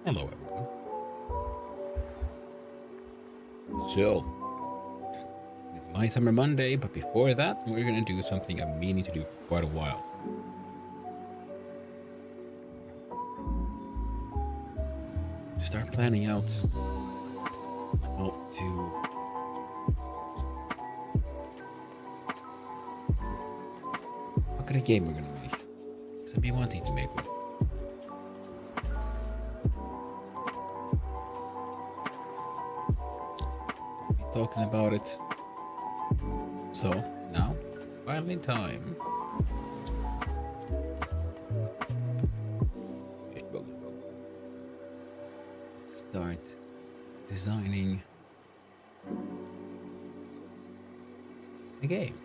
Hello, everyone. So, it's My Summer Monday, but before that, we're going to do something I'm meaning to do for quite a while. Start planning out how to what kind of game we're going to make. Because I've been wanting to make one. Talking about it. So now it's finally time. Start designing a game.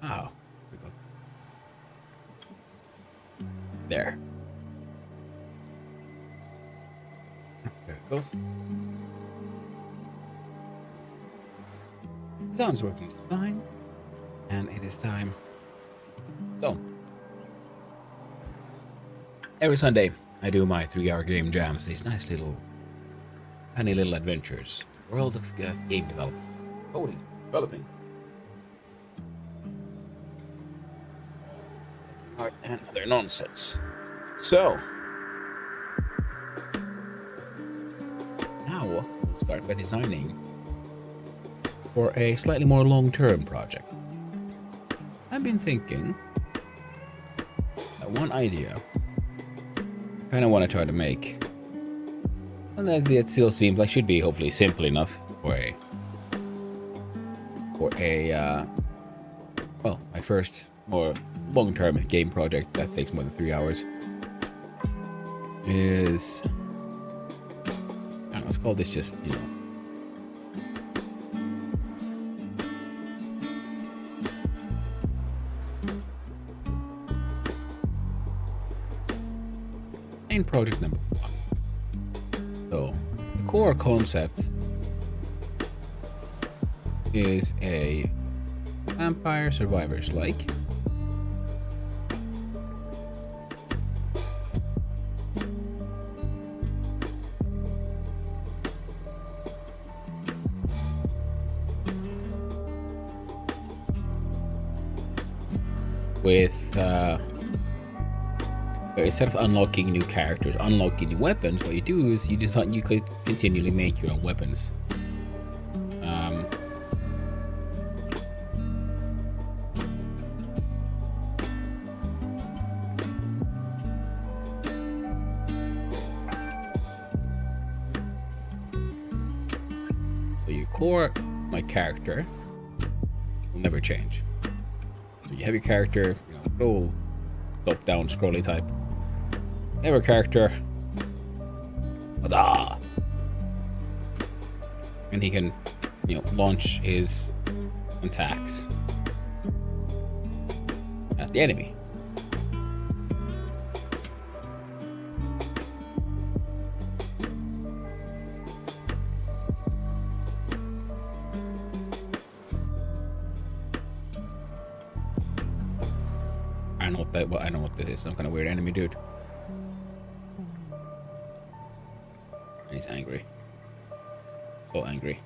Oh, forgot. There. There it goes. Sounds working fine. And it is time. So, every Sunday I do my 3-hour game jams, these nice little, tiny little adventures. World of game development. Coding, developing. Art and other nonsense. So, now we'll start by designing for a slightly more long-term project. I've been thinking that one idea I kind of want to try to make, and that still seems like should be hopefully simple enough for well, my first more long-term game project that takes more than 3 hours is, let's call this just, main project number 1. So the core concept is a Vampire Survivors like. With instead of unlocking new characters, unlocking new weapons, what you do is you could continually make your own weapons. So your core, my character, will never change. So you have your character, roll top-down scrolly type. You have a character, huzzah! And he can, launch his attacks at the enemy. I don't know what this is. Some kind of weird enemy dude. And he's angry. So angry.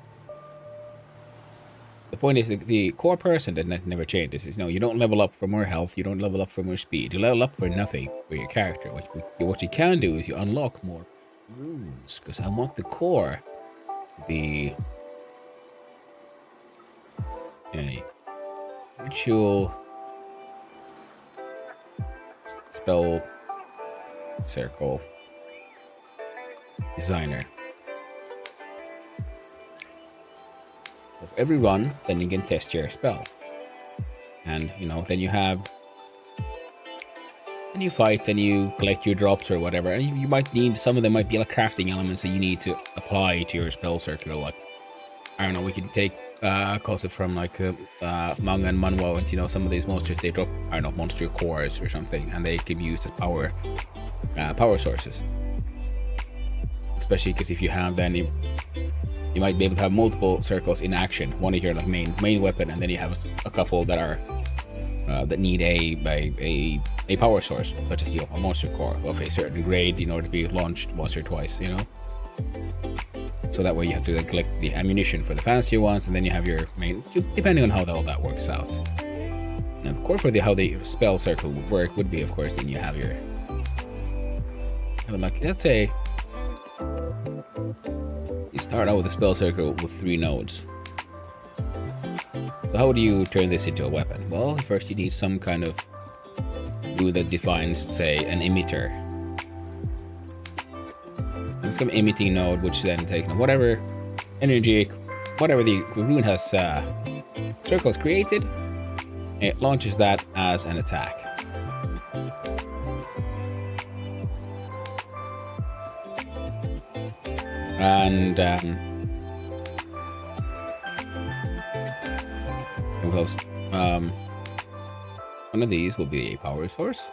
The point is the core person that never changes is you don't level up for more health, you don't level up for more speed, you level up for nothing for your character. What you can do is you unlock more runes, because I want the core to be a ritual spell circle designer. Of every run, then you can test your spell, and then you fight and you collect your drops or whatever, and you might need, some of them might be like crafting elements that you need to apply to your spell circle. Like, I don't know, we can take concept from like Manga and Manhwa, and some of these monsters, they drop, I don't know, monster cores or something, and they can be used as power sources. Especially because if you have, then you might be able to have multiple circles in action. One is your like main weapon, and then you have a couple that are that need a power source, such as a monster core of a certain grade in order to be launched once or twice. So that way you have to collect the ammunition for the fancier ones, and then you have your main, depending on how all that works out. And of course, for how the spell circle would work would be, of course, then you have your, like, let's say you start out with a spell circle with 3 nodes. So how do you turn this into a weapon? Well, first you need some kind of rule that defines, say, an emitter. It's an emitting node, which then takes whatever energy, whatever the rune has circles created, it launches that as an attack. And one of these will be a power source,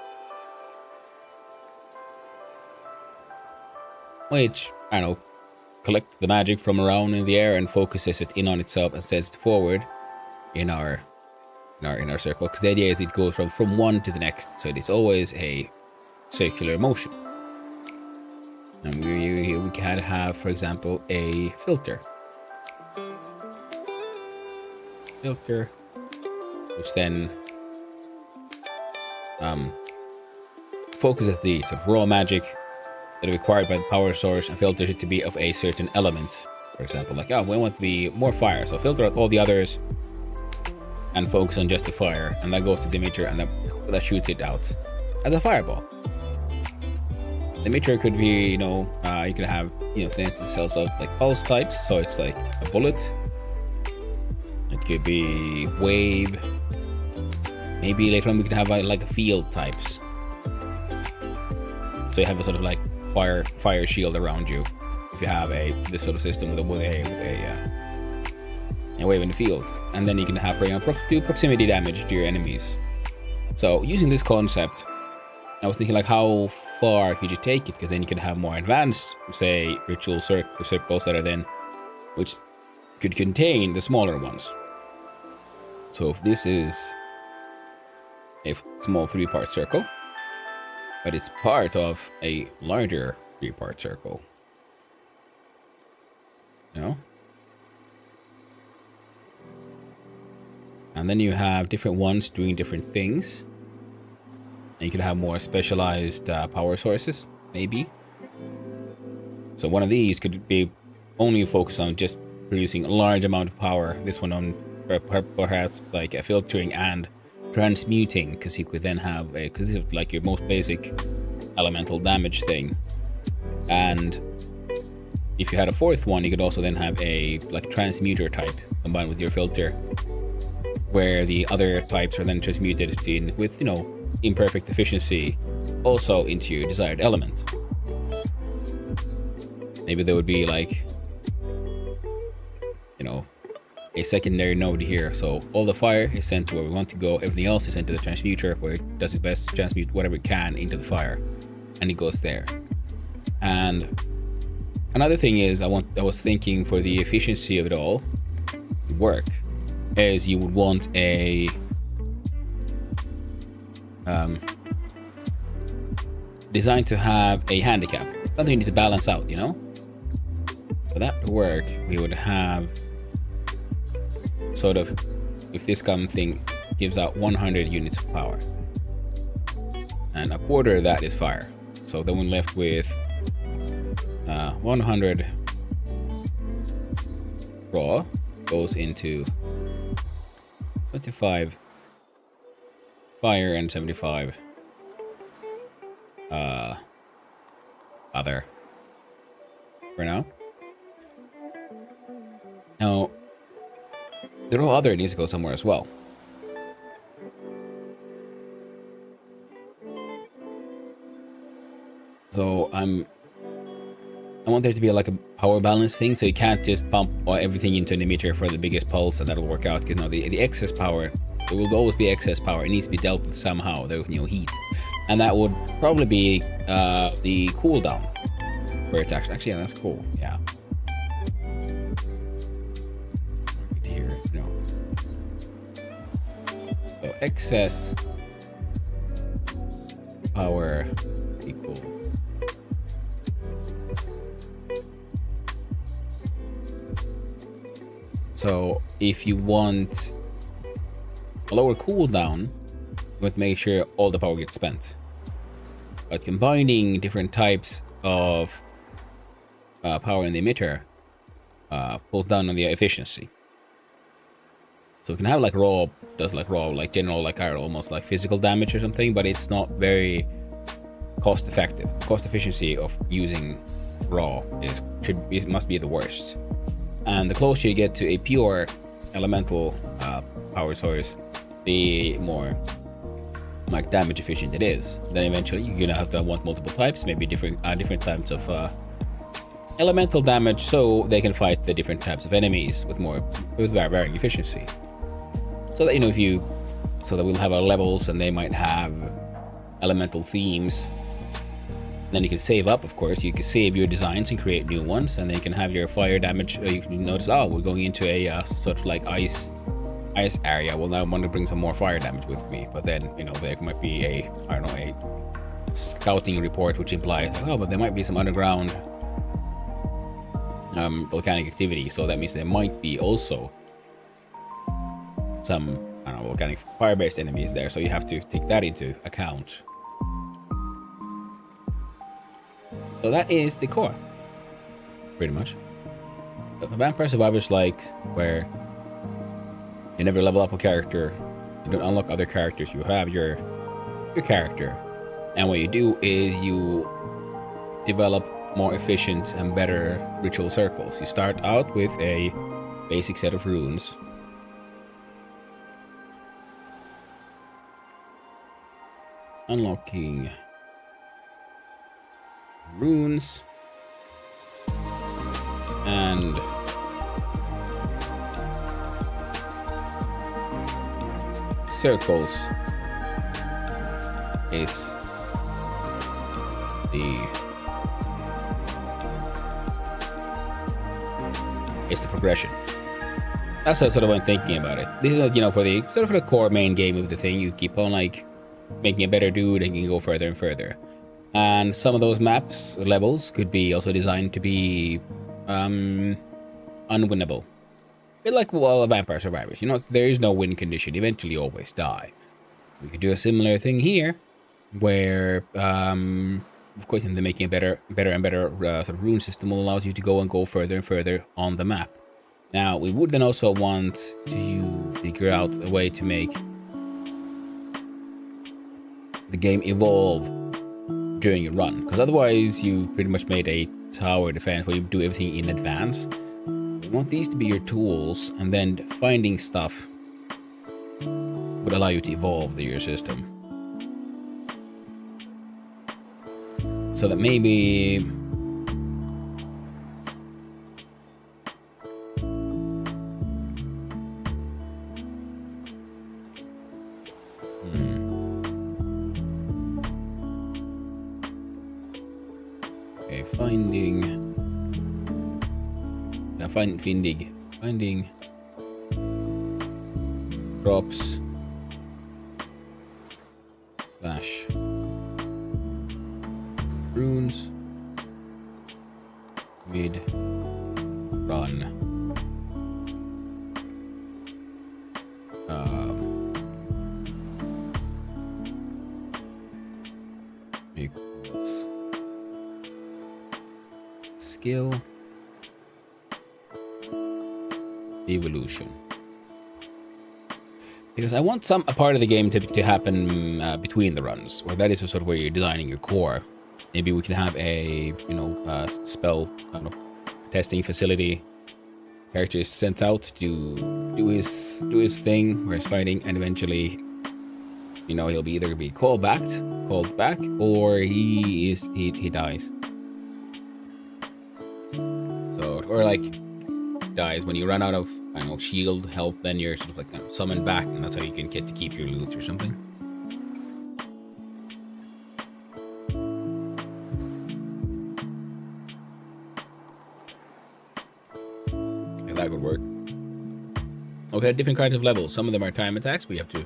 which, I don't know, collects the magic from around in the air and focuses it in on itself and sends it forward in our circle. Because the idea is it goes from one to the next, so it is always a circular motion. And we can have, for example, a filter, which then focuses the sort of raw magic that are required by the power source and filters it to be of a certain element. For example, like, we want to be more fire, so filter out all the others and focus on just the fire, and that goes to the emitter, and that shoots it out as a fireball. The emitter could be, you could have, for instance, cells of like pulse types, so it's like a bullet. It could be wave. Maybe later on we could have like a field types. So you have a sort of like fire shield around you. If you have this sort of system with a wave in the field, and then you can have do proximity damage to your enemies. So using this concept, I was thinking like how far could you take it, because then you can have more advanced, say, ritual circles that are then, which could contain the smaller ones. So if this is a small 3-part circle, but it's part of a larger 3-part circle, and then you have different ones doing different things, and you can have more specialized power sources, maybe. So one of these could be only focused on just producing a large amount of power. This one on perhaps like a filtering and transmuting, because you could then have because this is like your most basic elemental damage thing. And if you had a fourth one, you could also then have a like transmuter type combined with your filter, where the other types are then transmuted with imperfect efficiency also into your desired element. Maybe there would be like a secondary node here, so all the fire is sent to where we want to go, everything else is sent to the transmuter, where it does its best to transmute whatever it can into the fire, and it goes there. And another thing is, I was thinking for the efficiency of it all to work, is you would want a designed to have a handicap, something you need to balance out, For that to work, we would have sort of, if this thing gives out 100 units of power, and a quarter of that is fire. So then we're left with 100 raw goes into 25 fire and 75 other for now. Now the raw other needs to go somewhere as well. So I want there to be like a power balance thing, so you can't just pump everything into an emitter for the biggest pulse and that'll work out, because the excess power, there will always be excess power. It needs to be dealt with somehow. There heat, and that would probably be the cooldown for it. Actually, yeah, that's cool. Yeah. Here, So excess power equals so if you want a lower cooldown, you want to make sure all the power gets spent. But combining different types of power in the emitter pulls down on the efficiency. So we can have like raw, like general, like almost like physical damage or something, but it's not very cost effective. Cost efficiency of using raw must be the worst. And the closer you get to a pure elemental power source, the more like damage efficient it is. Then eventually you're gonna have to want multiple types, maybe different types of elemental damage, so they can fight the different types of enemies with varying efficiency. So that so that we'll have our levels, and they might have elemental themes. Then you can save up, of course. You can save your designs and create new ones, and then you can have your fire damage. You can notice, we're going into a sort of like ice area. Well, now I want to bring some more fire damage with me, but then there might be a scouting report which implies but there might be some underground volcanic activity. So that means there might be also some volcanic fire-based enemies there. So you have to take that into account. So that is the core, pretty much. The Vampire Survivors, like, where, You never level up a character. You don't unlock other characters. You have your character. And what you do is you develop more efficient and better ritual circles. You start out with a basic set of runes. Unlocking runes and circles is the progression. That's how sort of I'm thinking about it. This is, you know, for the sort of for the core main game of the thing. You keep on like making a better dude and you can go further and further. And some of those maps levels could be also designed to be unwinnable. A bit like Vampire Survivors. You know, there is no win condition. Eventually, you always die. We could do a similar thing here, where of course, in the making a better and better sort of rune system will allow you to go further and further on the map. Now, we would then also want to figure out a way to make the game evolve during your run, because otherwise you pretty much made a tower defense where you do everything in advance. We want these to be your tools, and then finding stuff would allow you to evolve your system. So that maybe okay, finding drops slash runes mid run equals skill evolution, because I want a part of the game to happen between the runs, or that is sort of where you're designing your core. Maybe we can have a spell testing facility. Character is sent out to do his thing where he's fighting, and eventually, you know, he'll either be called back, or he dies. So, or like dies when you run out of shield health, then you're sort of like summoned back, and that's how you can get to keep your loot or something. That could work. Okay, different kinds of levels. Some of them are time attacks. We have to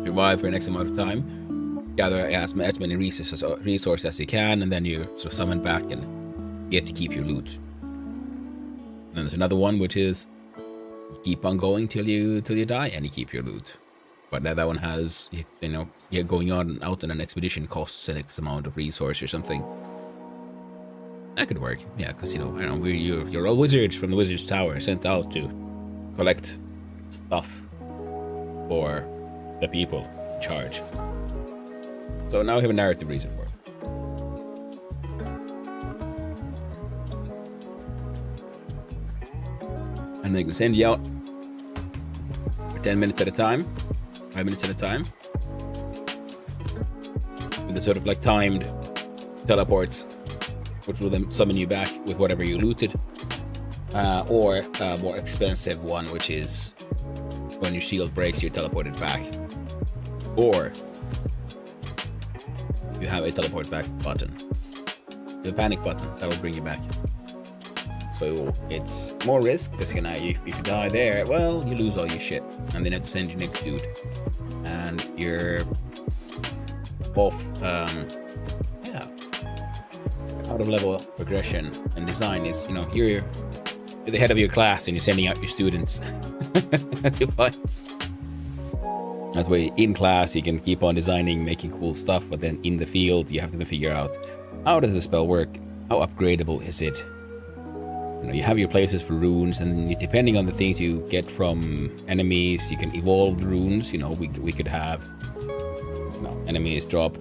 survive for an X amount of time, gather as many resources as you can, and then you sort of summon back and get to keep your loot. And then there's another one which is keep on going till you die and you keep your loot. But that one has going out on an expedition costs an X amount of resource or something. That could work, yeah, because you're all wizards from the Wizard's Tower sent out to collect stuff for the people in charge. So now we have a narrative reason for it. And they can send you out for 10 minutes at a time, 5 minutes at a time, with the sort of like timed teleports, which will then summon you back with whatever you looted, or a more expensive one, which is when your shield breaks, you're teleported back, or you have a teleport back button, the panic button that will bring you back. So it's more risk, because if you die there, well, you lose all your shit, and then you have to send your next dude, and you're off. Out of level progression and design is, you're the head of your class and you're sending out your students to fight. That way, in class, you can keep on designing, making cool stuff, but then in the field, you have to figure out how does the spell work, how upgradable is it, you have your places for runes, and depending on the things you get from enemies, you can evolve the runes. We could have enemies drop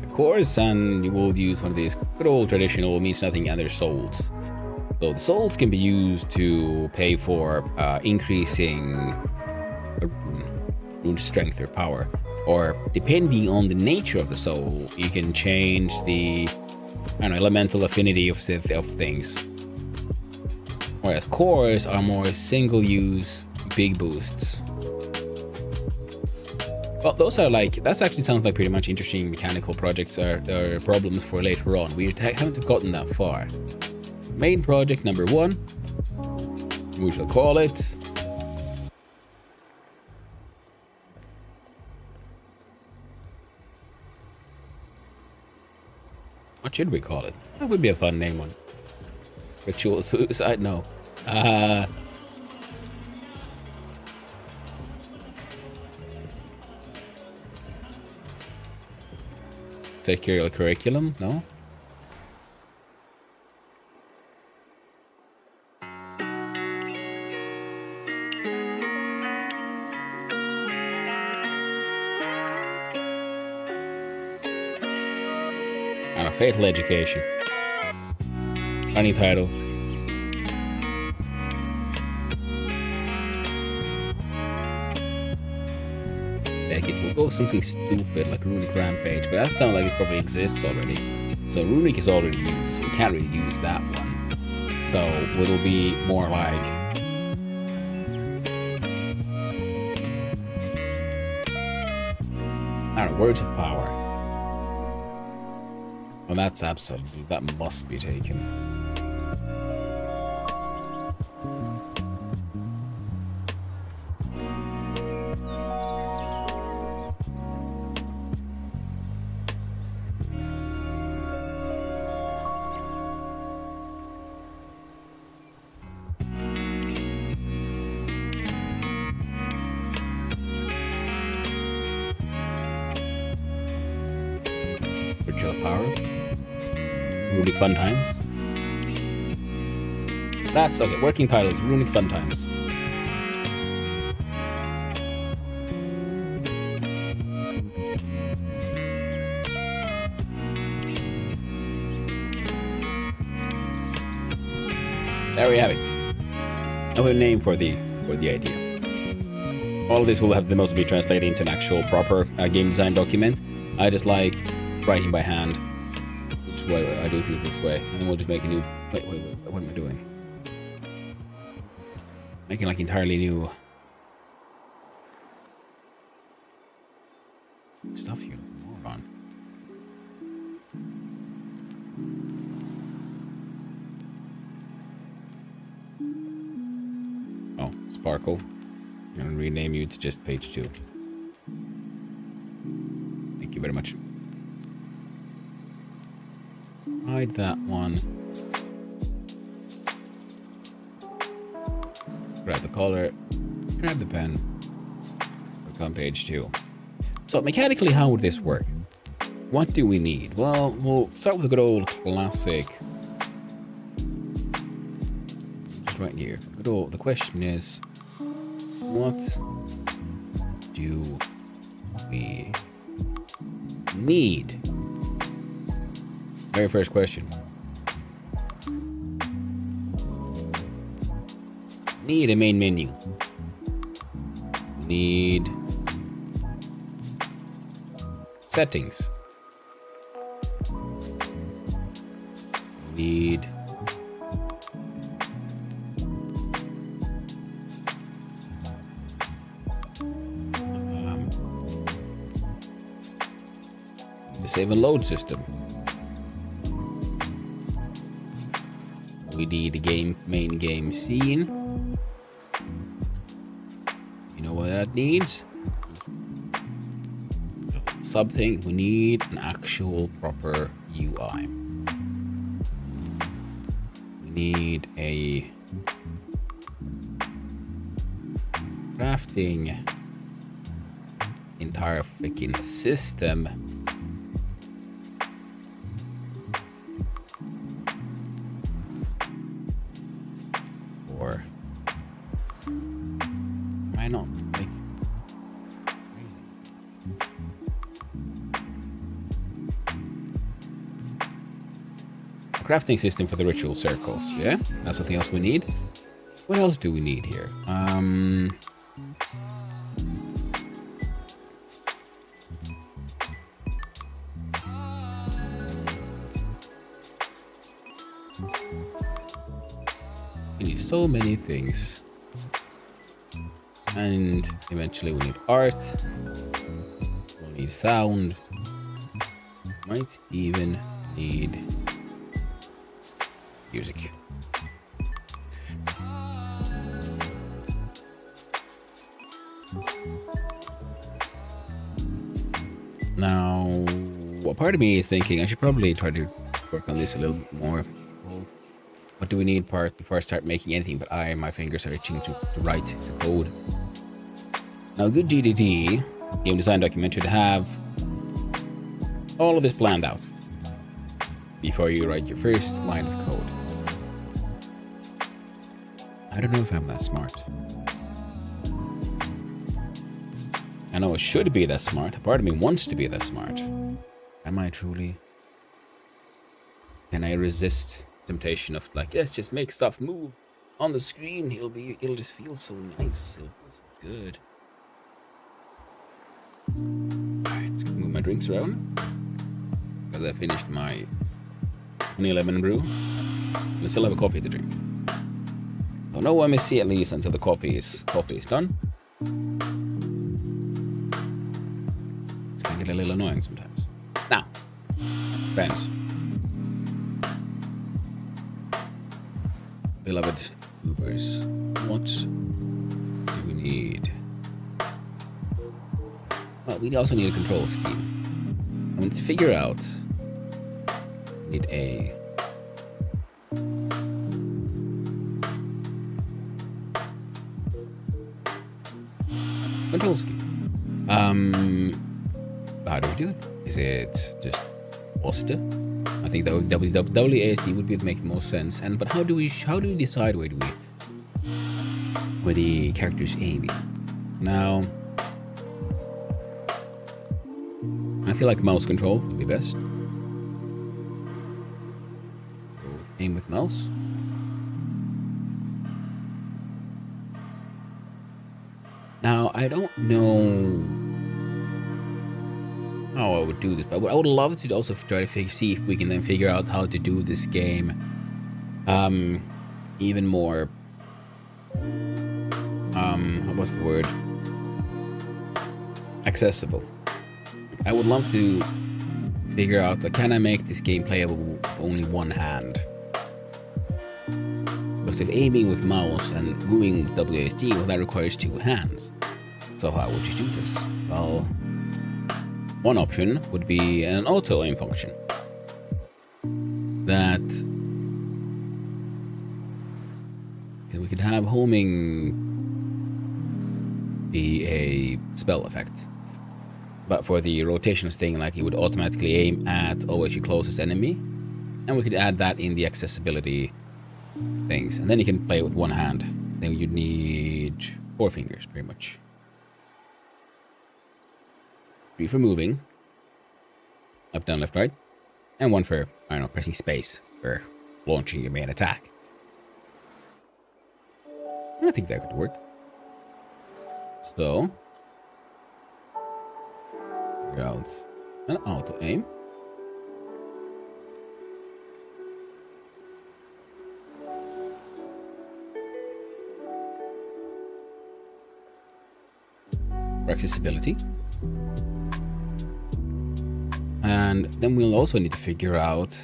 the cores, and you will use one of these good old traditional means nothing and their souls. So the souls can be used to pay for increasing rune strength or power, or depending on the nature of the soul, you can change the elemental affinity of things. Whereas cores are more single-use big boosts. Well, that actually sounds like pretty much interesting mechanical projects or problems for later on. We haven't gotten that far. Main project number 1, we shall call it what should we call it? That would be a fun name one. Ritual suicide? No. Securial curriculum? No? Fatal education. Funny title. Heck, it will go something stupid like Runic Rampage, but that sounds like it probably exists already. So Runic is already used. We can't really use that one. So it'll be more like I don't know, Words of Power. Well, that's absolutely, that must be taken. Virtual Power. Runic Fun Times. That's okay. Working titles. Runic Fun Times. There we have it. I have a name for the idea. All of this will have the most be translated into an actual proper game design document. I just like writing by hand. Wait, I do think this way, and then we'll just make a new. Wait, what am I doing? Making like entirely new stuff here. More on. Oh, Sparkle. I'm gonna rename you to just page 2. Thank you very much. Hide that one. Grab the color. Grab the pen. Look on page 2. So mechanically, how would this work? What do we need? Well, we'll start with a good old classic. Just right here. Good old. The question is, what do we need? Very first question. Need a main menu. Need settings. Need the save and load system. We need a main game scene. You know what that needs? Something. We need an actual proper UI. We need a crafting entire freaking system. Or why not? Like, a crafting system for the ritual circles. Yeah, that's something else we need. What else do we need here? We need so many things. And eventually we need art. We'll need sound. Might even need music. Now, what part of me is thinking I should probably try to work on this a little bit more. What do we need part before I start making anything? But my fingers are itching to write the code. Now, good GDD game design document should have all of this planned out before you write your first line of code. I don't know if I'm that smart. I know I should be that smart. A part of me wants to be that smart. Am I truly? Can I resist temptation of like, let's just make stuff move on the screen? It'll just feel so nice. It'll feel so good. Alright, let's move my drinks around. Because I finished my honey lemon brew. I still have a coffee to drink. So no MSC at least until the coffee is done. It's gonna get a little annoying sometimes. Now, friends. Beloved Ubers, what do we need? Well, we also need a control scheme. I want to figure out. We need a control scheme. How do we do it? Is it just WASD? I think that WASD would make the most sense. But how do we decide where the character's aiming? Now, I feel like mouse control would be best. Aim with mouse. Now, I don't know how I would do this, but I would love to also try to see if we can then figure out how to do this game even more what's the word, accessible. I would love to figure out, like, can I make this game playable with only one hand? Because if aiming with mouse and moving with WASD, well, that requires two hands. So how would you do this? Well, one option would be an auto aim function that we could have homing be a spell effect, but for the rotational thing, like, it would automatically aim at always your closest enemy, and we could add that in the accessibility things, and then you can play it with one hand. So then you'd need 4 fingers pretty much. 3 for moving, up, down, left, right, and 1 for, I don't know, pressing space for launching your main attack. I think that could work. So, figure out an auto aim. For accessibility. And then we'll also need to figure out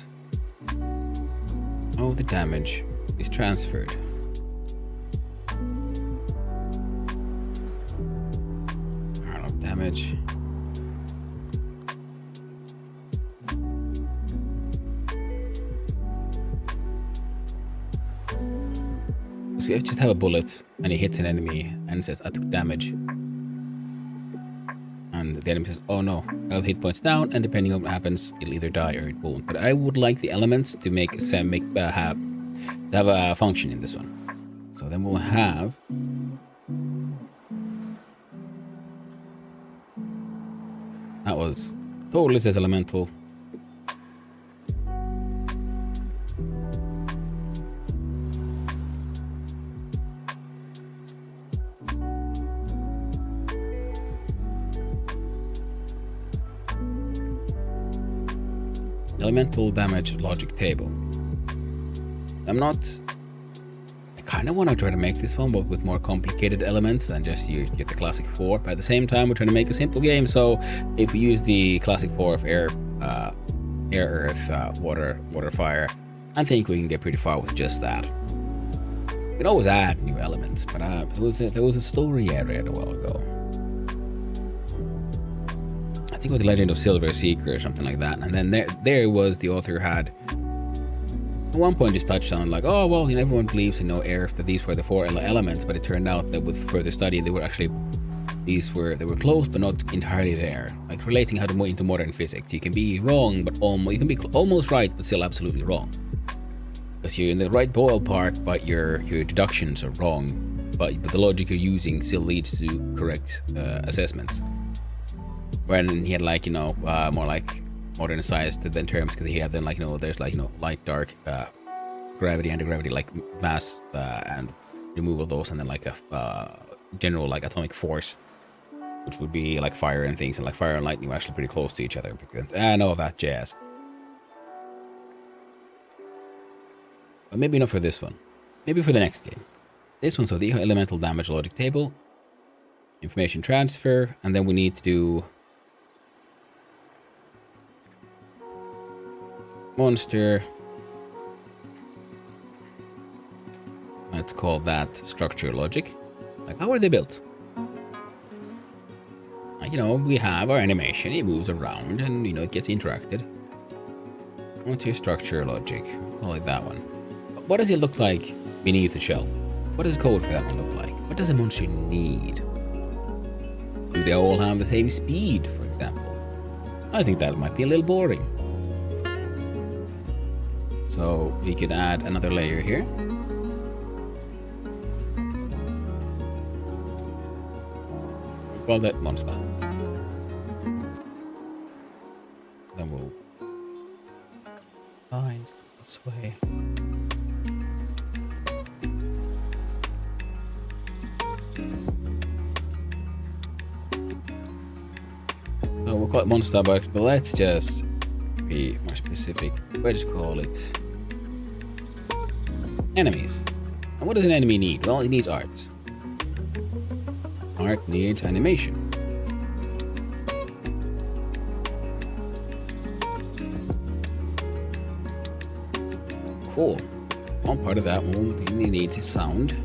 how the damage is transferred. I don't know, damage. So you just have a bullet and he hits an enemy and says, I took damage. And the enemy says, oh no, I'll hit points down, and depending on what happens, it'll either die or it won't. But I would like the elements to have a function in this one. So then we'll have that was totally says elemental. Elemental damage logic table. I kind of want to try to make this one, but with more complicated elements than just you get the classic 4. But at the same time, we're trying to make a simple game. So if we use the classic 4 of air, earth, water, fire, I think we can get pretty far with just that. We can always add new elements, but there was a story area a while ago. I think with the Legend of Silver Seeker or something like that. And then there was the author had at one point just touched on like, oh well, everyone believes air that these were the 4 elements, but it turned out that with further study they were close but not entirely there. Like relating how to into modern physics, you can be wrong, but you can be almost right, but still absolutely wrong. Because you're in the right ballpark, but your deductions are wrong. But the logic you're using still leads to correct assessments. When he had more like modern science than terms, because he had then there's light, dark, gravity, anti-gravity, like mass and removal of those, and then like a general like atomic force, which would be like fire and things, and like fire and lightning were actually pretty close to each other, because I know that jazz. But maybe not for this one. Maybe for the next game. This one, so the elemental damage logic table, information transfer, and then we need to do monster. Let's call that structure logic. Like, how are they built? We have our animation, it moves around, and it gets interacted. What's your structure logic? Call it that one. What does it look like beneath the shell? What does code for that one look like? What does a monster need? Do they all have the same speed, for example? I think that might be a little boring. So we could add another layer here. Call that monster. Then we'll find this way. So we'll call it monster, but let's just be more specific. We'll just call it enemies. And what does an enemy need? Well, it needs art. Art needs animation. Cool. One part of that one we need is sound.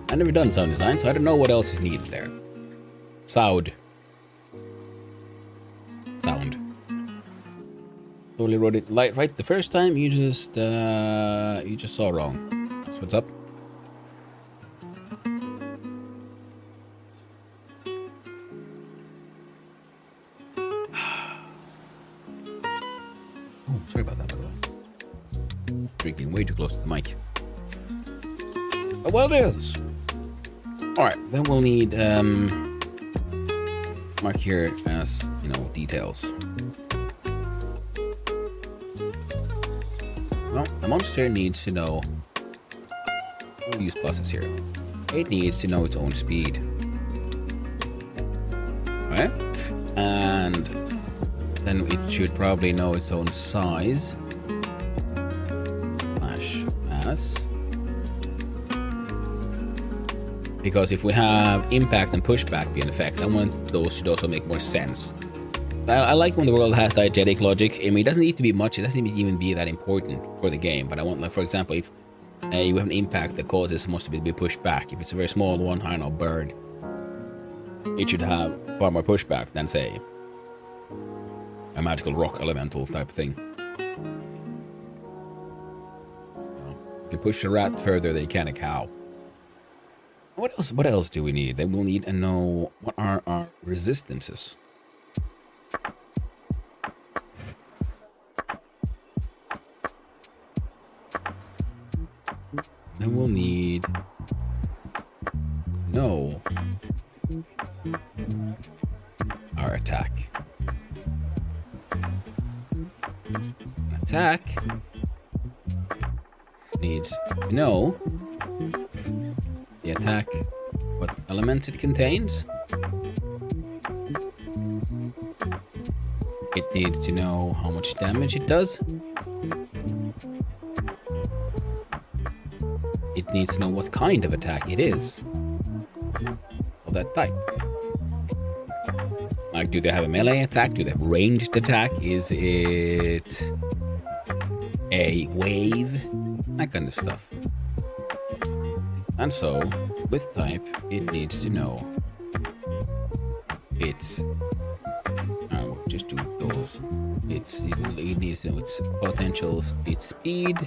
I've never done sound design, so I don't know what else is needed there. Sound. Totally wrote it right the first time. You just saw wrong. That's what's up. Oh, sorry about that, by the way. Drinking way too close to the mic. But well, it is. All right, then we'll need mark here as details. Well, the monster needs to know. We'll use pluses here. It needs to know its own speed. Right? And then it should probably know its own size. Slash mass. Because if we have impact and pushback be an effect, I want those should also make more sense. I like when the world has diegetic logic. I mean, it doesn't need to be much. It doesn't even be that important for the game. But I want, like, for example, if you have an impact that causes monster to be pushed back, if it's a very small one, I don't know, bird, it should have far more pushback than, say, a magical rock elemental type thing. You can push a rat further than you can a cow. What else? What else do we need? Then we'll need to know what are our resistances. Then we'll need know our attack. Attack needs to know the attack, what elements it contains. It needs to know how much damage it does. It needs to know what kind of attack it is. Of that type. Like, do they have a melee attack? Do they have ranged attack? Is it a wave? That kind of stuff. And so, with type, it needs to know its... I'll just do those. It needs to know its potentials, its speed,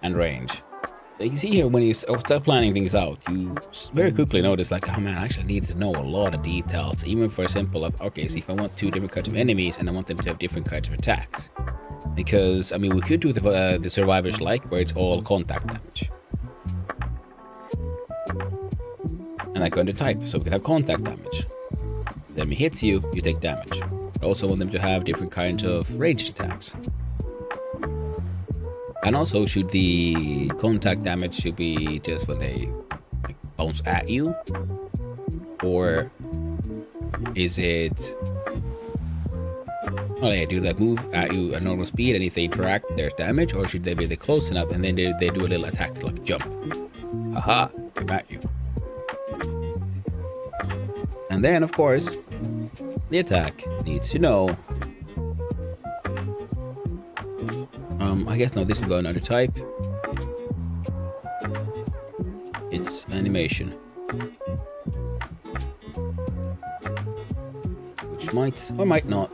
and range. So you can see here, when you start planning things out, you very quickly notice, like, oh man, I actually need to know a lot of details, even for a simple of, okay, so if I want 2 different kinds of enemies and I want them to have different kinds of attacks. Because, I mean, we could do the survivors like, where it's all contact damage. And I go into type, so we can have contact damage. If the enemy hits you, you take damage. I also want them to have different kinds of ranged attacks. And also, should the contact damage should be just when they like, bounce at you? Or is it... Oh yeah, do like move at you at normal speed, and if they interact, there's damage? Or should they be close enough and then they do a little attack, like jump? Aha, I'm at you. And then, of course, the attack needs to know... I guess no, this will go another type. It's animation. Which might or might not,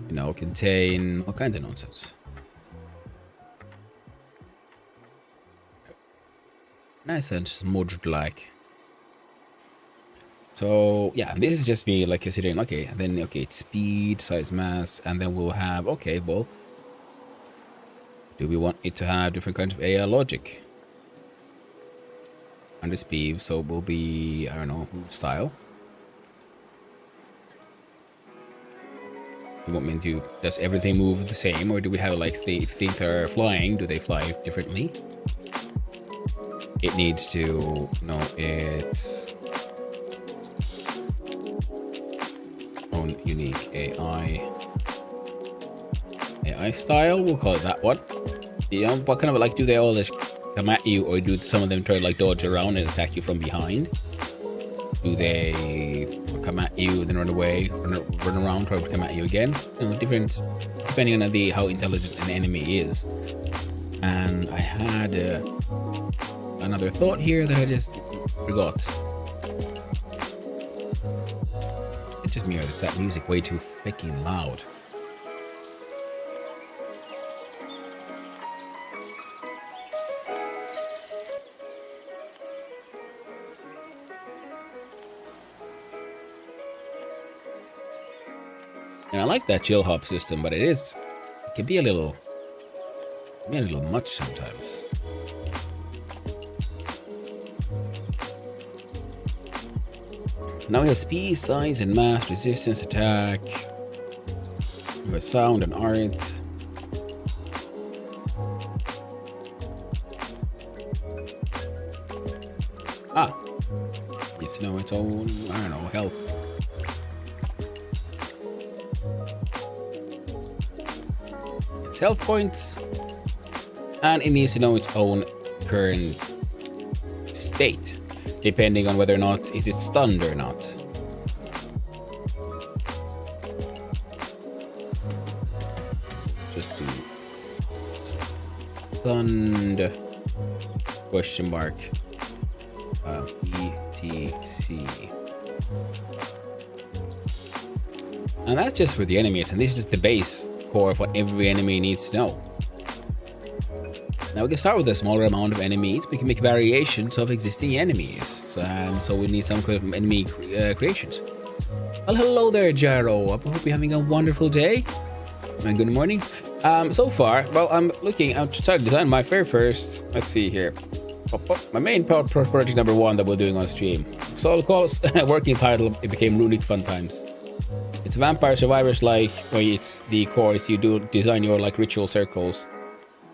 you know, contain all kinds of nonsense. Nice and smudged-like. So yeah, this is just me like considering, okay, then okay, it's speed, size, mass, and then we'll have, okay, well, do we want it to have different kinds of AI logic? Under speed, so it will be, I don't know, style. You want me to, does everything move the same, or do we have like if things are flying, do they fly differently? It needs to know its own unique AI style, we'll call it that one. You know, what kind of, like, do they all just come at you, or do some of them try to like dodge around and attack you from behind? Do they come at you, then run away, run around, try to come at you again? You know, different depending on how intelligent an enemy is. And I had another thought here that I just forgot. It's just me, or is that music way too freaking loud? And I like that chill hop system, but it can be a little much sometimes. Now we have speed, size, and mass, resistance, attack. We have sound and art. Ah, yes, you know, its own, I don't know, health. Its health points, and it needs to know its own current state, depending on whether or not it is stunned or not. Just do stunned question mark. etc. And that's just for the enemies, and this is just the base core of what every enemy needs to know. Now we can start with a smaller amount of enemies. We can make variations of existing enemies. So we need some kind of enemy creations. Well, hello there, Jaro. I hope you're having a wonderful day. And good morning. So far, well, I'm trying to design my very first, let's see here. My main project number 1 that we're doing on stream. So I'll call it working title, it became Runic Fun Times. It's Vampire Survivors like, where it's the core is you do design your like ritual circles.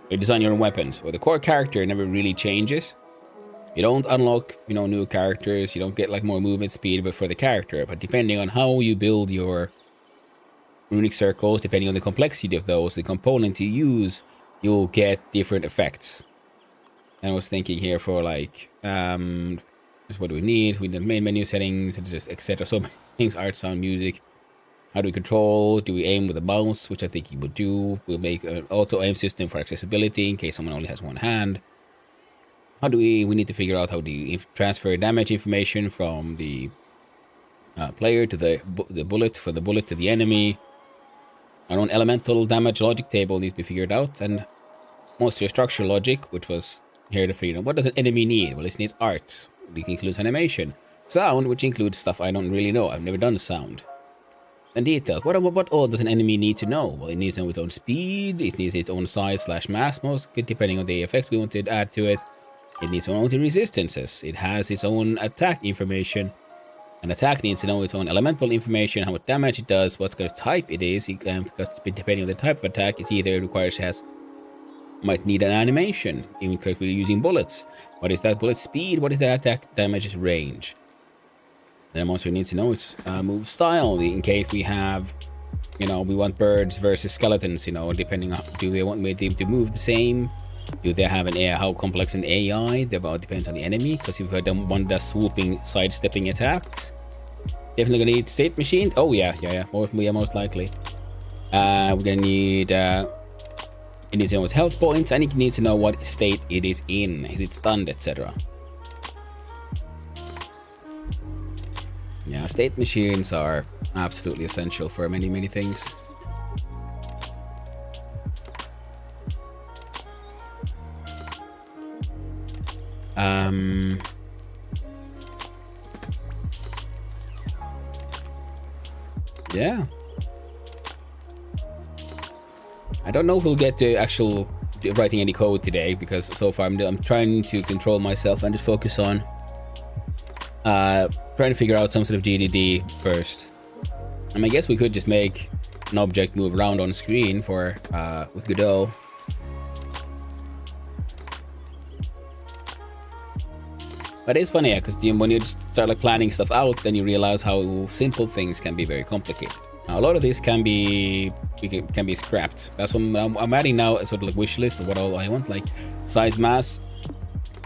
You design your own weapons, where the core character never really changes. You don't unlock, new characters. You don't get like more movement speed, but for the character. But depending on how you build your runic circles, depending on the complexity of those, the components you use, you'll get different effects. And I was thinking here for like, what do we need? We need main menu settings, etc. So many things: art, sound, music. How do we control? Do we aim with a mouse, which I think you would do? We'll make an auto aim system for accessibility in case someone only has one hand. How do we need to figure out how do you transfer damage information from the player to the bullet, for the bullet to the enemy. Our own elemental damage logic table needs to be figured out, and mostly structure logic, which was here to figure out what does an enemy need? Well, it needs art, which includes animation. Sound, which includes stuff I don't really know. I've never done sound. And details. What all does an enemy need to know? Well, it needs to know its own speed, it needs its own size/mass, most depending on the effects we want to add to it. It needs to know the resistances. It has its own attack information. An attack needs to know its own elemental information, how much damage it does, what kind of type it is, because depending on the type of attack, it either might need an animation, even because we're using bullets. What is that bullet speed? What is that attack damage's range? Then monster needs to know its move style, in case we have, we want birds versus skeletons, depending on, do they want them to move the same? Do they have how complex an AI? That depends on the enemy, because if one does swooping, sidestepping attacks, definitely gonna need state machine. Oh yeah, most likely. We're gonna need, it needs to know its health points, and it needs to know what state it is in. Is it stunned, etc. Yeah, state machines are absolutely essential for many things. Yeah. I don't know if we'll get to actual writing any code today, because so far I'm trying to control myself and just focus on trying to figure out some sort of GDD first. I guess we could just make an object move around on screen for with Godot. But it's funny, because when you start like planning stuff out, then you realize how simple things can be very complicated. Now, a lot of this can be scrapped. That's what I'm adding now, a sort of like wish list of what all I want, like size, mass.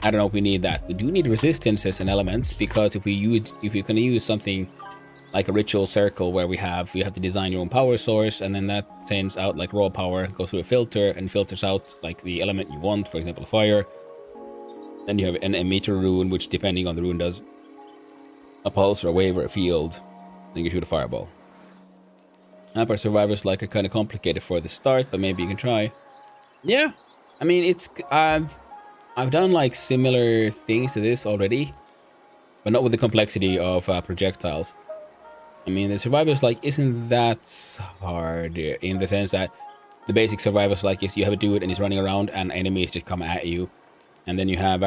I don't know if we need that. We do need resistances and elements, because if you're going to use something like a ritual circle where you have to design your own power source, and then that sends out like raw power, goes through a filter and filters out like the element you want, for example, fire. Then you have an emitter rune, which depending on the rune does a pulse or a wave or a field. Then you shoot a fireball. Vampire Survivors like are kind of complicated for the start, but maybe you can try. Yeah, I mean I've done like similar things to this already, but not with the complexity of projectiles. I mean, the Survivors like isn't that hard in the sense that the basic Survivors like is you have a dude and he's running around and enemies just come at you. And then you have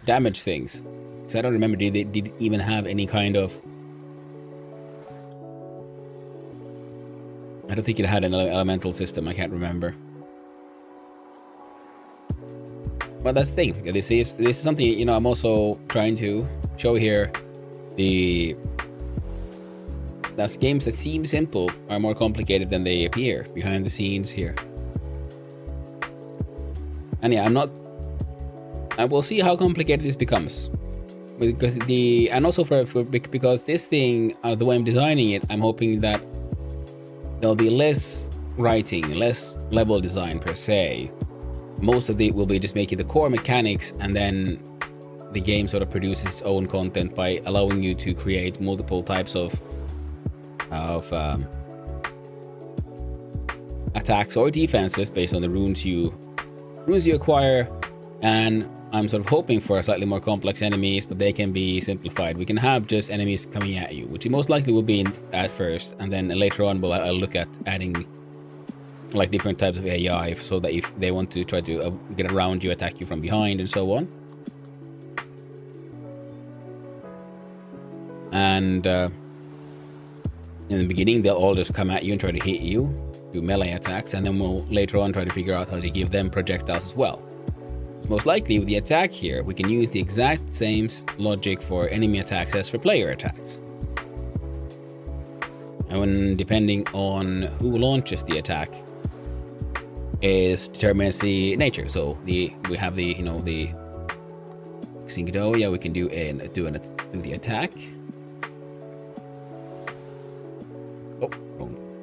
damage things. So I don't remember, did it even have any kind of... I don't think it had an elemental system, I can't remember. But that's the thing, this is something, I'm also trying to show here. That's games that seem simple are more complicated than they appear behind the scenes here. And yeah, I will see how complicated this becomes, because because this thing, the way I'm designing it, I'm hoping that there'll be less writing, less level design per se. Most of it will be just making the core mechanics and then the game sort of produces its own content by allowing you to create multiple types of attacks or defenses based on the runes you acquire. And I'm sort of hoping for slightly more complex enemies, but they can be simplified. We can have just enemies coming at you, which most likely will be at first, and then later on I'll look at adding like different types of AI, so that if they want to try to get around you, attack you from behind, and so on. And in the beginning, they'll all just come at you and try to hit you, do melee attacks, and then we'll later on try to figure out how to give them projectiles as well. So most likely with the attack here, we can use the exact same logic for enemy attacks as for player attacks. And when, depending on who launches the attack, determines the nature. So we have the the Xingdo, yeah, we can do the attack. Oh,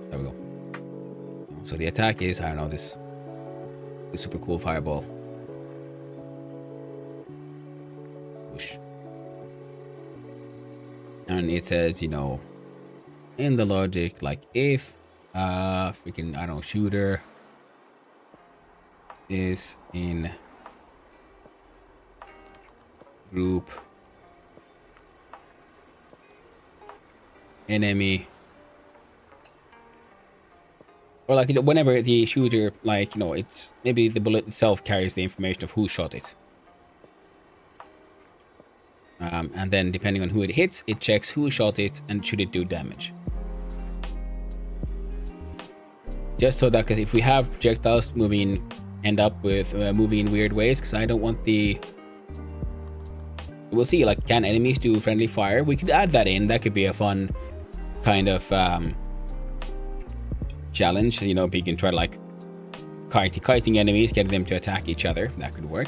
there we go. So the attack is, I don't know, this super cool fireball. Whoosh. And it says, in the logic, like if freaking, I don't know, shooter is in group enemy, or like whenever the shooter, like it's maybe the bullet itself carries the information of who shot it, and then depending on who it hits, it checks who shot it and should it do damage. Just so that, because if we have projectiles end up with moving in weird ways, because I don't want we'll see, like, can enemies do friendly fire? We could add that in. That could be a fun kind of challenge. You can try to like kiting enemies, getting them to attack each other. That could work.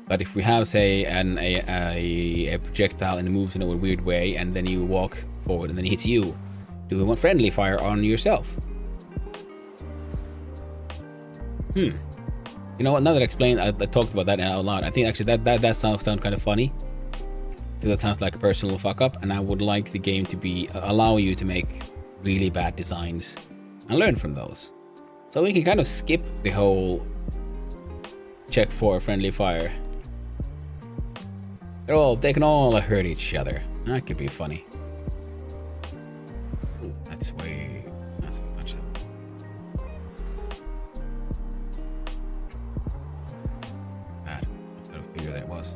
But if we have, say, a projectile and it moves in a weird way, and then you walk forward and then it hits you, do we want friendly fire on yourself? Now that I explained, I talked about that out loud. I think actually that sounds kind of funny, because that sounds like a personal fuck up, and I would like the game to be allow you to make really bad designs and learn from those. So we can kind of skip the whole check for friendly fire. They can all hurt each other. That could be funny. Ooh, that's much. Bad. I could have figured that it was.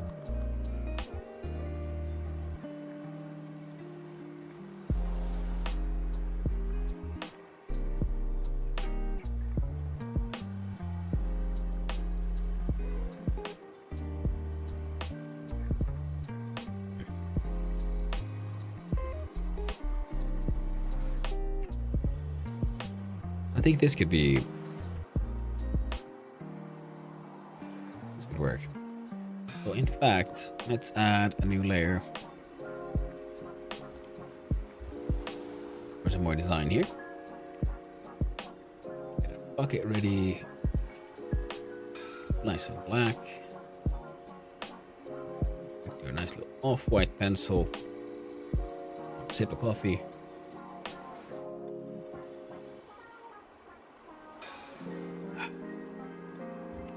I think this could work. So in fact, let's add a new layer. For some more design here. Get a bucket ready. Nice and black. Do a nice little off-white pencil. Sip of coffee.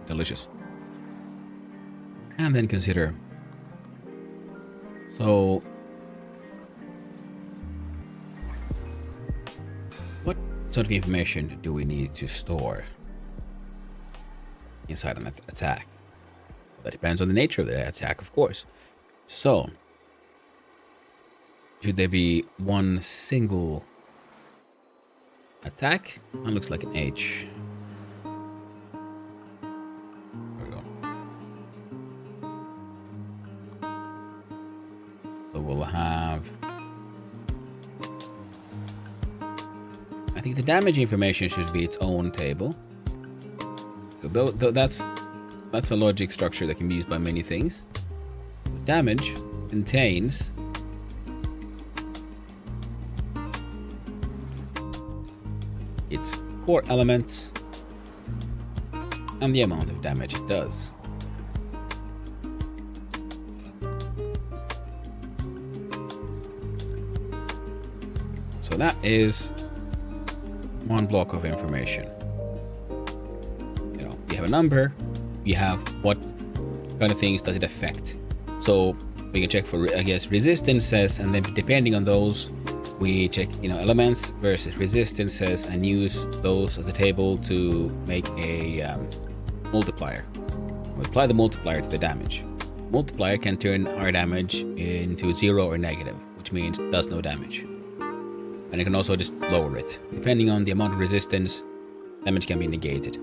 Delicious. And then consider, so what sort of information do we need to store inside an attack? That depends on the nature of the attack, of course. So should there be one single attack? That looks like an H. So we'll have, I think the damage information should be its own table. Though that's a logic structure that can be used by many things. Damage contains its core elements and the amount of damage it does. that is one block of information. You know, you have a number, you have what kind of things does it affect. So we can check for, I guess, resistances, and then depending on those, we check, you know, elements versus resistances and use those as a table to make a multiplier. We apply the multiplier to the damage. Multiplier can turn our damage into 0 or negative, which means it does no damage. And you can also just lower it. Depending on the amount of resistance, damage can be negated.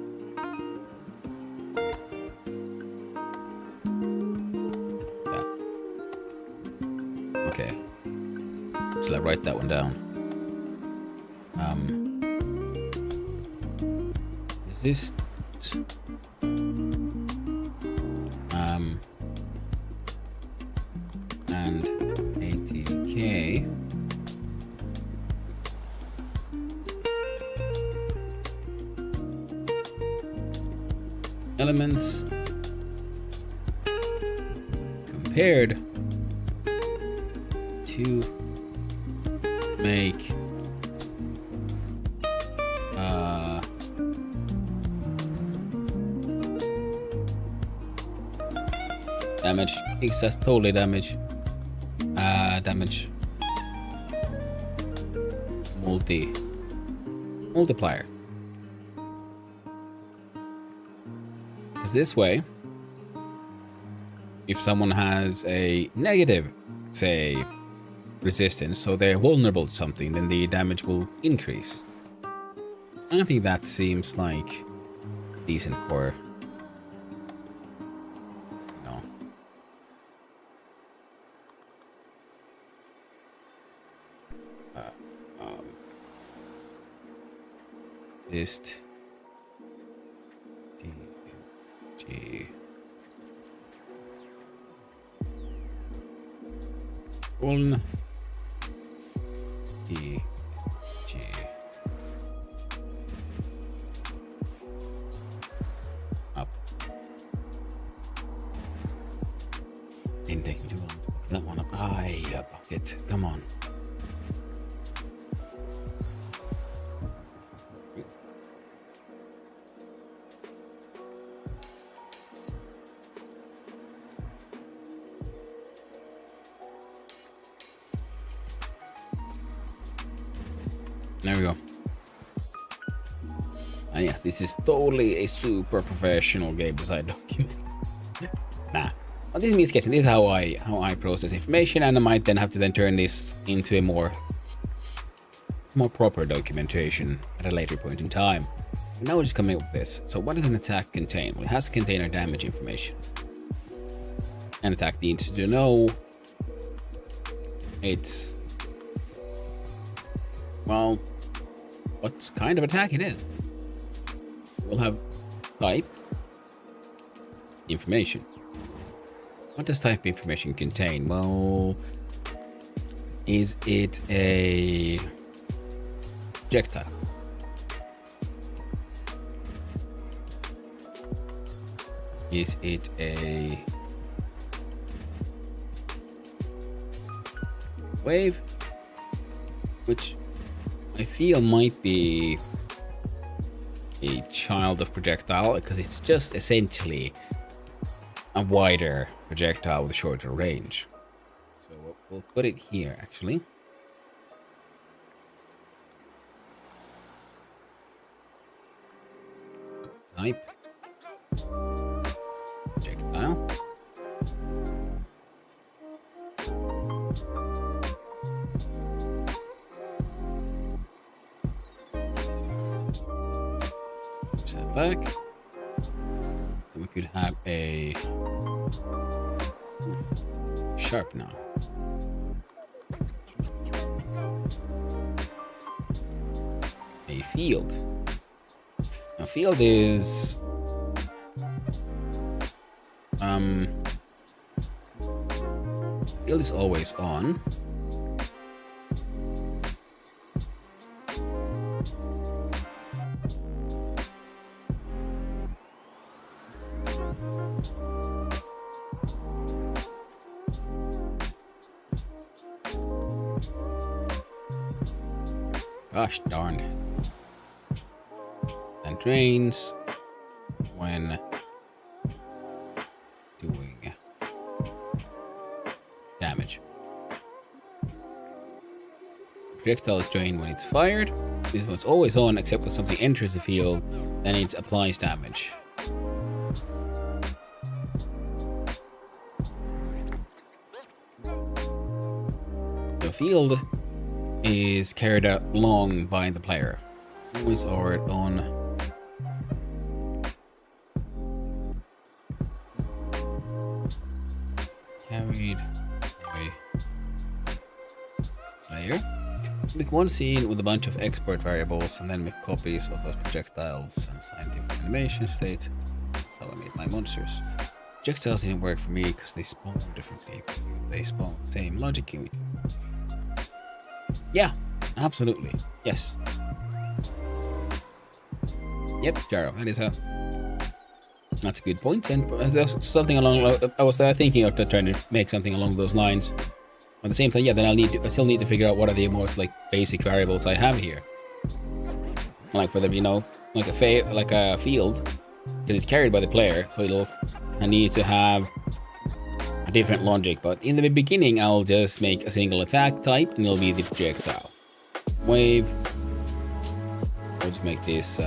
Yeah. Okay. So I'll write that one down. Resist. And ATK. Elements compared to make damage. That's totally damage. Damage multiplier. Because this way, if someone has a negative, say, resistance, so they're vulnerable to something, then the damage will increase. I think that seems like decent core. No. Resist. G. Vuln. E. G. Up. Index. Do you want to look that one up? Yeah, bucket. Come on. There we go. And yes, this is totally a super professional game design document. Nah. Well, this is me sketching. This is how I process information, and I might then have to turn this into a more proper documentation at a later point in time. But now we're just coming up with this. So what does an attack contain? Well, it has to contain our damage information. An attack needs to know it's, well, what kind of attack it is. So we'll have type information. What does type information contain? Well, is it a projectile? Is it a wave? Which I feel might be a child of projectile, because it's just essentially a wider projectile with a shorter range. So we'll put it here, actually. Type projectile. Push that back. And we could have a sharp now. A field. Now field is field is always on. Gosh darn. And drains when doing damage. Projectile is drained when it's fired. This one's always on except when something enters the field, then it applies damage. The field is carried along by the player. Always are on. Carried by player. Make one scene with a bunch of export variables and then make copies of those projectiles and assign different animation states. So I made my monsters. Projectiles didn't work for me because they spawn differently. They spawn the same logic in me. Yeah, absolutely. Yes. Yep, Jaro, that's a good point. And there's something along. I was thinking of trying to make something along those lines. At the same time, yeah, then I still need to figure out what are the most like basic variables I have here. Like for them, you know, like a field that is carried by the player, so I need to have a different logic. But in the beginning, I'll just make a single attack type, and it'll be the projectile. Wave. We'll just make this.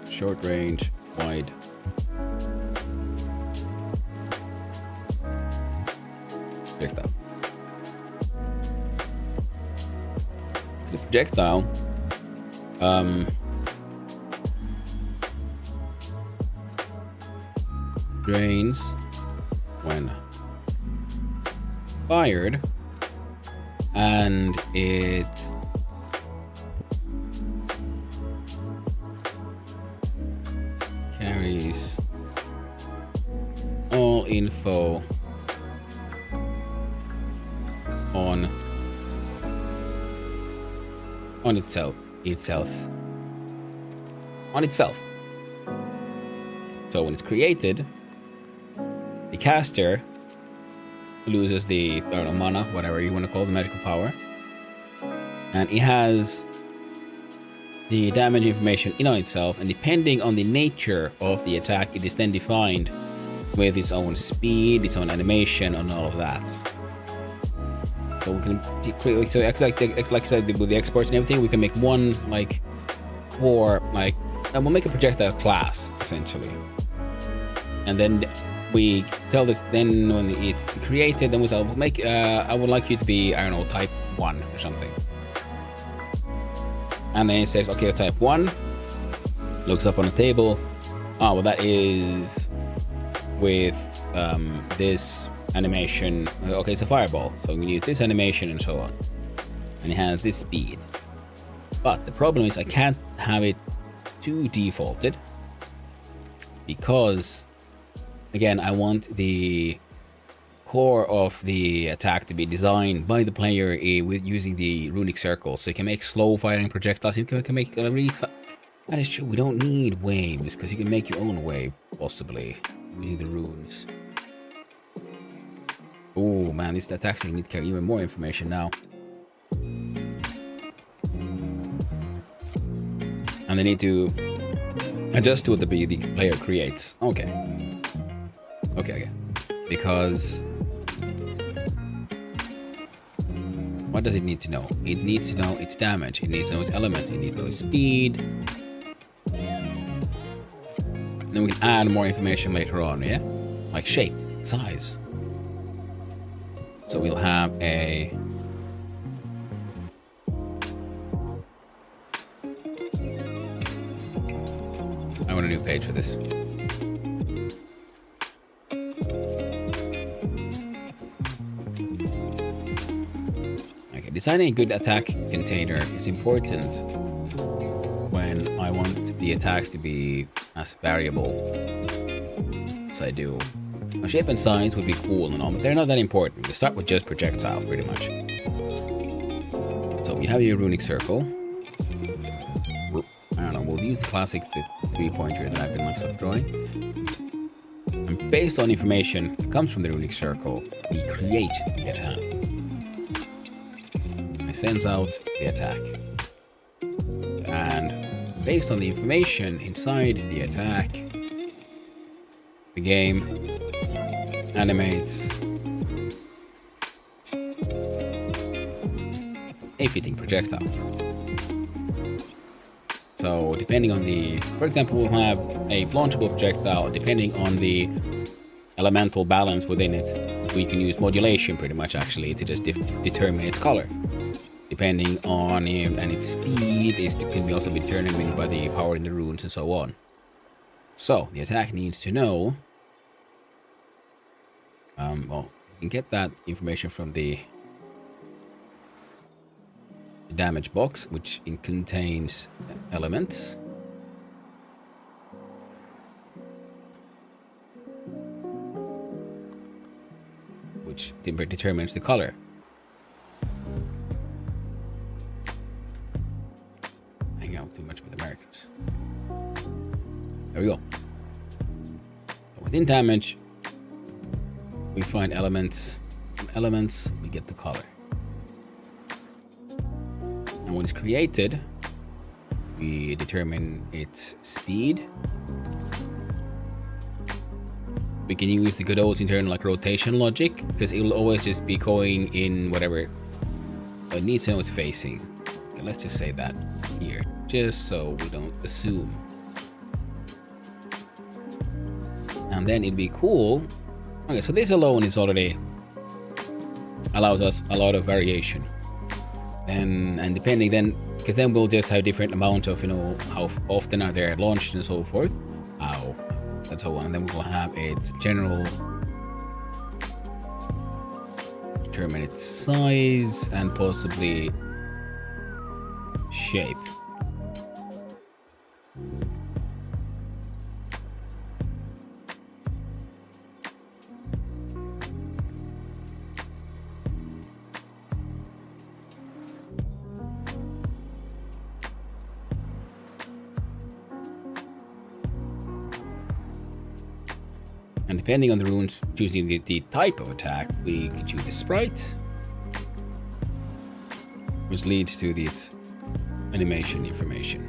Short range, wide. Projectile. The projectile drains when fired, and it carries all info on itself. So when it's created, the caster loses the, I don't know, mana, whatever you want to call the magical power, and it has the damage information in on itself, and depending on the nature of the attack, it is then defined with its own speed, its own animation, and all of that. So we can, so like I said, with the exports and everything, we can make one like core, like, and we'll make a projectile class essentially, and then we tell the, then when it's created, then we'll make I would like you to be, I don't know, type 1 or something, and then it says, okay, type 1, looks up on the table, oh well, that is with this animation. Okay, it's a fireball, so we use this animation and so on, and it has this speed. But the problem is I can't have it too defaulted, because again, I want the core of the attack to be designed by the player with using the runic circles, so you can make slow firing projectiles. You can make a really that is true, we don't need waves, because you can make your own wave possibly using the runes. Oh man, these attacks need to carry even more information now. And they need to adjust to what the player creates. Okay. Because what does it need to know? It needs to know its damage, it needs to know its elements, it needs to know its speed. And then we can add more information later on, yeah? Like shape, size. So we'll have a I want a new page for this. Okay, designing a good attack container is important when I want the attack to be as variable as I do. Now, shape and size would be cool and all, but they're not that important. We start with just projectile, pretty much. So you have your runic circle. I don't know, we'll use the classic 3-pointer that I've been myself drawing. And based on information that comes from the runic circle, we create the attack. It sends out the attack. And based on the information inside the attack, the game animates a fitting projectile. So depending on the, for example, we'll have a launchable projectile depending on the elemental balance within it. We can use modulation pretty much actually to just determine its color. Depending on it, and its speed can also be determined by the power in the runes and so on. So the attack needs to know. Well, you can get that information from the damage box, which contains elements. Which determines the color. Hang out too much with Americans. There we go. So within damage, we find elements. From elements, we get the color. And when it's created, we determine its speed. We can use the good old internal like rotation logic, because it will always just be going in whatever. So it needs to know it's facing. Okay, let's just say that here, just so we don't assume. And then it'd be cool. Okay, so this alone is already allows us a lot of variation. And depending then, because then we'll just have different amount of, how often are they launched and so forth, how and so on. And then we'll have its general, determine its size and possibly shape. And depending on the runes, choosing the type of attack, we can choose the sprite, which leads to this animation information.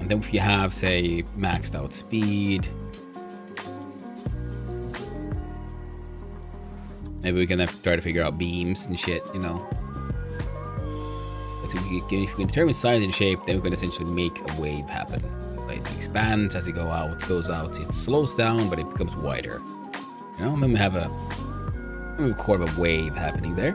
And then if you have, say, maxed out speed, maybe we can try to figure out beams and shit, So if we can determine size and shape, then we can essentially make a wave happen. So it expands as it goes out, it slows down, but it becomes wider. Then we have a quarter of a wave happening there.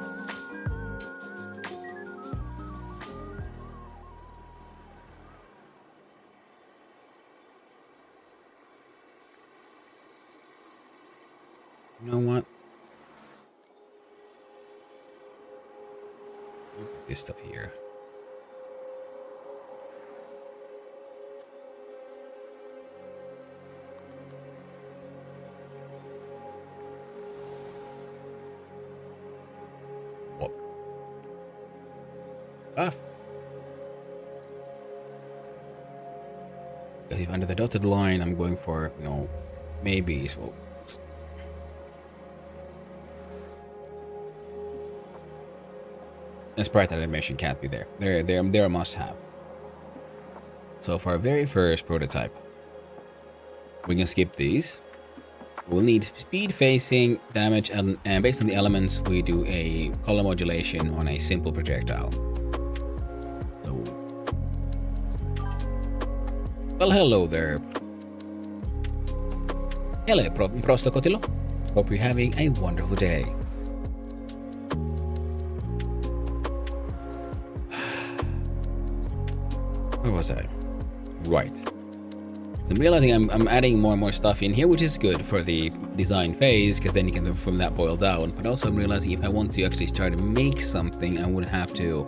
You know what? This stuff here. What? If under the dotted line, I'm going for, maybe, well, the sprite animation can't be there. They're a must-have. So for our very first prototype, we can skip these. We'll need speed, facing, damage, and based on the elements, we do a color modulation on a simple projectile. So, well, hello there. Hello, Prostokotilo. Hope you're having a wonderful day. Where was I? Right. So I'm realizing I'm adding more and more stuff in here, which is good for the design phase, because then you can from that boil down. But also I'm realizing if I want to actually try to make something, I would have to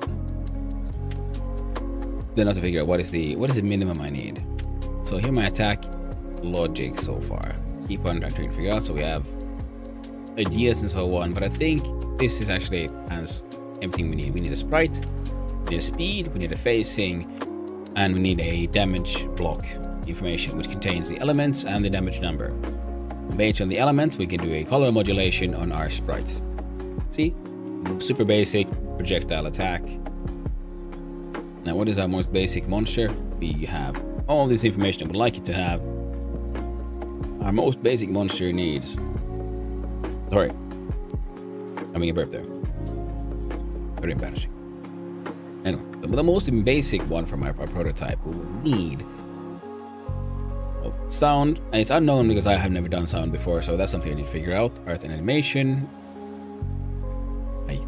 then have to figure out what is the minimum I need. So here my attack logic so far. Keep on trying to figure out. So we have ideas and so on, but I think this is actually has everything we need. We need a sprite, we need a speed, we need a facing, And we need a damage block information, which contains the elements and the damage number. Based on the elements, we can do a color modulation on our sprite. See? Super basic projectile attack. Now, what is our most basic monster? We have all this information I would like it to have. Our most basic monster needs... Sorry. Having a burp there. Very embarrassing. Anyway, the most basic one from our prototype we will need... Well, sound. And it's unknown because I have never done sound before, so that's something I need to figure out. Art and animation. I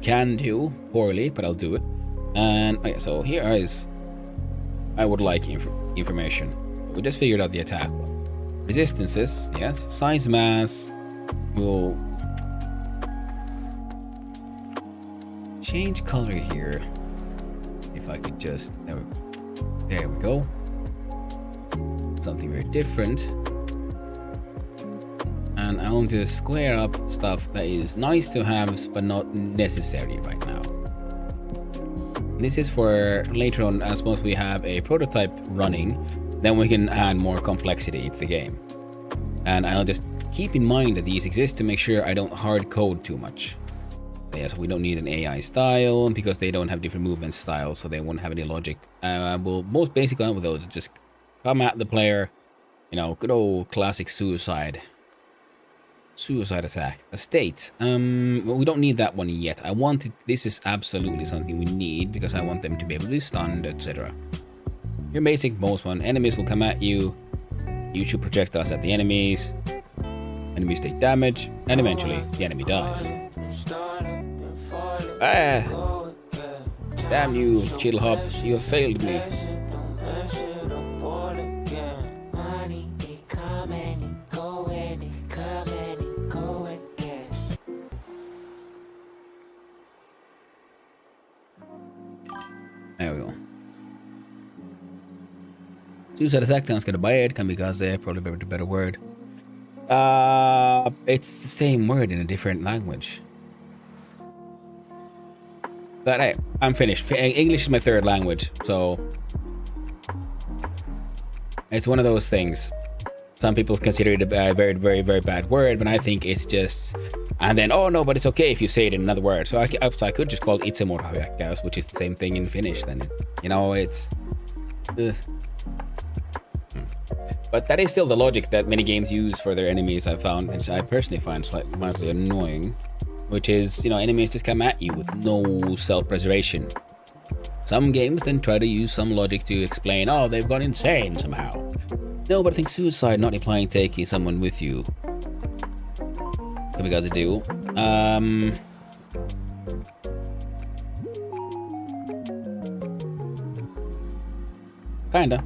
can do poorly, but I'll do it. And okay, so here is... I would like information. We just figured out the attack one. Resistances, yes. Size, mass. We'll change color here. If I could just... There we go. Something very different. And I'll just square up stuff that is nice to have, but not necessary right now. This is for later on, as once we have a prototype running, then we can add more complexity to the game. And I'll just keep in mind that these exist to make sure I don't hard code too much. So yes, we don't need an AI style because they don't have different movement styles, so they won't have any logic. Well, most basic one with those just come at the player, you know, good old classic suicide attack. A state. Well, we don't need that one yet. I want it. This is absolutely something we need because I want them to be able to be stunned, etc. Your basic most one. Enemies will come at you. You should projectiles at the enemies. Enemies take damage, and eventually the enemy dies. Ah! Damn you, Chill Hop! You have failed me. There we go. Suicide attack sounds kind of bad. Kamikaze, probably a better word. It's the same word in a different language. But hey, I'm finished. English is my third language, so it's one of those things. Some people consider it a very, very, very bad word, but I think it's just... And then, oh no, but it's okay if you say it in another word. So I could just call it itsemurhahyökkäys, which is the same thing in Finnish. Then, you know, it's... But that is still the logic that many games use for their enemies, I've found, which I personally find slightly annoying. Which is, you know, enemies just come at you with no self-preservation. Some games then try to use some logic to explain, oh, they've gone insane somehow. No, but I think suicide not implying taking someone with you. Because I do. Kinda.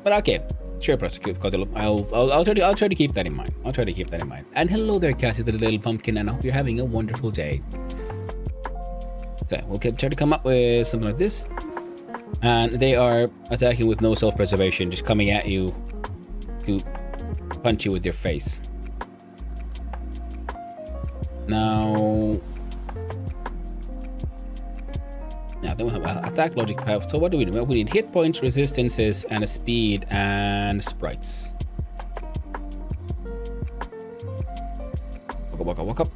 But okay. Sure, prosecute. I'll try to keep that in mind. I'll try to keep that in mind. And hello there, Cassie, the little pumpkin, and I hope you're having a wonderful day. So we'll try to come up with something like this. And they are attacking with no self-preservation, just coming at you to punch you with your face. Now, then we have attack logic path. So what do we need? We need hit points, resistances, and a speed and sprites. Walk up.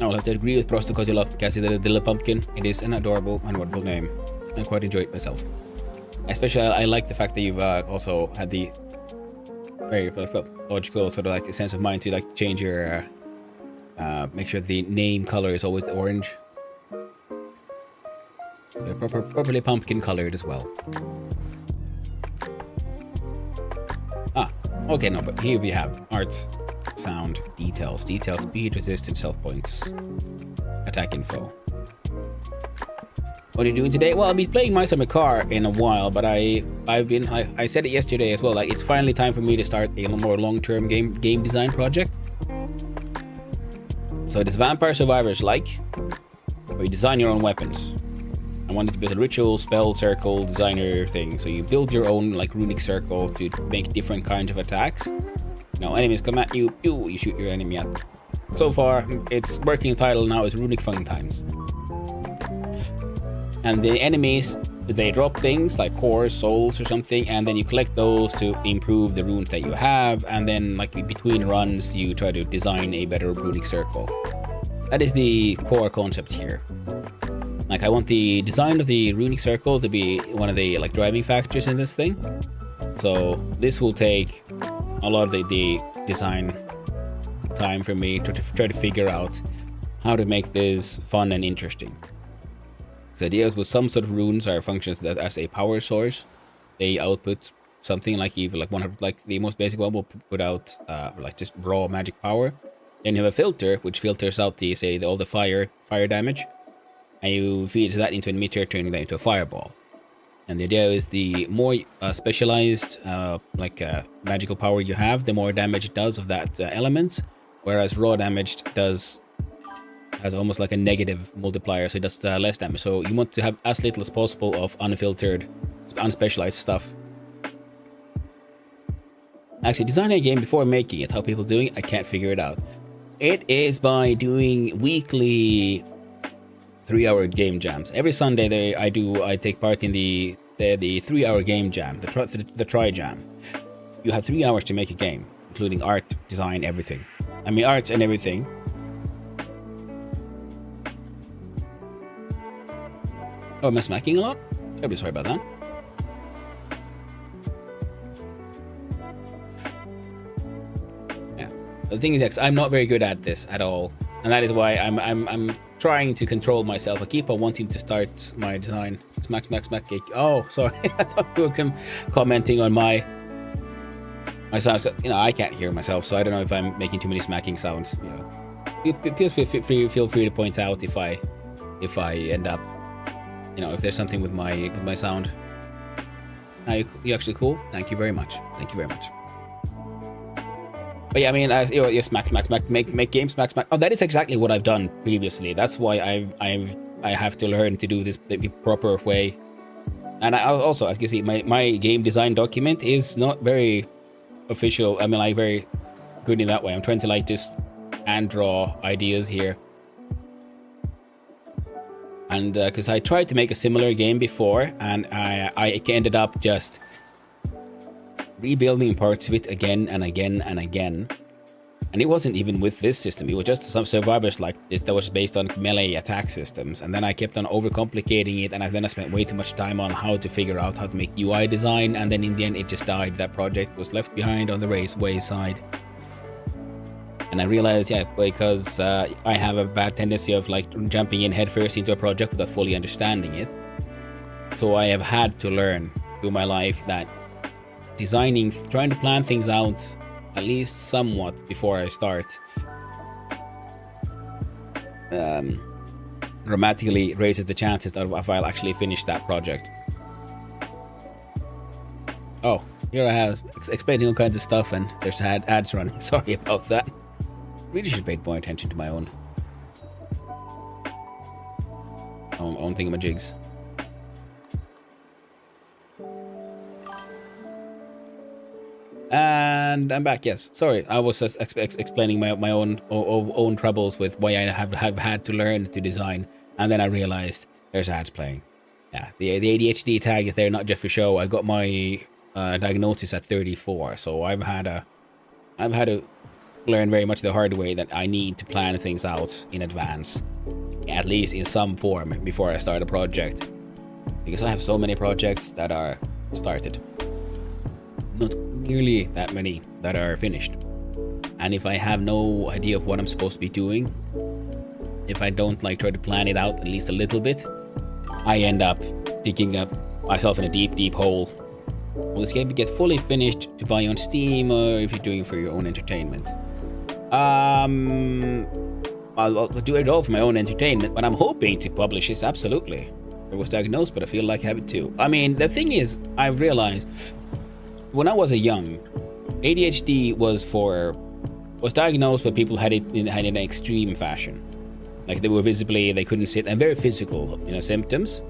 I'll have to agree with Prosto Kotila, Cassie the little pumpkin. It is an adorable and wonderful name. I quite enjoy it myself. Especially, I like the fact that you've also had the very logical sort of like the sense of mind to like change your, make sure the name color is always orange. So properly pumpkin colored as well. Okay, no, but here we have art, sound, details, speed, resistance, health points, attack info. What are you doing today? Well, I'll be playing My Summer Car in a while, but I said it yesterday as well, like it's finally time for me to start a more long-term game design project. So it is Vampire Survivors-like, where you design your own weapons. I wanted to build a ritual, spell, circle, designer thing. So you build your own like runic circle to make different kinds of attacks. enemies come at you, you shoot your enemy at. So far, its working title now is Runic Fun Times. And the enemies, they drop things like cores, souls or something, and then you collect those to improve the runes that you have, and then like between runs you try to design a better runic circle. That is the core concept here. Like I want the design of the runic circle to be one of the like driving factors in this thing. So this will take a lot of the design time for me to try to figure out how to make this fun and interesting. The idea is with some sort of runes are functions that as a power source, they output something like even like one of like the most basic one will put out like just raw magic power. Then you have a filter which filters out the all the fire damage, and you feed that into an emitter, turning that into a fireball. And the idea is the more specialized magical power you have, the more damage it does of that element, whereas raw damage has almost like a negative multiplier, so it does less damage. So you want to have as little as possible of unfiltered, unspecialized stuff. Actually, designing a game before making it, how people doing it, I can't figure it out. It is by doing weekly 3-hour game jams. Every Sunday I take part in the 3-hour game jam, the try jam. You have 3 hours to make a game, including art, design, everything. I mean art and everything. Oh, am I smacking a lot? Terribly sorry about that. Yeah. The thing is, I'm not very good at this at all, and that is why I'm trying to control myself. I keep on wanting to start my design. Smack, smack, smack. Oh, sorry. I thought you were commenting on my sounds. I can't hear myself, so I don't know if I'm making too many smacking sounds. Feel free to point out if I end up. If there's something with my sound. You actually cool? Thank you very much. Thank you very much. But yeah, I mean, smack, smack, smack, make games, smack, smack. Oh, that is exactly what I've done previously. That's why I have to learn to do this the proper way. And I also, as you see, my game design document is not very official. I mean, like very good in that way. I'm trying to like just hand draw ideas here. And because I tried to make a similar game before, and I ended up just rebuilding parts of it again and again and again. And it wasn't even with this system. It was just some survivors like it that was based on melee attack systems. And then I kept on overcomplicating it, and then I spent way too much time on how to figure out how to make UI design. And then in the end, it just died. That project was left behind on the wayside. And I realized, because I have a bad tendency of like jumping in headfirst into a project without fully understanding it. So I have had to learn through my life that designing, trying to plan things out at least somewhat before I start, dramatically raises the chances of if I'll actually finish that project. Oh, here I have explaining all kinds of stuff, and there's ads running. Sorry about that. Really should pay more attention to my own thingamajigs. And I'm back. Yes, sorry, I was just explaining my own troubles with why I have had to learn to design, and then I realized there's ads playing. Yeah, the ADHD tag is there not just for show. I got my diagnosis at 34, so I've had to learn very much the hard way that I need to plan things out in advance, at least in some form, before I start a project, because I have so many projects that are started, not nearly that many that are finished. And if I have no idea of what I'm supposed to be doing, if I don't try to plan it out at least a little bit, I end up digging up myself in a deep hole. Will this game get fully finished to buy on Steam, or if you're doing it for your own entertainment? I'll do it all for my own entertainment, but I'm hoping to publish this, absolutely. I was diagnosed, but I feel like I have it too. I mean, the thing is, I've realized, when I was young, ADHD was diagnosed when people had it in an extreme fashion. Like they couldn't sit, and very physical, symptoms.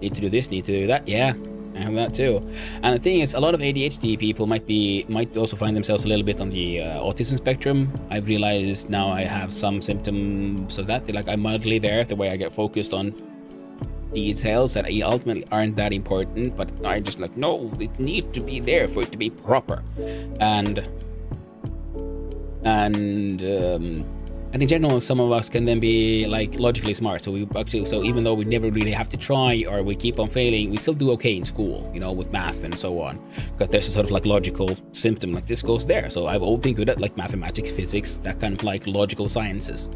Need to do this, need to do that, yeah. I have that too. And the thing is, a lot of ADHD people might also find themselves a little bit on the autism spectrum. I've realized now I have some symptoms of that. Like I'm mildly there, the way I get focused on details that ultimately aren't that important, but I just like, no, it needs to be there for it to be proper. And in general, some of us can then be like logically smart. So even though we never really have to try or we keep on failing, we still do okay in school, you know, with math and so on. Because there's a sort of like logical symptom, like this goes there. So I've always been good at like mathematics, physics, that kind of like logical sciences.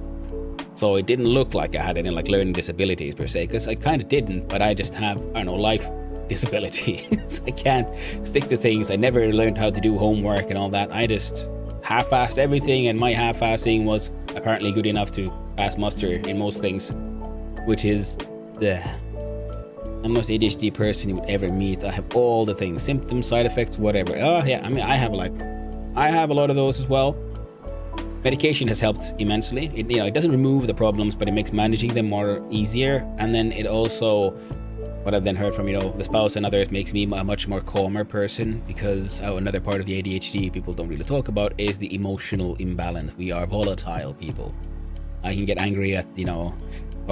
So it didn't look like I had any like learning disabilities per se, because I kind of didn't, but I just have, I don't know, life disabilities. I can't stick to things. I never learned how to do homework and all that. I just half-assed everything, and my half-assing was apparently good enough to pass muster in most things, which is I'm the most ADHD person you would ever meet. I have all the things, symptoms, side effects, whatever. Oh yeah, I mean, I have a lot of those as well. Medication has helped immensely. It doesn't remove the problems, but it makes managing them more easier. And then it also, what I've then heard from, the spouse and others, makes me a much more calmer person, because another part of the ADHD people don't really talk about is the emotional imbalance. We are volatile people. I can get angry at, or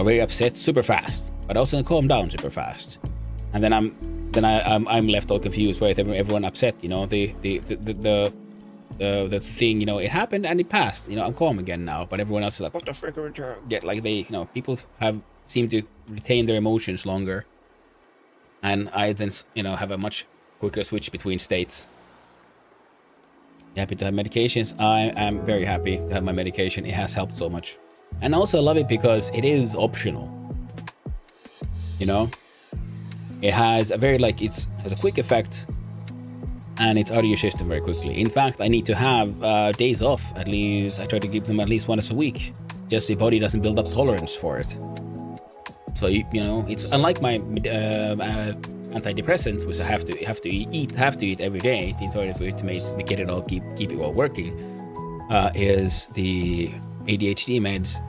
very upset super fast, but also calm down super fast. And then I'm left all confused with everyone upset, the thing, it happened and it passed, I'm calm again now, but everyone else is like, what the frick, get like people seem to retain their emotions longer. And I then, have a much quicker switch between states. Happy to have medications. I am very happy to have my medication. It has helped so much. And also I love it because it is optional. It has a very, it has a quick effect, and it's out of your system very quickly. In fact, I need to have days off, at least. I try to give them at least once a week, just so your body doesn't build up tolerance for it. So it's unlike my antidepressants, which I have to eat every day in order for it to get it all keep it all working. Is the ADHD meds?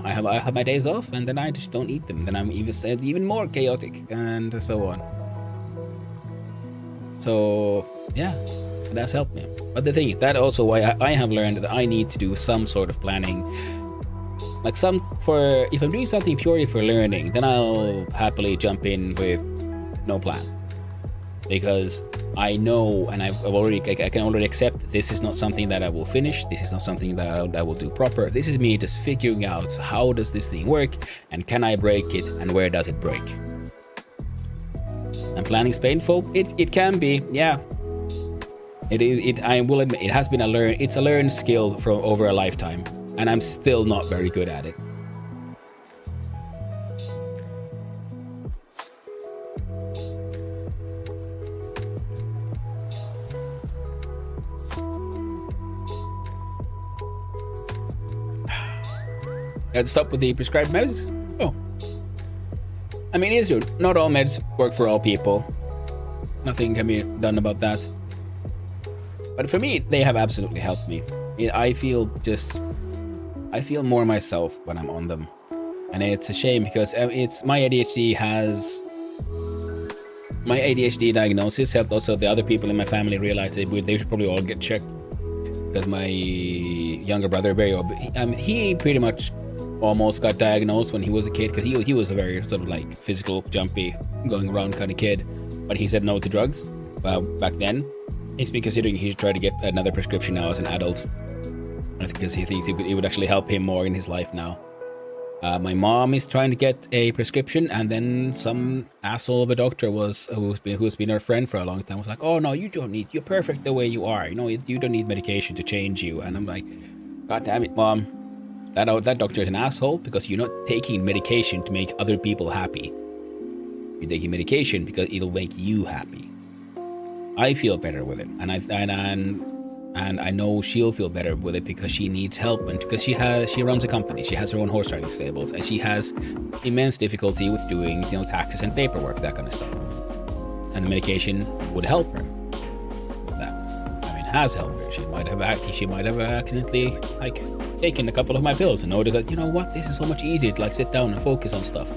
I have my days off, and then I just don't eat them. Then I'm even more chaotic, and so on. So yeah, that's helped me. But the thing is, that also why I have learned that I need to do some sort of planning. If I'm doing something purely for learning, then I'll happily jump in with no plan, because I know, and I can already accept this is not something that I will finish. This is not something that I will do proper. This is me just figuring out how does this thing work, and can I break it, and where does it break? And planning's painful. It can be, yeah. I will admit, it has been a learned skill from over a lifetime, and I'm still not very good at it. Got to stop with the prescribed meds? Oh. I mean, it's true. Not all meds work for all people. Nothing can be done about that. But for me, they have absolutely helped me. I feel more myself when I'm on them. And it's a shame because my ADHD diagnosis helped also the other people in my family realize that they should probably all get checked. Because my younger brother, he pretty much almost got diagnosed when he was a kid, because he was a very sort of like physical, jumpy, going around kind of kid. But he said no to drugs back then. He's been considering he should try to get another prescription now as an adult, because he thinks it would actually help him more in his life now. My mom is trying to get a prescription, and then some asshole of a doctor who's been her friend for a long time was like, "Oh no, you're perfect the way you are. You don't need medication to change you." And I'm like, "God damn it, Mom. That doctor is an asshole, because you're not taking medication to make other people happy. You're taking medication because it'll make you happy." I feel better with it, and I know she'll feel better with it because she needs help, and because she runs a company, she has her own horse riding stables, and she has immense difficulty with doing taxes and paperwork, that kind of stuff. And the medication would help her with that. I mean, it has helped her. She might have accidentally taken a couple of my pills and noticed that, this is so much easier to sit down and focus on stuff.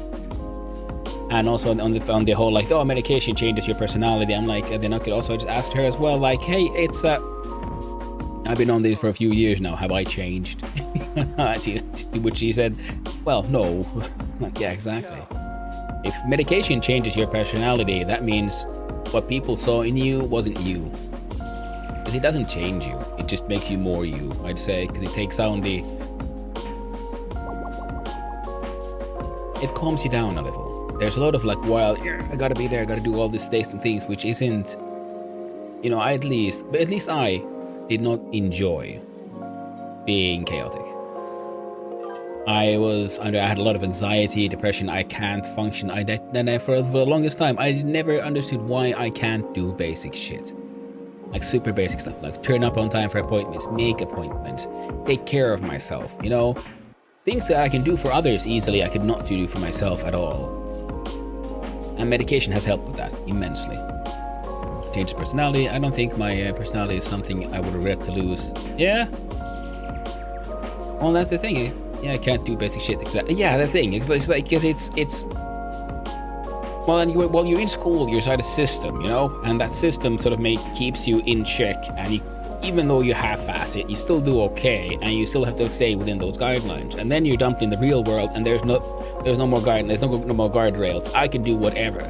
And also on the whole, like, oh, medication changes your personality. I'm like, then I could also just ask her as well, like, hey, it's I've been on this for a few years now. Have I changed? Which she said, well, no. Like, yeah, exactly. If medication changes your personality, that means what people saw in you wasn't you. Because it doesn't change you. It just makes you more you, I'd say, because it takes out the... It calms you down a little. There's a lot of like, well, I gotta be there, I gotta do all these things, which isn't, you know, at least I did not enjoy being chaotic. I had a lot of anxiety, depression. I can't function. For the longest time, I never understood why I can't do basic shit. Like super basic stuff, like turn up on time for appointments, make appointments, take care of myself, you know? Things that I can do for others easily, I could not do for myself at all. And medication has helped with that immensely. Changed personality. I don't think my personality is something I would regret to lose. Yeah? Well, that's the thing. Yeah, I can't do basic shit. Exactly. Yeah, the thing. It's like, because it's... Well, and while you're in school, you're inside a system, you know? And that system sort of keeps you in check. And even though you half-ass it, you still do okay. And you still have to stay within those guidelines. And then you're dumped in the real world, and there's no more no more guardrails. I can do whatever.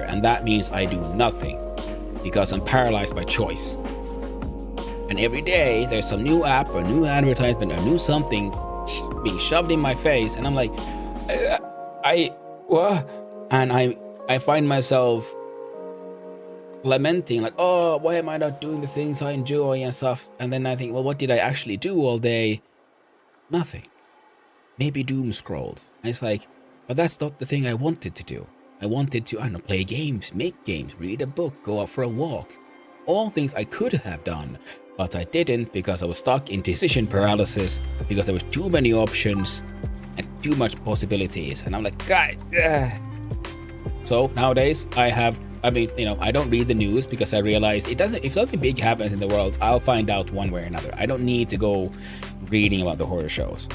And that means I do nothing. Because I'm paralyzed by choice. And every day, there's some new app, or new advertisement, or new something being shoved in my face. And I'm like, what? And I find myself lamenting, like, oh, why am I not doing the things I enjoy and stuff? And then I think, well, what did I actually do all day? Nothing. Maybe doom scrolled. And it's like, but that's not the thing I wanted to do. I wanted to, I don't know, play games, make games, read a book, go out for a walk. All things I could have done, but I didn't because I was stuck in decision paralysis, because there was too many options and too much possibilities. And I'm like, God. So nowadays I don't read the news because I realized if something big happens in the world, I'll find out one way or another. I don't need to go reading about the horror shows.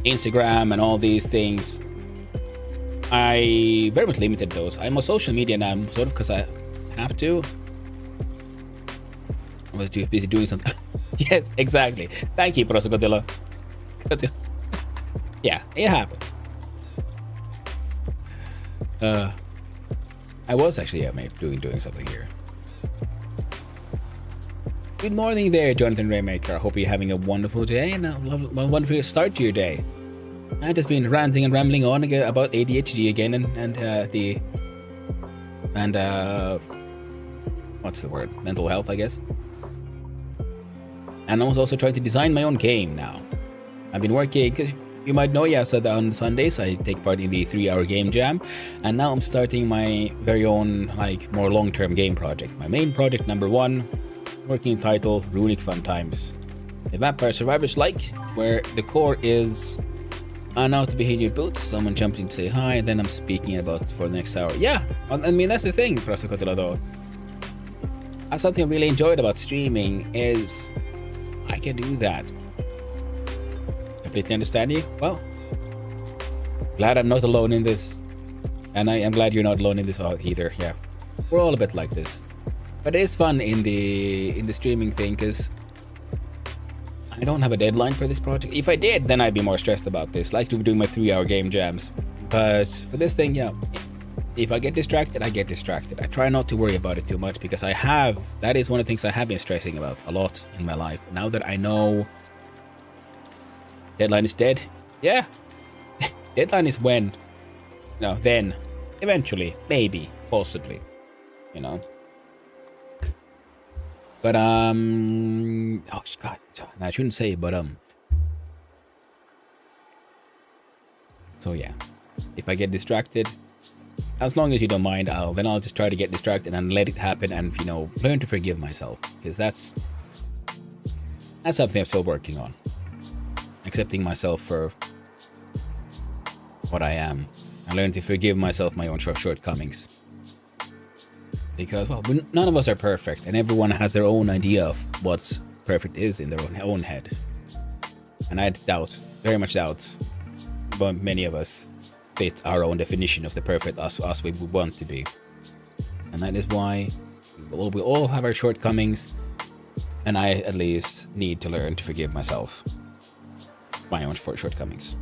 Instagram and all these things, I very much limited those. I'm on social media now, sort of because I have to. I was too busy doing something. Yes, exactly. Thank you, Professor Godilla. Yeah, it happened. I was actually doing something here. Good morning there, Jonathan Raymaker. I hope you're having a wonderful day and a wonderful start to your day. I've just been ranting and rambling on about ADHD again and what's the word? Mental health, I guess. And I was also trying to design my own game now. I've been working, because you might know, yeah, so on Sundays I take part in the 3-hour game jam, and now I'm starting my very own, like, more long-term game project. My main project number 1, working title, Runic Fun Times. A Vampire Survivors like, where the core is, now to be in your boots, someone jumped in to say hi, and then I'm speaking about for the next hour. Yeah, I mean, that's the thing, Professor Cotilado. Something I really enjoyed about streaming is I can do that. Completely understand you? Well, glad I'm not alone in this. And I am glad you're not alone in this either. Yeah, we're all a bit like this. But it is fun in the streaming thing, because I don't have a deadline for this project. If I did, then I'd be more stressed about this, like doing my 3-hour game jams. But for this thing, yeah, if I get distracted, I get distracted. I try not to worry about it too much, because that is one of the things I have been stressing about a lot in my life. Now that I know deadline is dead, yeah, deadline is when, then, eventually, maybe, possibly, But, oh, God, I shouldn't say, but, so yeah, if I get distracted, as long as you don't mind, then I'll just try to get distracted and let it happen and, learn to forgive myself, because that's something I'm still working on. Accepting myself for what I am, and learn to forgive myself my own shortcomings. Because, well, none of us are perfect, and everyone has their own idea of what's perfect is in their own head. And I very much doubt, but many of us fit our own definition of the perfect us we would want to be. And that is why we all have our shortcomings, and I at least need to learn to forgive myself my own shortcomings,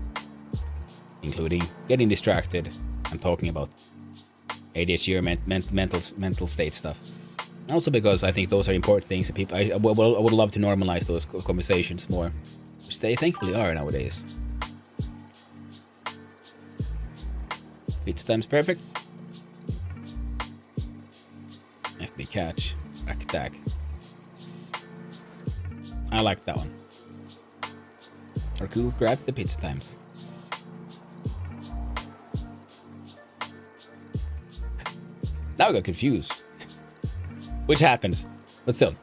including getting distracted and talking about ADHD or mental state stuff. Also because I think those are important things that people, I would love to normalize those conversations more, which they thankfully are nowadays. Pizza time's perfect. FB catch, back attack. I like that one. Arku grabs the pizza times. Now I got confused. Which happens. But still,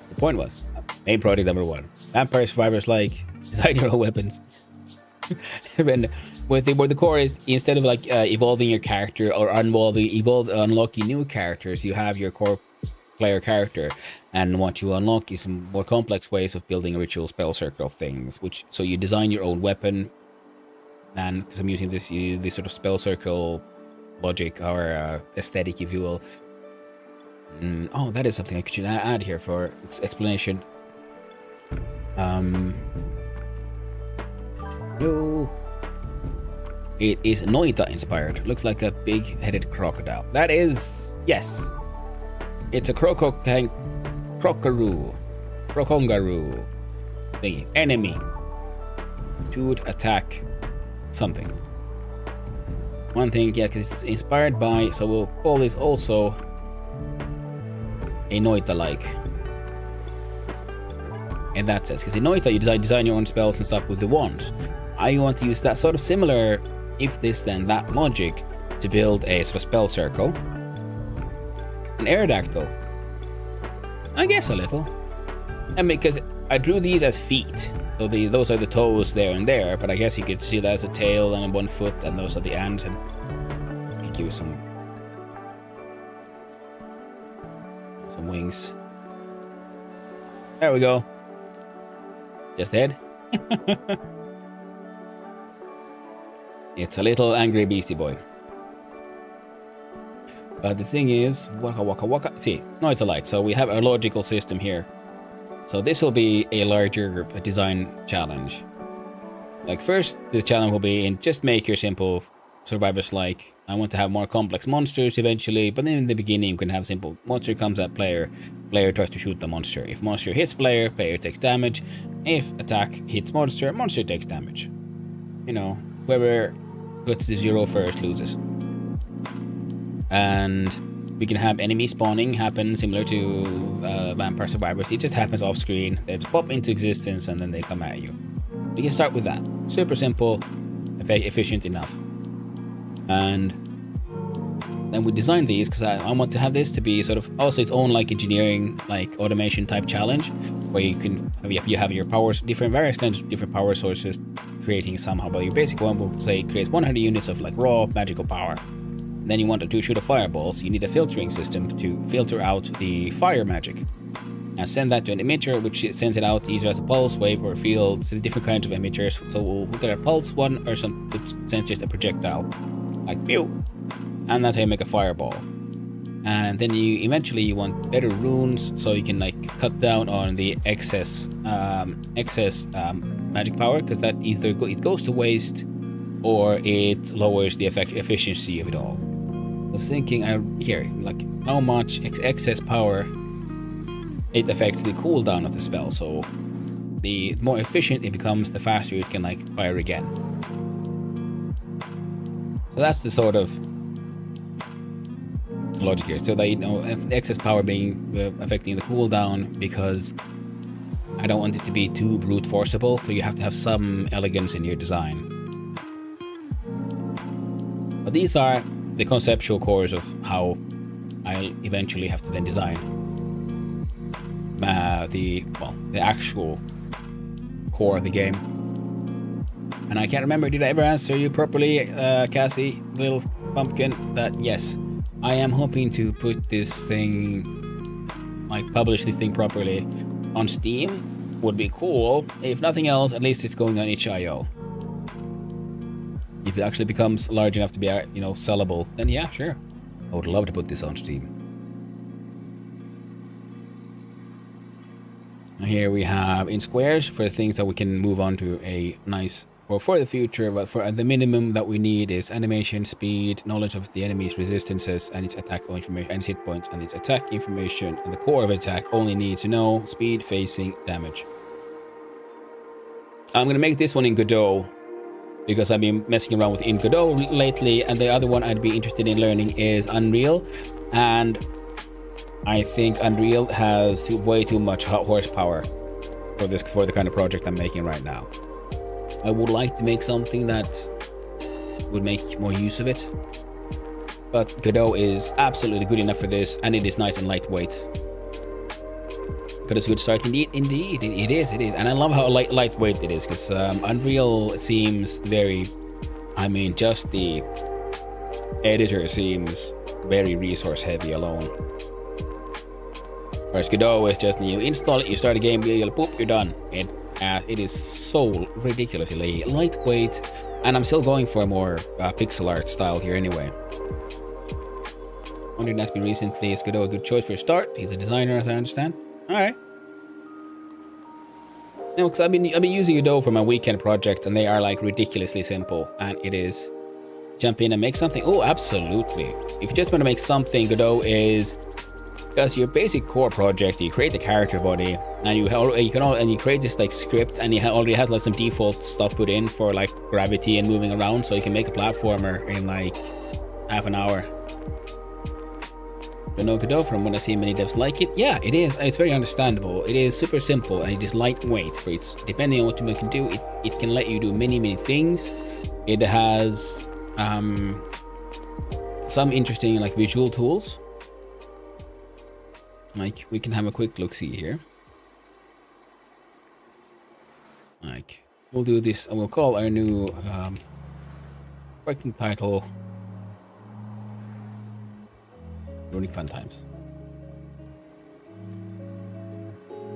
the point was, main project number 1. Vampire Survivors like design your own weapons. And where the core is, instead of like evolving your character or unlocking new characters, you have your core player character, and what you unlock is some more complex ways of building ritual spell circle things. So you design your own weapon, and because I'm using this sort of spell circle logic or aesthetic, if you will. Oh, that is something I should add here for explanation. No. It is Noita inspired. Looks like a big-headed crocodile. That is, yes. It's a crocongaroo thingy. Enemy. Should attack something. One thing, yeah, because it's inspired by, so we'll call this also a Noita-like. In that sense, because in Noita you design your own spells and stuff with the wand. I want to use that sort of similar, if this then that logic, to build a sort of spell circle. An Aerodactyl. I guess a little. And because I drew these as feet, so those are the toes there and there, but I guess you could see that as a tail and 1 foot, and those are the ends, and you could give it some wings. There we go. Just head. It's a little angry beastie boy. But the thing is, waka. See, Noita Light. So we have a logical system here. So this will be a larger design challenge. Like first, the challenge will be in just make your simple survivors like. I want to have more complex monsters eventually, but then in the beginning you can have simple monster comes at player tries to shoot the monster. If monster hits player takes damage. If attack hits monster takes damage. You know, whoever puts the 0 first loses. And we can have enemy spawning happen similar to Vampire Survivors. It just happens off screen. They just pop into existence and then they come at you. We can start with that. Super simple, efficient enough. And then we design these because I want to have this to be sort of also its own like engineering, like automation type challenge, where you can you have your powers, various kinds of different power sources creating somehow. But your basic one will say creates 100 units of like raw magical power. And then you want to shoot a fireball, so you need a filtering system to filter out the fire magic and send that to an emitter, which sends it out either as a pulse, wave, or field. So different kinds of emitters. So we'll look at a pulse one or some which sends just a projectile. Like pew, and that's how you make a fireball. And then you want better runes, so you can like cut down on the excess magic power, because that either it goes to waste or it lowers the efficiency of it all. I was thinking here, like how much excess power it affects the cooldown of the spell. So the more efficient it becomes, the faster it can like fire again. So that's the sort of logic here. So that, you know, excess power being affecting the cooldown, because I don't want it to be too brute forceable. So you have to have some elegance in your design. But these are the conceptual cores of how I'll eventually have to then design the actual core of the game. And I can't remember, did I ever answer you properly, Cassie, little pumpkin, that yes, I am hoping to put this thing, like publish this thing properly on Steam. Would be cool. If nothing else, at least it's going on itch.io. If it actually becomes large enough to be, sellable, then yeah, sure. I would love to put this on Steam. Here we have in squares for things that we can move on to a nice, or for the future, but for the minimum that we need is animation, speed, knowledge of the enemy's resistances and its attack information, and its hit points and its attack information, and the core of attack only need to know speed, facing, damage. I'm gonna make this one in Godot because I've been messing around with in Godot lately, and the other one I'd be interested in learning is Unreal, and I think Unreal has way too much horsepower for the kind of project I'm making right now. I would like to make something that would make more use of it, but Godot is absolutely good enough for this, and it is nice and lightweight. Got a good start indeed. It is, and I love how lightweight it is, because Unreal seems very, just the editor seems very resource heavy alone. Whereas Godot is just, you install it, you start a game, boop, you're done. It is so ridiculously lightweight, and I'm still going for a more pixel art style here anyway. Wondering that's been recently, is Godot a good choice for a start? He's a designer, as I understand. Alright. No, because I've been using Godot for my weekend project, and they are like ridiculously simple, and it is jump in and make something. Oh, absolutely. If you just want to make something, Godot is, because your basic core project, you create the character body, and you create this like script, and you already have like some default stuff put in for like gravity and moving around, so you can make a platformer in like half an hour. But no, Godot, from when I see many devs like it, yeah, it is. It's very understandable. It is super simple, and it is lightweight. For it's depending on what you can do, it can let you do many things. It has some interesting like visual tools. Like, we can have a quick look-see here. Like, we'll do this, and we'll call our new working title Runic Fun Times.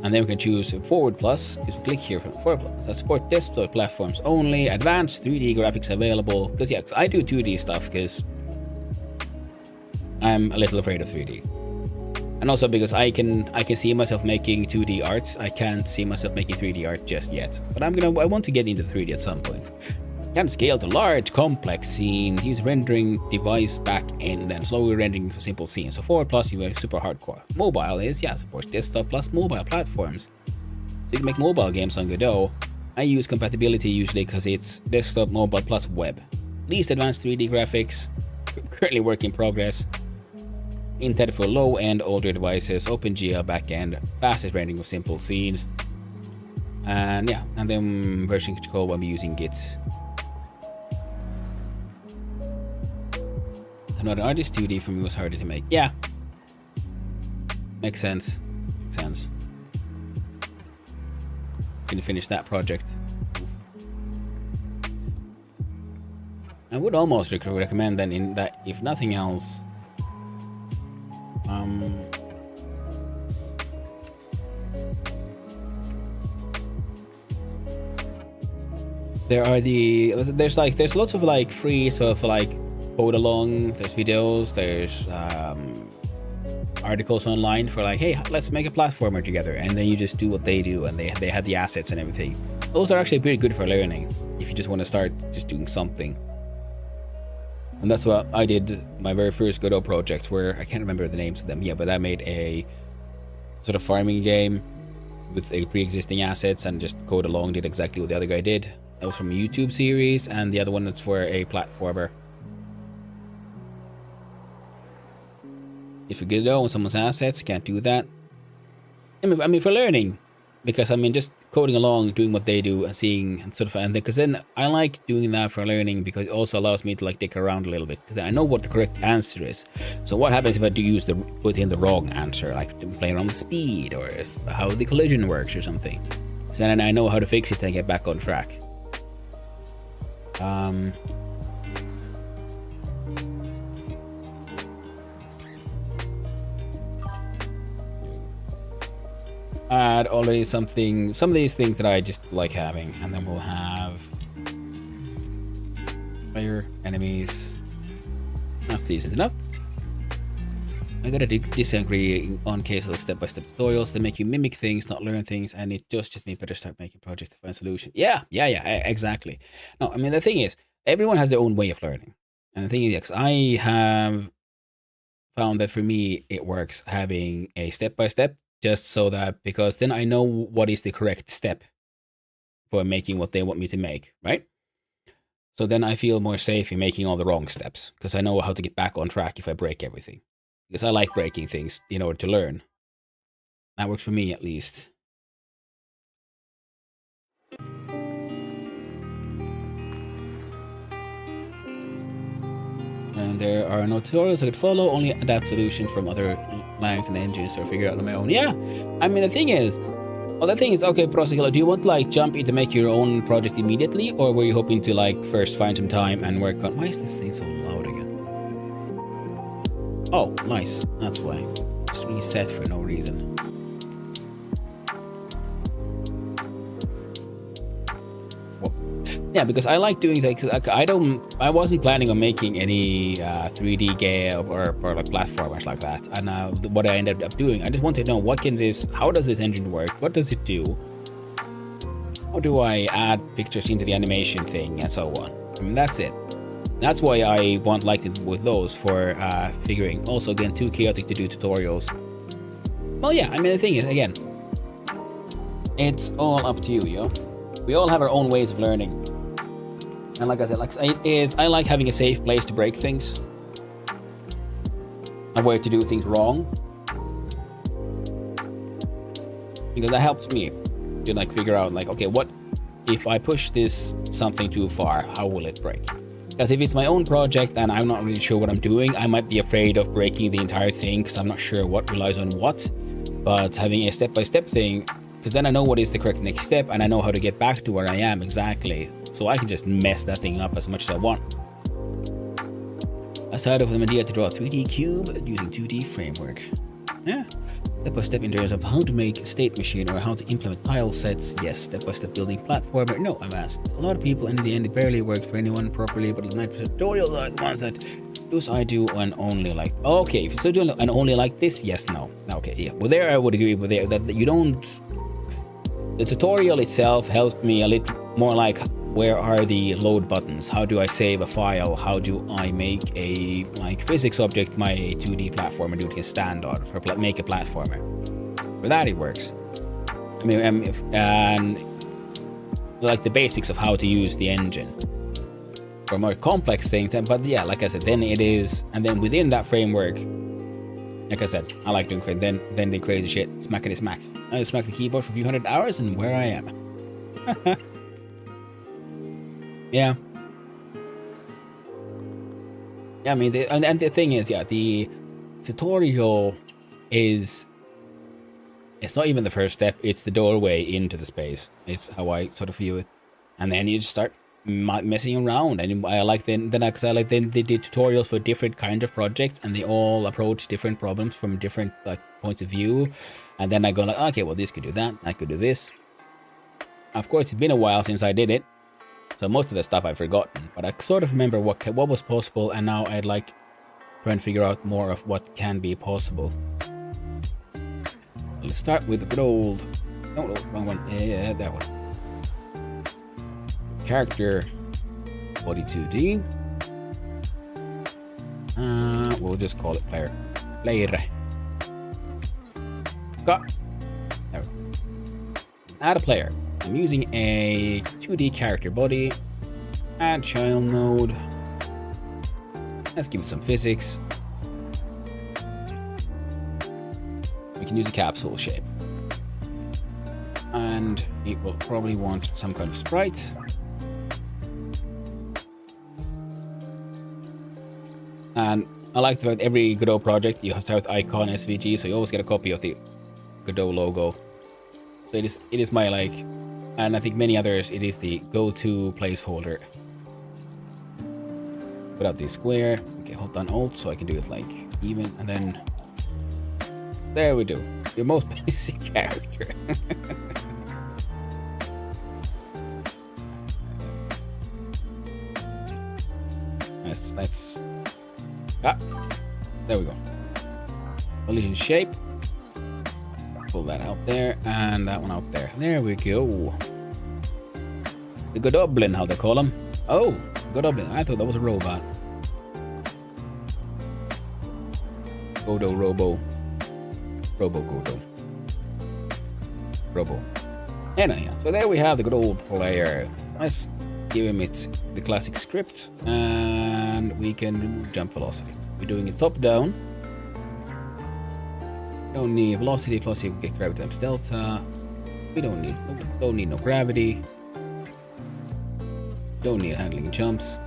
And then we can choose Forward Plus, because we click here for Forward Plus. That support desktop platforms only, advanced 3D graphics available. Because yeah, I do 2D stuff, because I'm a little afraid of 3D. And also because I can see myself making 2D arts. I can't see myself making 3D art just yet. But I want to get into 3D at some point. Can scale to large, complex scenes, use rendering device back-end, and slowly rendering for simple scenes. So Forward Plus, you are super hardcore. Mobile is, yeah, supports desktop plus mobile platforms. So you can make mobile games on Godot. I use compatibility usually because it's desktop, mobile plus web. Least advanced 3D graphics, currently work in progress. Intended for low-end older devices, OpenGL backend, fastest rendering of simple scenes, and yeah, and then version control I'm using Git. I'm not an artist. 2D for me was harder to make. Yeah, makes sense. Gonna finish that project. I would almost recommend then, in that if nothing else. There's lots of like free sort of like code along. There's videos. There's articles online for like, hey, let's make a platformer together, and then you just do what they do, and they have the assets and everything. Those are actually pretty good for learning if you just want to start just doing something. And that's what I did my very first Godot projects, where I can't remember the names of them. Yeah, but I made a sort of farming game with a pre-existing assets and just code along, did exactly what the other guy did. That was from a YouTube series, and the other one was for a platformer. If you Godot on someone's assets, you can't do that. I mean, for learning, because just coding along, doing what they do, and seeing and sort of, and because then I like doing that for learning, because it also allows me to like dick around a little bit, because I know what the correct answer is. So what happens if I do put in the wrong answer, like play around with speed or how the collision works or something? So then I know how to fix it and get back on track. Add already some of these things that I just like having, and then we'll have Player, enemies. That's decent enough. I gotta disagree on case of the step-by-step tutorials. They make you mimic things, not learn things, and it just means better start making projects to find solutions. Yeah, exactly. No, I mean, the thing is, everyone has their own way of learning. And the thing is, yes, I have found that for me, it works having a step-by-step, just so that, because then I know what is the correct step for making what they want me to make, right? So then I feel more safe in making all the wrong steps, because I know how to get back on track if I break everything. Because I like breaking things in order to learn. That works for me, at least. And there are no tutorials I could follow, only adapt solutions from other languages and engines or figure out on my own. Yeah, I mean, the thing is, okay, Prosekilla, do you want to, like, jump into make your own project immediately? Or were you hoping to, like, first find some time and work on... Why is this thing so loud again? Oh, nice. That's why. Just reset for no reason. Yeah, because I like doing things. I wasn't planning on making any 3D game or like platformers like that. And what I ended up doing, I just wanted to know how does this engine work? What does it do? How do I add pictures into the animation thing and so on? I mean, that's it. That's why I liked it with those for figuring. Also, again, too chaotic to do tutorials. Well, yeah, I mean, the thing is, again, it's all up to you, yo. We all have our own ways of learning. And like I said, I like having a safe place to break things. And where to do things wrong. Because that helps me to, like, figure out, like, okay, what if I push this something too far, how will it break? Because if it's my own project and I'm not really sure what I'm doing, I might be afraid of breaking the entire thing because I'm not sure what relies on what. But having a step-by-step thing, because then I know what is the correct next step and I know how to get back to where I am exactly. So I can just mess that thing up as much as I want. Aside of the idea to draw a 3D cube using 2D framework. Yeah. Step-by-step in terms of how to make a state machine or how to implement tile sets. Yes, step-by-step building platformer. No, I've asked. A lot of people in the end, it barely worked for anyone properly, but 90% tutorials are the ones that those I do and only like. Okay, if it's so doing and only like this, yes, no. Okay, yeah. Well, there I would agree with there that you don't. The tutorial itself helped me a little more like, where are the load buttons? How do I save a file? How do I make a physics object my 2D platformer do it can stand on for make a platformer? For that it works. I mean, and like the basics of how to use the engine. For more complex things, but yeah, like I said, then it is, and then within that framework, like I said, I like doing crazy. Then the crazy shit, smackety smack. I smack the keyboard for a few hundred hours, and where I am. Yeah. Yeah, I mean, and the thing is, yeah, the tutorial is, it's not even the first step, it's the doorway into the space. It's how I sort of view it. And then you just start messing around. And I like they did tutorials for different kinds of projects, and they all approach different problems from different like points of view. And then I go like, okay, well, this could do that, I could do this. Of course, it's been a while since I did it. So most of the stuff I've forgotten, but I sort of remember what was possible, and now I'd like to try and figure out more of what can be possible. Let's start with the good old... No, wrong one. Yeah, that one. Character body 2D. We'll just call it player. Player. Got. There we go. Add a player. I'm using a 2D character body. Add child node. Let's give it some physics. We can use a capsule shape. And it will probably want some kind of sprite. And I like the fact every Godot project you start with icon SVG, so you always get a copy of the Godot logo. So it is my like, and I think many others, it is the go-to placeholder. Without the square, okay, hold down Alt so I can do it like even, and then there we do. Your most basic character. let's. Ah, there we go. Collision shape. Pull that out there, and that one out there. There we go. The Godoblin, how they call him. Oh, Godoblin. I thought that was a robot. Godo, Robo. Godo. Robo. Anyway, so there we have the good old player. Let's give him the classic script, and we can remove jump velocity. We're doing it top down. Don't need velocity plus you get gravity times delta. We don't need no gravity. Don't need handling jumps.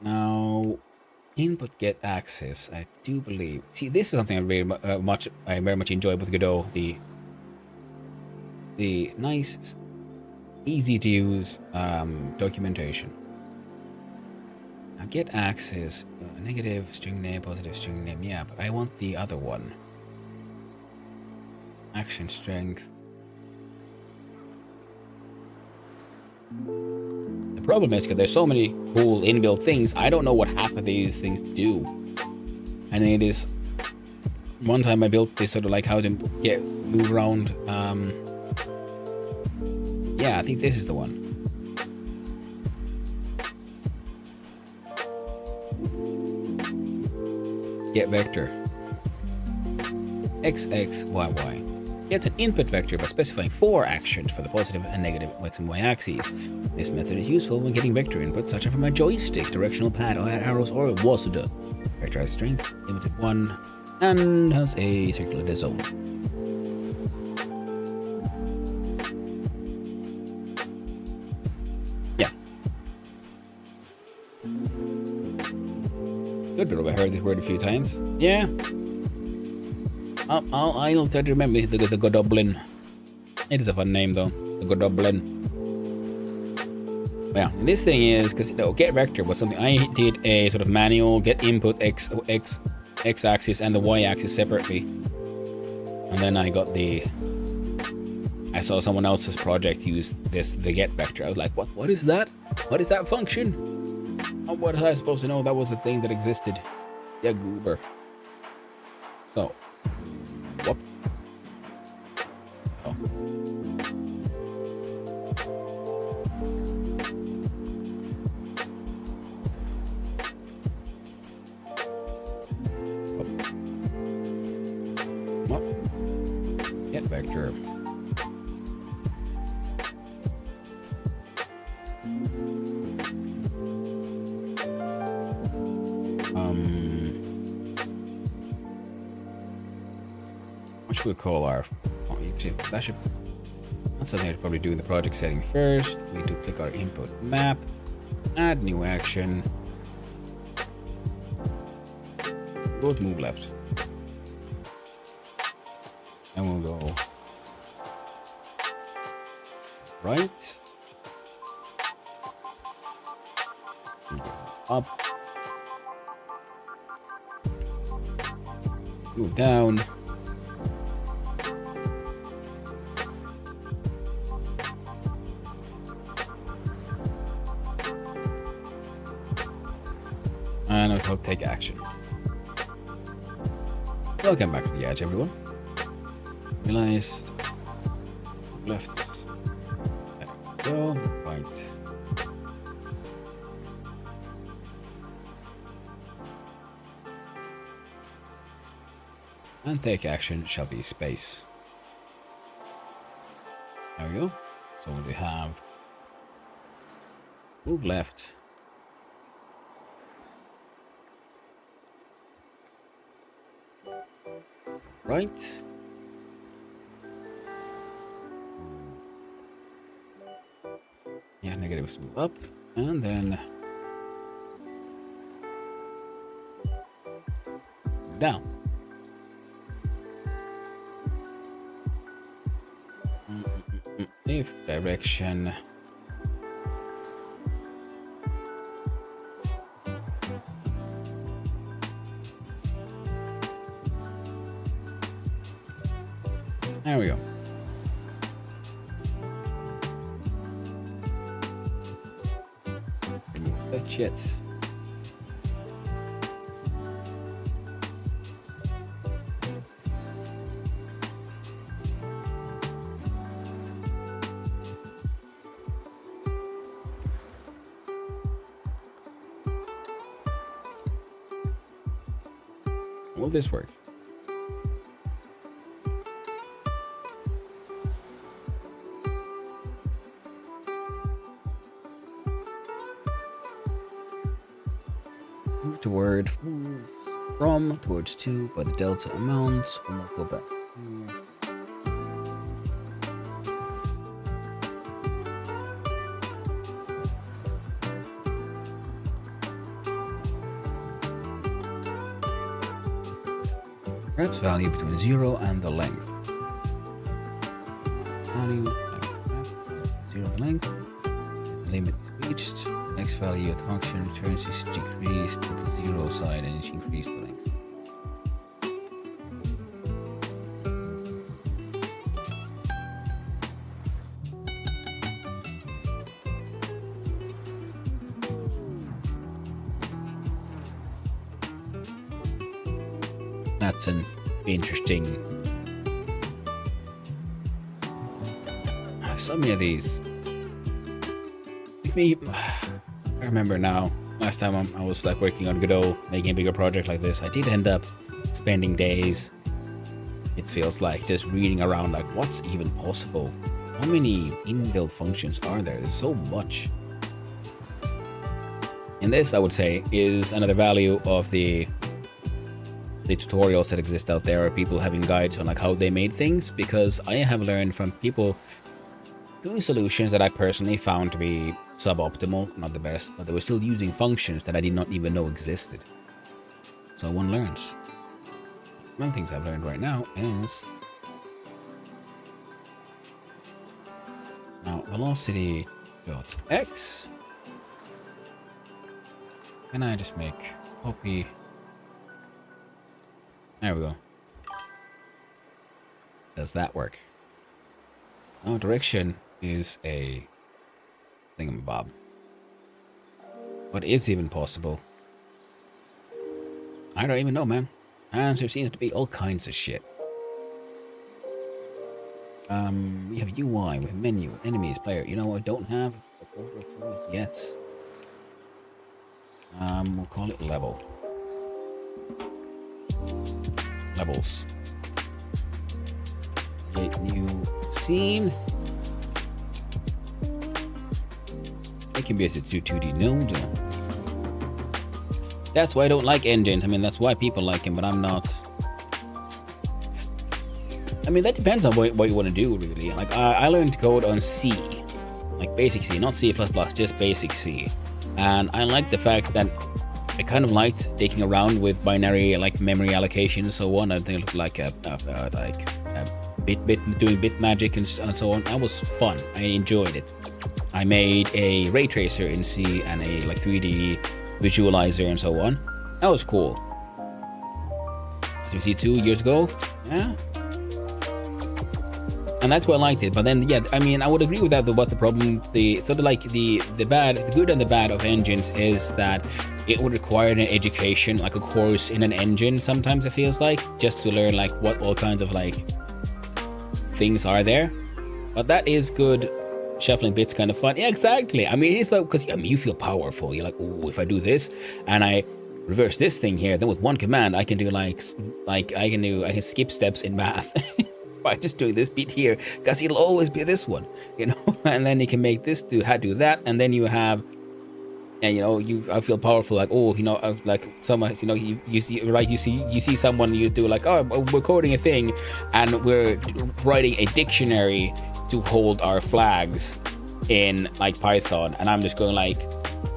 Now, input get access. I do believe. See, this is something I very much enjoy with Godot. The nice, easy to use documentation. Now, get access. Negative string name, positive string name. Yeah, but I want the other one. Action strength. The problem is because there's so many cool inbuilt things, I don't know what half of these things do. And it is one time I built this sort of like how to move around. Yeah, I think this is the one. Get vector. X, X, Y, Y. Gets an input vector by specifying 4 actions for the positive and negative X and Y axes. This method is useful when getting vector input, such as from a joystick, directional pad, or arrows, or WASD. Vector has strength, limited 1, and has a circular dead zone. Yeah. Good, but I've heard this word a few times. Yeah. I'll try to remember the Godoblin. It is a fun name though, the Godoblin. Yeah, and this thing is because get vector was something I did a sort of manual get input x axis and the y axis separately, and then I saw someone else's project use the get vector. I was like, what is that? What is that function? What was I supposed to know? That was a thing that existed. Yeah, goober. So. Whoop. Oh. Whoop. Get vector. What should we call our? Oh, that's something I'd probably do in the project setting first. We do click our input map, add new action. Go to move left, and we'll go right, and go up, move down. And I'll take action. Welcome back to the edge, everyone. Realized left is there we go, right. And take action shall be space. There we go. So we have move left. Right. Yeah, negatives move up, and then down. If direction. There we go. That shit. Will this work? Move from towards 2 by the delta amount. We'll go back. Reps value between 0 and the length. Value 0 the length. Limit reached. Next value of the function returns is decreased to the 0 side and increase the length. That's an interesting. So many of these. Like me, I remember now. Last time I was like working on Godot, making a bigger project like this, I did end up spending days. It feels like just reading around, like what's even possible. How many inbuilt functions are there? There's so much. And this, I would say, is another value of the tutorials that exist out there, or people having guides on like how they made things, because I have learned from people doing solutions that I personally found to be suboptimal, not the best, but they were still using functions that I did not even know existed. So one learns. One of the things I've learned right now is now velocity.x. Can I just make copy? There we go. Does that work? Now direction is a thingamabob. What is even possible? I don't even know, man. Answer seems to be all kinds of shit. We have UI, we have menu, enemies, player. You know what I don't have yet? We'll call it level. Levels. Create new scene. It can be a 2D node. That's why I don't like engines. I mean, that's why people like him, but I'm not. I mean, that depends on what you want to do, really. Like, I learned to code on C. Like, basic C, not C++, just basic C. And I like the fact that I kind of liked taking around with binary, like, memory allocation and so on. I think it looked like doing bit magic and so on. That was fun. I enjoyed it. I made a ray tracer in C and a, like, 3D visualizer and so on. That was cool. So, see, 2 years ago? Yeah. And that's why I liked it. But then, yeah, I mean, I would agree with that. But the problem, the good and the bad of engines is that it would require an education, like a course in an engine. Sometimes it feels like, just to learn like what all kinds of like things are there. But that is good. Shuffling bits kind of fun. Yeah, exactly. I mean, it's like, because I mean, you feel powerful. You're like, oh, if I do this and I reverse this thing here, then with one command I can do I can skip steps in math. By just doing this bit here, because it'll always be this one, you know. And then you can make this do that, and then you have, and you know, I feel powerful, like, oh, you know, like someone, you know, you see someone, you do like, oh, we're coding a thing, and we're writing a dictionary to hold our flags in like Python, and I'm just going like,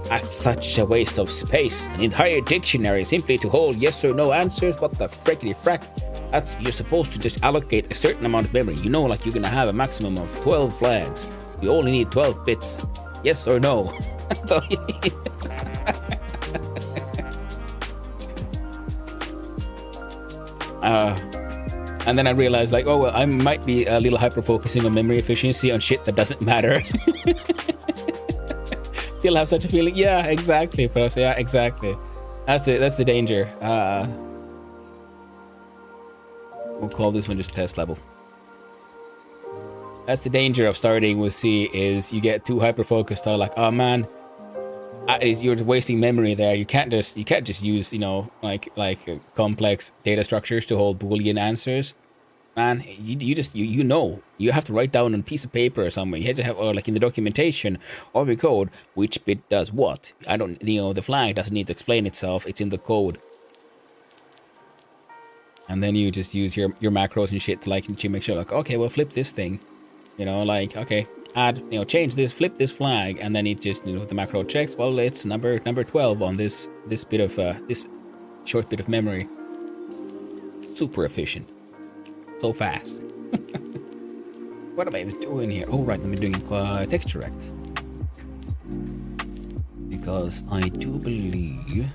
that's such a waste of space. An entire dictionary simply to hold yes or no answers. What the frickety frack? You're supposed to just allocate a certain amount of memory. You know, like you're gonna have a maximum of 12 flags. You only need 12 bits. Yes or no. That's all you need. And then I realized, like, oh, well, I might be a little hyper-focusing on memory efficiency on shit that doesn't matter. still have such a feeling. Yeah, exactly, Pros. Yeah, exactly. That's the danger. We'll call this one just test level. That's the danger of starting with C, is you get too hyper focused on like, oh man, you're wasting memory there. You can't just use, you know, like complex data structures to hold Boolean answers. Man, you know, you have to write down on a piece of paper or somewhere. You have to have, or like in the documentation of your code, which bit does what. I don't, you know, the flag doesn't need to explain itself. It's in the code. And then you just use your macros and shit to like to make sure like, okay, well, flip this thing, you know, like, okay, add, you know, change this, flip this flag, and then it just, you know, the macro checks, well, it's number 12 on this bit of this short bit of memory. Super efficient, so fast. What am I even doing here? Oh right, I'm doing texture rect, because I do believe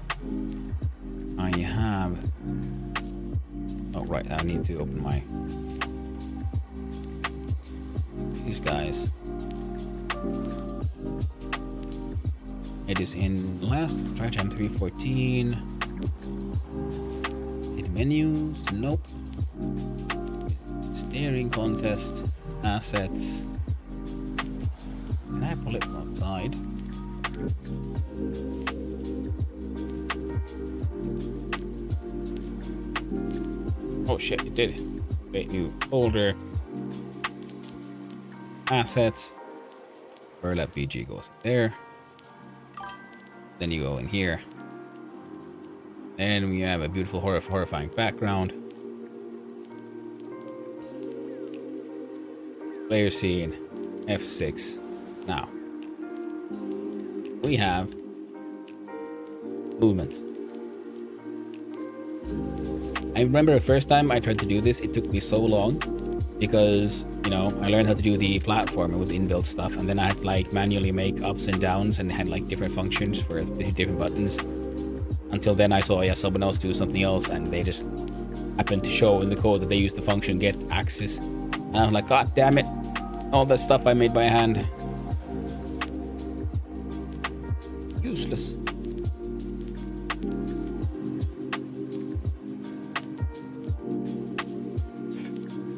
I have. Oh right, I need to open my these guys. It is in last try time 314. Hit menus, nope. Steering contest, assets. Can I pull it outside? Oh shit, it did. Create new folder. Assets. Burlap BG goes there. Then you go in here. And we have a beautiful horrifying background. Player scene. F6. Now. We have movement. I remember the first time I tried to do this, it took me so long because, you know, I learned how to do the platform with inbuilt stuff, and then I had to like manually make ups and downs and had like different functions for the different buttons. Until then I saw, yeah, someone else do something else, and they just happened to show in the code that they use the function get axis. And I was like, God damn it, all that stuff I made by hand. Useless.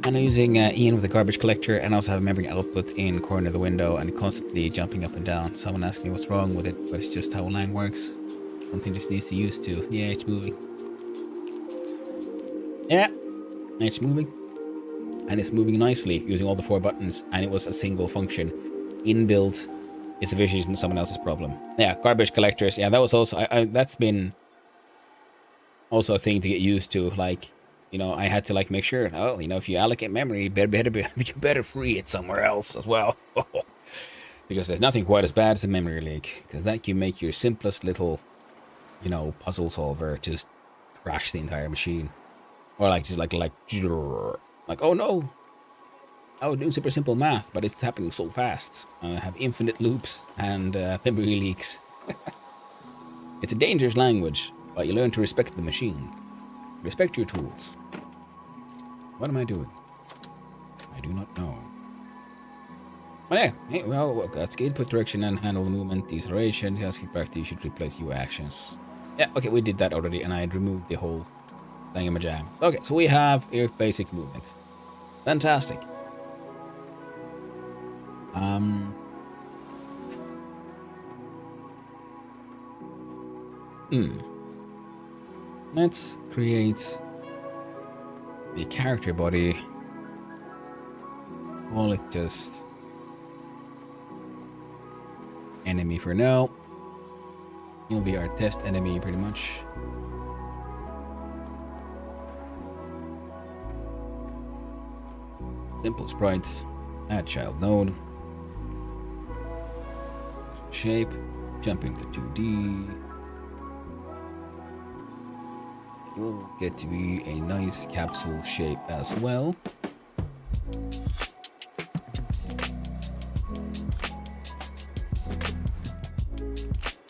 And I'm using Ian with the garbage collector, and I also have a memory output in corner of the window, and constantly jumping up and down. Someone asked me what's wrong with it, but it's just how Lang works. Something just needs to used to. Yeah, it's moving. Yeah, it's moving. And it's moving nicely using all the 4 buttons, and it was a single function. Inbuilt. It's a vision someone else's problem. Yeah, garbage collectors. Yeah, that was also, that's been also a thing to get used to. Like, you know, I had to like make sure, oh, you know, if you allocate memory, you better free it somewhere else as well. Because there's nothing quite as bad as a memory leak. Because that can make your simplest little, you know, puzzle solver just crash the entire machine. Or like, just like, oh no, I was doing super simple math, but it's happening so fast. I have infinite loops and memory leaks. It's a dangerous language, but you learn to respect the machine. Respect your tools. What am I doing? I do not know. But yeah, hey, well, that's input direction and handle movement, deceleration, task practice, you should replace UI actions. Yeah, okay, we did that already, and I had removed the whole thingamajam. Okay, so we have your basic movement. Fantastic. Let's create the character body. Call it just enemy for now. It'll be our test enemy pretty much. Simple sprites. Add child node. Shape. Jumping to 2D. Will get to be a nice capsule shape as well.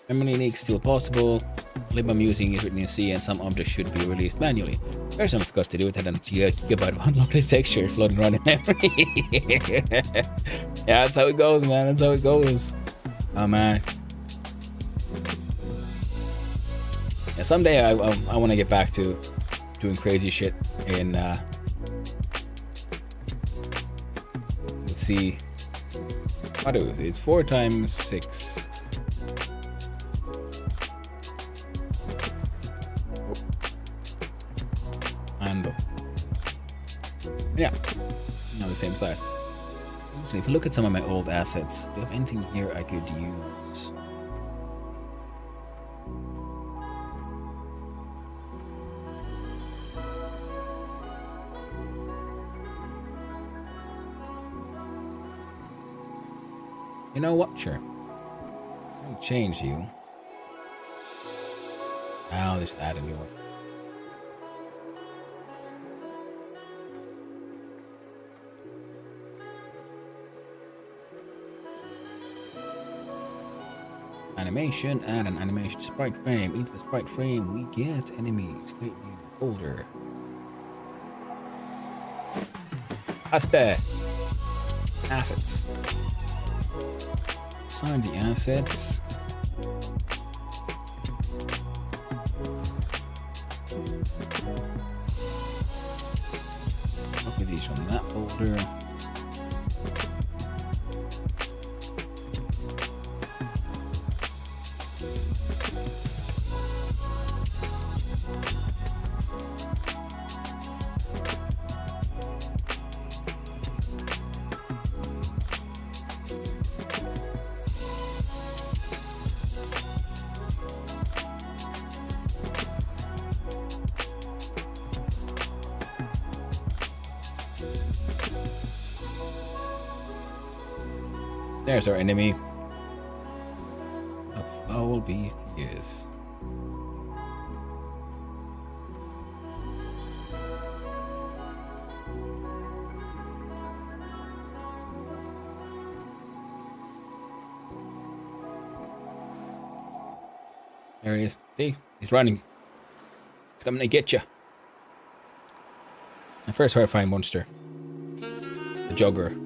Memory leak still possible. Lib I'm using is written in C, and some objects should be released manually. First time I forgot to do it, had a gigabyte of unloaded texture floating around in memory. Yeah, that's how it goes, man. That's how it goes. Oh man. Yeah, someday I want to get back to doing crazy shit in. Let's see. What is it? It's 4 times 6. And yeah, now the same size. So if you look at some of my old assets, do you have anything here I could use? You know what? Sure. I'll change you. I'll just add a new one. Animation, add an animation sprite frame. Into the sprite frame, we get enemies. Create new folder. Asta. Assets. Assign the assets. Copy these from that folder. There's our enemy. A foul beast he is. There he is. See? He's running. He's coming to get you. The first horrifying monster. The jogger.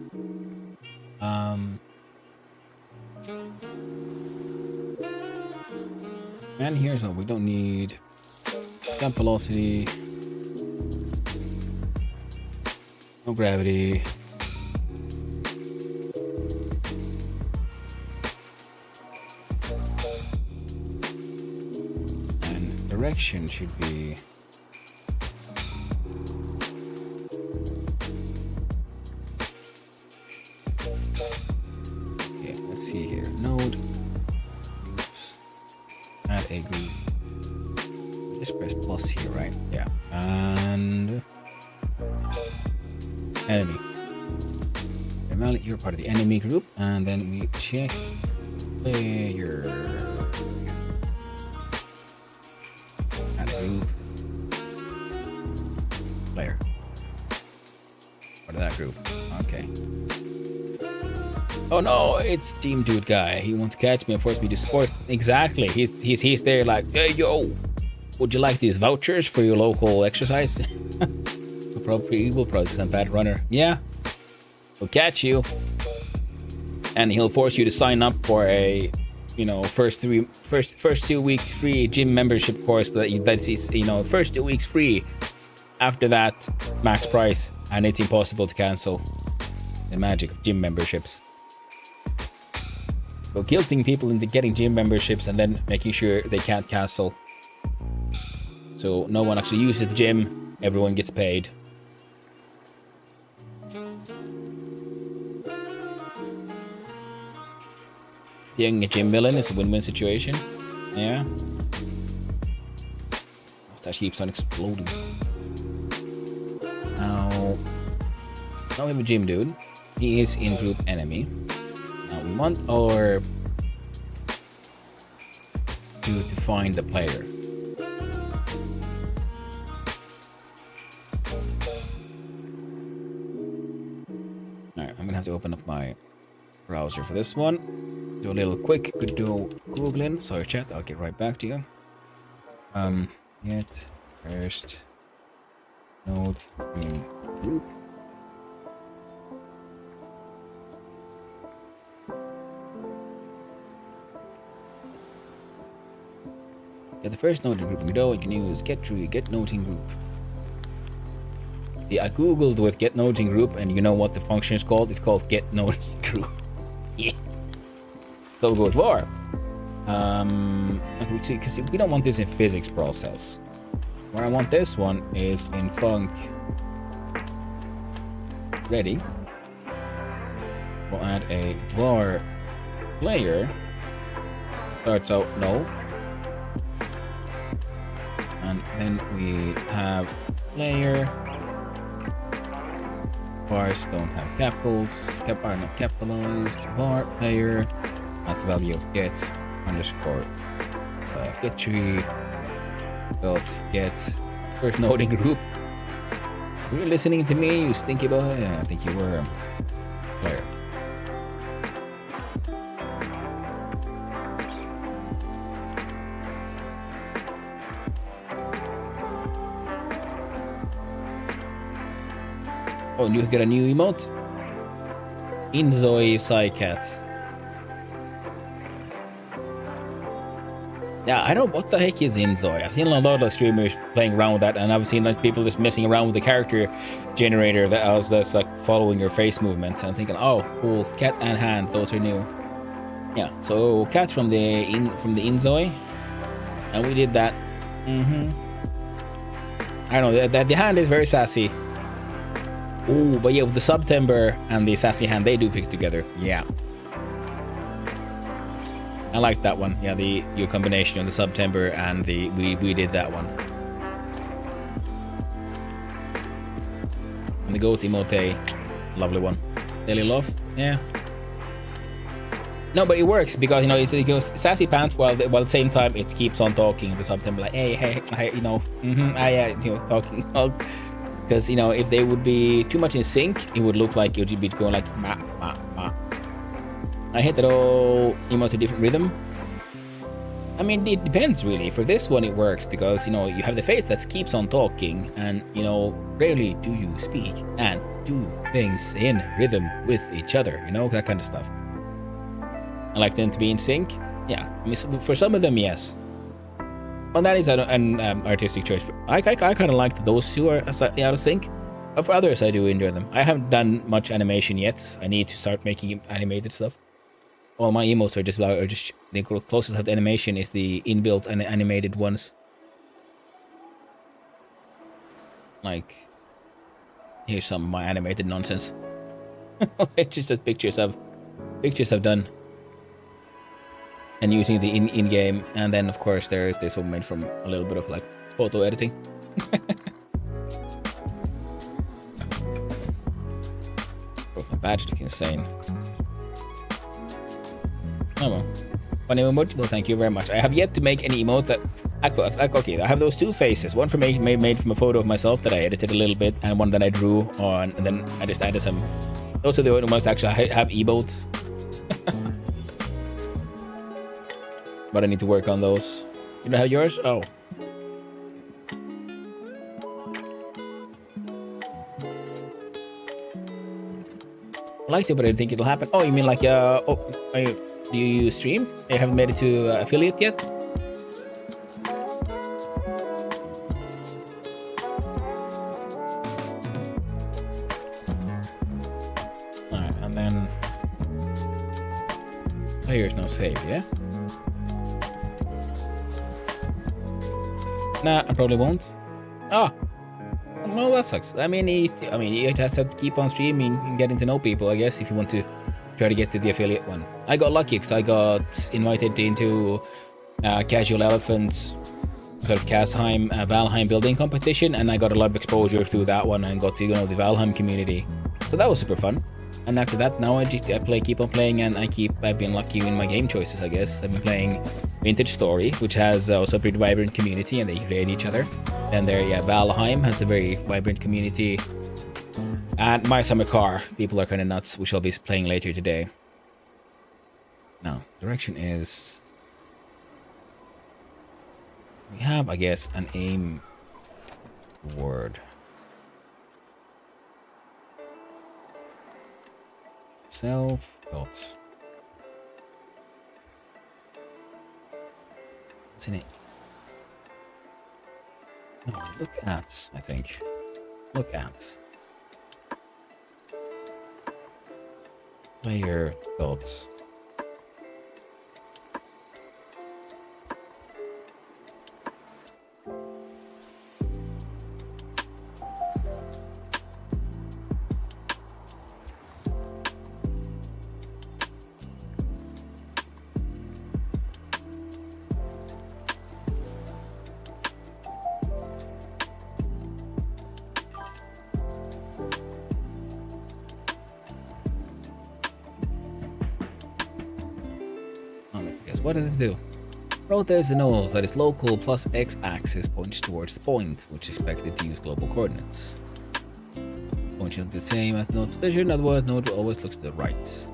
And here's what we don't need. Jump velocity. No gravity. And direction should be okay, let's see here. Node. Add a group. Just press plus here, right? Yeah. And enemy. You're part of the enemy group, and then we check player. Add a group. Player. Part of that group. Okay. Oh no, it's Team Dude guy. He wants to catch me and force me to sport. Exactly. He's there like, hey yo, would you like these vouchers for your local exercise? He will probably some bad runner. Yeah. He'll catch you. And he'll force you to sign up for a, first 2 weeks free gym membership course, but that's first 2 weeks free. After that, max price, and it's impossible to cancel. The magic of gym memberships. So guilting people into getting gym memberships and then making sure they can't cancel. So no one actually uses the gym, everyone gets paid. Being a gym villain is a win-win situation. Yeah. Mustache keeps on exploding. Now we have a gym dude. He is in group enemy. Now we want our dude to find the player. Alright, I'm gonna have to open up my browser for this one. Do a little quick Googling. Sorry chat, I'll get right back to you. Get first node in group. Get the first noting group you know you can use get tree, get noting group. See, I googled with get noting group, and you know what the function is called? It's called get noting group. Yeah. So good war. Because we don't want this in physics process. Where I want this one is in func ready. We'll add a var player. Starts out null. And then we have player. Vars don't have capitals. Are not capitalized. Var player. That's the value of get underscore get tree dot get first noting group. Were you listening to me, you stinky boy? Yeah, I think you were. Player. Oh, and you get a new emote? Inzoi Psycat. Yeah, I don't know what the heck is Inzoi. I've seen a lot of streamers playing around with that, and I've seen like people just messing around with the character generator that's like following your face movements. And I'm thinking, oh, cool, cat and hand, those are new. Yeah, so cat from the Inzoi, and we did that. I don't know that the hand is very sassy. Ooh, but yeah, with the September and the sassy hand, they do fit together. Yeah. I like that one. Yeah, your combination of the September and we did that one. And the goat emote, lovely one. Daily love, yeah. No, but it works because you know it goes sassy pants while at the same time it keeps on talking. The September like hey, you know, talking. Because you know if they would be too much in sync, it would look like it would be going like ma ma ma. I hit it all emotes a different rhythm. I mean, it depends really. For this one, it works because you know you have the face that keeps on talking, and you know rarely do you speak and do things in rhythm with each other. You know that kind of stuff. I like them to be in sync. Yeah, I mean, for some of them, yes. Well, that is an artistic choice. I kind of like those two are slightly out of sync. But for others, I do enjoy them. I haven't done much animation yet. I need to start making animated stuff. All my emotes are just the closest of the animation is the inbuilt and animated ones. Like, here's some of my animated nonsense. It's just pictures I've done. And using the in-game, and then of course there's this one made from a little bit of like photo editing. Oh, my badge looks insane. Oh well. Funny emote? Well, thank you very much. I have yet to make any emote that... Okay, I have those two faces. One made from a photo of myself that I edited a little bit, and one that I drew on, and then I just added some... Those are the only ones that actually have emotes. But I need to work on those. You don't have yours? Oh. I like it, but I didn't think it'll happen. Oh, you mean like, do you stream? You haven't made it to affiliate yet? Alright, and then... Player's no save, yeah? Nah, I probably won't. Ah! Well, that sucks. I mean, you just have to keep on streaming and getting to know people, I guess, if you want to try to get to the affiliate one. I got lucky because I got invited into Casual Elephant's sort of Kasheim, Valheim building competition, and I got a lot of exposure through that one and got to know the Valheim community. So that was super fun. And after that, now I keep on playing, and I've been lucky in my game choices, I guess. I've been playing Vintage Story, which has also a pretty vibrant community, and they raid each other. And there, yeah, Valheim has a very vibrant community. And My Summer Car, people are kind of nuts, which I'll be playing later today. Now, direction is... We have, I guess, an aim word. Self dots. What's in it? Oh, look at, I think. Look at. Player thoughts. What does it do? Rotates the nose that is local plus x-axis points towards the point, which is expected to use global coordinates. Point should be the same as node position, otherwise node always looks to the right.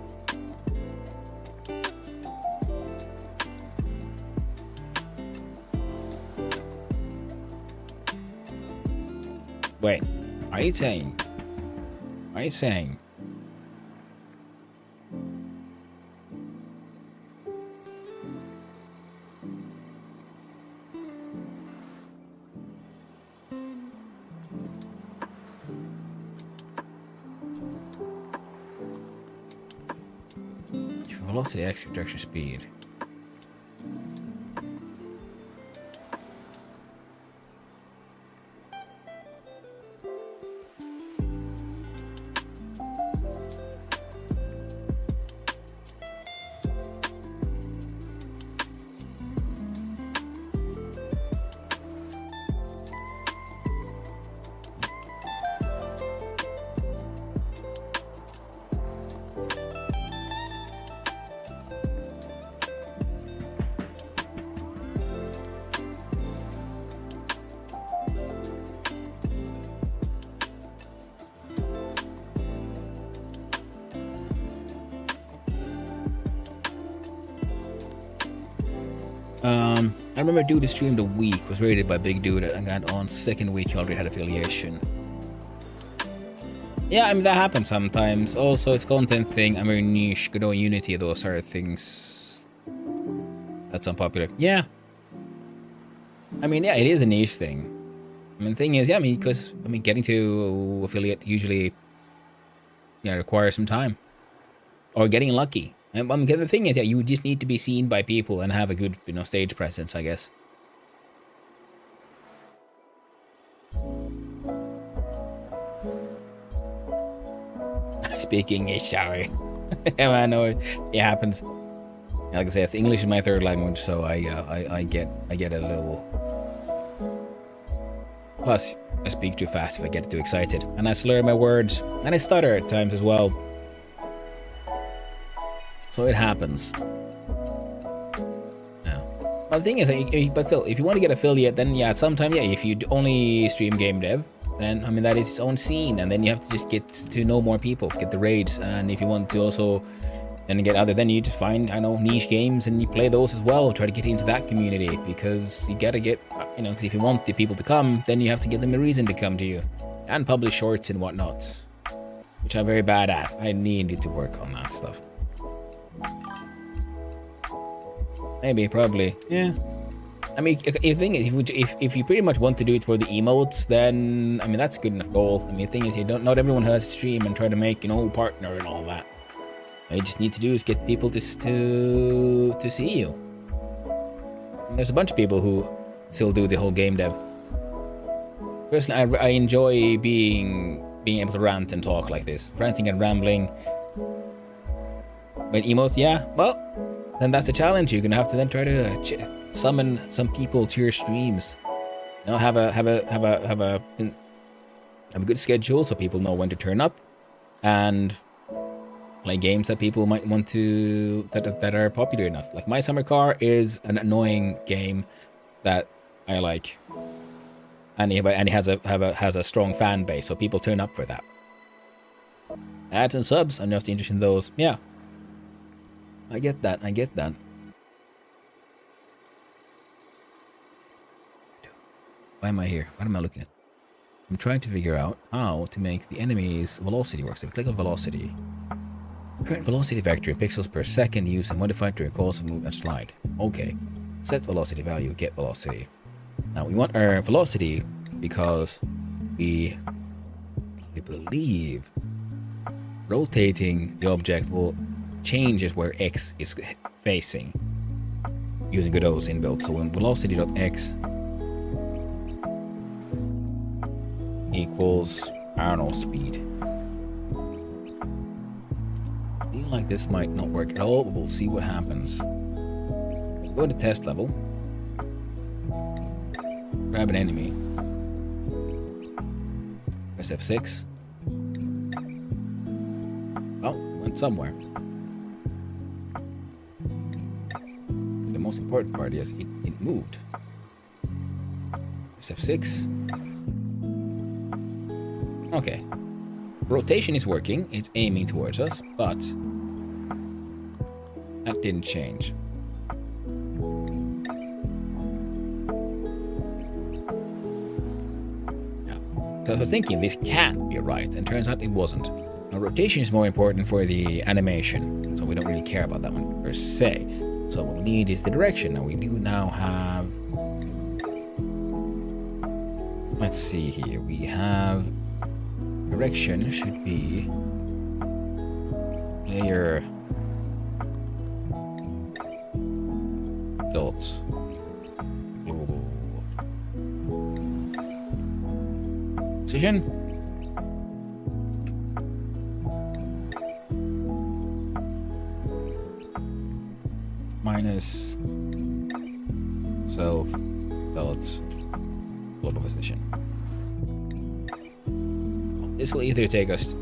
Wait, are you saying? Are you saying? Velocity, x direction, speed. I remember Dude streamed a week, was rated by Big Dude, and got on second week he already had affiliation. Yeah, I mean that happens sometimes. Also, it's content thing. I'm very niche. Good old Unity, those are things that's unpopular. Yeah. I mean, yeah, it is a niche thing. I mean, the thing is, yeah, I mean, because getting to affiliate usually, requires some time, or getting lucky. And the thing is, yeah, you just need to be seen by people and have a good, stage presence, I guess. Speak English, sorry. I know it happens. Like I said, English is my third language, so I get a little. Plus, I speak too fast if I get too excited, and I slur my words, and I stutter at times as well. So it happens. Yeah. But the thing is, but still, if you want to get affiliate, then yeah, sometimes if you only stream game dev, then I mean that is its own scene, and then you have to just get to know more people, get the raids, and if you want to also then get other, then you need to find niche games and you play those as well. Try to get into that community because you gotta get because if you want the people to come, then you have to give them a reason to come to you, and publish shorts and whatnot, which I'm very bad at. I needed to work on that stuff. Maybe, probably, yeah. I mean, the thing is, if you pretty much want to do it for the emotes, then I mean that's a good enough goal. I mean, the thing is, not everyone has to stream and try to make partner and all that. All you just need to do is get people to see you. And there's a bunch of people who still do the whole game dev. Personally, I enjoy being able to rant and talk like this, ranting and rambling. But emotes, yeah, well, then that's a challenge. You're gonna have to then try to summon some people to your streams. Have a good schedule so people know when to turn up, and play games that people might want to that are popular enough. Like My Summer Car is an annoying game that I like, and it has a strong fan base, so people turn up for that. Ads and subs, I'm just interested in those. Yeah. I get that. Why am I here? What am I looking at? I'm trying to figure out how to make the enemy's velocity work. So click on velocity. Current velocity vector in pixels per second used and modified during course of move and slide. Okay. Set velocity value, get velocity. Now we want our velocity because we believe rotating the object will change it where X is facing using Godot's inbuilt. So when velocity.x equals, I don't know, speed. I feel like this might not work at all, but we'll see what happens. Go to test level. Grab an enemy. Press F6. Well, it went somewhere. The most important part is it moved. Press F6. Okay. Rotation is working. It's aiming towards us, but that didn't change. I was thinking this can't be right, and turns out it wasn't. Now, rotation is more important for the animation, so we don't really care about that one per se. So what we need is the direction. Now we do now have... Let's see here. We have... Direction should be... Layer... Dots. Precision. Minus self dots global position. This will either take us,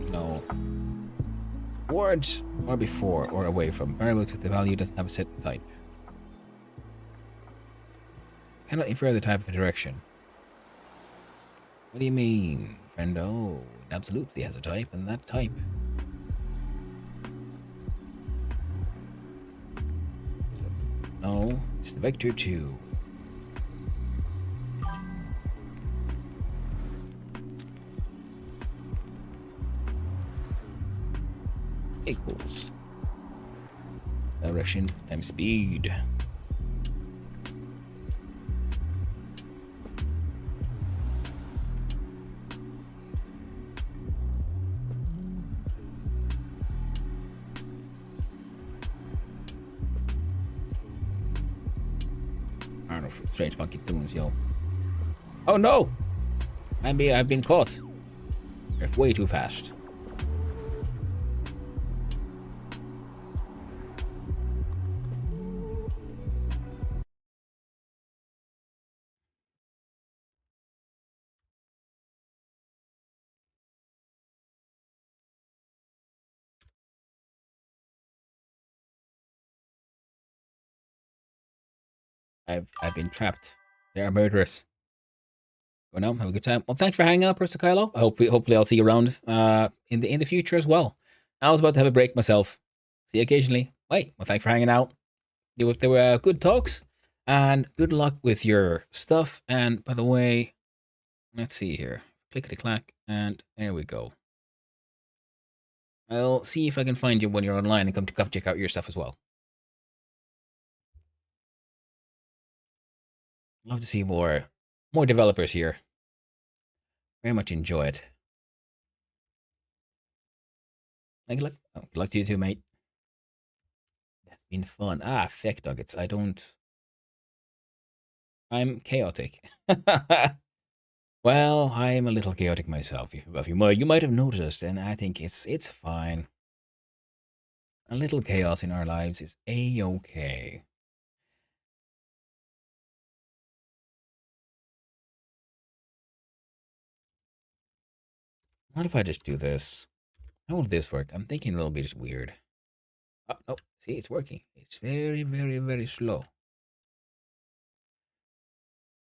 towards or before or away from variables if the value doesn't have a set type. Cannot infer the type of direction. What do you mean, friendo? It absolutely has a type, and that type. No, it's the vector 2. Equals direction times speed. I don't know, strange funky tunes, yo. Oh no! I've been caught. They're way too fast. I've been trapped. They are murderous. Go now, have a good time. Well, thanks for hanging out, Mr. Kylo. Hopefully I'll see you around in the future as well. I was about to have a break myself. See you occasionally. Bye. Well, thanks for hanging out. There were good talks, and good luck with your stuff. And by the way, let's see here. Clickety clack, and there we go. I'll see if I can find you when you're online and come check out your stuff as well. Love to see more developers here. Very much enjoy it. Good luck. Oh, good luck to you too, mate. That's been fun. Feck nuggets. I'm chaotic. Well, I'm a little chaotic myself. You might have noticed, and I think it's fine. A little chaos in our lives is a-okay. What if I just do this? How will this work? I'm thinking a little bit weird. Oh, no. See, it's working. It's very, very, very slow.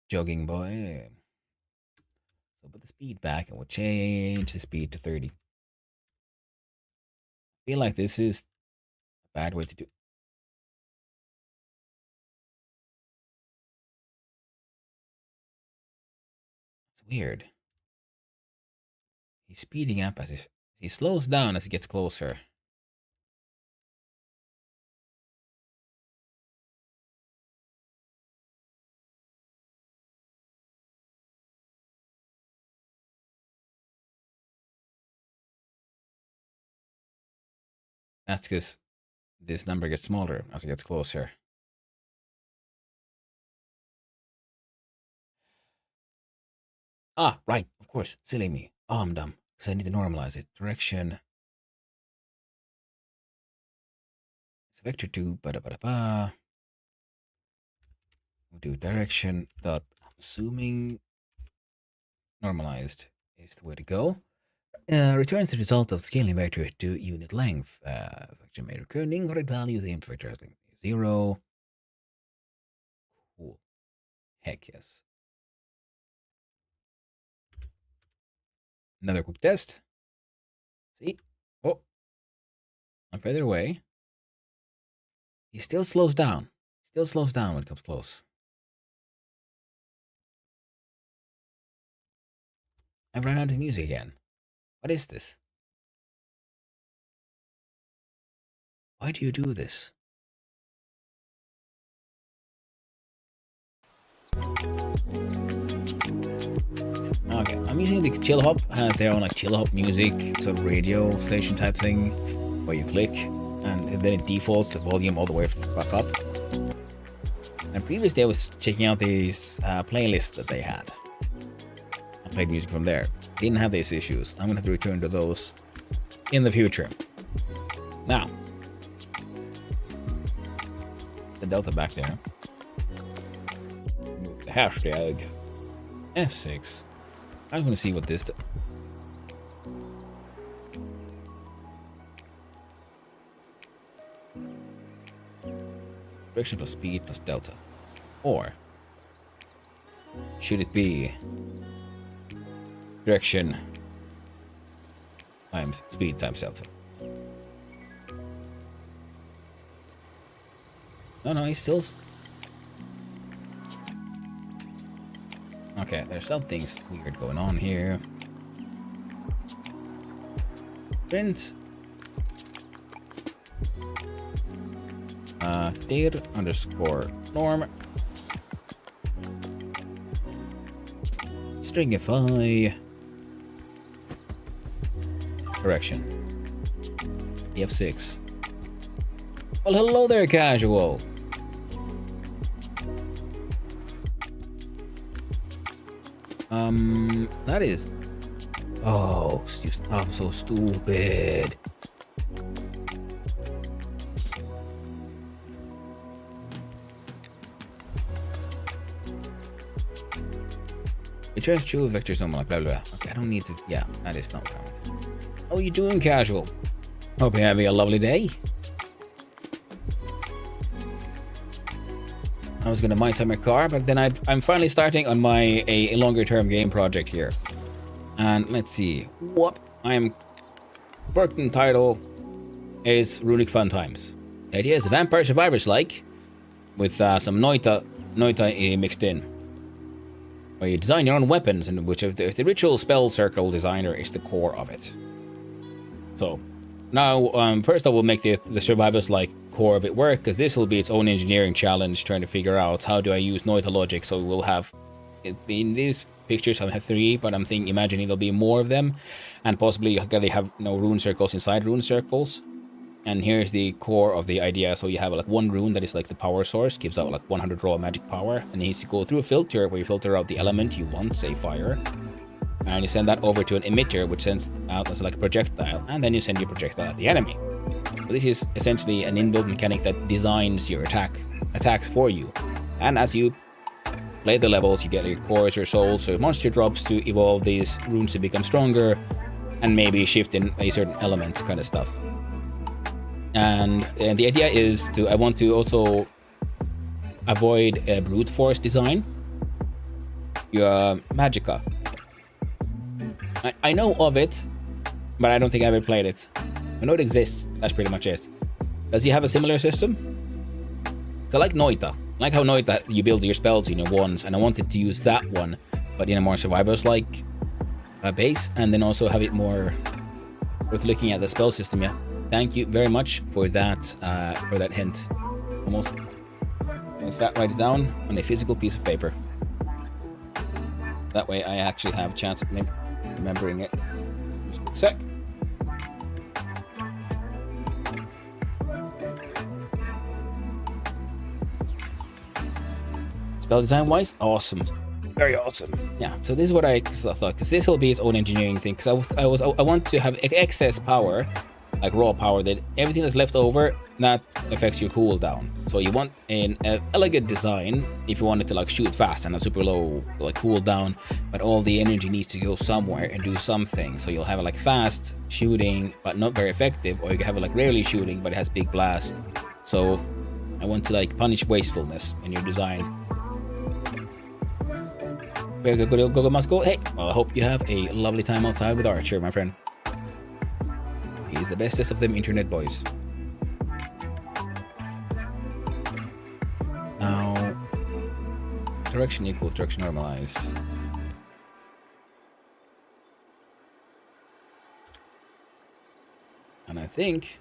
Jogging boy. So put the speed back and we'll change the speed to 30. I feel like this is a bad way to do. It's weird. He's speeding up as he slows down as he gets closer. That's because this number gets smaller as it gets closer. Ah, right, of course. Silly me. Oh, I'm dumb. Because I need to normalize it. Direction. It's vector 2. Ba-da-ba-da-ba. We'll do direction dot. I'm assuming normalized is the way to go. Returns the result of scaling vector to unit length. Vector may return incorrect value. The input vector is 0. Cool. Heck yes. Another quick test. See? Oh. I'm further away. He still slows down. Still slows down when it comes close. I've run out of music again. What is this? Why do you do this? Okay, I'm using the chill hop. Their own like chill hop music, sort of radio station type thing, where you click and then it defaults the volume all the way back up. And previously I was checking out these playlists that they had. I played music from there. Didn't have these issues. I'm gonna have to return to those in the future. Now, the delta back there. Move the hashtag F6. I just want to see what this does. Direction plus speed plus delta. Or should it be direction times speed times delta? No, he's still... Okay, there's some things weird going on here. Print. Dir underscore norm. Stringify. Correction. F6. Well, hello there, casual. That is... Oh, I'm so stupid. Returns true vectors normal, blah, blah, blah. Okay, I don't need to... Yeah, that is not valid. How are you doing, casual? Hope you're having a lovely day. I was gonna mine some my car, but then I'm finally starting on my a longer term game project here. And let's see what I'm working title is Runic Fun Times. The idea is Vampire Survivors like, with some Noita mixed in. Where you design your own weapons, and which if the ritual spell circle designer is the core of it. So now first I will make the survivors like core of it work, because this will be its own engineering challenge, trying to figure out how do I use Noita logic so we'll have in these pictures I have 3, but I'm imagining there'll be more of them, and possibly you're gonna have rune circles inside rune circles. And here's the core of the idea. So you have like one rune that is like the power source, gives out like 100 raw magic power, and it needs to go through a filter where you filter out the element you want, say fire, and you send that over to an emitter which sends out as like a projectile, and then you send your projectile at the enemy. So this is essentially an inbuilt mechanic that designs your attacks for you. And as you play the levels, you get your cores, your souls, so your monster drops to evolve these runes to become stronger, and maybe shift in a certain element kind of stuff. And the idea is I want to also avoid a brute force design. Your Magicka. I know of it, but I don't think I ever played it. I know it exists, that's pretty much it. Does he have a similar system? So like Noita. Like how Noita, you build your spells in your wands, and I wanted to use that one, but in a more survivors-like base, and then also have it more worth looking at the spell system, yeah. Thank you very much for that hint. Almost. In fact, write it down on a physical piece of paper. That way I actually have a chance of remembering it. Just a sec. spell design wise, awesome. Very awesome. Yeah, so this is what I thought, because this will be its own engineering thing, because I want to have excess power, like raw power, that everything that's left over, that affects your cooldown. So you want an elegant design if you want it to like shoot fast and have super low like cooldown, but all the energy needs to go somewhere and do something. So you'll have like fast shooting but not very effective, or you can have it like rarely shooting but it has big blast. So I want to like punish wastefulness in your design. Go, must go. Hey, well, I hope you have a lovely time outside with Archer, my friend. He's the bestest of them internet boys. Now, direction equals direction normalized. And I think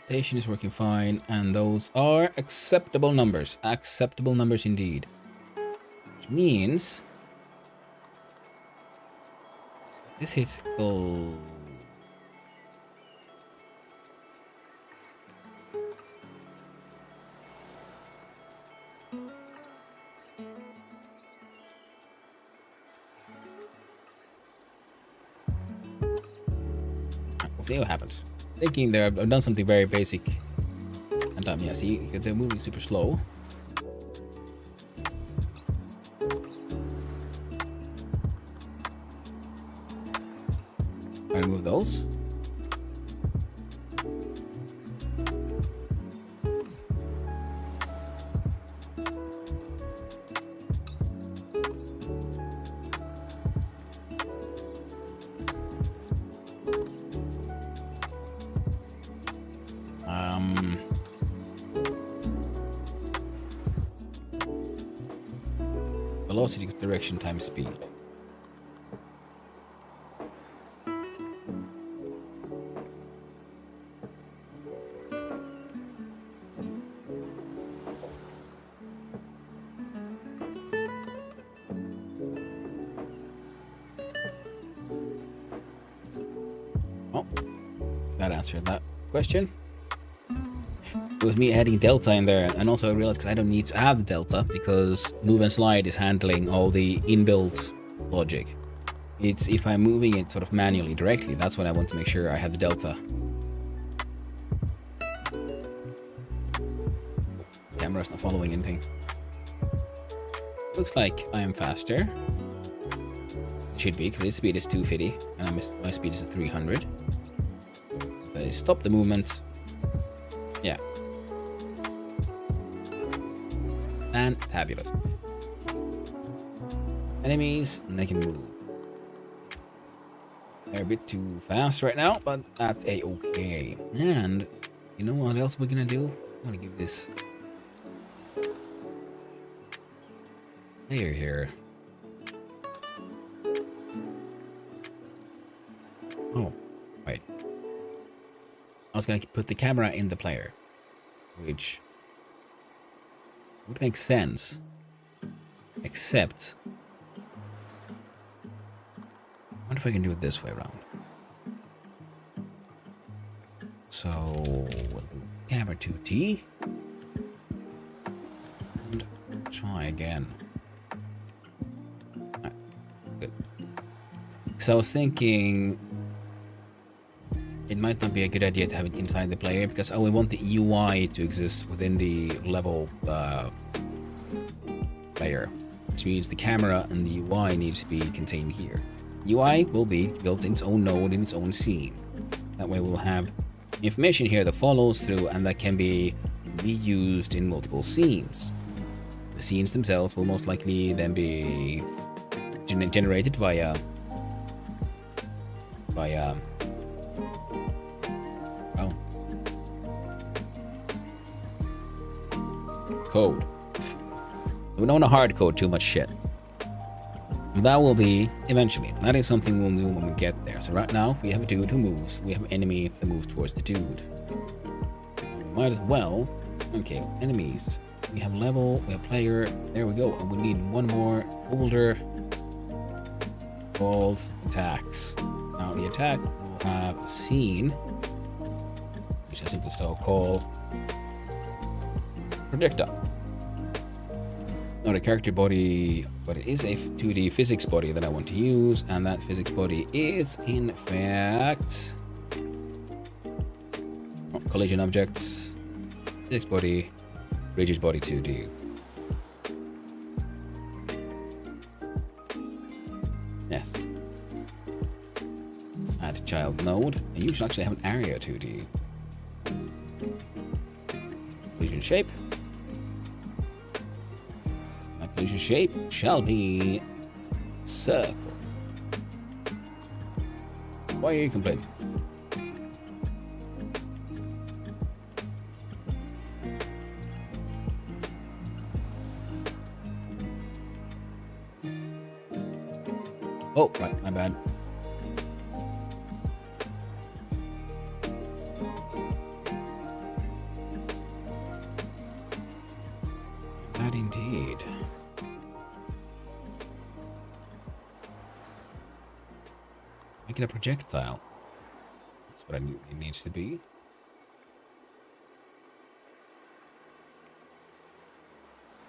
rotation is working fine, and those are acceptable numbers. Acceptable numbers indeed. Which means this hits goal. We'll see what happens. Thinking there, I've done something very basic. And yeah, see, they're moving super slow. I remove those. Velocity, direction, times speed. Oh, that answered that question. With me adding delta in there, and also I realized because I don't need to have the delta because move and slide is handling all the inbuilt logic. It's if I'm moving it sort of manually directly, that's when I want to make sure I have the delta. Camera's not following anything. Looks like I am faster. It should be, because its speed is 250 and my speed is 300. If I stop the movement, yeah. Fantabulous. Enemies, and they can move. They're a bit too fast right now, but that's a-okay. And you know what else we're gonna do? I'm gonna give this layer here. Oh, wait. I was gonna put the camera in the player, which would make sense, except I wonder if I can do it this way around. So we'll do camera 2T and try again. Right, good. So I was thinking it might not be a good idea to have it inside the player, because we want the UI to exist within the level player, which means the camera and the UI needs to be contained here. UI will be built in its own node in its own scene. That way we'll have information here that follows through and that can be reused in multiple scenes. The scenes themselves will most likely then be generated via code. We don't want to hard code too much shit. That will be eventually. That is something we'll do when we get there. So right now we have a dude who moves. We have an enemy that moves towards the dude. We might as well. Okay, enemies. We have level. We have player. There we go. And we need one more folder called attacks. Now the attack will have a scene, which I simply so call projectile. Not a character body, but it is a 2D physics body that I want to use, and that physics body is, in fact, collision objects, physics body, rigid body 2D. Yes. Add child node, and you should actually have an area 2D. Collision shape. My collision shape shall be circle. Why are you complaining? Oh, right, my bad. Bad indeed. Make it a projectile. That's what it needs to be.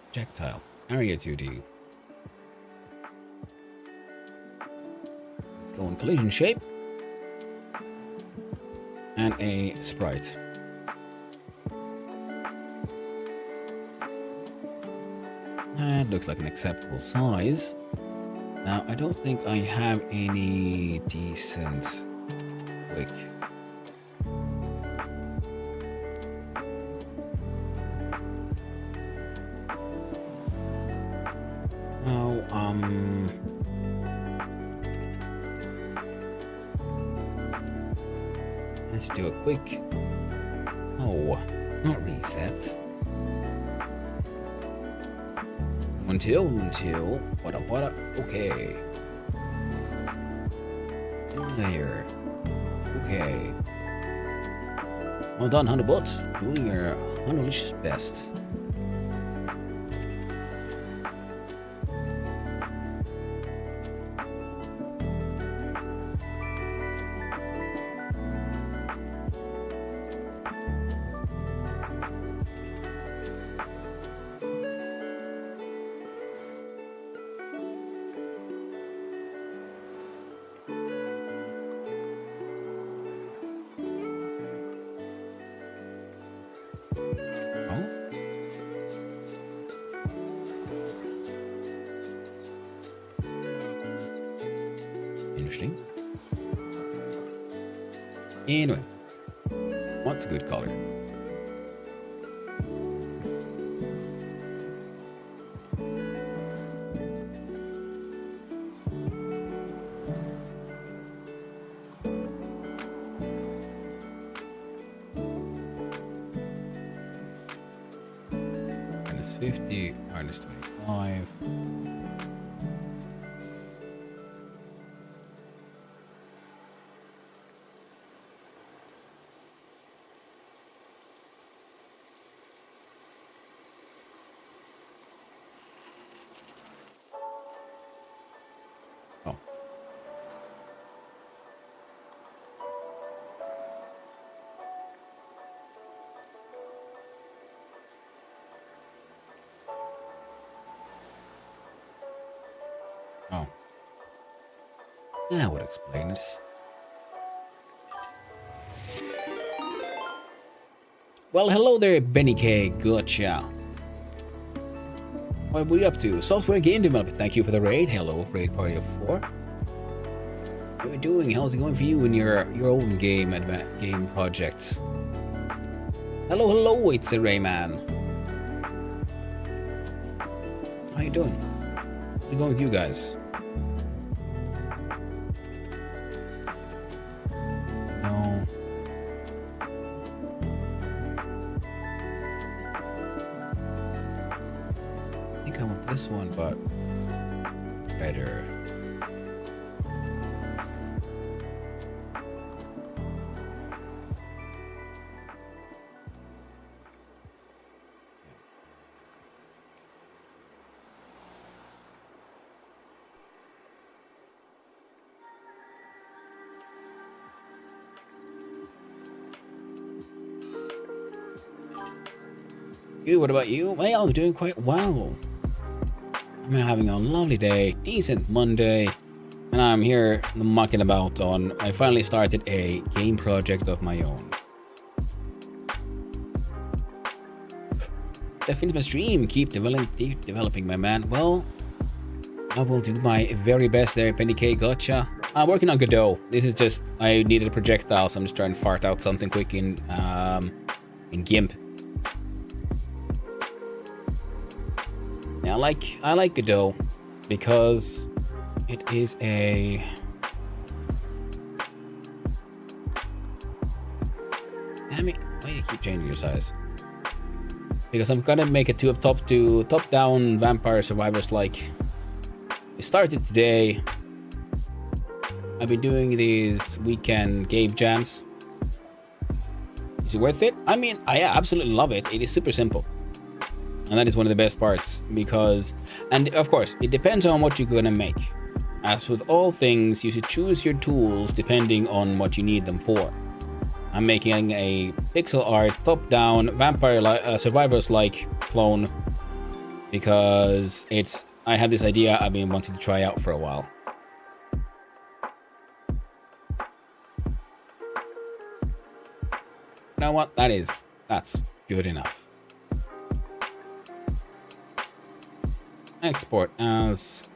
Projectile. Area 2D. Let's go in collision shape. And a sprite. That looks like an acceptable size. Now, I don't think I have any decent quick. Oh, let's do a quick. Oh, not reset. Until, what okay. There. Okay. Well done, Honeybutt. Doing your Honeylicious best. Interesting. Anyway, what's a good color? -50, -25. Oh. Oh. That would explain it. Well, hello there, Benny K. Gotcha. What are we up to? Software game developer. Thank you for the raid. Hello, raid party of 4. How are you doing? How's it going for you in your own game projects? Hello, hello, it's a Rayman. How you doing? How's it going with you guys? No. I think I want this one, but better. Good, what about you? Well, I'm doing quite well. I'm having a lovely day, decent Monday, and I'm here mucking about on. I finally started a game project of my own. That finished my stream. Keep developing, my man. Well, I will do my very best there, Penny K. Gotcha. I'm working on Godot. This is just, I needed a projectile, so I'm just trying to fart out something quick in GIMP. Yeah, I like Godot because it is a damn it, why do you keep changing your size? Because I'm gonna make it top-down vampire survivors like. It started today. I've been doing these weekend game jams. Is it worth it? I mean, I absolutely love it. It is super simple. And that is one of the best parts because, and of course, it depends on what you're gonna make. As with all things, you should choose your tools depending on what you need them for. I'm making a pixel art, top-down, vampire survivors-like clone because I have this idea I've been wanting to try out for a while. You know what? That's good enough. Export as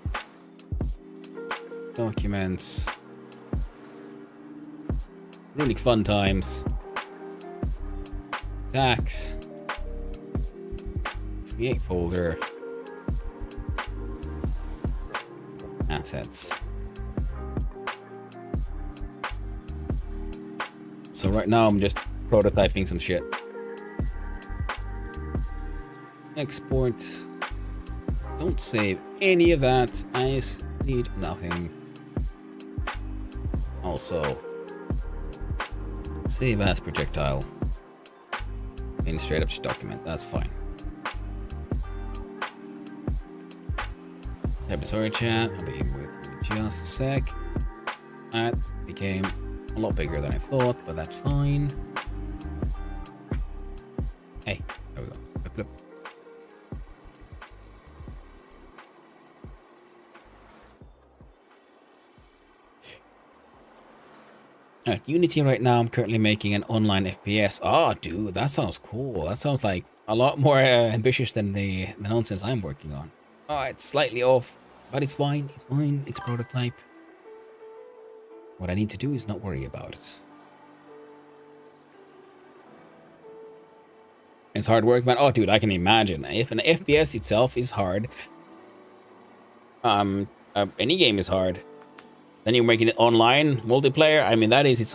documents. Runic fun times. Tax. Create folder. Assets. So right now I'm just prototyping some shit. Export. Don't save any of that. I just need nothing. Also, save as projectile. In straight up document. That's fine. Sorry, chat. I'll be with you just a sec. That became a lot bigger than I thought, but that's fine. Hey, there we go. Flip, flip. At Unity right now, I'm currently making an online FPS. Oh, dude, that sounds cool. That sounds like a lot more ambitious than the nonsense I'm working on. Oh, it's slightly off, but it's fine. It's fine. It's a prototype. What I need to do is not worry about it. It's hard work, man. Oh, dude, I can imagine. If an FPS itself is hard, any game is hard. Then you're making it online multiplayer. I mean, that is its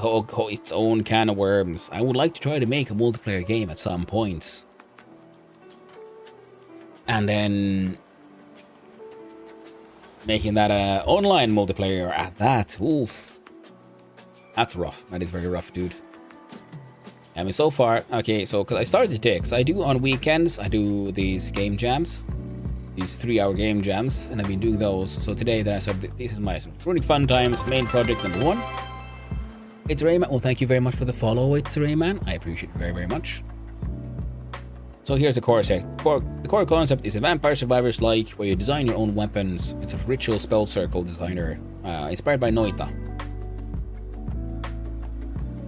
own can of worms. I would like to try to make a multiplayer game at some point, and then making that online multiplayer at that. Oof, that's rough. That is very rough, dude. I mean, so far, okay. So, cause I started today, cause I do on weekends. I do these game jams. These 3-hour game jams, and I've been doing those. So today, then I started. This is my Runic Fun Times main project number 1. It's Rayman. Well, thank you very much for the follow. It's Rayman. I appreciate it very, very much. So here's the core set. The core concept is a vampire survivors like, where you design your own weapons. It's a ritual spell circle designer, inspired by Noita.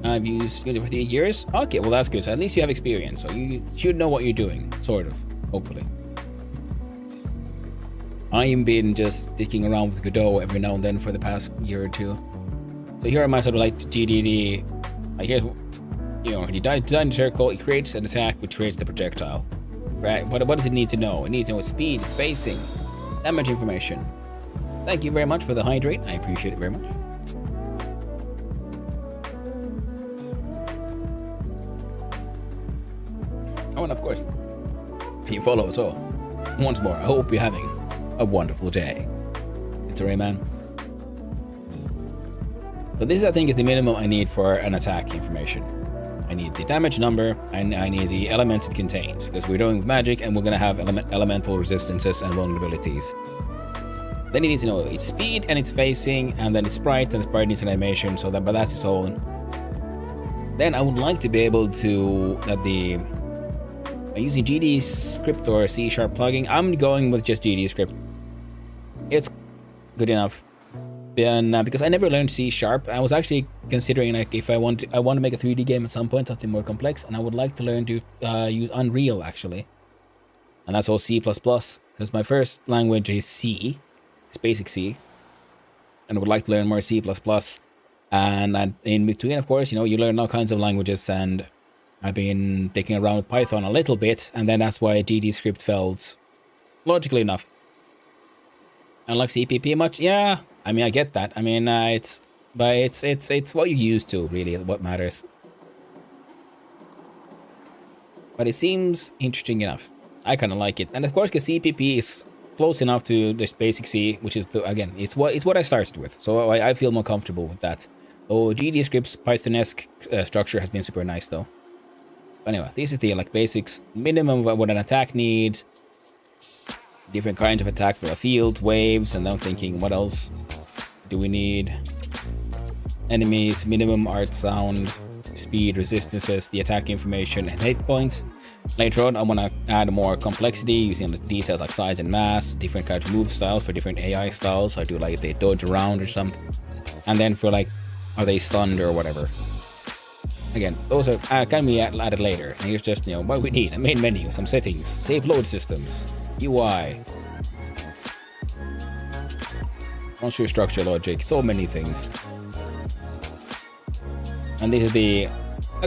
I've used Unity for 3 years. Okay, well that's good. So at least you have experience. So you should know what you're doing, sort of, hopefully. I've been just sticking around with Godot every now and then for the past year or two. So here I might sort of like TDD. Like here's, you know, you design the circle, it creates an attack which creates the projectile. Right? What does it need to know? It needs to know speed, spacing, damage information. Thank you very much for the hydrate. I appreciate it very much. Oh, and of course, you follow us all. Once more, I hope you're having a wonderful day. It's Rayman. So this, I think, is the minimum I need for an attack information. I need the damage number, and I need the elements it contains, because we're doing magic and we're going to have elemental resistances and vulnerabilities. Then you need to know its speed and its facing, and then its sprite, and the sprite needs an animation, so that, but that's its own. Then I would like to be able to, that the Are you using GD script or C# plugin? I'm going with just GD script. It's good enough. Because I never learned C#, I was actually considering like if I want to make a 3D game at some point, something more complex, and I would like to learn to use Unreal actually, and that's all C++. Because my first language is C, it's basic C, and I would like to learn more C++. And in between, of course, you know, you learn all kinds of languages, and I've been taking around with Python a little bit, and then that's why GD script felt logically enough. And like CPP much, yeah. I mean, I get that. I mean, it's what you're used to, really, what matters. But it seems interesting enough. I kind of like it, and of course, because CPP is close enough to this basic C, which is again, it's what I started with, so I feel more comfortable with that. Oh, GD script's Python-esque structure has been super nice, though. But anyway, this is the like basics, minimum of what an attack needs. Different kinds of attack for the fields, waves, and I'm thinking, what else do we need? Enemies, minimum art, sound, speed, resistances, the attack information, and hit points. Later on, I want to add more complexity using the details like size and mass, different kinds of move styles for different AI styles. So I do like if they dodge around or something. And then for like, are they stunned or whatever? Again, those are can be added later. And here's just, you know, what we need: a main menu, some settings, save load systems, UI, monster structure logic, so many things. And this is the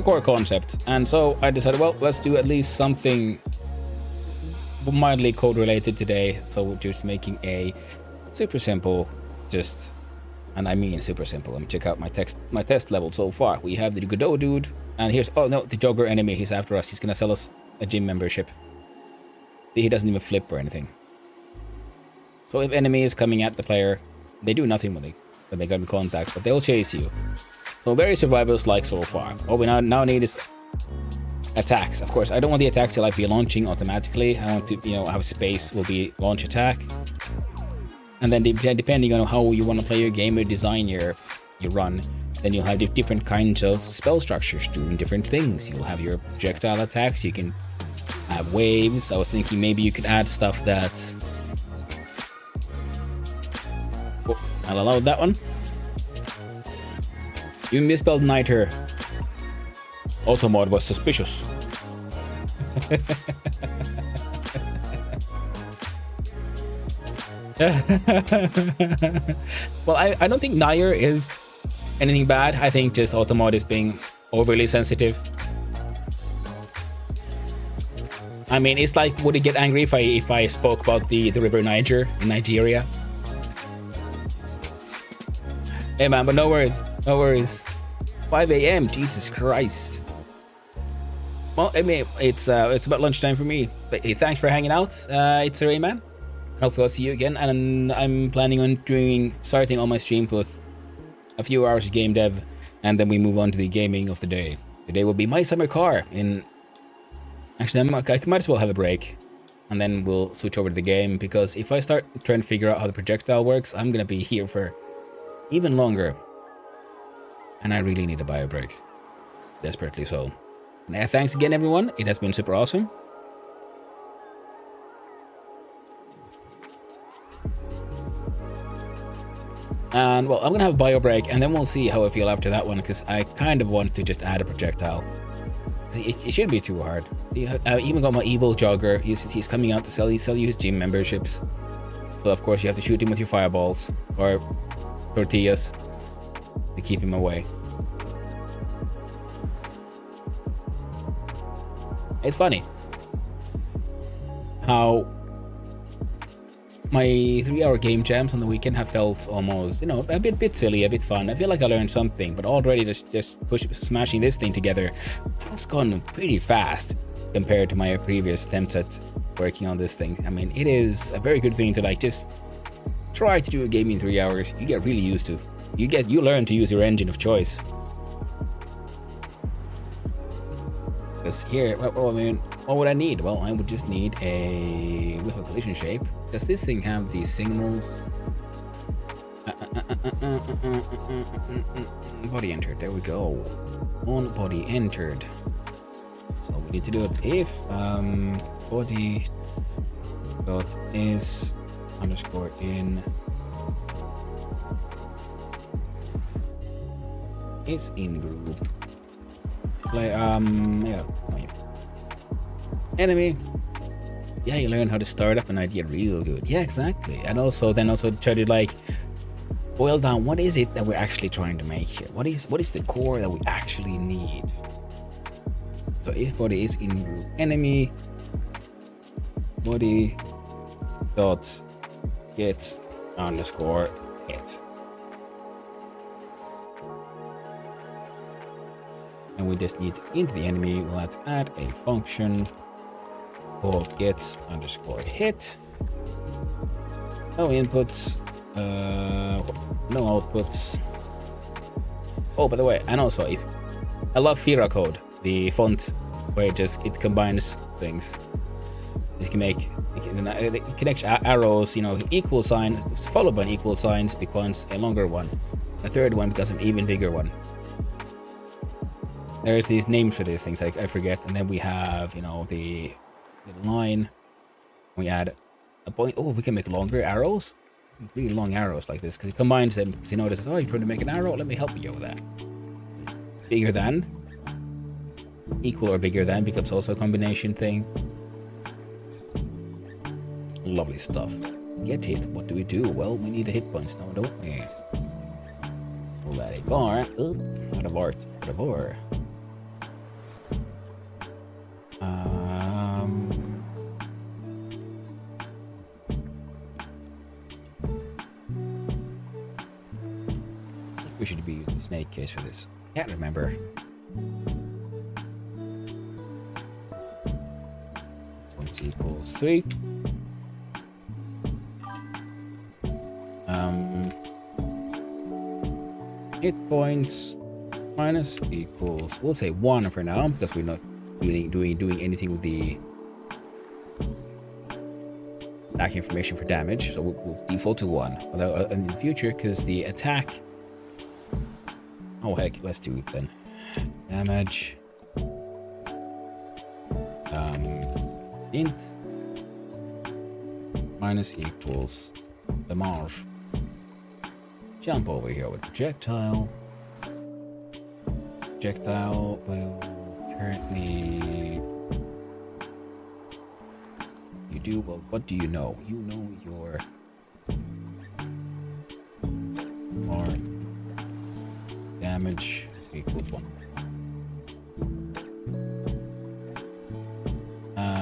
core concept. And so I decided, well, let's do at least something mildly code related today. So we're just making a super simple, and I mean super simple. Let me check out my test level so far. We have the Godot dude, and here's, oh no, the jogger enemy. He's after us. He's gonna sell us a gym membership. See, he doesn't even flip or anything. So if enemy is coming at the player, they do nothing when they get in contact, but they'll chase you. So very survivors-like so far. All we now need is attacks. Of course, I don't want the attacks to like be launching automatically. I want to, you know, have space will be launch attack. And then depending on how you want to play your game or design your run, then you'll have different kinds of spell structures doing different things. You'll have your projectile attacks, you can have waves. I was thinking maybe you could add stuff that... Oh, I'll allow that one. You misspelled Niter. Automod was suspicious. Well, I don't think Nair is anything bad. I think just Automod is being overly sensitive. I mean, it's like, would he get angry if I spoke about the river Niger in Nigeria? Hey man, but no worries, no worries. 5 a.m. Jesus Christ. Well, I mean, it's about lunchtime for me. But hey, thanks for hanging out. It's Rayman. Hopefully I'll see you again, and I'm planning on starting on my stream with a few hours of game dev, and then we move on to the gaming of the day. Today will be my summer car. Actually, I might as well have a break, and then we'll switch over to the game, because if I start trying to figure out how the projectile works, I'm gonna be here for even longer, and I really need a bio break, desperately so. And thanks again, everyone. It has been super awesome. And well, I'm gonna have a bio break, and then we'll see how I feel after that one, because I kind of want to just add a projectile. It shouldn't be too hard. See, I even got my evil jogger. He's coming out to sell you his gym memberships. So of course you have to shoot him with your fireballs or tortillas to keep him away. It's funny how my 3-hour game jams on the weekend have felt almost, you know, a bit silly, a bit fun. I feel like I learned something, but already just smashing this thing together has gone pretty fast compared to my previous attempts at working on this thing. I mean, it is a very good thing to like just try to do a game in 3 hours. You get really used to. You learn to use your engine of choice. Because here, well, I mean, what would I need? Well, I would just need a with a collision shape. Does this thing have these signals? Body entered. There we go. On body entered. So we need to do it if body dot is underscore in is in group. Play yeah. Enemy. Yeah, you learn how to start up an idea real good. Yeah, exactly. And also try to like boil down what is it that we're actually trying to make here. What is the core that we actually need? So if body is in group enemy body dot get underscore hit. And we just need into the enemy, we'll have to add a function called get underscore hit. No inputs, no outputs. Oh, by the way, and also if I love Fira code, the font where it combines things. You can make it connects arrows, you know, equal sign followed by an equal signs becomes a longer one. A third one becomes an even bigger one. There's these names for these things, I forget, and then we have, you know, the line. We add a point. Oh, we can make longer arrows, really long arrows like this, because it combines them. Because you notice, oh, you're trying to make an arrow. Let me help you with that. Bigger than, equal or bigger than becomes also a combination thing. Lovely stuff. Get hit. What do we do? Well, we need a hit points now, don't we? So that a bar. Out of art. Out of ore. We should be using snake case for this. Can't remember. Points equals 3. Hit points minus equals, we'll say 1 for now because we're not really doing anything with the attack information for damage, so we'll default to 1. Although in the future, because the attack, oh heck, let's do it then. Damage int minus equals damage. Jump over here with projectile. Projectile will currently, you do, well, what do you know? You know your damage equals 1.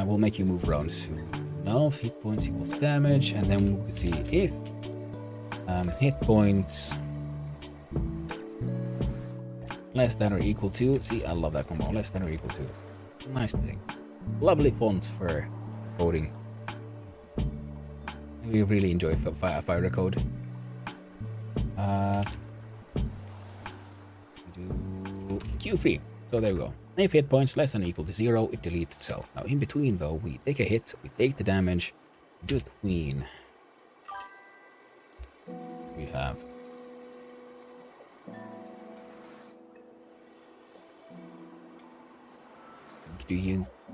We'll make you move around soon. Now hit points equals damage, and then we'll see if hit points less than or equal to. See, I love that combo. Less than or equal to. Nice thing. Lovely font for coding. We really enjoy Fire code. Do Q3. So there we go. If hit points less than or equal to 0, it deletes itself. Now in between though, we take a hit, we take the damage, do a queen. We have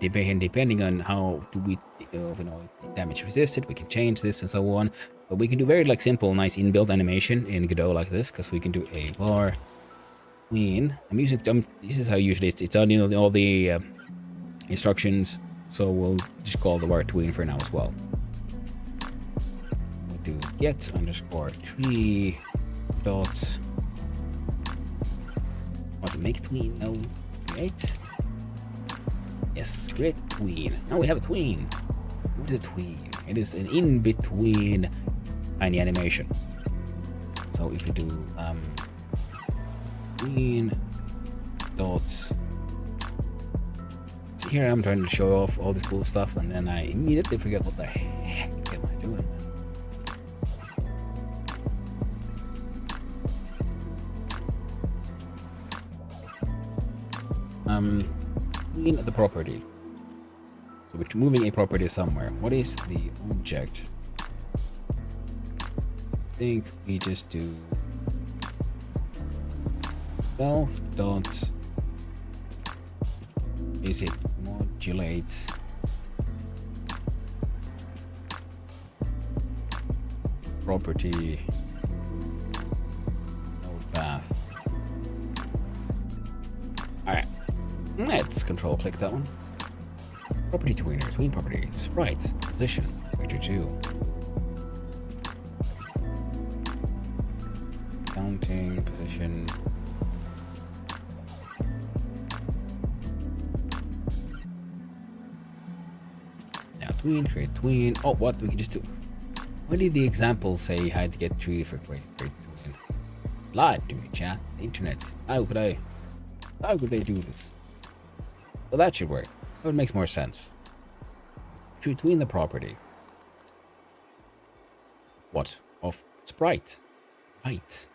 depending on how do we damage resisted, we can change this and so on, but we can do very like simple nice inbuilt animation in Godot like this, because we can do a var queen. I'm using this is how usually it's on, you know, all the instructions, so we'll just call the var tween for now as well. Do get underscore tree dot, was it make tween? No, create. Yes, create tween. Now we have a tween. What is a tween? It is an in between tiny animation. So if you do tween dot, so here I'm trying to show off all this cool stuff, and then I immediately forget what the heck am I doing. In the property. So we're moving a property somewhere. What is the object? I think we just do self dot, is it mod modulate property node path. Alright, let's control click that one. Property tweener, tween property, sprite, position, vector 2. Counting, position. Now tween, create tween. Oh, what? We can just do. What did the example say I had to get 3 for create tween? Lied to me, chat. The internet. How could they do this? Well, that should work. That would make more sense. Between the property. What? Of sprite. Right.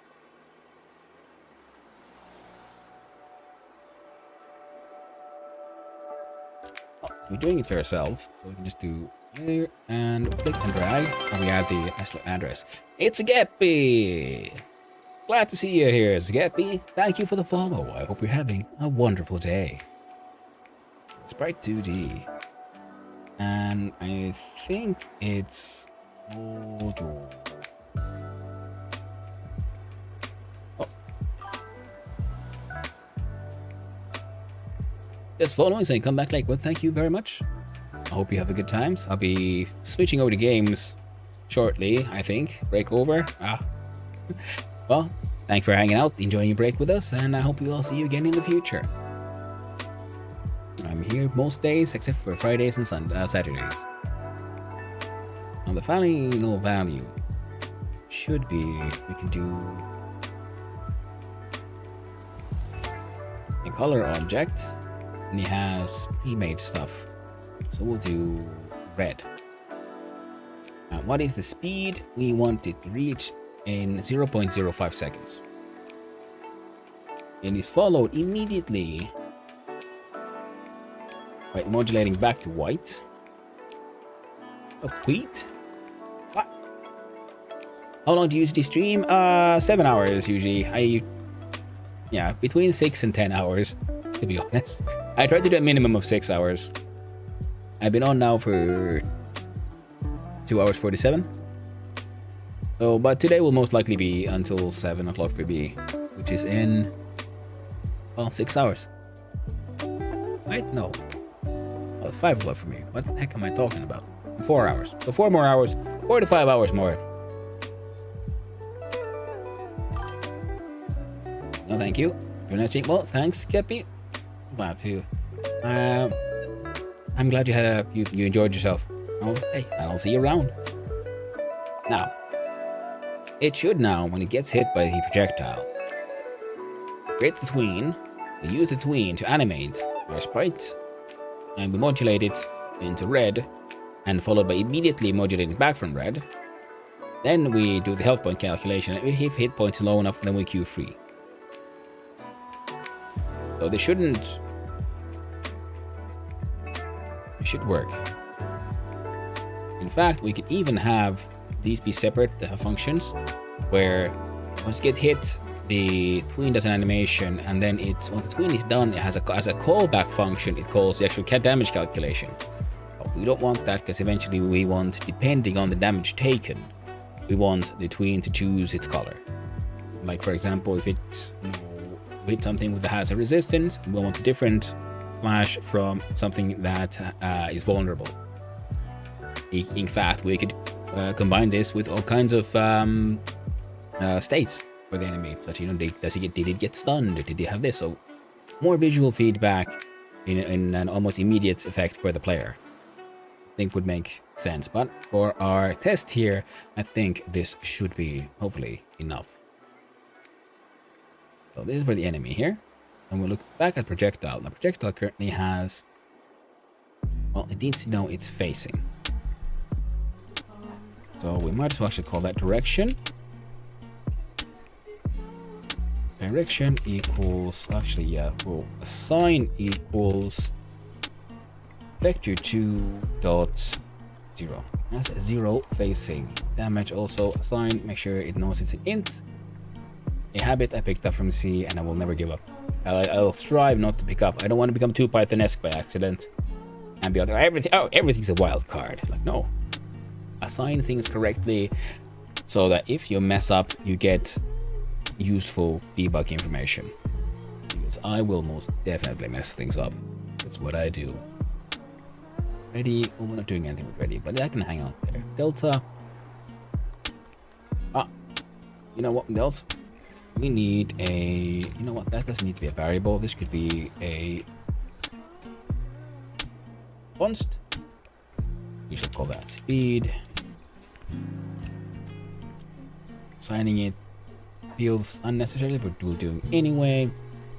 Oh, we're doing it to ourselves, so we can just do here and click and drag, and we add the Nestle address. It's Gappy! Glad to see you here, Gappy. Thank you for the follow. I hope you're having a wonderful day. Sprite 2D. And I think it's module. Oh. Just following, saying come back like, well, thank you very much. I hope you have a good times. I'll be switching over to games shortly, I think. Break over. Well, thanks for hanging out, enjoying your break with us, and I hope we'll all see you again in the future. I'm here most days except for Fridays and Saturdays. Now the final value should be, we can do a color object, and it has pre-made stuff. So we'll do red. Now what is the speed? We want it to reach in 0.05 seconds. And is followed immediately by modulating back to white. Oh, wheat? What? How long do you usually stream? 7 hours usually. Yeah, between 6 and 10 hours, to be honest. I try to do a minimum of 6 hours. I've been on now for 2 hours 47. So, but today will most likely be until 7 o'clock for B, which is in, well, 6 hours. Right? No. Oh, 5 o'clock for me. What the heck am I talking about? 4 hours. So 4 more hours. 4 to 5 hours more. No, thank you. You're not cheap. Well, thanks, Kepi. Glad to. I'm glad you enjoyed yourself. I'll see you around. Now, it should now, when it gets hit by the projectile, create the tween, we use the tween to animate our sprite, and we modulate it into red, and followed by immediately modulating back from red. Then we do the health point calculation, and if hit points low enough, then we queue free. So they should work. In fact, we could even have these be separate functions, where once you get hit, the tween does an animation, and then once the tween is done, it has a callback function. It calls the actual damage calculation. But we don't want that, because eventually we want, depending on the damage taken, we want the tween to choose its color. Like for example, if it's hit something that has a resistance, we want a different flash from something that is vulnerable. In fact, we could combine this with all kinds of states for the enemy, such did it get stunned, or did it have this? So more visual feedback in an almost immediate effect for the player, I think would make sense. But for our test here, I think this should be hopefully enough. So this is for the enemy here, and we'll look back at projectile. Now projectile currently has, well, it needs to know it's facing. So we might as well actually call that direction. Direction equals, actually, yeah, we'll assign equals vector 2.0. That's 0 facing. Damage also assign, make sure it knows it's an int. A habit I picked up from C, and I will never give up. I'll strive not to pick up. I don't want to become too Python-esque by accident. and be like, everything's a wild card. Like, no. Assign things correctly so that if you mess up, you get useful debug information. Because I will most definitely mess things up. That's what I do. Ready? Oh, we're not doing anything with ready, but I can hang out there. Delta. You know what else? We need a... You know what? That doesn't need to be a variable. This could be a... const. We should call that speed. Assigning it feels unnecessary, but we'll do it anyway.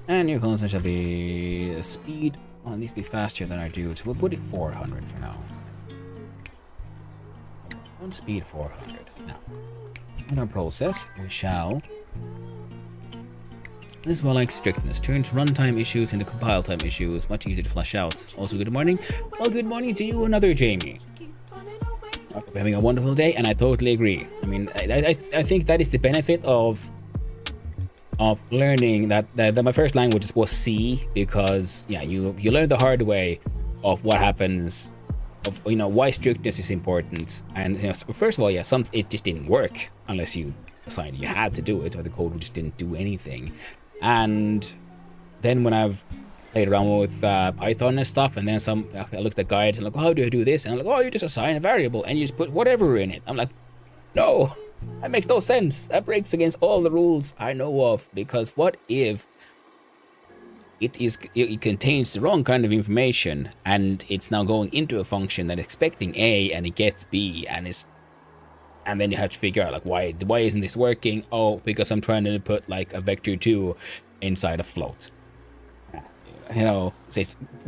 And your constant shall be speed. Well, it needs to be faster than our dude, so we'll put it 400 for now. On speed 400. Now, in our process, we shall... This is more like strictness. Turns runtime issues into compile time issues. Much easier to flush out. Also, good morning. Well, good morning to you, another Jamie. Hope you're having a wonderful day, and I totally agree. I mean, I think that is the benefit of learning that my first language was C, because yeah, you learn the hard way of what happens, of why strictness is important. And so first of all, yeah, it just didn't work unless you decided you had to do it, or the code just didn't do anything. And then when I've played around with Python and stuff, and then I looked at guides and like, how do I do this? And I'm like, oh, you just assign a variable and you just put whatever in it. I'm like, no, that makes no sense. That breaks against all the rules I know of. Because what if it contains the wrong kind of information, and it's now going into a function that is expecting A and it gets B, and then you have to figure out like why isn't this working? Oh, because I'm trying to put like a vector2 inside a float.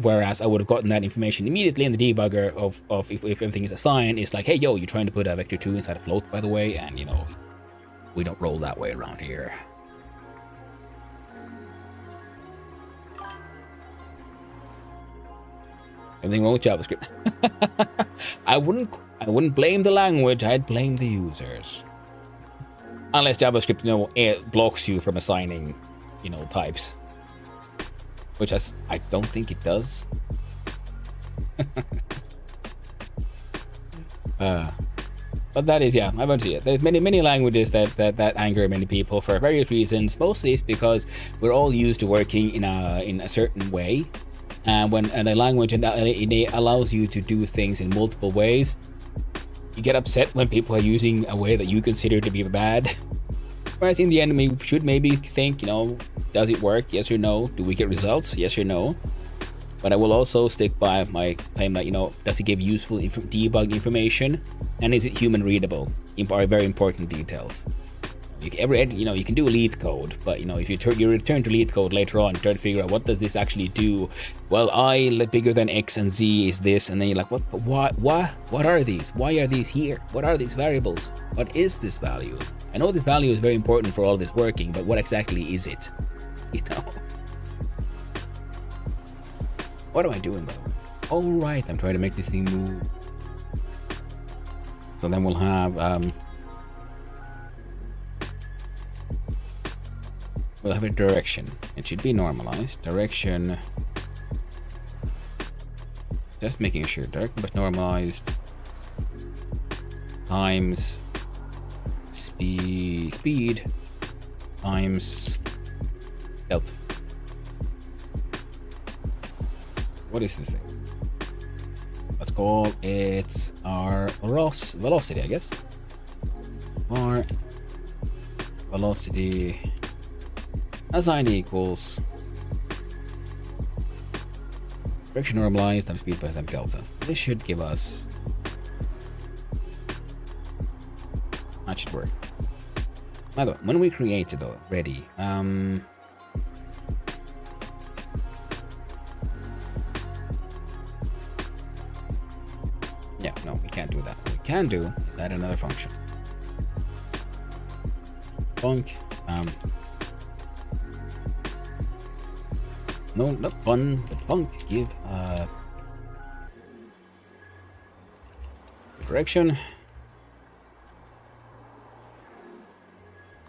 Whereas I would have gotten that information immediately in the debugger of if everything is assigned. It's like, hey, yo, you're trying to put a vector2 inside a float, by the way, and we don't roll that way around here. Everything wrong with JavaScript? I wouldn't blame the language. I'd blame the users. Unless JavaScript, it blocks you from assigning, types. Which I don't think it does. But that is, yeah, I won't see it. There's many languages that anger many people for various reasons. Mostly it's because we're all used to working in a certain way. And when a language it allows you to do things in multiple ways, you get upset when people are using a way that you consider to be bad. Whereas in the end, we should maybe think, does it work? Yes or no? Do we get results? Yes or no? But I will also stick by my claim that, does it give useful debug information? And is it human readable? Are very important details. You can do lead code, but if you return to lead code later on, try to figure out what does this actually do. Well, I bigger than X and Z is this, and then you're like, what are these? Why are these here? What are these variables? What is this value? I know the value is very important for all this working, but what exactly is it? What am I doing though? Oh right, I'm trying to make this thing move. So then we'll have a direction. It should be normalized. Direction. Just making sure. Direction but normalized. Times speed times delta. What is this thing? Let's call it our velocity, I guess. Our velocity assigned equals direction normalized times speed by time delta. This should give us... That should work. By the way, when we create it though, ready, yeah, no, we can't do that. What we can do is add another function. Func, no, not fun, but func, give direction,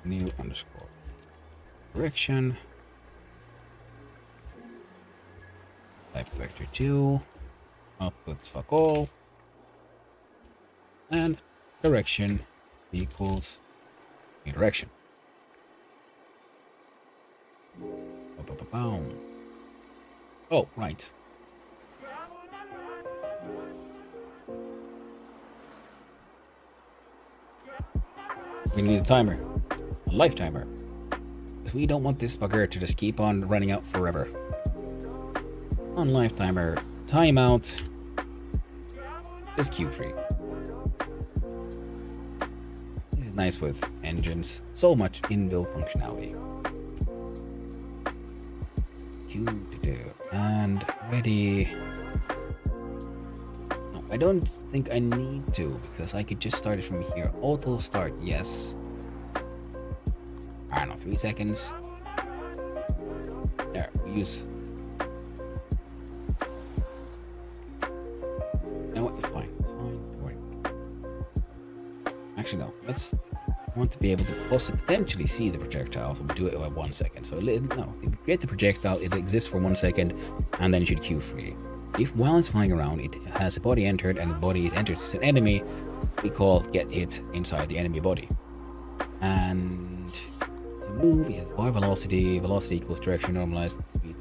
new underscore direction, type vector2, outputs fuck all, and direction equals new direction. Oh, right. We need a timer, a life timer, because we don't want this bugger to just keep on running out forever. On life timer, timeout, just queue free. This is nice with engines, so much inbuilt functionality. Queue to do, and ready. No, I don't think I need to, because I could just start it from here. Auto start, yes. I don't know, 3 seconds. There, use. No, it's fine. It's fine. Don't worry. Actually, no. Let's. I want to be able to also potentially see the projectile, so we do it at 1 second. So no, if you create the projectile, it exists for 1 second, and then you should queue free. If while it's flying around, it has a body entered, and the body it enters is an enemy, we call get hit inside the enemy body. And to move, we have bar velocity. Velocity equals direction normalized speed.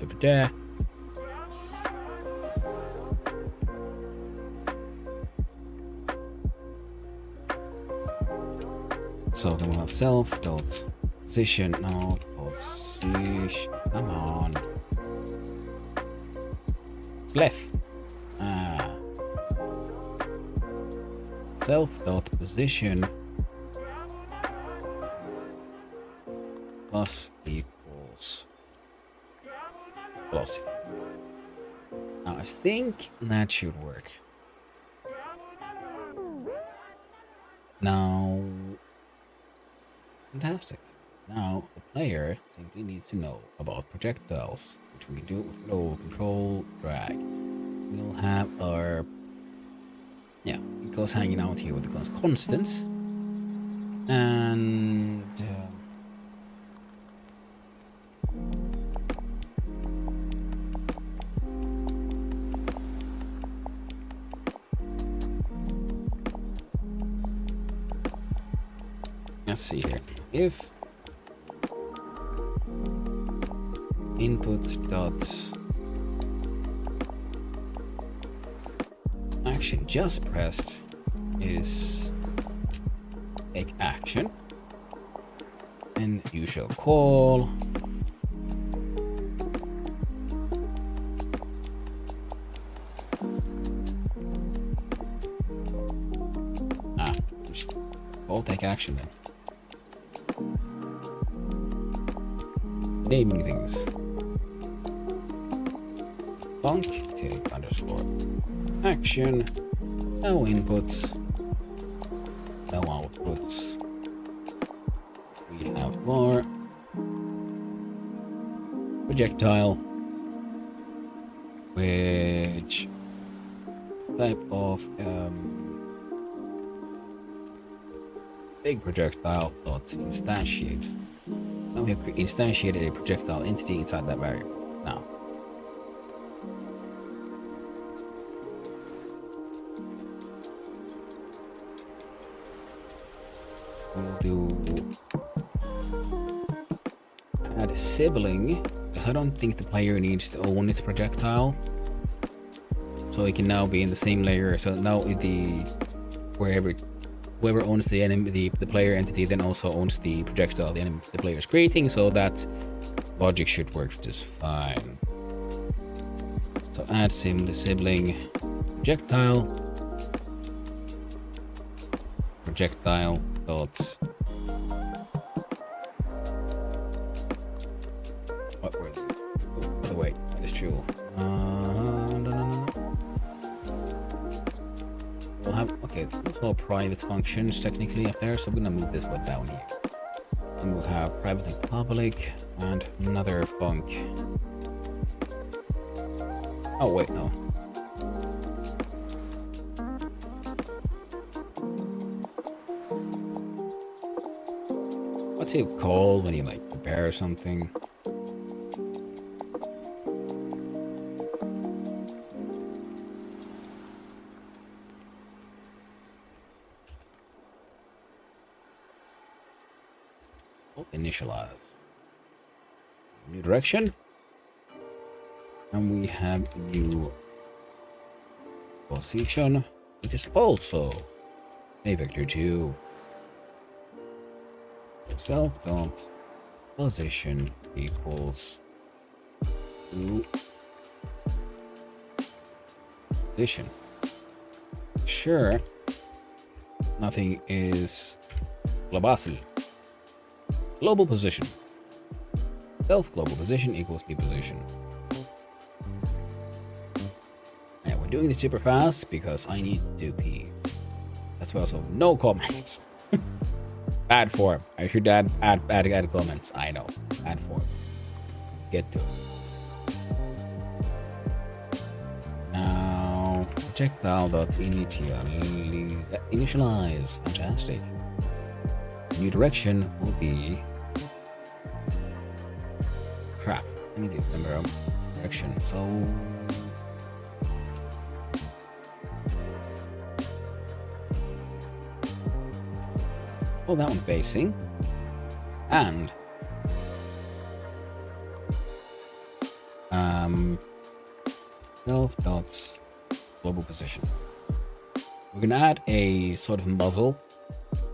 So then we'll have self dot position. No, position. Come on. It's left. Self dot position plus equals velocity. Now I think that should work. Now, fantastic. Now the player simply needs to know about projectiles, which we can do with low control drag. We'll have our it goes hanging out here with the constants, and let's see here. If input dot action just pressed is take action, and you shall call just call take action then. Naming things. Func take underscore action. No inputs. No outputs. We have bar. Projectile. Which type of big projectile dot instantiate. Now we have instantiated a projectile entity inside that variable. Now, we'll do add a sibling, because I don't think the player needs to own its projectile. So it can now be in the same layer. So now whoever owns the enemy, the player entity, then also owns the projectile the player is creating, so that logic should work just fine. So add sibling projectile dot what were they? By the way, that is true. No. We'll have, okay, there's no private functions technically up there, so we're gonna move this one down here. And we'll have private and public, and another func. Oh wait, no. What's it called when you like prepare something? Initialize. New direction. And we have a new position, which is also a vector 2. Self dot position equals to position. Sure, nothing is global. Global position. Self global position equals new position. And we're doing this super fast because I need to pee. That's why also no comments. Bad form. I should add comments. I know. Bad form. Get to it. Now, projectile.initialize. Fantastic. New direction will be. Crap. I need to remember direction. So. Pull that one facing, and self dots global position. We're gonna add a sort of muzzle,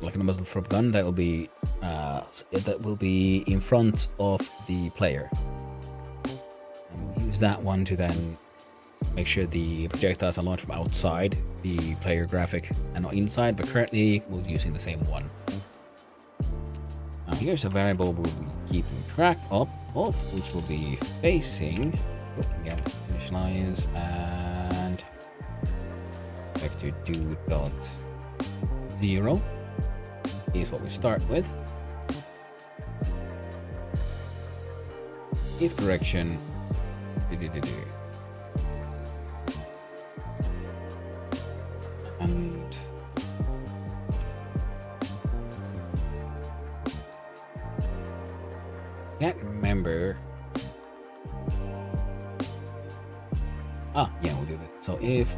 like a muzzle for a gun that will be in front of the player. And we'll use that one to then make sure the projectiles are launched from outside the player graphic and not inside, but currently we're using the same one. Now here's a variable we'll be keeping track of, which will be facing, again, initialize, and vector 2.0 is what we start with. If direction, and can't remember. Yeah, we'll do that. So if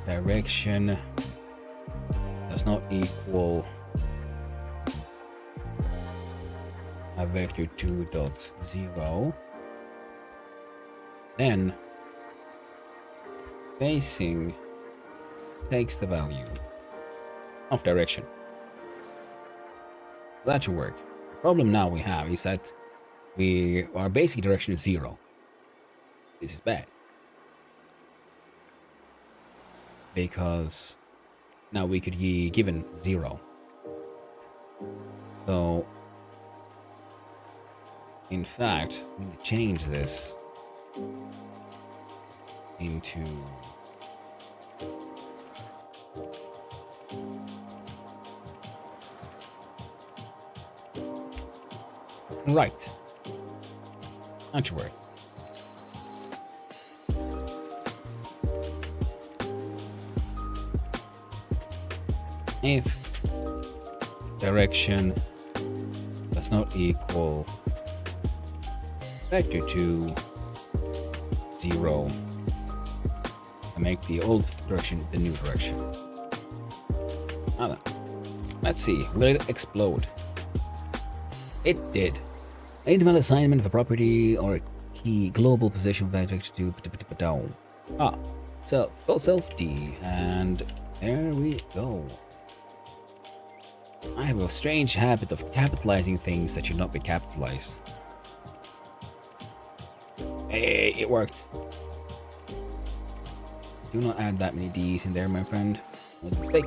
direction does not equal a vector 2.0, then facing takes the value of direction. That should work. The problem now we have is that our basic direction is 0. This is bad. Because now we could be given 0. So, in fact, we need to change this into right. That should work. If direction does not equal vector 2, 0, and make the old direction the new direction. Now then, let's see, will it explode? It did. Invalid assignment of a property or a key global position vector 2 down. So full self D, and there we go. I have a strange habit of capitalizing things that should not be capitalized. Hey, it worked. Do not add that many D's in there, my friend. That's a mistake.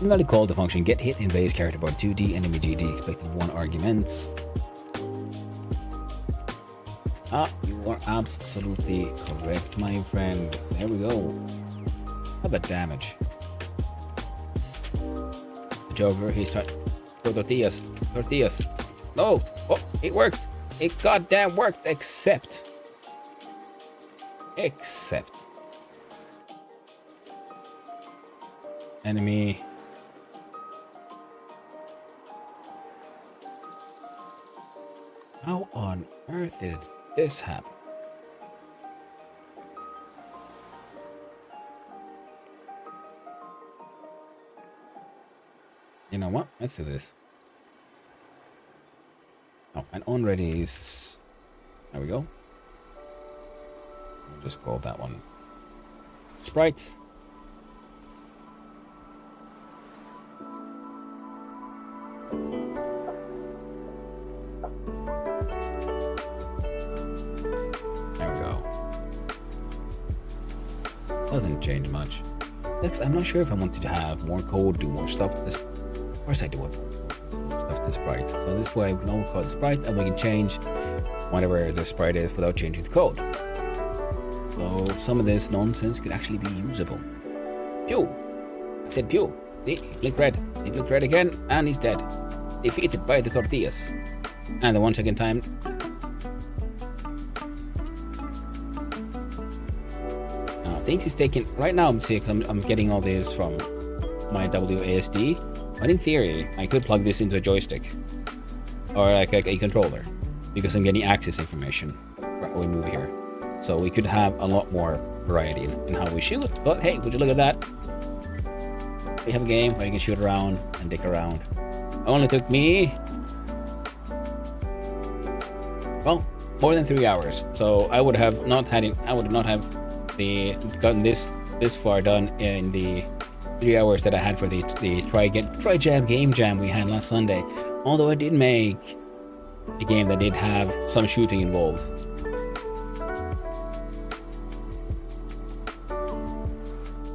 I'm going to call the function get hit in base character board 2D enemy GD expected 1 arguments. You are absolutely correct, my friend. There we go. How about damage? Joker, he's trying. Tortillas. No! Oh, it worked! It goddamn worked, except. Enemy. How on earth did this happen? You know what? Let's do this. Oh, and already is... There we go. I'll just call that one Sprite. There we go. Doesn't change much. Looks, I'm not sure if I wanted to have more code, do more stuff. This, of course I do want more stuff to Sprite. So this way we can only call it Sprite and we can change whatever the Sprite is without changing the code. So some of this nonsense could actually be usable. Pew! I said pew. See, he blinked red. He blinked red again, and he's dead. Defeated by the tortillas. And the 1 second time. Now things is taking right now. I'm seeing I'm getting all this from my WASD. But in theory, I could plug this into a joystick or like a controller because I'm getting access information right when we move here. So we could have a lot more variety in how we shoot. But hey, would you look at that? We have a game where you can shoot around and dick around. It only took me, well, more than 3 hours. So I would have not had it. I would not have gotten this far done in the 3 hours that I had for the Try Jam game jam we had last Sunday. Although I did make a game that did have some shooting involved.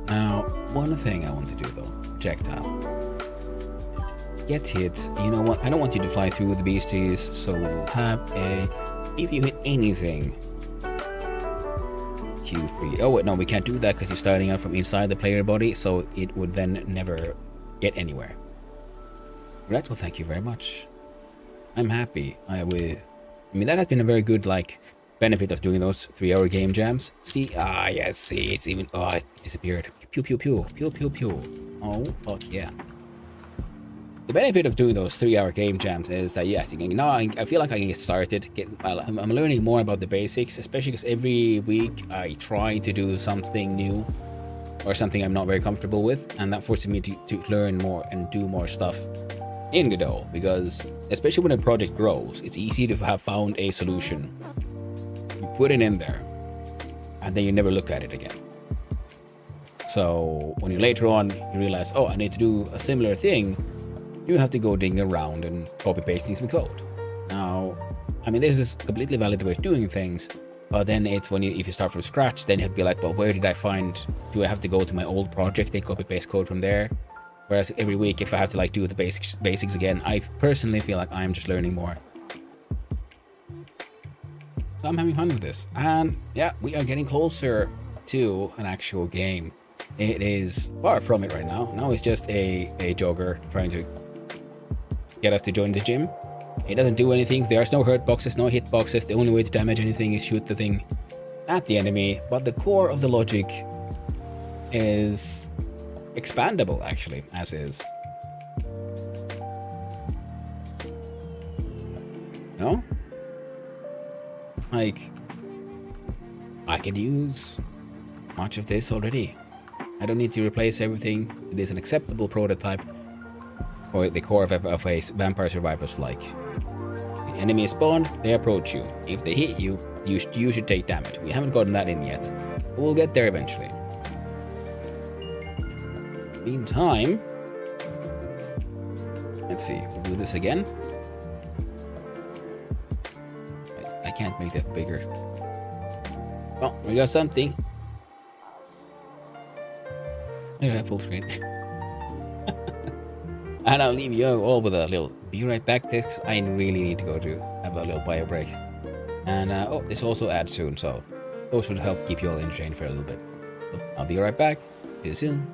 Now, one thing I want to do though, projectile. Get hit. You know what? I don't want you to fly through the beasties, so we'll have a. If you hit anything, Q3. Oh wait, no, we can't do that because you're starting out from inside the player body, so it would then never get anywhere. Right. Well, thank you very much. I'm happy. I mean, that has been a very good benefit of doing those 3-hour game jams. See, yes, see, it's even. Oh, it disappeared. Pew pew pew pew pew pew. Oh fuck yeah. The benefit of doing those 3-hour game jams is that yes, you can now. I feel like I can get started. I'm learning more about the basics, especially because every week I try to do something new or something I'm not very comfortable with, and that forces me to learn more and do more stuff in Godot. Because especially when a project grows, it's easy to have found a solution. You put it in there, and then you never look at it again. So when you later on you realize, oh, I need to do a similar thing. You have to go digging around and copy pasting some code. Now, I mean, this is a completely valid way of doing things, but then it's when if you start from scratch, then you have to be like, well, where did I find? Do I have to go to my old project and copy paste code from there? Whereas every week, if I have to do the basics again, I personally feel like I'm just learning more. So I'm having fun with this, and yeah, we are getting closer to an actual game. It is far from it right now. Now it's just a jogger trying to get us to join the gym. It doesn't do anything. There's no hurt boxes, no hit boxes. The only way to damage anything is shoot the thing at the enemy. But the core of the logic is expandable, actually, as is. No? I can use much of this already. I don't need to replace everything. It is an acceptable prototype for the core of a Vampire Survivors like. The enemy is spawned, they approach you. If they hit you, you should take damage. We haven't gotten that in yet. But we'll get there eventually. Meantime, let's see, we'll do this again. Right, I can't make that bigger. Well, we got something. Yeah, full screen. And I'll leave you all with a little be right back text. I really need to go to have a little bio break. And oh, this also adds soon, so those should help keep you all entertained for a little bit. So I'll be right back. See you soon.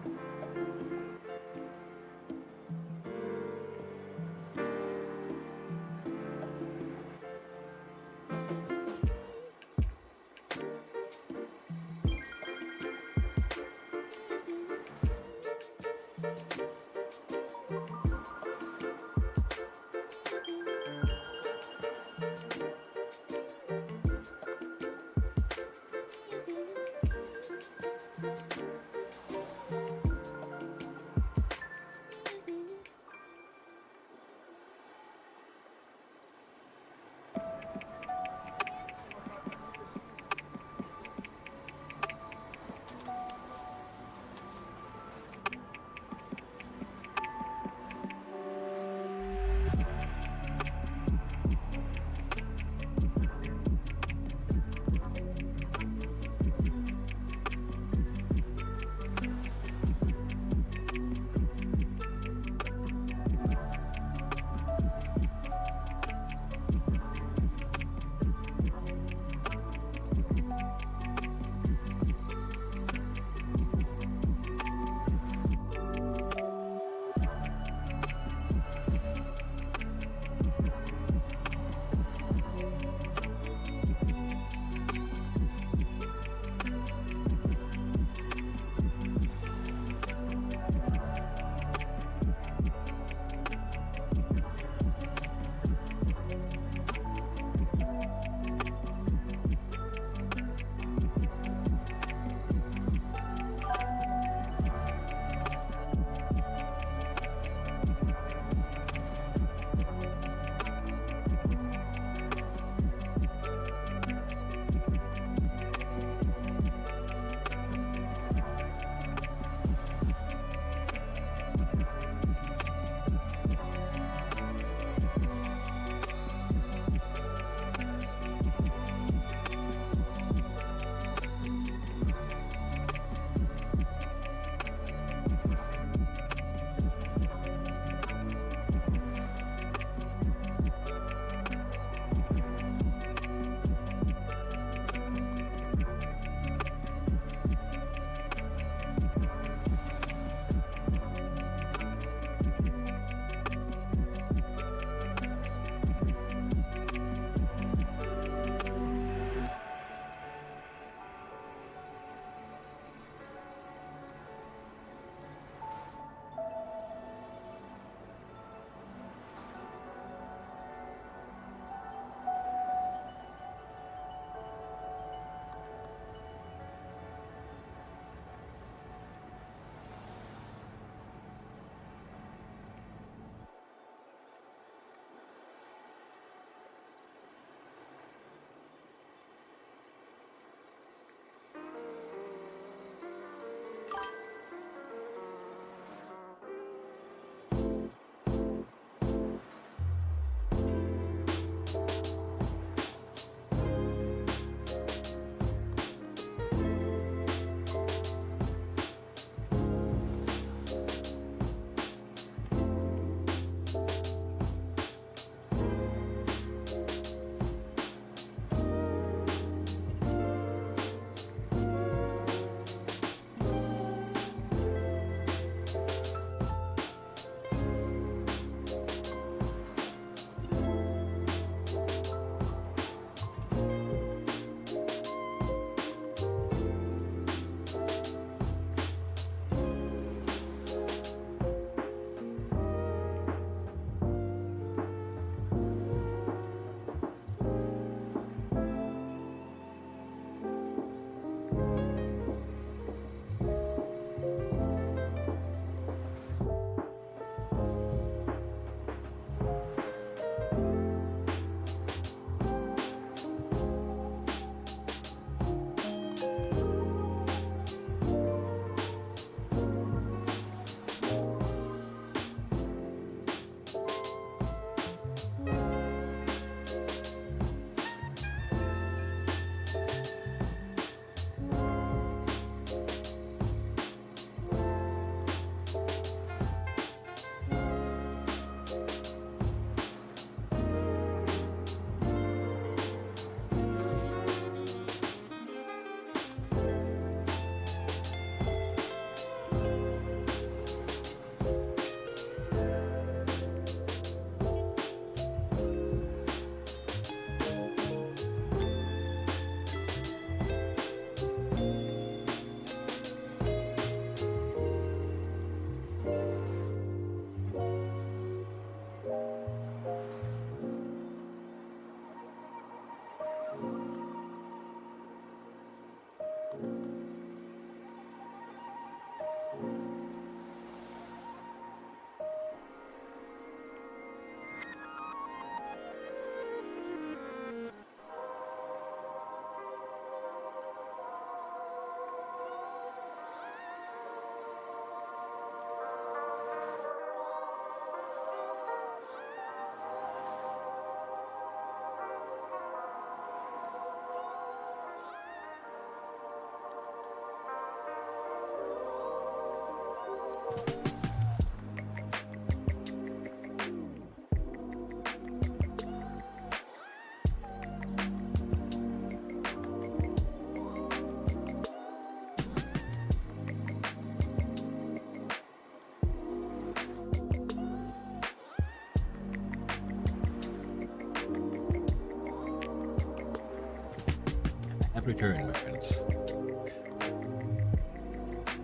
return, my friends.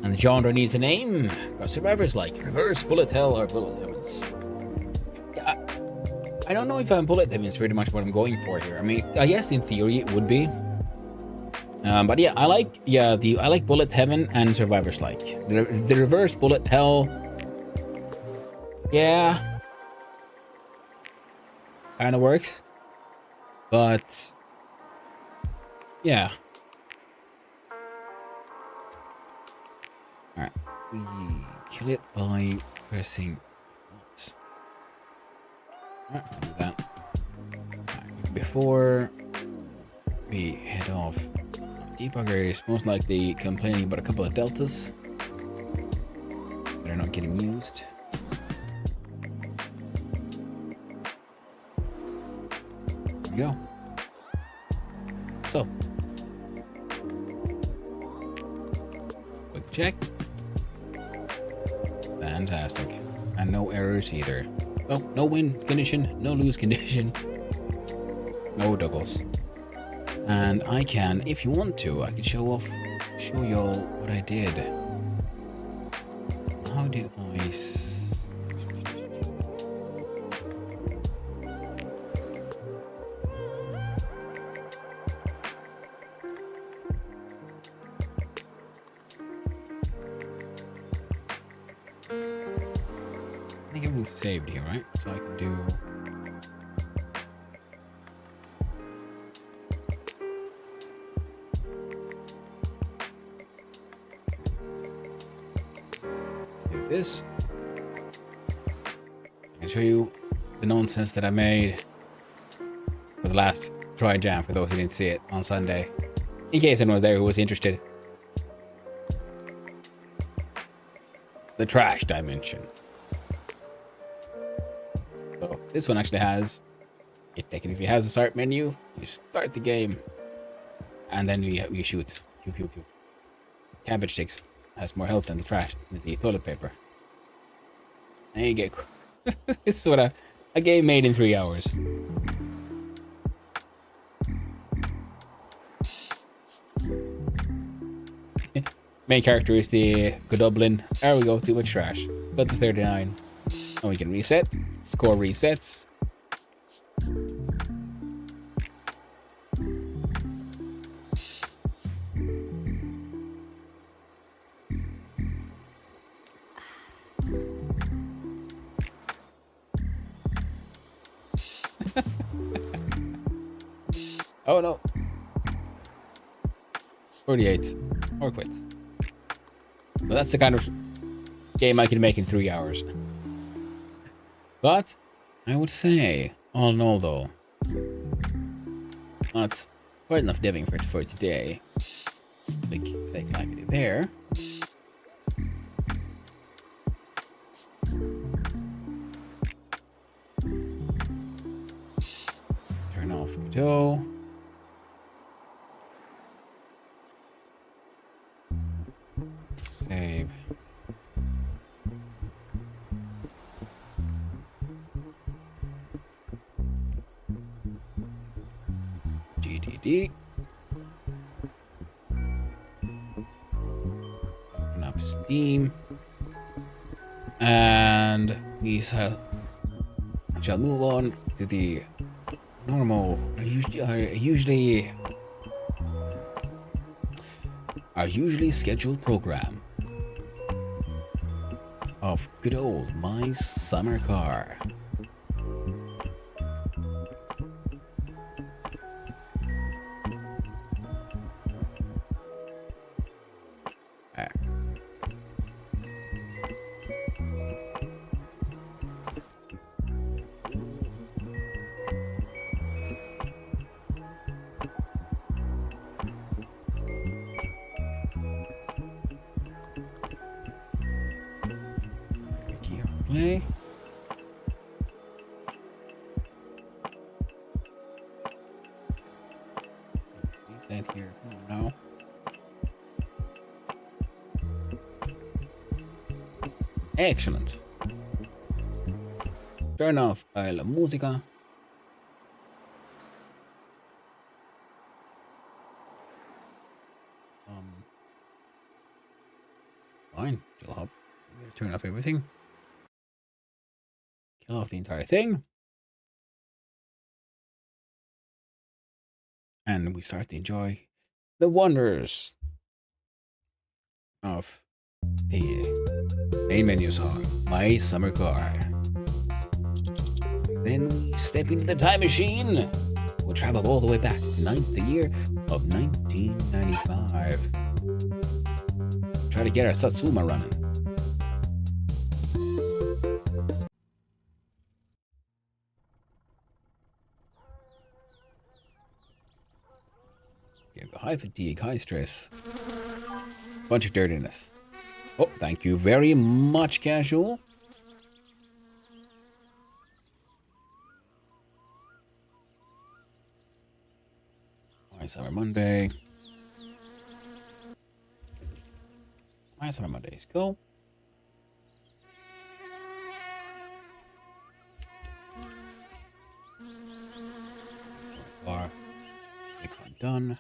And the genre needs a name. Got survivors like reverse bullet hell or bullet heavens. Yeah, I don't know if bullet heavens is pretty much what I'm going for here. I mean, I guess in theory it would be. But yeah, I like bullet heaven and survivors like the reverse bullet hell. Yeah, kind of works. But yeah. Alright, we kill it by pressing what? Alright, do that. Right, before we head off, debugger is most likely complaining about a couple of deltas that are not getting used. There we go. So, quick check. Fantastic. And no errors either. Oh, no win condition, no lose condition. No doubles. And I can, if you want to, I can show y'all what I did. How did I... I think everything's saved here, right? So I can do... this. I can show you the nonsense that I made for the last try jam for those who didn't see it on Sunday. In case anyone was there who was interested. The trash dimension. So this one actually has, it technically has a start menu. You start the game and then you shoot. Pew, pew, pew. Cabbage sticks has more health than the trash, the toilet paper. And you get... This is what a game made in 3 hours. Main character is the Godoblin. There we go, too much trash. Got to 39. And we can reset. Score resets. Oh no. 48. Or quit. Well, that's the kind of game I can make in 3 hours. But I would say, all in all though, that's quite enough deving for today. Click it there. Turn off Godot. Save. GTD. Open up Steam. And we shall move on to the normal, our usually scheduled program of good old My Summer Car. Play. Is that here? Oh, no. Excellent. Turn off la música. Turn off everything. Kill off the entire thing. And we start to enjoy the wonders of the main menu song, My Summer Car. Then we step into the time machine. We'll travel all the way back to the year of 1995. Try to get our Satsuma running. Give high fatigue, high stress. Bunch of dirtiness. Oh, thank you very much, Casual. My Summer Monday. My Summer Mondays. Go. Click on done.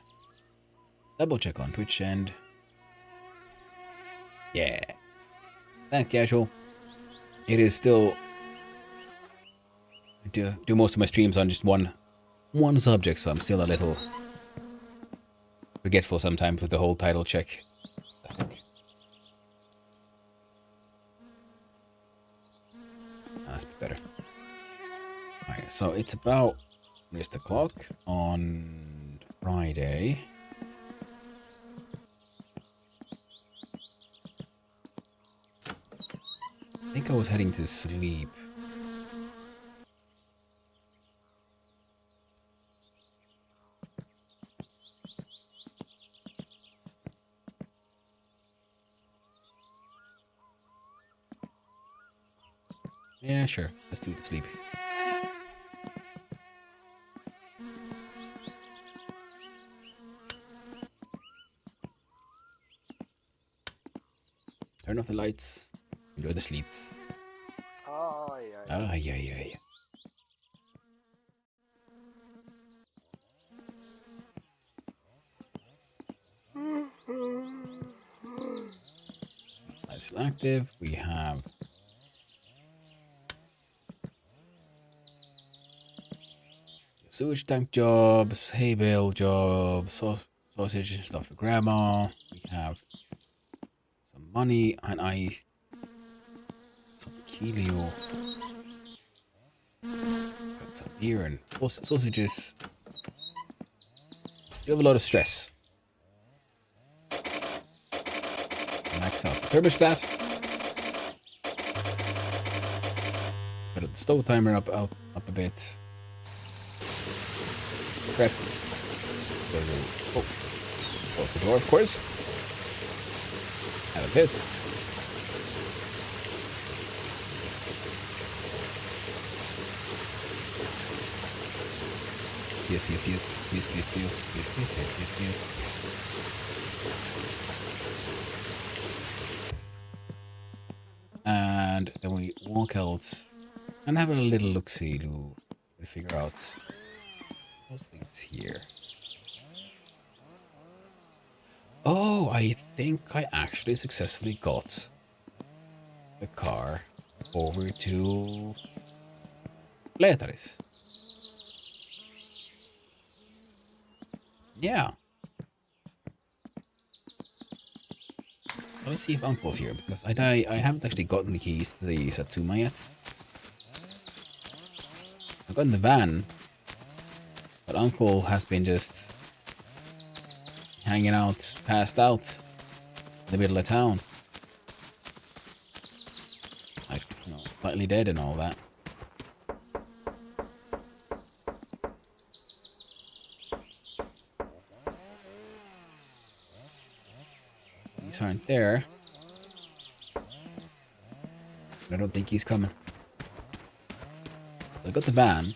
Double check on Twitch and yeah. Thanks, Casual. It is still I do most of my streams on just one subject, so I'm still a little forgetful sometimes with the whole title check. That's better. Alright, so it's about there's the clock on Friday. I think I was heading to sleep. Yeah, sure. Let's do the sleep. Turn off the lights. Enjoy the sleeps. Oh, yeah. Ah, yeah. Lights still active. We have sewage tank jobs, hay bale jobs, sausage and stuff for grandma. We have some money and some Kilio. Got some beer and sausages. You have a lot of stress. Max out the thermostat. Put the stove timer up a bit. Prep. Oh, close the door, of course. Out of this. Yes. And then we walk out and have a little look-see to figure out those things here. Oh, I think I actually successfully got the car over to Leetaris. Yeah. So let's see if Uncle's here, because I haven't actually gotten the keys to the Satsuma yet. I've gotten the van, but Uncle has been just hanging out, passed out in the middle of town. Like, you know, slightly dead and all that. These aren't there. I don't think he's coming. I got the van,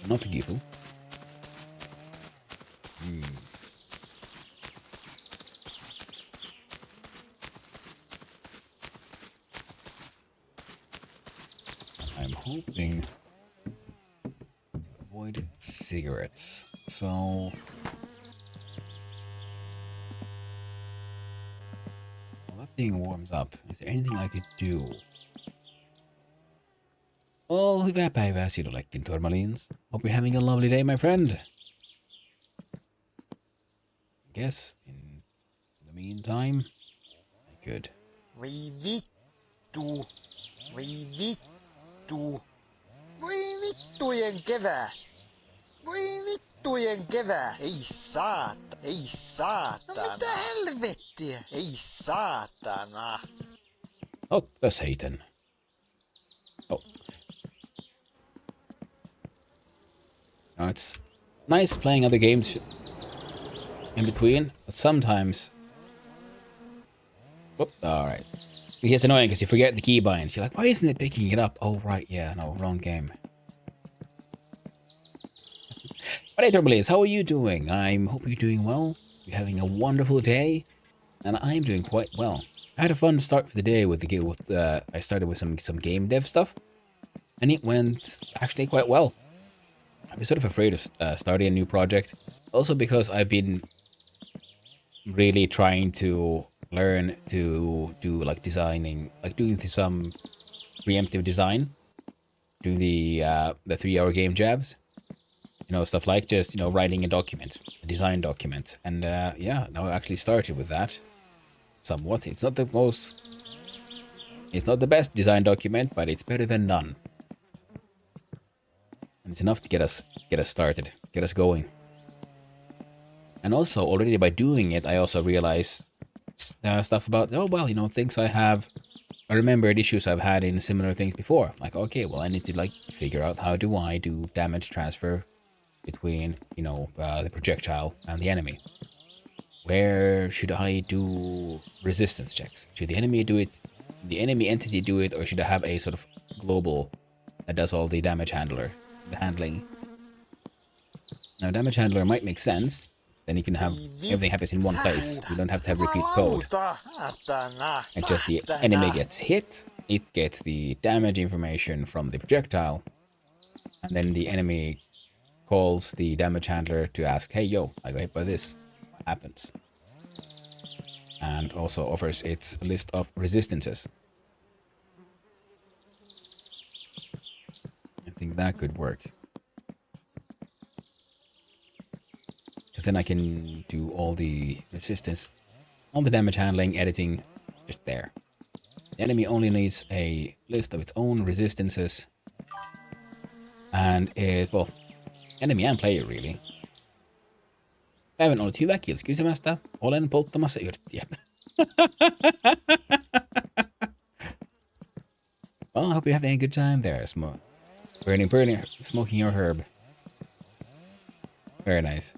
not the Gifu. I'm hoping to avoid cigarettes. So well, everything warms up. Is there anything I could do? Oh, hyvää päivää sinullekin, Tourmalines. Hope you're having a lovely day, my friend. I guess in the meantime, I could. Voi vittu. Voi vittu. Voi vittujen kevää. Voi vittujen kevää. Ei saata. Ei saatana. No mitä helvettiä? Ei saatana. Not the Satan. Oh. No, it's nice playing other games in between, but sometimes... Whoop, alright. It gets annoying because you forget the keybinds. You're like, why isn't it picking it up? Oh, right, yeah, no, wrong game. But hey, Turbulence, how are you doing? I hope you're doing well. You're having a wonderful day. And I'm doing quite well. I had a fun start for the day with the game. I started with some game dev stuff. And it went actually quite well. I was sort of afraid of starting a new project. Also because I've been really trying to learn to do like designing, like doing some preemptive design, doing the 3-hour game jabs, you know, stuff like just, you know, writing a document, a design document. And yeah, now I actually started with that somewhat. It's not the best design document, but it's better than none. And it's enough to get us started, get us going. And also, already by doing it, I also realize stuff about, oh, well, you know, things I remembered issues I've had in similar things before. Like, okay, well, I need to, like, figure out how do I do damage transfer between, you know, the projectile and the enemy. Where should I do resistance checks? Should the enemy do it, the enemy entity do it, or should I have a sort of global that does all the damage handling? Now, damage handler might make sense. Then you can have everything happens in one place. You don't have to have repeat code. And just the enemy gets hit, it gets the damage information from the projectile, and then the enemy calls the damage handler to ask, hey, yo, I got hit by this. What happens? And also offers its list of resistances. I think that could work. Because then I can do all the resistance, all the damage handling, editing, just there. The enemy only needs a list of its own resistances. And it, well, enemy and player really. Päivän ollut hyvä, kiitos kysymästä. Olen polttamassa yrttiä. Well, I hope you're having a good time there, burning, smoking your herb. Very nice.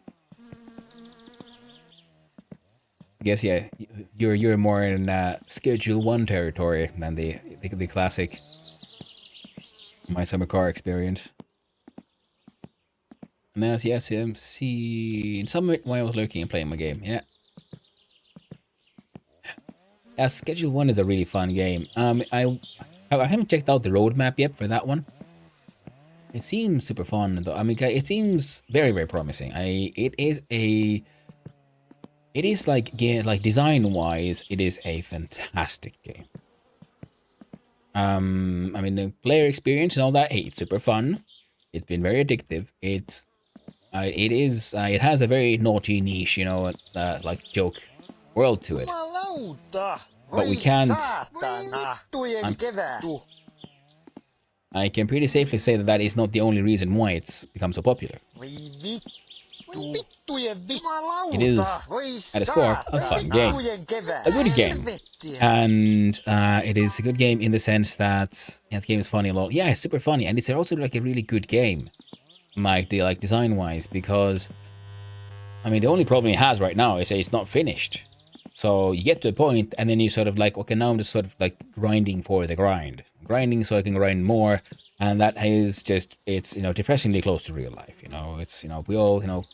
I guess, yeah, you're more in Schedule 1 territory than the classic My Summer Car experience. And yes, see, in some way I was lurking and playing my game, yeah. Yeah, Schedule 1 is a really fun game. I haven't checked out the roadmap yet for that one. It seems super fun, though. I mean, it seems very, very promising. It is like design-wise, it is a fantastic game. I mean, the player experience and all that, hey, it's super fun. It's been very addictive. It has a very naughty niche, you know, like joke world to it. But we can't. I can pretty safely say that is not the only reason why it's become so popular. It is, at its core, a fun game. A good game. And it is a good game in the sense that, yeah, the game is funny a lot. Yeah, it's super funny. And it's also like a really good game. Like design-wise, because, I mean, the only problem it has right now is that it's not finished. So you get to a point, and then you sort of like, okay, now I'm just sort of like grinding for the grind. Grinding so I can grind more, and that is just, it's, you know, depressingly close to real life, you know. It's, you know, we all, you know,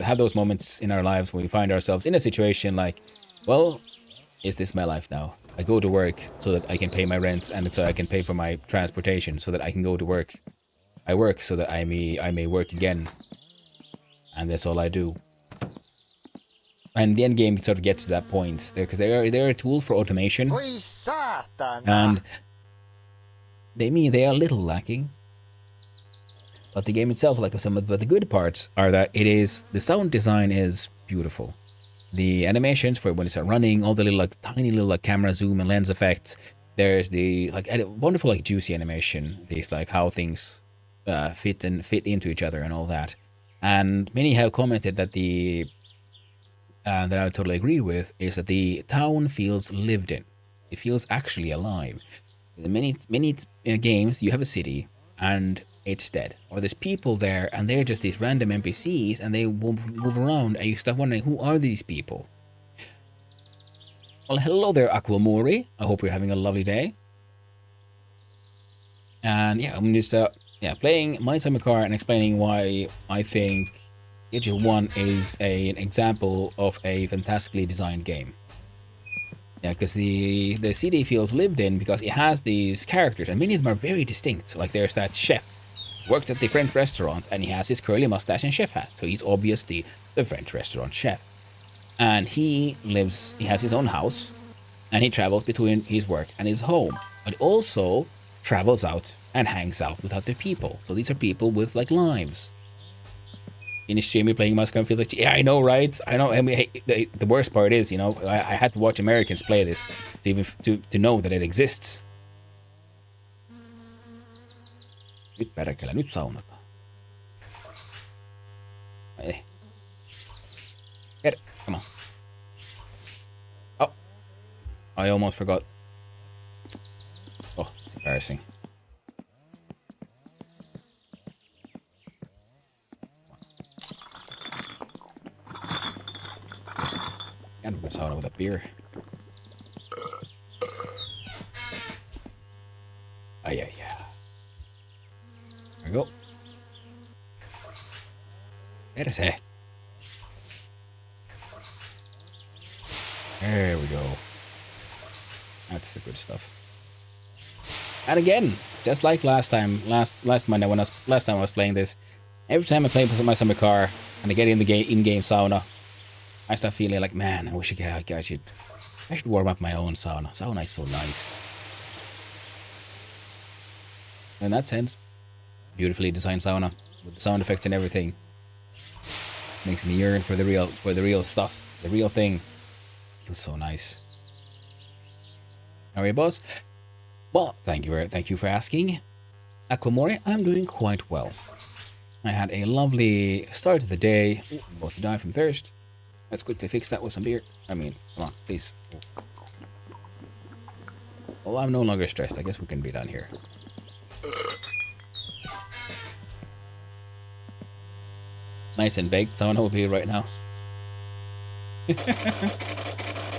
have those moments in our lives when we find ourselves in a situation like, well, is this my life now? I go to work so that I can pay my rent, and so I can pay for my transportation, so that I can go to work. I work so that I may work again. And that's all I do. And the end game sort of gets to that point because they're a tool for automation. Oi saatana! And they are a little lacking. But the game itself, like some of the good parts, are that the sound design is beautiful. The animations for when it's running, all the little like tiny little like camera zoom and lens effects. There's the like wonderful like juicy animation. These like how things fit into each other and all that. And many have commented that that I totally agree with is that the town feels lived in. It feels actually alive. In many games, you have a city and it's dead, or there's people there and they're just these random NPCs and they move around and you start wondering, who are these people? Well, hello there, Aquamori. I hope you're having a lovely day. And yeah, I'm just playing My Summer Car and explaining why I think Age of 1 is an example of a fantastically designed game. Yeah, because the city feels lived in because it has these characters, and many of them are very distinct. Like there's that chef, works at the French restaurant, and he has his curly mustache and chef hat, so he's obviously the French restaurant chef. And he has his own house, and he travels between his work and his home, but also travels out and hangs out with other people. So these are people with like lives. In stream, you're playing Moscow and feels like, yeah, I know, right? I know. I mean, the worst part is, you know, I had to watch Americans play this to know that it exists. Nyt perkele, nyt saunataan. Get it, come on. Oh, I almost forgot. Oh, it's embarrassing. Can't even sauna with a beer. Oh yeah. There we go. There's it. There we go. That's the good stuff. And again, just like last Monday last time I was playing this, every time I play My Summer Car and I get in the in-game sauna, I start feeling like, man, I should warm up my own sauna. Sauna is so nice. In that sense, beautifully designed sauna with the sound effects and everything makes me yearn for the real stuff, the real thing. Feels so nice. How are you, boss? Well, thank you for asking. Aquamori, I'm doing quite well. I had a lovely start of the day. Ooh, I'm about to die from thirst. Let's quickly fix that with some beer. I mean, come on, please. Well, I'm no longer stressed. I guess we can be done here. Nice and baked sauna will be right now.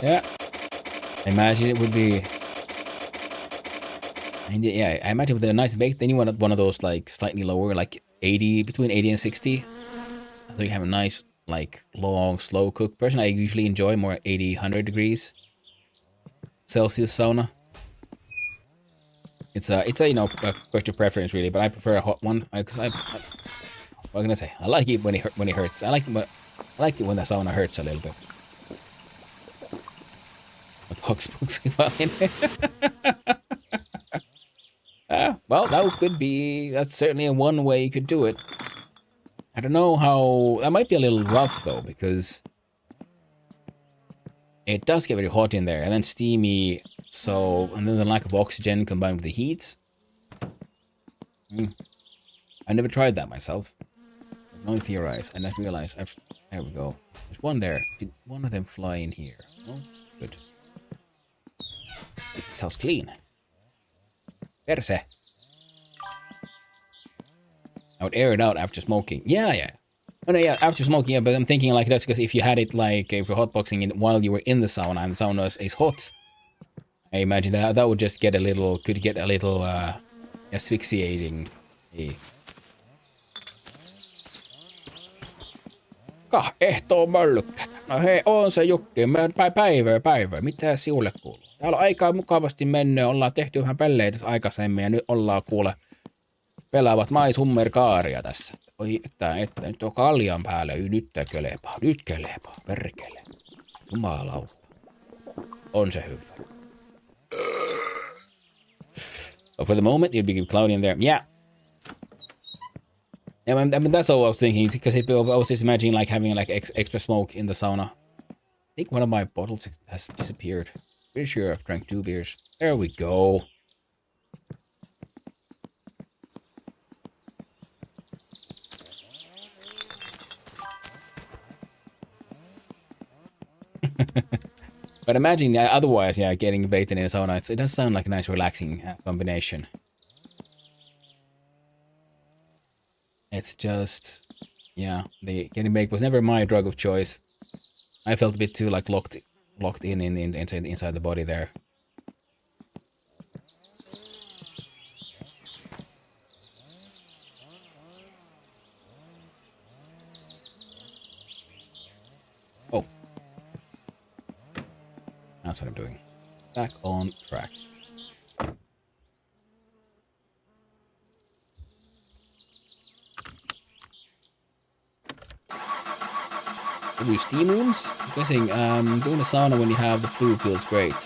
Yeah. Imagine it would be. Yeah, I imagine with a nice baked, then you want one of those like slightly lower, like 80, between 80 and 60. So you have a nice, like long, slow cook. Person I usually enjoy more 80, 100 degrees Celsius sauna. It's a you know a question of preference really, but I prefer a hot one because what can I say? I like it when it hurts. I like it when the sauna hurts a little bit. What Hogsbooks well, that's certainly one way you could do it. I don't know how, that might be a little rough though, because it does get very hot in there and then steamy, and then the lack of oxygen combined with the heat. I never tried that myself. I can only theorize, and I realize there we go. There's one there. Did one of them fly in here? Oh, good. This house clean. Perse. I would air it out after smoking. Yeah. Oh no, yeah, after smoking, yeah, but I'm thinking like that's because if you had it like if you're hotboxing it while you were in the sauna and the sauna is hot, I imagine that would just get a little asphyxiating. Ehtoon möllykkätä. No hei, on se Jukki. Päivä. Mitä sinulle kuuluu? Täällä on aika mukavasti mennyt. Ollaan tehty vähän pelejä tässä aikaisemmin ja nyt ollaan kuule pelaavat My Summer Caria tässä. Oi, että nyt on kaljan päällä. Nyt kelepaa, perkele. Jumalauta. On se hyvä. But for the moment, it'd be cloudy in there. Yeah. Yeah, I mean, that's all I was thinking. Because I was just imagining like having like extra smoke in the sauna. I think one of my bottles has disappeared. Pretty sure I've drank 2 beers. There we go. But imagine otherwise, yeah, getting baited in a sauna. It does sound like a nice, relaxing combination. It's just, yeah, the getting baked was never my drug of choice. I felt a bit too like locked in inside the body there. Oh. That's what I'm doing. Back on track. Ooh, steam rooms? I'm guessing doing a sauna when you have the flu feels great.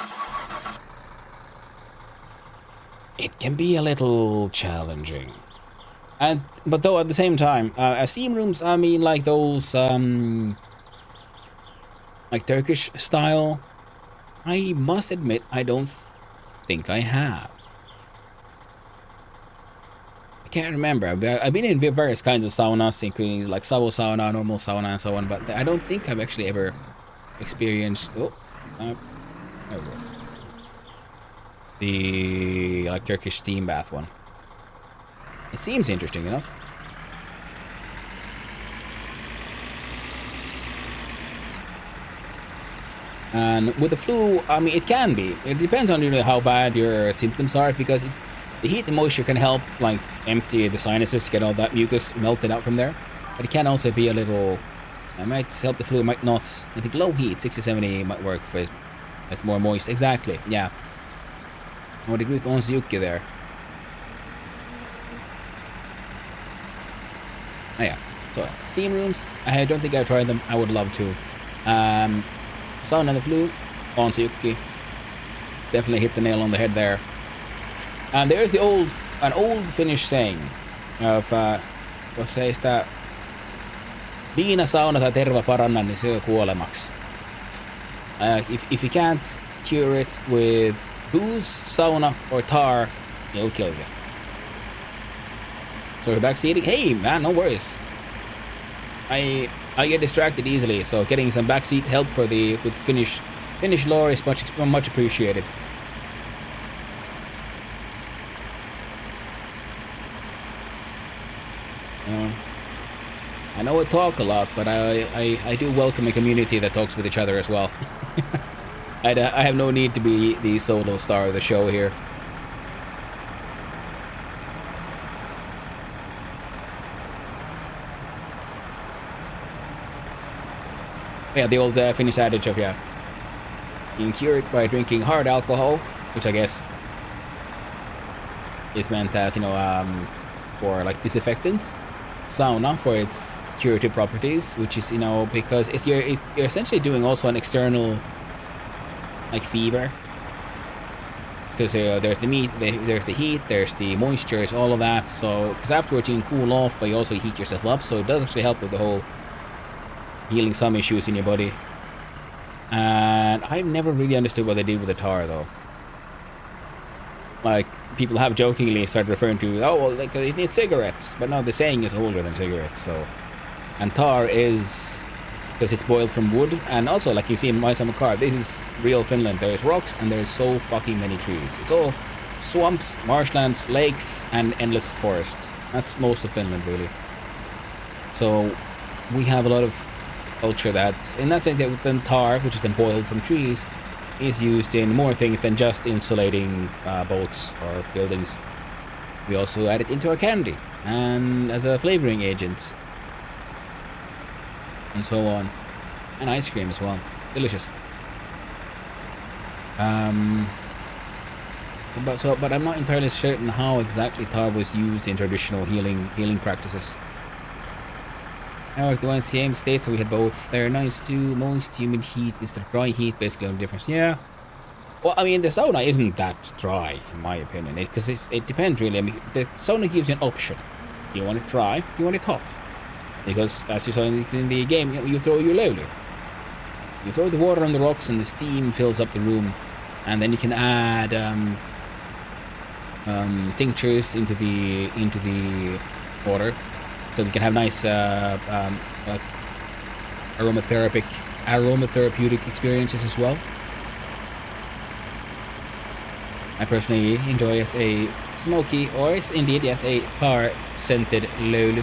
It can be a little challenging. But though at the same time, steam rooms, I mean like those like Turkish style, I must admit I don't think I have. I can't remember. I've been in various kinds of saunas, including like Savo sauna, normal sauna, and so on, but I don't think I've actually ever experienced. Oh, there we go. The like Turkish steam bath one. It seems interesting enough. And with the flu, I mean, it can be. It depends on how bad your symptoms are, because the heat and moisture can help like empty the sinuses, get all that mucus melted out from there. But it can also be a little. It might help the flu, it might not. I think low heat, 60, 70 might work for it. It's more moist. Exactly. Yeah. I would agree with Onsiuki there. Oh yeah. So steam rooms. I don't think I've tried them. I would love to. Sauna and the flu. Onsiuki. Definitely hit the nail on the head there. And there's an old Finnish saying of jos ei sitä viinasauna tai terva paranna, niin se on kuolemaksi. If you can't cure it with booze, sauna, or tar, it'll kill you. So you're backseating? Hey man, no worries. I get distracted easily, so getting some backseat help with Finnish lore is much appreciated. I know I talk a lot, but I do welcome a community that talks with each other as well. I have no need to be the solo star of the show here. Yeah, the old Finnish adage of, yeah, being cured by drinking hard alcohol, which I guess is meant as, for like disinfectants. Sauna for its curative properties, which is, because you're essentially doing also an external, like, fever. Because there's the heat, there's the moisture, all of that. So, because afterwards you can cool off, but you also heat yourself up. So it does actually help with the whole healing some issues in your body. And I've never really understood what they did with the tar, though. Like, people have jokingly started referring to, oh, well, like, it needs cigarettes. But no, the saying is older than cigarettes, so. And tar is, because it's boiled from wood. And also, like you see in my summer car, this is real Finland. There's rocks and there's so fucking many trees. It's all swamps, marshlands, lakes, and endless forest. That's most of Finland, really. So, we have a lot of culture that, in that sense, that then tar, which is then boiled from trees, is used in more things than just insulating boats or buildings. We also add it into our candy and as a flavoring agent and so on, and ice cream as well. Delicious. But I'm not entirely certain how exactly tar was used in traditional healing practices. Now the same states, so we had both. They're nice too. Most humid heat is the dry heat, basically the difference. Yeah. Well, I mean, the sauna isn't that dry, in my opinion, because it depends really. I mean, the sauna gives you an option. You want it dry, you want it hot. Because, as you saw in the game, you throw your lulu. You throw the water on the rocks and the steam fills up the room. And then you can add tinctures into the water. So you can have nice like aromatherapeutic experiences as well. I personally enjoy as a smoky, or indeed yes, a tar-scented lulu.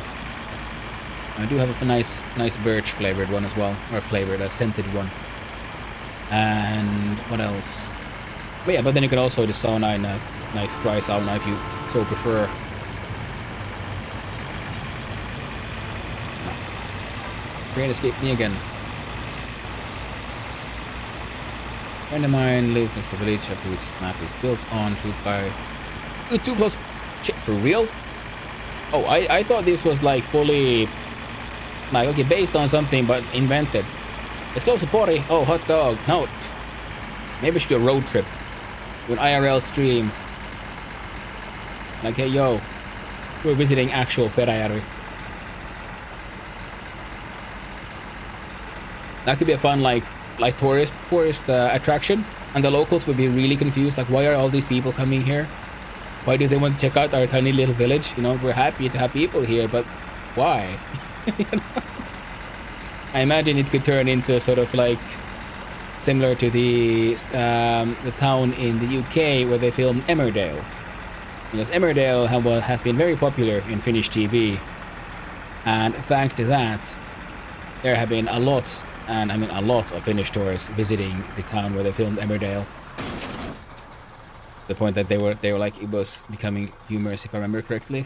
I do have a nice birch flavored one as well, or a scented one. And what else? But yeah, but then you can also do sauna in a nice dry sauna if you so prefer. Train escaped me again. A friend of mine lives next to the village after which this map is built on. Shoot by... Ooh, too close. Shit, for real? Oh, I thought this was like fully... Like, okay, based on something, but invented. It's close to Pori. Oh, hot dog. No. Maybe we should do a road trip. Do an IRL stream. Like, hey, yo. We're visiting actual Peräjärvi. That could be a fun, like tourist attraction, and the locals would be really confused. Like, why are all these people coming here? Why do they want to check out our tiny little village? You know, we're happy to have people here, but why? You know? I imagine it could turn into a sort of like similar to the town in the UK where they filmed Emmerdale, because Emmerdale has been very popular in Finnish TV, and thanks to that, there have been a lot. And I mean a lot of Finnish tourists visiting the town where they filmed Emmerdale. The point that they were like, it was becoming humorous, if I remember correctly.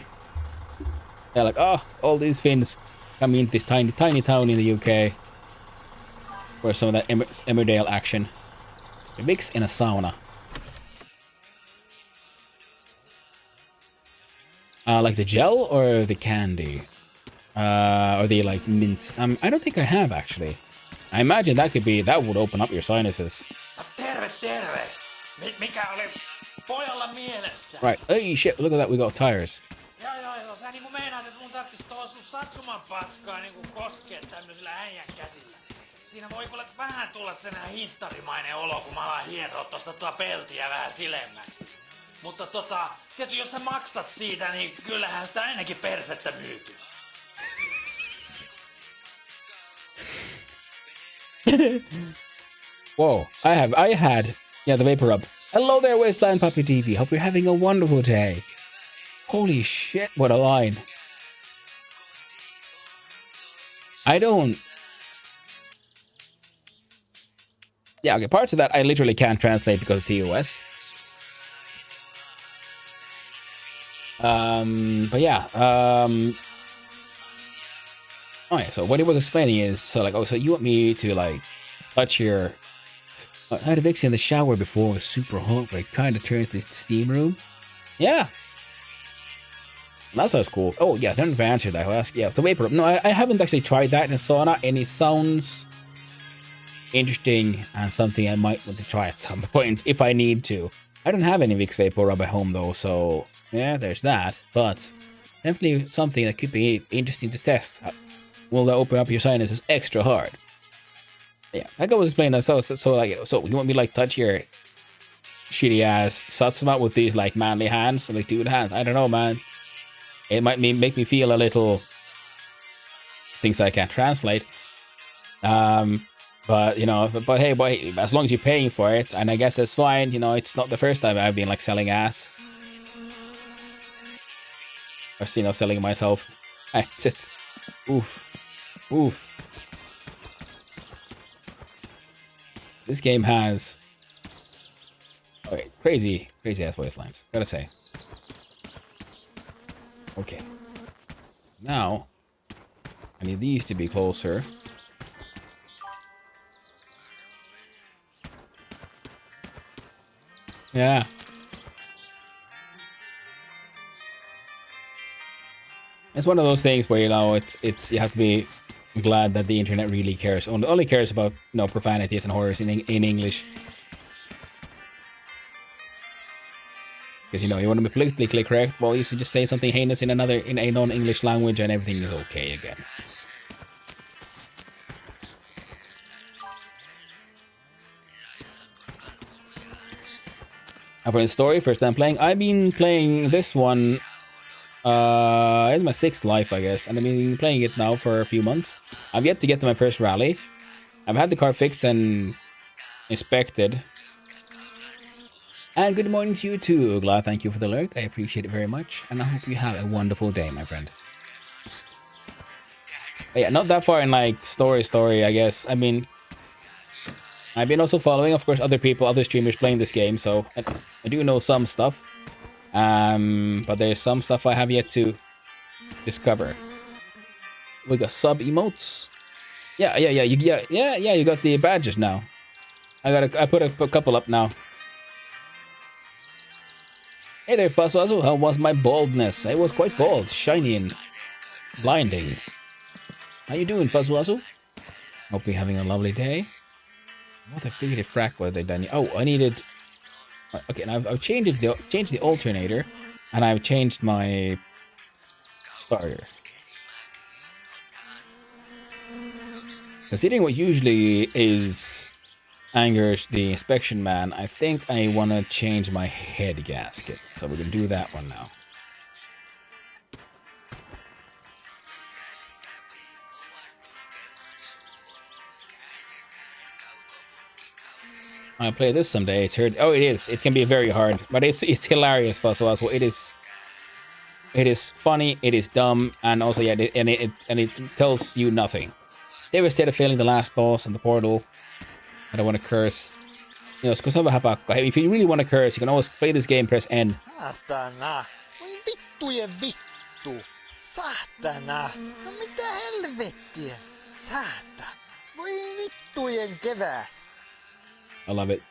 They're like, oh, all these Finns coming into this tiny town in the UK for some of that Emmerdale action. A mix in a sauna. Like the gel or the candy? Or the like mint? I don't think I have actually. I imagine that would open up your sinuses. Terve. Mikä oli pojalla mielessä? Right. Hey shit, look at that, we got tires. Joo, sä niinku meinaat, että mun tarvitsis tuohon sun satsuman paskaa niinku koskea tämmöisellä äijän käsillä. Siinä voi kuule vähän tulla senään hinttarimainen olo, kun mä alan hieroa tosta peltiä vähän silemmäksi. Mutta tietysti jos sä maksat siitä, niin kyllähän sitä ennenkin persettä myyty. Whoa, I had, yeah, the vapor rub. Hello there, Wasteland Puppy TV. Hope you're having a wonderful day. Holy shit, what a line. Yeah, okay, parts of that I literally can't translate because of TOS. But yeah, oh yeah, so what he was explaining is, so like, oh, so you want me to like touch your... I had a Vixie in the shower before, it was super hot, but it kind of turns this steam room. Yeah. That sounds cool. Oh yeah, I don't know if I answered that. I'll ask, yeah, so vapor. No, I haven't actually tried that in a sauna, and it sounds interesting and something I might want to try at some point if I need to. I don't have any Vicks Vapor Rub at home though, so yeah, there's that. But definitely something that could be interesting to test. Will that open up your sinuses extra hard? Yeah, like I was explaining that. So like, so you want me to like touch your shitty ass Satsuma with these like manly hands, like dude hands? I don't know, man. It might make me feel a little things I can't translate. But you know, but hey, boy, as long as you're paying for it, and I guess that's fine. You know, it's not the first time I've been like selling ass. Or you know, selling myself. I just, oof. This game has crazy ass voice lines, gotta say. Okay. Now, I need these to be closer. Yeah. It's one of those things where, you know, it's you have to be I'm glad that the internet really cares. Only cares about profanities and horrors in English. Because you want to be politically correct. Well, you should just say something heinous in a non-English language, and everything is okay again. Upon story, first time playing. I've been playing this one. It's my 6th life, I guess, and I've been playing it now for a few months. I've yet to get to my first rally. I've had the car fixed and inspected. And good morning to you too, Glad. Thank you for the lurk. I appreciate it very much, and I hope you have a wonderful day, my friend. But yeah, not that far in like story, I guess. I mean, I've been also following, of course, other streamers playing this game, so I do know some stuff. But there's some stuff I have yet to discover. We got sub emotes. Yeah. You got the badges now. I put a couple up now. Hey there, Fuzzwazzle. How was my baldness? I was quite bald, shiny and blinding. How you doing, Fuzzwazzle? Hope you're having a lovely day. What I figured it frack what they done. Oh, I needed. Okay, now I've changed the alternator, and I've changed my starter. Considering what usually angers the inspection man, I think I want to change my head gasket. So we can do that one now. I'll play this someday. It's heard. Oh, it is. It can be very hard, but it's hilarious for us. So it is. It is funny. It is dumb, and also it tells you nothing. Devastated failing the last boss on the portal. I don't want to curse. If you really want to curse, you can always play this game. Press N. Saatana! Voi vittujen vittu! Saatana! No mitä helvettiä? Saatana! Voi vittujen kevää! I love it.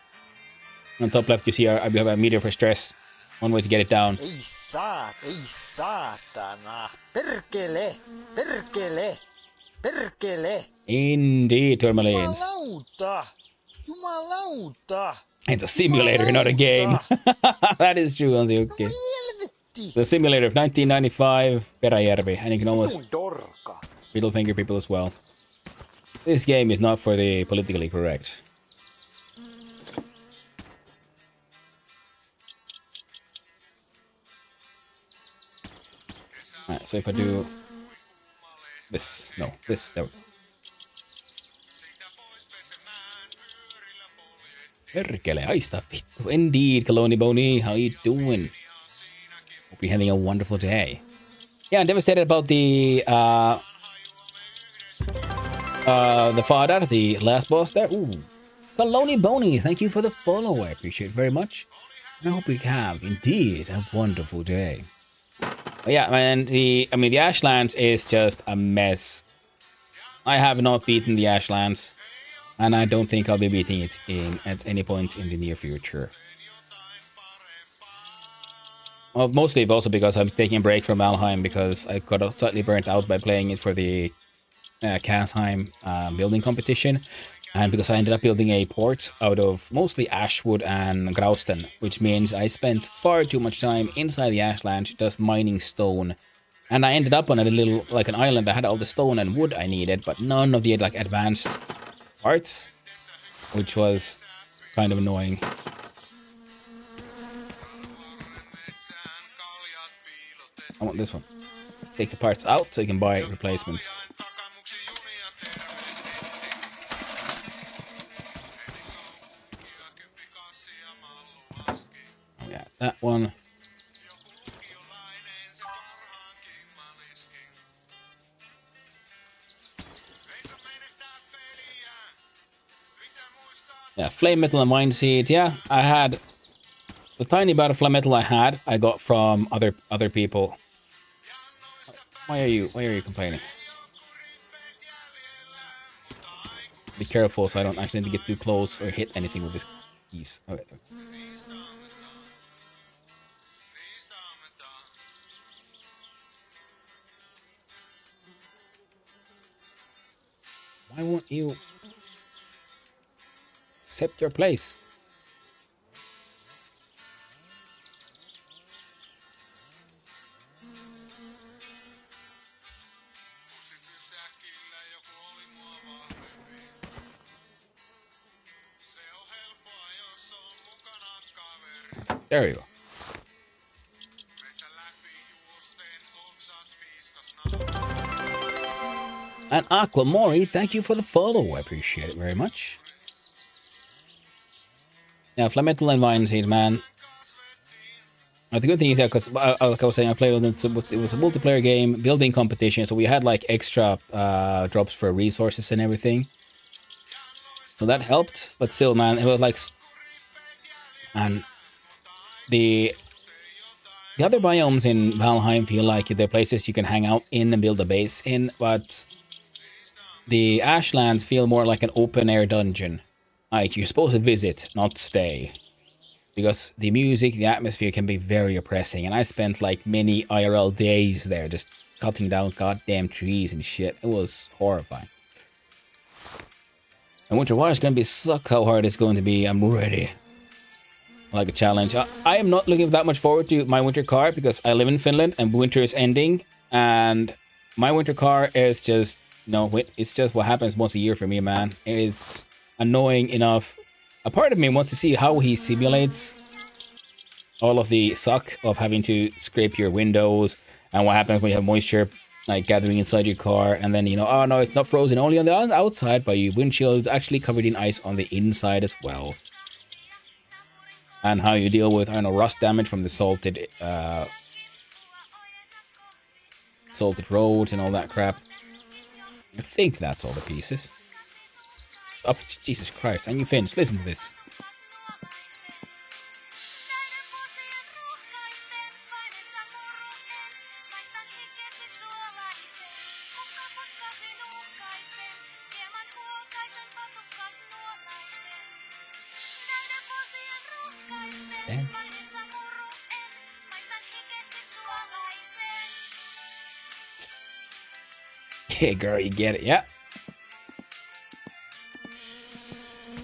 On top left, you see we have a meter for stress. One way to get it down. Ei saatana! Perkele! Perkele! Perkele! Indeed, Tourmalines. Jumalauta! It's a simulator, not a game. That is true, Anzi. Okay. The simulator of 1995, Peräjärvi, and you can almost middle finger people as well. This game is not for the politically correct. Alright, so if I do this, no, this, there. Perkele, haista vittu. Indeed, Kaloni Boni, how you doing? Hope you're having a wonderful day. Yeah, I'm devastated about the father, the last boss there. Ooh, Kaloni Boni, thank you for the follow. I appreciate it very much. And I hope you have indeed a wonderful day. But yeah, man, the Ashlands is just a mess. I have not beaten the Ashlands, and I don't think I'll be beating it at any point in the near future. Well, mostly also because I'm taking a break from Valheim because I got slightly burnt out by playing it for the Kasheim building competition, and because I ended up building a port out of mostly Ashwood and Grausten, which means I spent far too much time inside the Ashlands just mining stone. And I ended up on a little, like an island that had all the stone and wood I needed, but none of the like advanced parts, which was kind of annoying. I want this one. Take the parts out so you can buy replacements. Oh yeah, that one. Yeah, flame metal and wine seed. Yeah, I had the tiny amount of flame metal I got from other people. Why are you complaining? Be careful so I don't accidentally get too close or hit anything with this piece. Okay. Why won't you accept your place? There you go. And Aquamori, thank you for the follow. I appreciate it very much. Yeah, Flametal and Vine Seeds, man. The good thing is, yeah, because like I was saying, I played with it. It was a multiplayer game, building competition, so we had like extra drops for resources and everything. So that helped, but still, man, it was like, and the other biomes in Valheim feel like they're places you can hang out in and build a base in, but the Ashlands feel more like an open-air dungeon. Like, you're supposed to visit, not stay. Because the music, the atmosphere can be very oppressing, and I spent like many IRL days there just cutting down goddamn trees and shit. It was horrifying. And Winter War is going to be suck how hard it's going to be. I'm ready. Like a challenge. I am not looking that much forward to my winter car because I live in Finland and winter is ending, and my winter car is just, no, it's just what happens once a year for me, man. It's annoying enough. A part of me wants to see how he simulates all of the suck of having to scrape your windows and what happens when you have moisture like gathering inside your car, and then, you know, oh no, it's not frozen only on the outside, but your windshield is actually covered in ice on the inside as well. And how you deal with, I don't know, rust damage from the salted roads and all that crap. I think that's all the pieces. Oh, Jesus Christ, and you finished. Listen to this. Damn. Yeah, girl, you get it, yeah.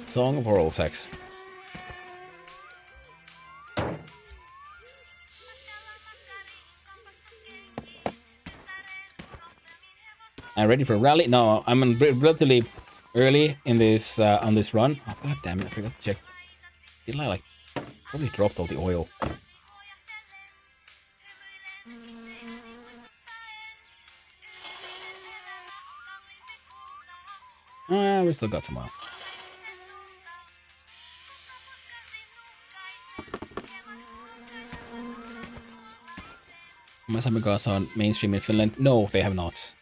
Song of oral sex. I'm ready for a rally? No, I'm relatively early in this on this run. Oh, god damn it, I forgot to check. Did I like probably dropped all the oil? We still got some oil. Has someone gone on mainstream in Finland? No, they have not.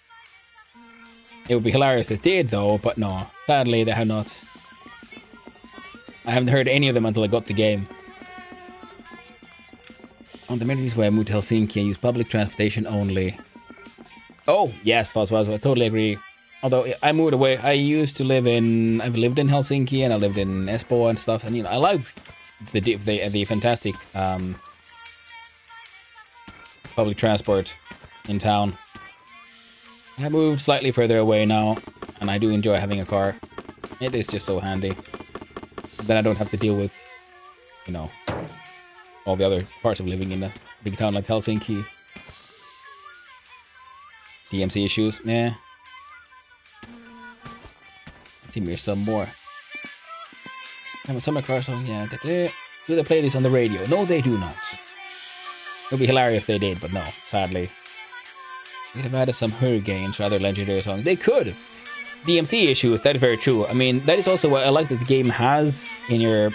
It would be hilarious if they did, though, but no. Sadly, they have not. I haven't heard any of them until I got the game. On the main reason why I moved to Helsinki and use public transportation only. Oh, yes, Fosfos, I totally agree. Although I moved away, I've lived in Helsinki and I lived in Espoo and stuff, and you know, I like the fantastic public transport in town. I moved slightly further away now, and I do enjoy having a car. It is just so handy. Then I don't have to deal with, you know, all the other parts of living in a big town like Helsinki. DMC issues, yeah. I think there's some more. I'm a summer car song, yeah. Do they play this on the radio? No, they do not. It would be hilarious if they did, but no, sadly. They'd have added some hurricanes or other legendary songs. They could. DMC issues, that is very true. I mean, that is also what I like that the game has in your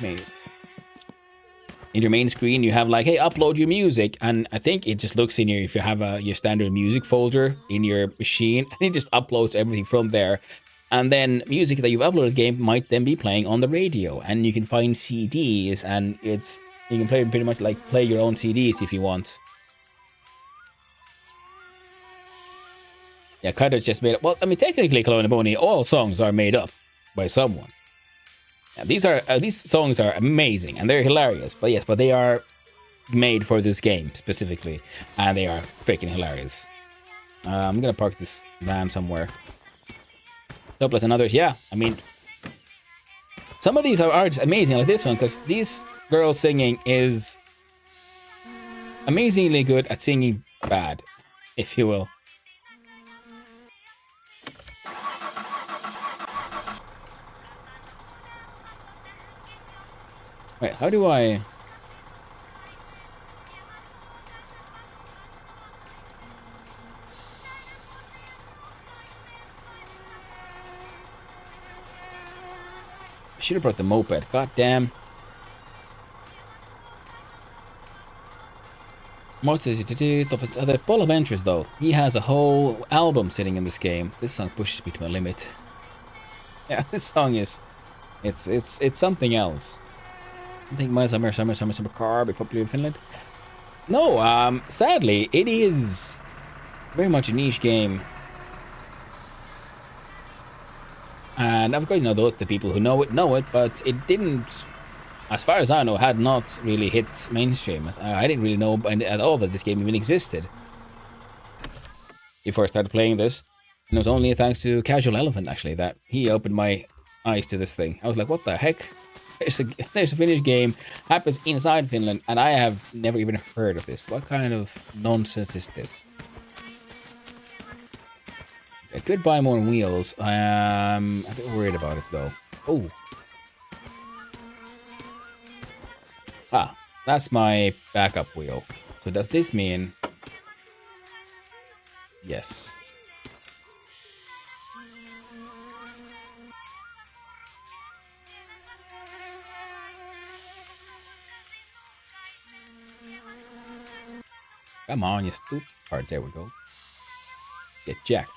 main screen. You have like, hey, upload your music, and I think it just looks in your, if you have your standard music folder in your machine, and it just uploads everything from there. And then music that you've uploaded to the game might then be playing on the radio, and you can find CDs, and you can play pretty much like play your own CDs if you want. Yeah, kind of just made up. Well, I mean, technically, Kelowna Boney, all songs are made up by someone. Now, these songs are amazing and they're hilarious. But yes, but they are made for this game specifically, and they are freaking hilarious. I'm gonna park this van somewhere. Hopeless and others. Yeah, I mean, some of these are just amazing, like this one, because these girls singing is amazingly good at singing bad, if you will. Wait, how do I... I should have brought the moped. God damn. Most of the Paul of Ventures, though, he has a whole album sitting in this game. This song pushes me to my limit. Yeah, this song is... It's something else. I think my summer car be popular in Finland. No, sadly, it is very much a niche game. And of course, the people who know it, but it didn't, as far as I know, had not really hit mainstream. I didn't really know at all that this game even existed before I started playing this. And it was only thanks to Casual Elephant, actually, that he opened my eyes to this thing. I was like, what the heck? There's a Finnish game, happens inside Finland, and I have never even heard of this. What kind of nonsense is this? I could buy more wheels. I'm a bit worried about it, though. Oh. Ah, that's my backup wheel. So does this mean... Yes. Come on, you stupid. Alright, there we go. Get jacked.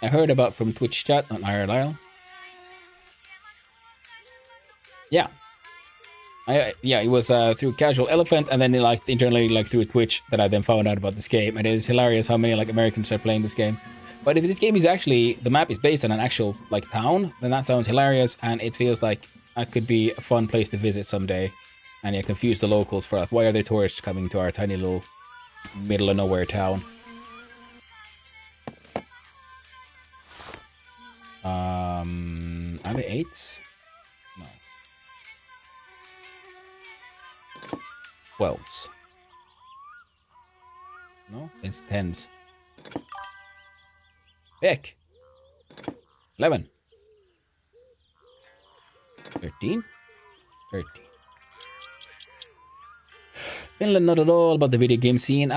I heard about from Twitch chat on IRL. Yeah. Yeah, it was through Casual Elephant, and then internally through Twitch that I then found out about this game. And it is hilarious how many Americans are playing this game. But if this game is actually, the map is based on an actual town, then that sounds hilarious, and it feels like that could be a fun place to visit someday. And you confuse the locals for why are there tourists coming to our tiny little middle of nowhere town? Are they 8s? No. 12s. No, it's 10s. Heck. 11. 13? 13. Finland not at all about the video game scene.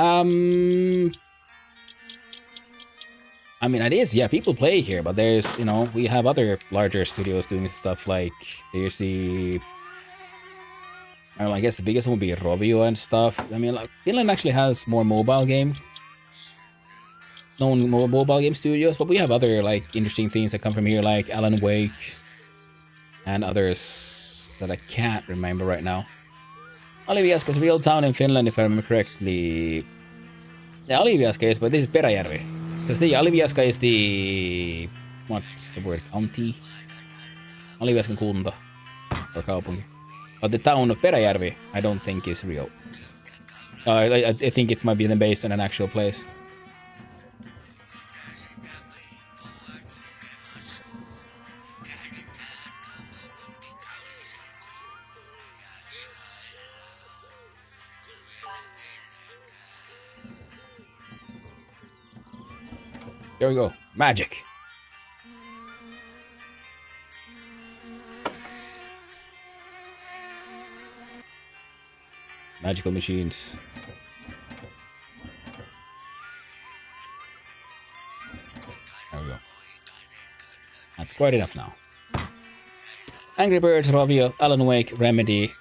I mean, it is, yeah, people play here, but there's, we have other larger studios doing stuff like, there's the, I don't know, I guess the biggest one would be Rovio and stuff. I mean, Finland actually has more mobile game studios, but we have other, interesting things that come from here, like Alan Wake and others that I can't remember right now. Aliviaska is a real town in Finland, if I remember correctly. Yeah, Aliviaska is, but this is Peräjärvi. Because the Aliviaska is the... What's the word? County? Aliviaskan kunta. Or kaupunki. But the town of Peräjärvi, I don't think is real. I think it might be based on an actual place. There we go. Magic. Magical machines. There we go. That's quite enough now. Angry Birds, Rovio, Alan Wake, Remedy.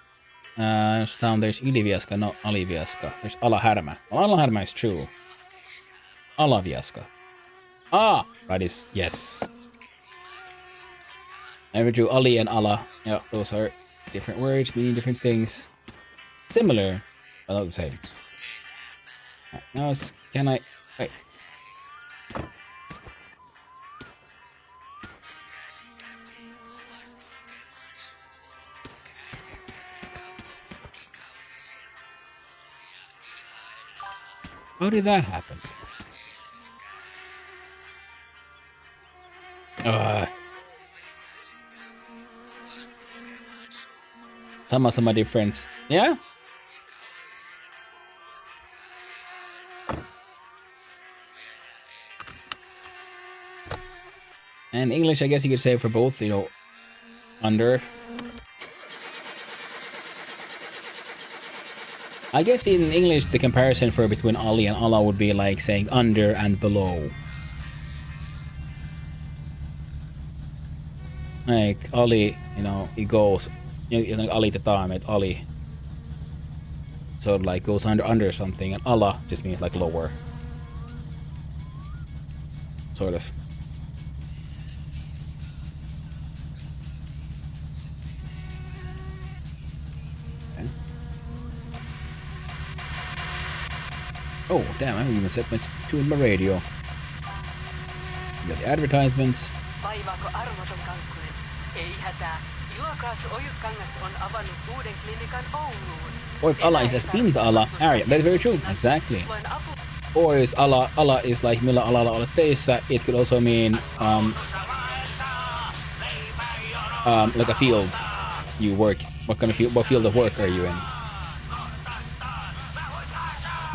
Down there's Yliviaska, not Aliviaska. There's Alahärmä. Well, Alahärmä is true. Alaviaska. Ah! Right is, yes. I ever drew Ali and Allah. Yeah, those are different words, meaning different things. Similar, but not the same. Right, now, can I... Wait. How did that happen? Sama different. Yeah? And English, I guess you could say for both, you know, under. I guess in English, the comparison for between Ali and Allah would be like saying under and below. Like Ali, you know, he goes, you know, Ali tatamet, Ali. So it like goes under something, and Allah just means like lower. Sort of. Okay. Oh, damn, I haven't even set my tune in my radio. You got the advertisements. Vaivaako armoton kankkunen? Ei hätää. Juokaasu Ojutkangas on avannut uuden klinikan Ouluun. Or if Allah is a pinta-ala area. That is very true. Exactly. Or is Allah is like millä alalla olet töissä. It could also mean like a field you work. What field of work are you in?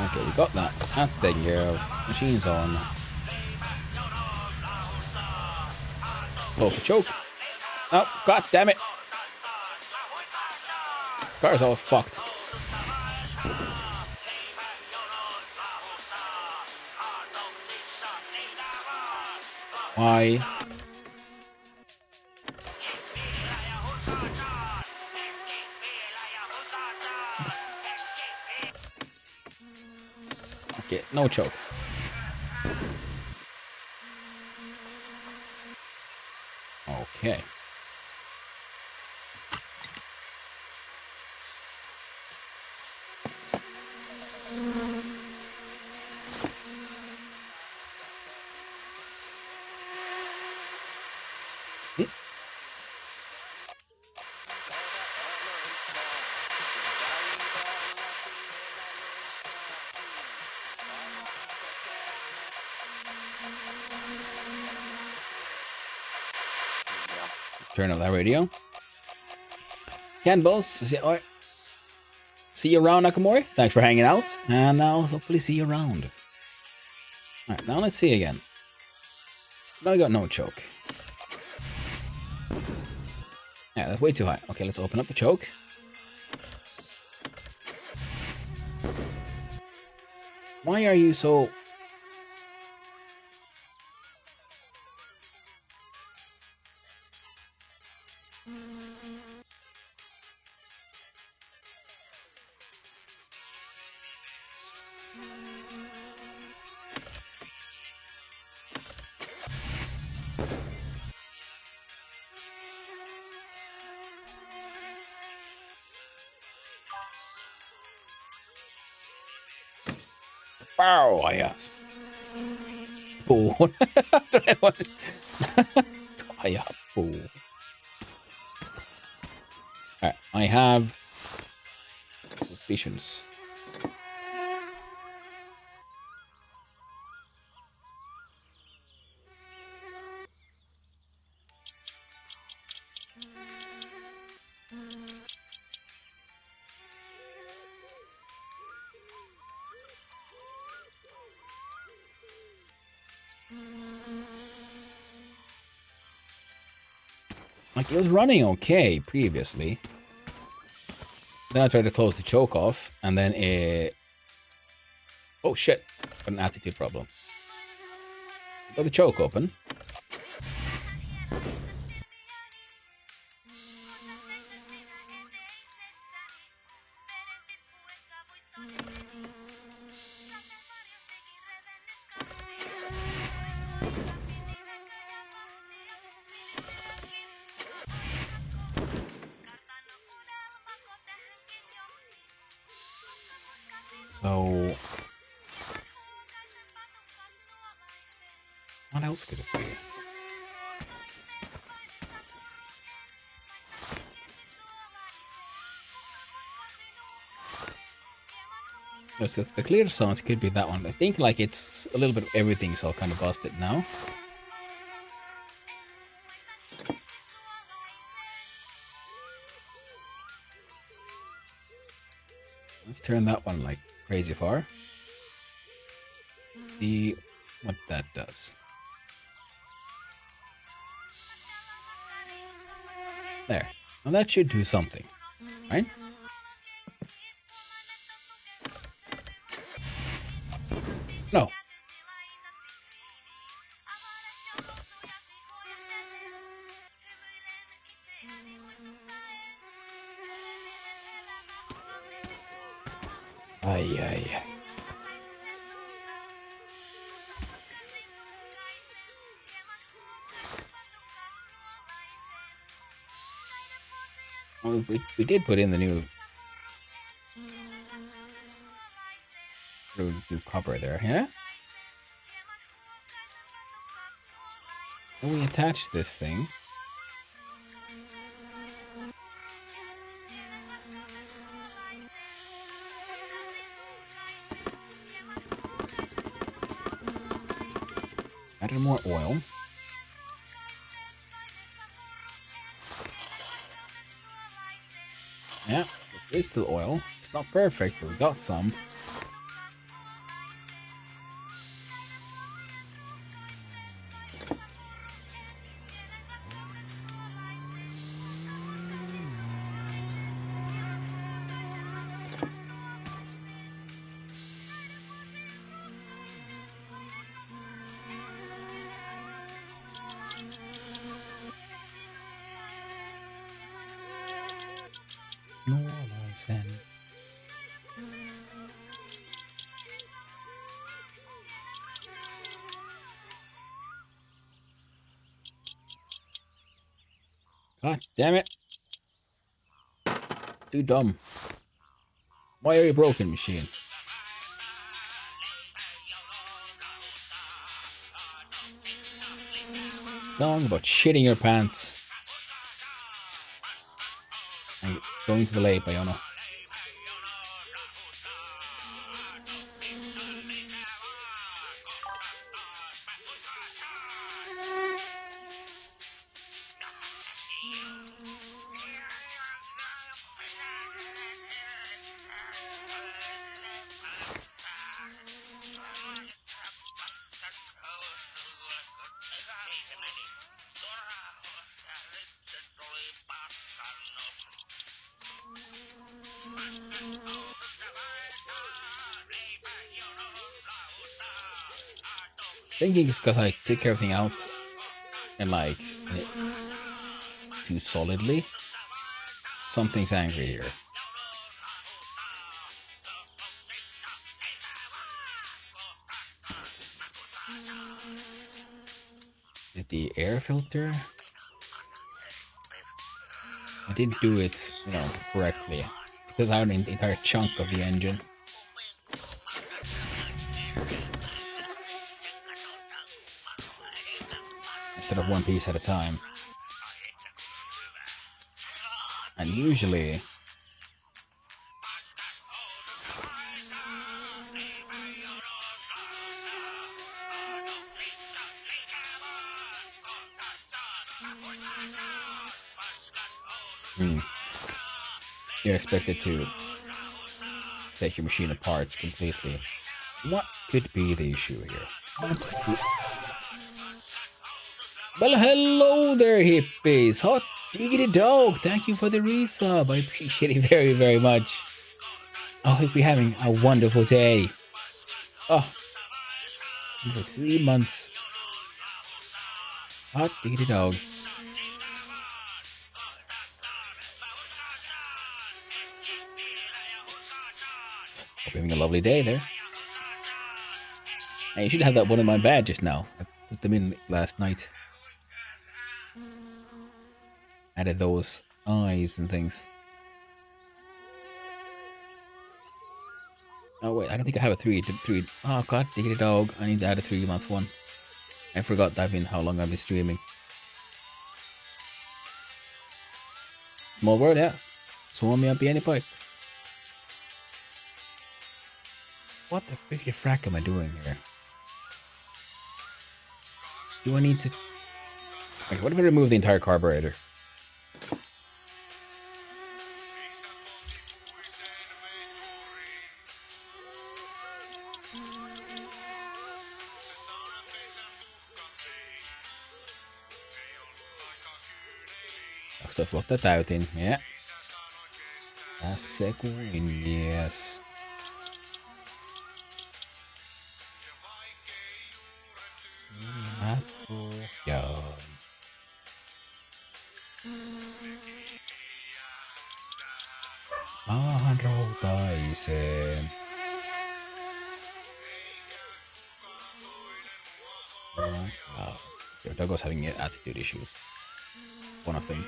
Okay, we got that. That's taken care of. Machine's on. Oh, the choke. Oh, god damn it. Car's all fucked. Why? Okay, no choke. Okay. Turn on that radio. Cannibals, see you around, Nakamori. Thanks for hanging out, and I'll hopefully see you around. Alright, now let's see again. Now I got no choke. Yeah, that's way too high. Okay, let's open up the choke. Why are you so... Wow, I poo. Poo. Alright, I have suspicions. Like, it was running okay previously. Then I tried to close the choke off, and then it... Oh shit, got an attitude problem. Got the choke open. So... what else could it be? So the clear sounds could be that one. I think like it's a little bit of everything's all kind of busted now. Let's turn that one like crazy far. See what that does. There. Now that should do something, right? No. Ay, ay. Well, we did put in the new cover there, yeah? When we attach this thing, added more oil. Yeah, this is still oil. It's not perfect, but we got some. God damn it. Too dumb. Why are you broken, machine? Song about shitting your pants. And going to the lake, Bayona. Thinking it's because I take everything out and like too solidly. Something's angry here. Did the air filter? I didn't do it, correctly. Because I had an entire chunk of the engine. Instead of one piece at a time. And usually you're expected to take your machine apart completely. What could be the issue here? Well, hello there, hippies. Hot diggity dog. Thank you for the resub. I appreciate it very, very much. I hope you're having a wonderful day. Oh, for 3 months. Hot diggity dog. Hope you're having a lovely day there. Hey, you should have that one in my bag just now. I put them in last night. Added those eyes and things. Oh wait, I don't think I have a 3. Oh god, diggity dog. I need to add a 3-month one. I forgot that been how long I've been streaming. Small world, yeah. Swarm me up any pipe. What the freaking frack am I doing here? Do I need to... Okay, what if I remove the entire carburetor? 12 vuotta täytin. Yeah. Tässä kuin mies. Joo. Maahan routaiseen. Your dog was having attitude issues. One of them.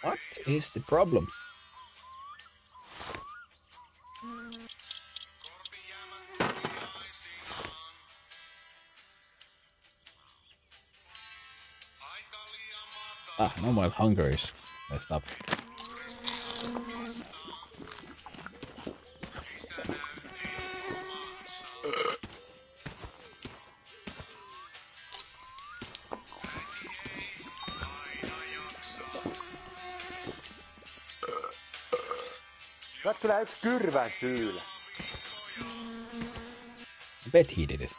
What is the problem? No more hunger is messed up. Sä oot kyllä yksi kyrvän syylä. I bet he did it.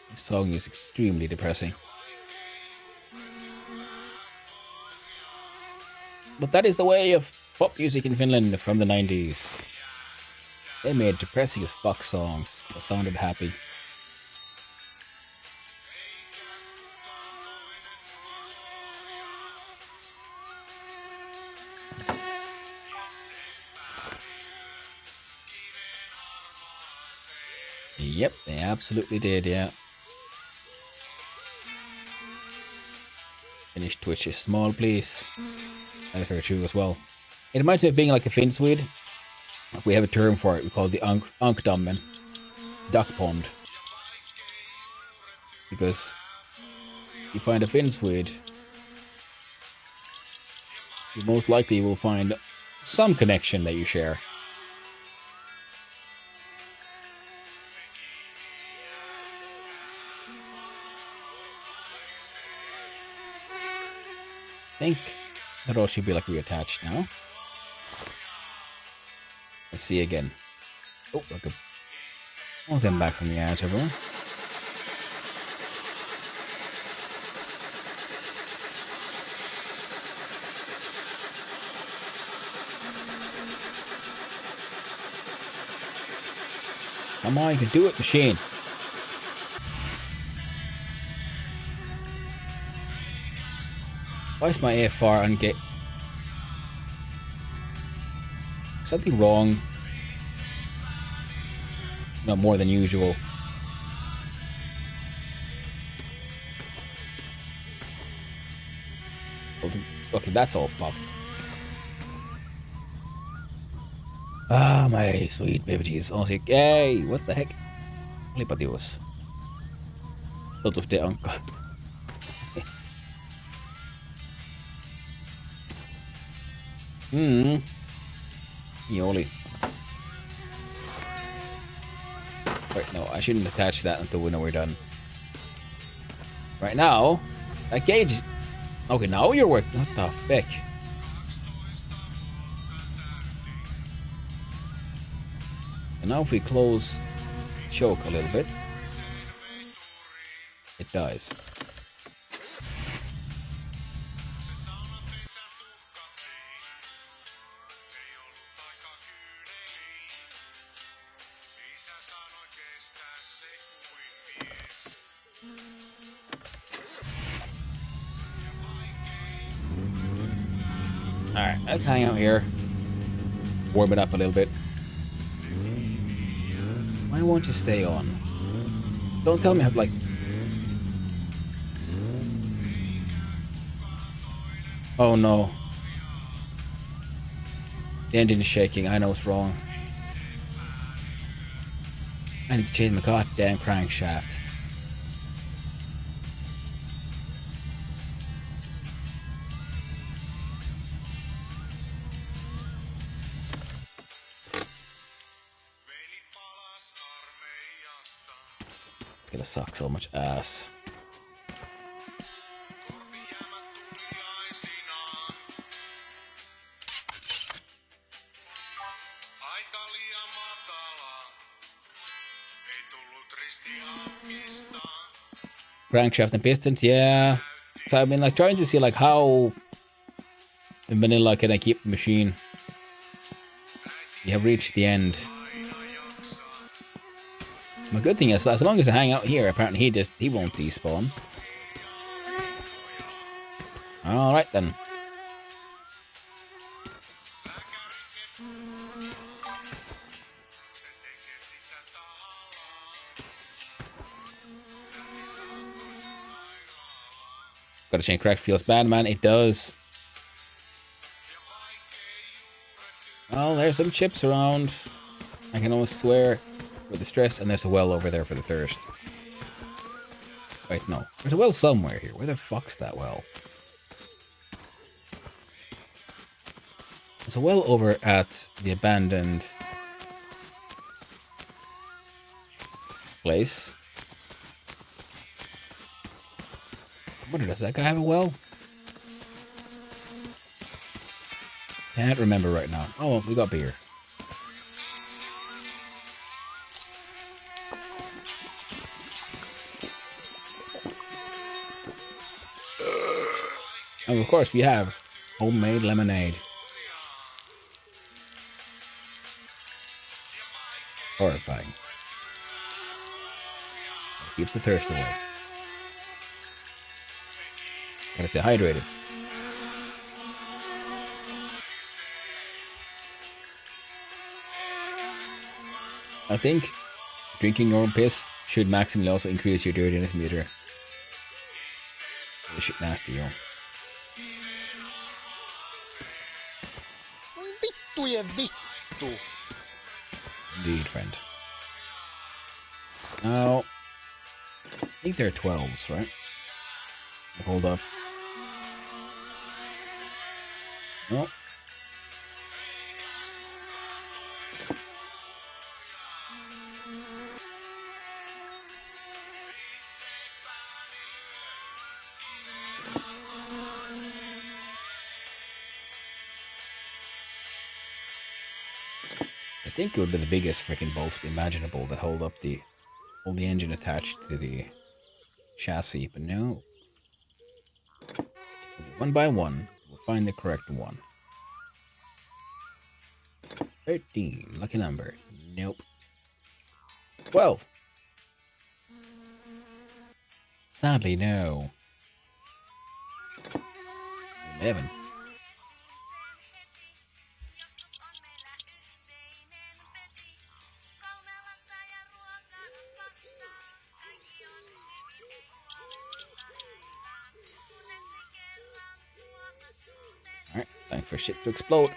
This song is extremely depressing. But that is the way of pop music in Finland from the 90s. They made depressing as fuck songs that sounded happy. Yep, they absolutely did, yeah. Finish Twitch is small, please. And if they're true as well. It reminds me of being like a fin Swede. We have a term for it. We call it the Ankdammen. Duck pond. Because you find a fin Swede, you most likely will find some connection that you share. I think that all should be like reattached now. Let's see again. Oh, look. I'll come back from the edge, everyone. Come on, you can do it, machine. Why is my AFR ungate? Something wrong. Not more than usual. Okay, that's all fucked. Ah, my sweet babies. Hey, what the heck? Olipa tius. Totuus de ankka. Niin oli. Wait, no, I shouldn't attach that until we know we're done. Right now, that gauge is... Okay, now you're working. What the fuck? And now if we close choke a little bit, it dies. Alright, let's hang out here. Warm it up a little bit. Why won't you stay on? Don't tell me I have like... Oh no. The engine is shaking, I know what's wrong. I need to change my goddamn crankshaft. gonna suck so much ass. Crankshaft and pistons, yeah. So I've been like trying to see like how in vanilla can I keep the machine. We have reached the end. The good thing is, as long as I hang out here, apparently he won't despawn. Alright then. Gotta change crack feels bad, man. It does. Well, there's some chips around. I can almost swear with the stress, and there's a well over there for the thirst. Wait, no. There's a well somewhere here. Where the fuck's that well? There's a well over at the abandoned place. What does that guy have a well? Can't remember right now. Oh, well, we got beer. And of course, we have homemade lemonade. Horrifying. Keeps the thirst away. Gotta stay hydrated. I think drinking your own piss should maximally also increase your dirtiness meter. This shit nasty, yo. Indeed, friend. Now, I think they're 12s, right? Hold up. No. I think it would be the biggest freaking bolts imaginable that hold up the engine attached to the chassis, but no. One by one, we'll find the correct one. 13, lucky number. Nope. 12. Sadly, no. 11. Alright, time for shit to explode.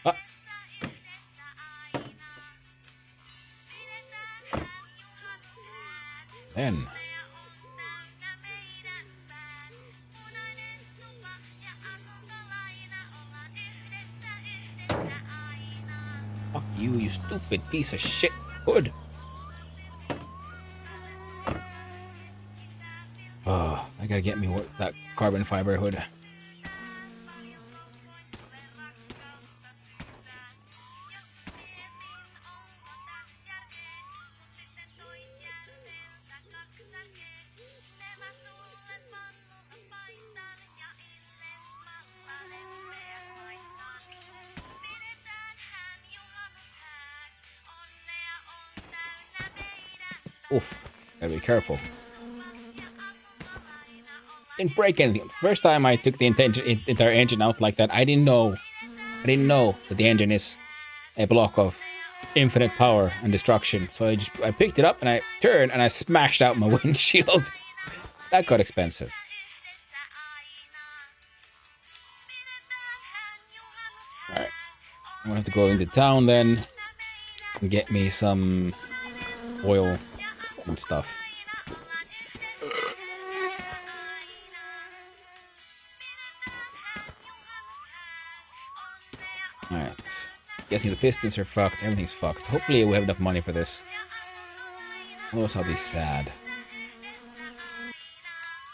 Ah. Then. Fuck you, you stupid piece of shit hood. Oh, I gotta get me that carbon fiber hood. Oof, gotta be careful. Didn't break anything. First time I took the entire engine out like that, I didn't know that the engine is a block of infinite power and destruction. So I picked it up and I turned and I smashed out my windshield. That got expensive. Alright, I'm gonna have to go into town then. get me some oil and stuff. Alright. Guessing the pistons are fucked. Everything's fucked. Hopefully we have enough money for this. Otherwise I'll be sad.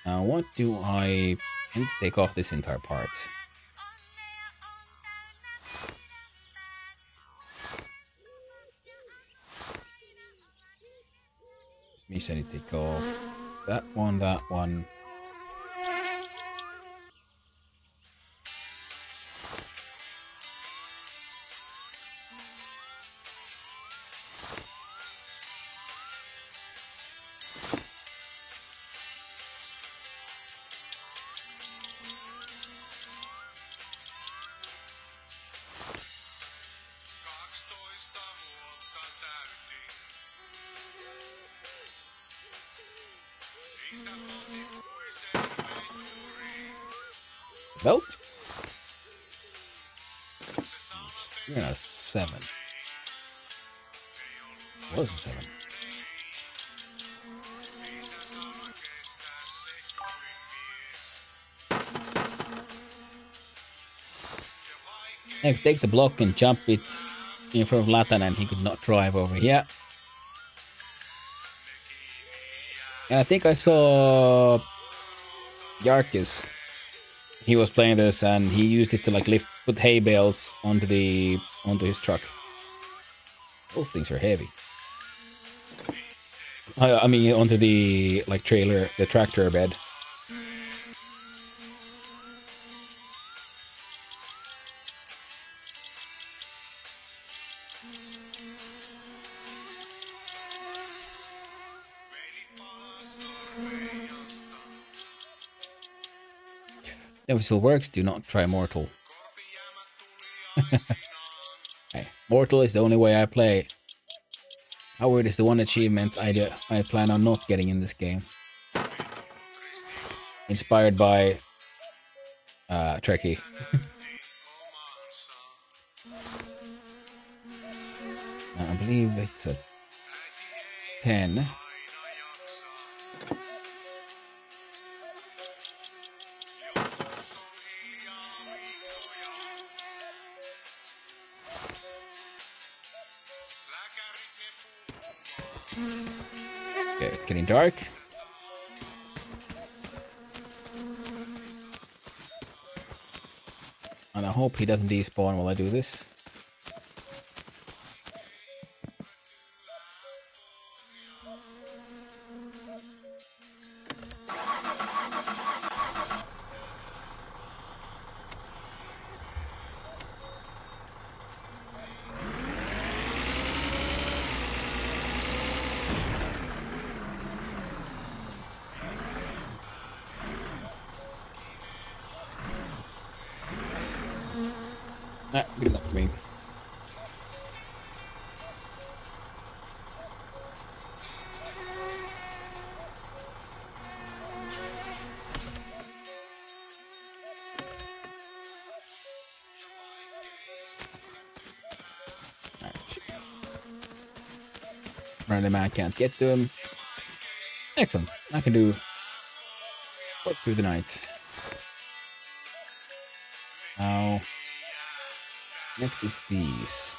Now what do I need to take off this entire part? Me I need to take off that one, that one. Belt? You're a 7. Was a 7. And take the block and jump it in front of Latan, and he could not drive over here. And I think I saw Yarkis. He was playing this and he used it to like put hay bales onto his truck. Those things are heavy. I mean onto the like trailer, the tractor bed. If it still works, do not try Mortal. Hey, Mortal is the only way I play. Howard is the one achievement I plan on not getting in this game. Inspired by Trekkie. I believe it's a 10. Okay, it's getting dark. And I hope he doesn't despawn while I do this. Nah, good enough for me. Random man can't get to him. Excellent. I can do work through the night. Now, next is these.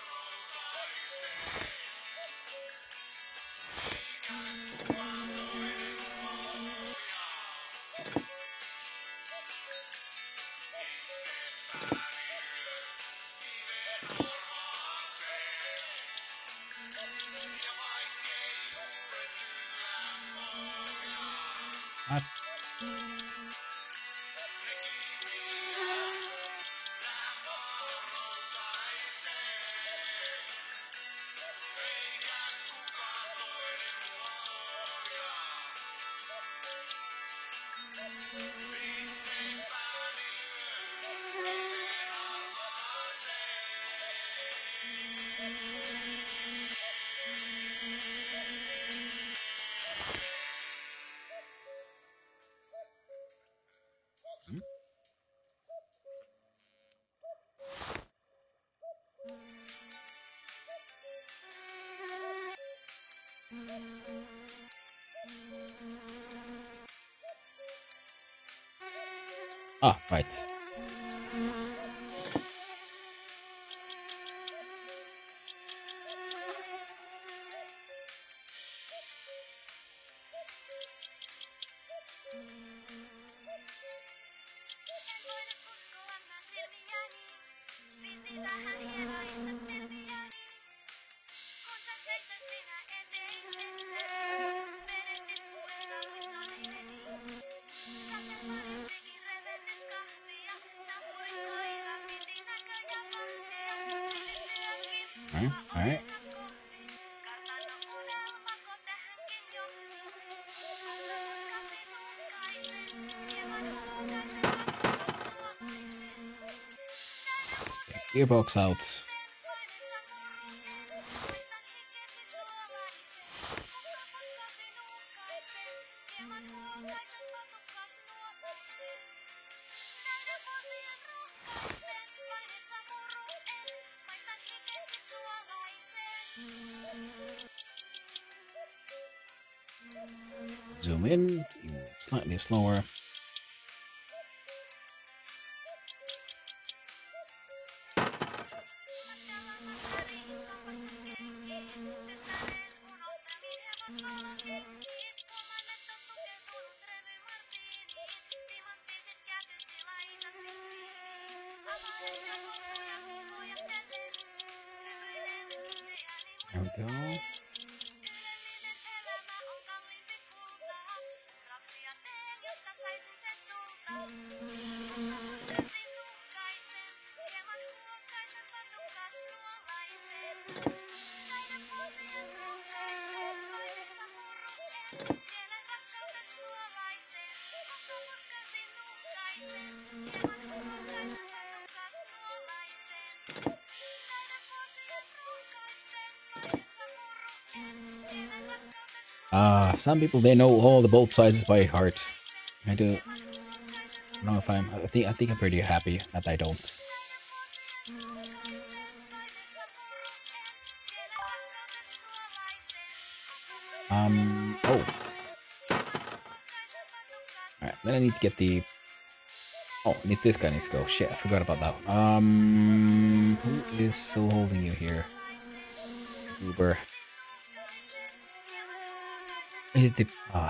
Ah, right. Alright. Gearbox out. Zoom in, slightly slower. There we go. Some people, they know all the bolt sizes by heart. I don't know if I think I'm pretty happy that I don't. Oh. Alright, then I need to get the... Oh, this guy needs to go. Shit, I forgot about that. Who is still holding you here? Uber. Is it the...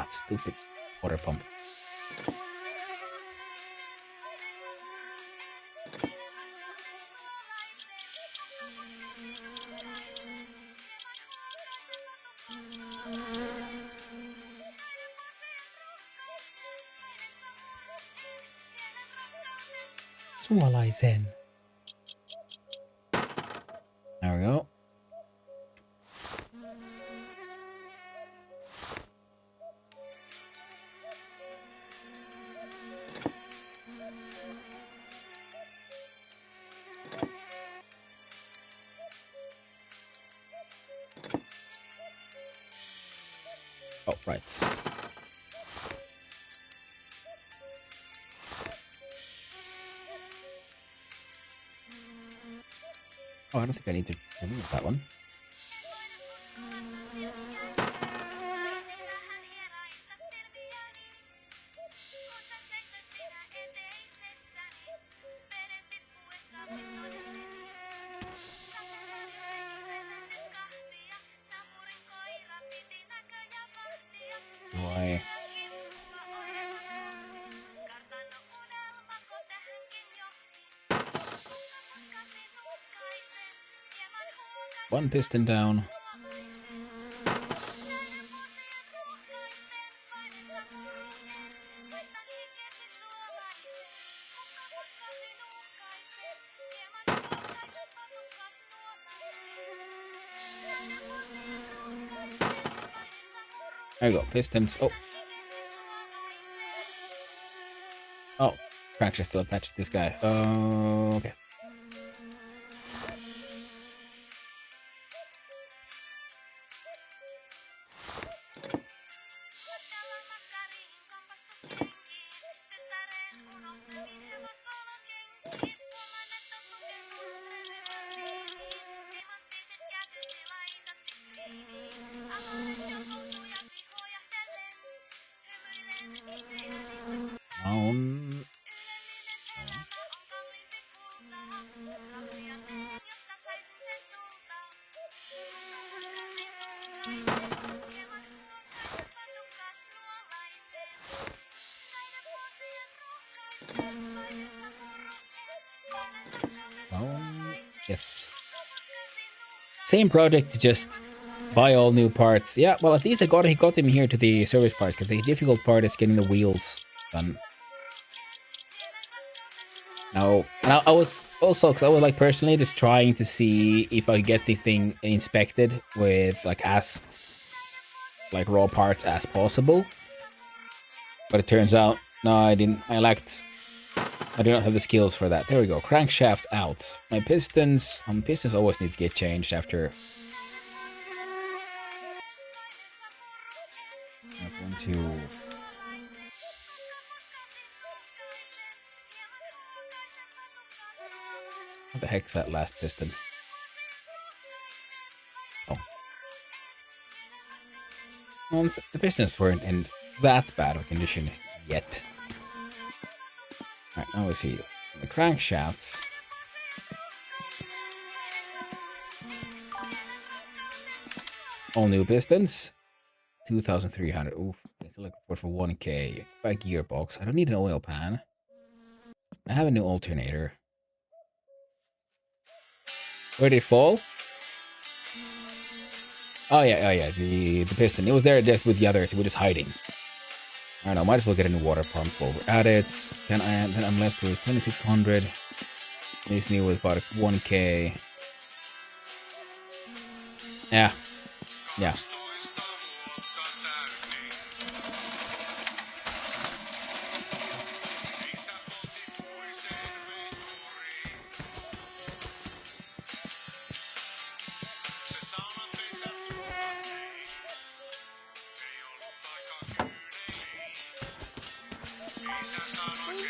stupid water pump. Suolaisen. There we go. Oh, right. Oh, I don't think I need to remove that one. Why? One piston down. There you go, pistons. Oh. Oh, crankshaft still attached to this guy. Okay. Yes. Same project, just buy all new parts. Yeah, well, at least he got him here to the service part, because the difficult part is getting the wheels done. Now, I was also, because I was like personally just trying to see if I get the thing inspected with like as like raw parts as possible. But it turns out, no, I didn't. I do not have the skills for that. There we go. Crankshaft out. My pistons always need to get changed after. That's 1, 2. What the heck's that last piston? Oh. Well, the pistons weren't in that bad of condition yet. Alright, now we see the crankshaft. All new pistons. 2,300. Oof. It's looking for 1K. By gearbox. I don't need an oil pan. I have a new alternator. Where did it fall? Oh yeah, the piston. It was there just with the other. It was just hiding. I don't know. Might as well get a new water pump while we're at it. Then I'm left with 2,600. Leaves me with about 1K. Yeah.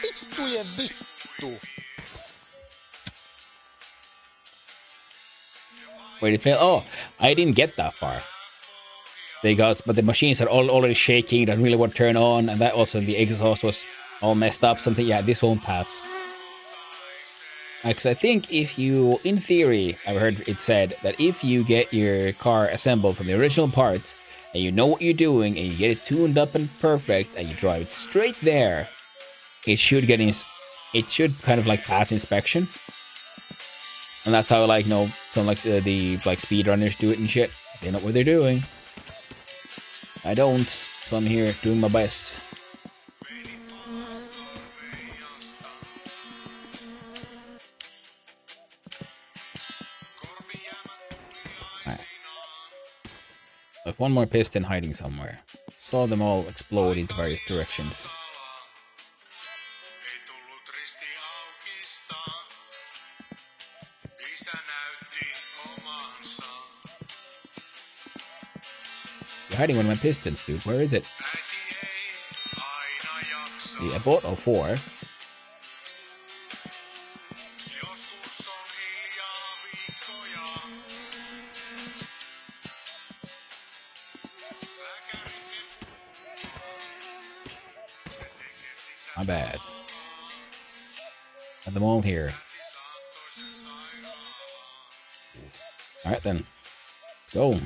Vittujen vittu. Where did it fail? Oh, I didn't get that far. But the machines are already shaking, doesn't really want to turn on, and that also the exhaust was all messed up. Something, yeah, this won't pass. Because I think if you, in theory, I've heard it said that if you get your car assembled from the original parts, and you know what you're doing, and you get it tuned up and perfect, and you drive it straight there, it should kind of like pass inspection. And that's how, like, you know, some like the like speedrunners do it and shit. They know what they're doing. I don't, so I'm here doing my best. Right. Like one more piston hiding somewhere. Saw them all explode into various directions. You're hiding one of my pistons, dude. Where is it? Yeah, I bought all 4. My bad. Have them all here. Alright then. Let's go.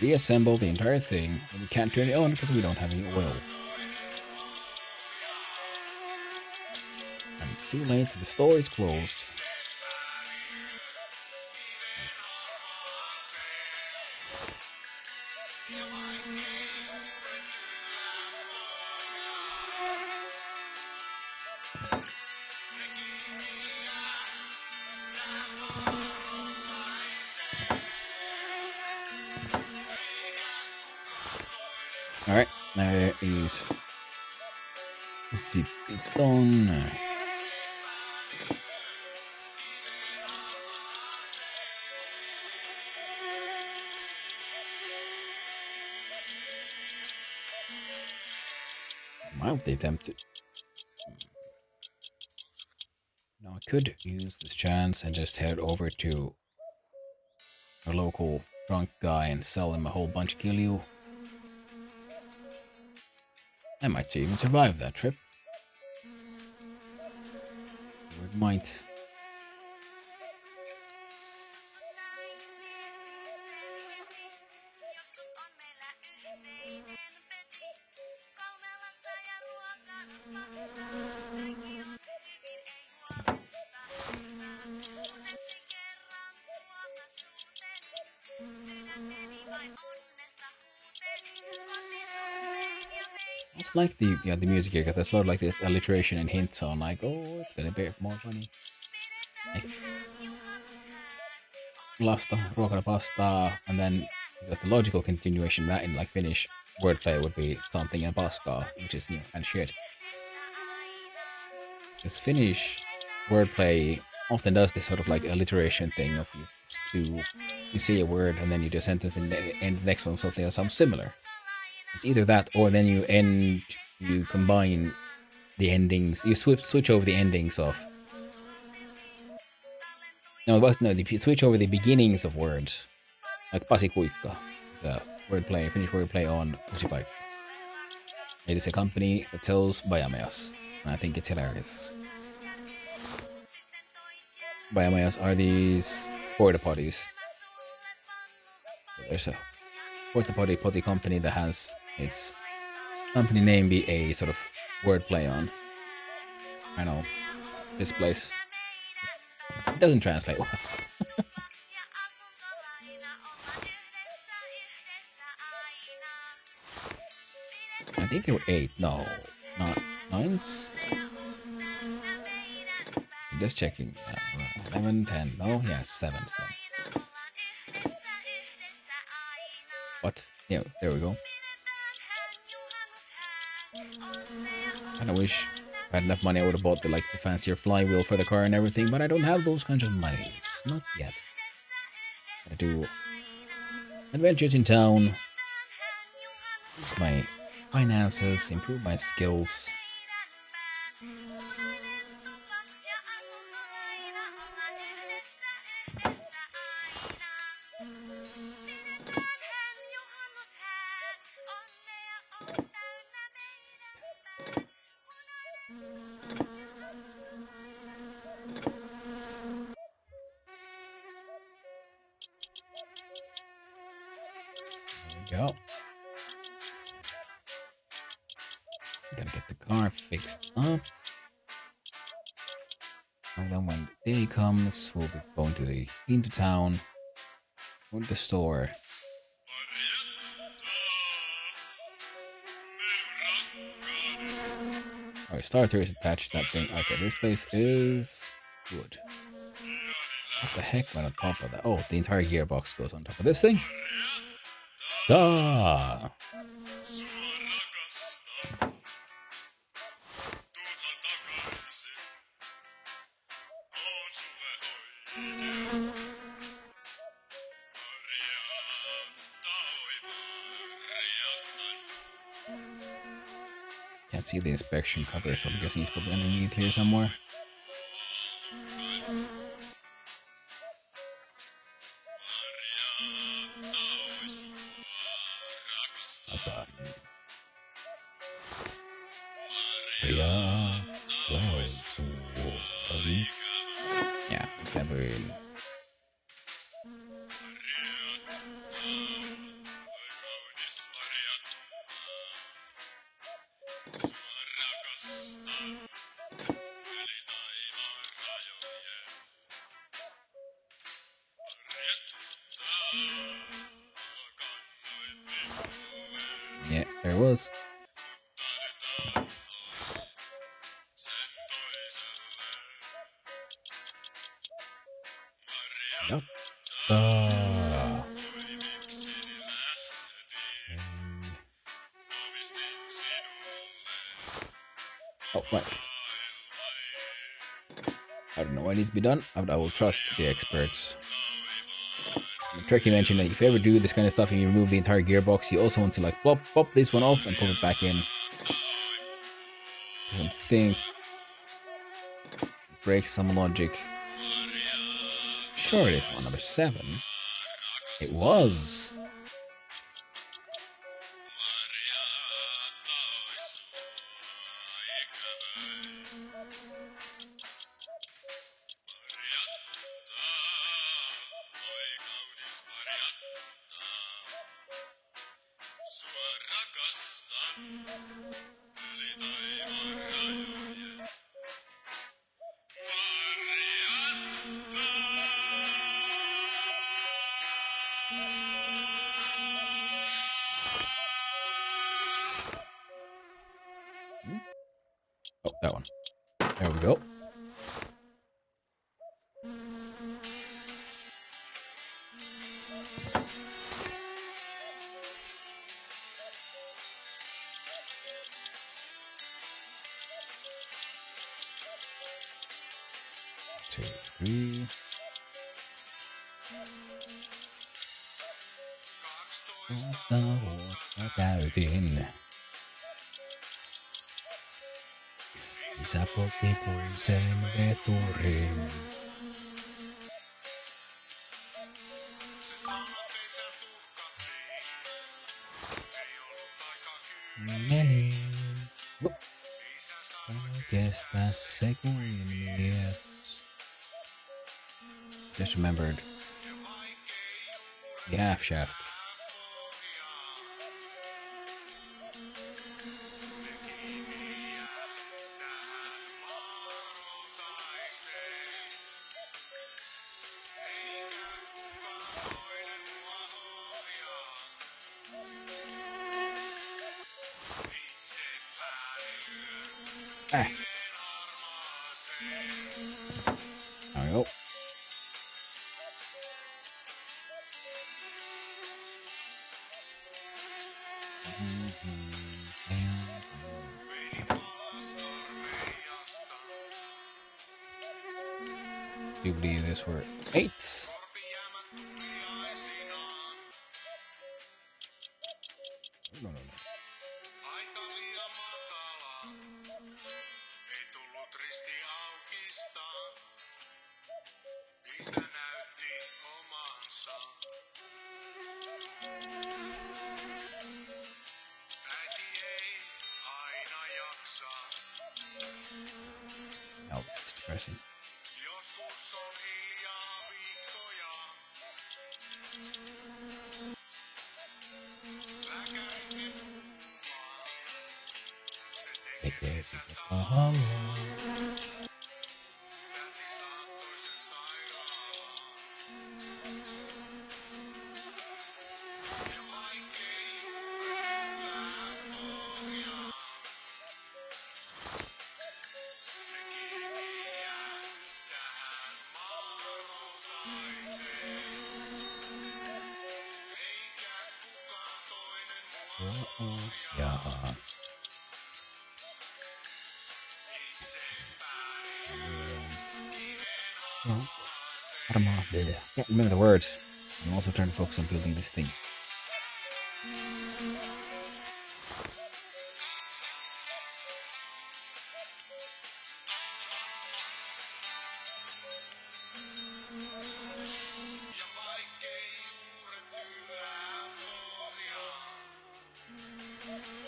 Reassemble the entire thing, but we can't turn it on because we don't have any oil. And it's too late, the store is closed. There is the piston. Mildly tempted. Now I could use this chance and just head over to a local drunk guy and sell him a whole bunch of Killu. I might even survive that trip. Or it might. It's like the music here, because there's a lot of like this alliteration and hints on like, oh, it's gonna be more funny. Like, lasta, ruokana pasta, and then with the logical continuation, that in like Finnish wordplay would be something in paskaa, which is new and shit. This Finnish wordplay often does this sort of like alliteration thing of you say a word and then you do a sentence and the next one with something that sounds similar. It's either that or then you combine the endings, you switch over the endings of. No, you switch over the beginnings of words. Like pasikuikka, the wordplay, Finnish wordplay on kusipaikka. It is a company that sells bajameas, and I think it's hilarious. Bajameas are these porta potties. There's a porta potty company that has its company name be a sort of wordplay on, I know, this place. It doesn't translate well. I think there were 8. No, not 9s. I'm just checking. 11, 10. No, yeah, 7s then. What? Yeah, there we go. Kinda wish if I had enough money I would have bought the fancier flywheel for the car and everything, but I don't have those kinds of monies. Not yet. I do adventures in town. Fix my finances, improve my skills. Go. Gotta get the car fixed up. And then when the day comes, we'll be going into town, go to the store. Alright, starter is attached to that thing. Okay, this place is good. What the heck went on top of that? Oh, the entire gearbox goes on top of this thing. Duh! Can't see the inspection cover, so I'm guessing he's probably underneath here somewhere. What's that? Yeah, Kevin. Yeah, there it was. right. I don't know what needs to be done, but I will trust the experts. Turkey mentioned that if you ever do this kind of stuff and you remove the entire gearbox, you also want to like pop this one off and put it back in. Because I'm think breaks some logic. Sure, it is one number 7. It was. Oh, that one. There we go. Two, three. Täytin. Isä poltti pulseen veturin. Meni. Sano kestää sekunnin mies. Just remembered the half shaft. There we go. Do you believe this were 8s? No. Oh, this is depressing. Yeah. Can't remember the words. I'm also trying to focus on building this thing.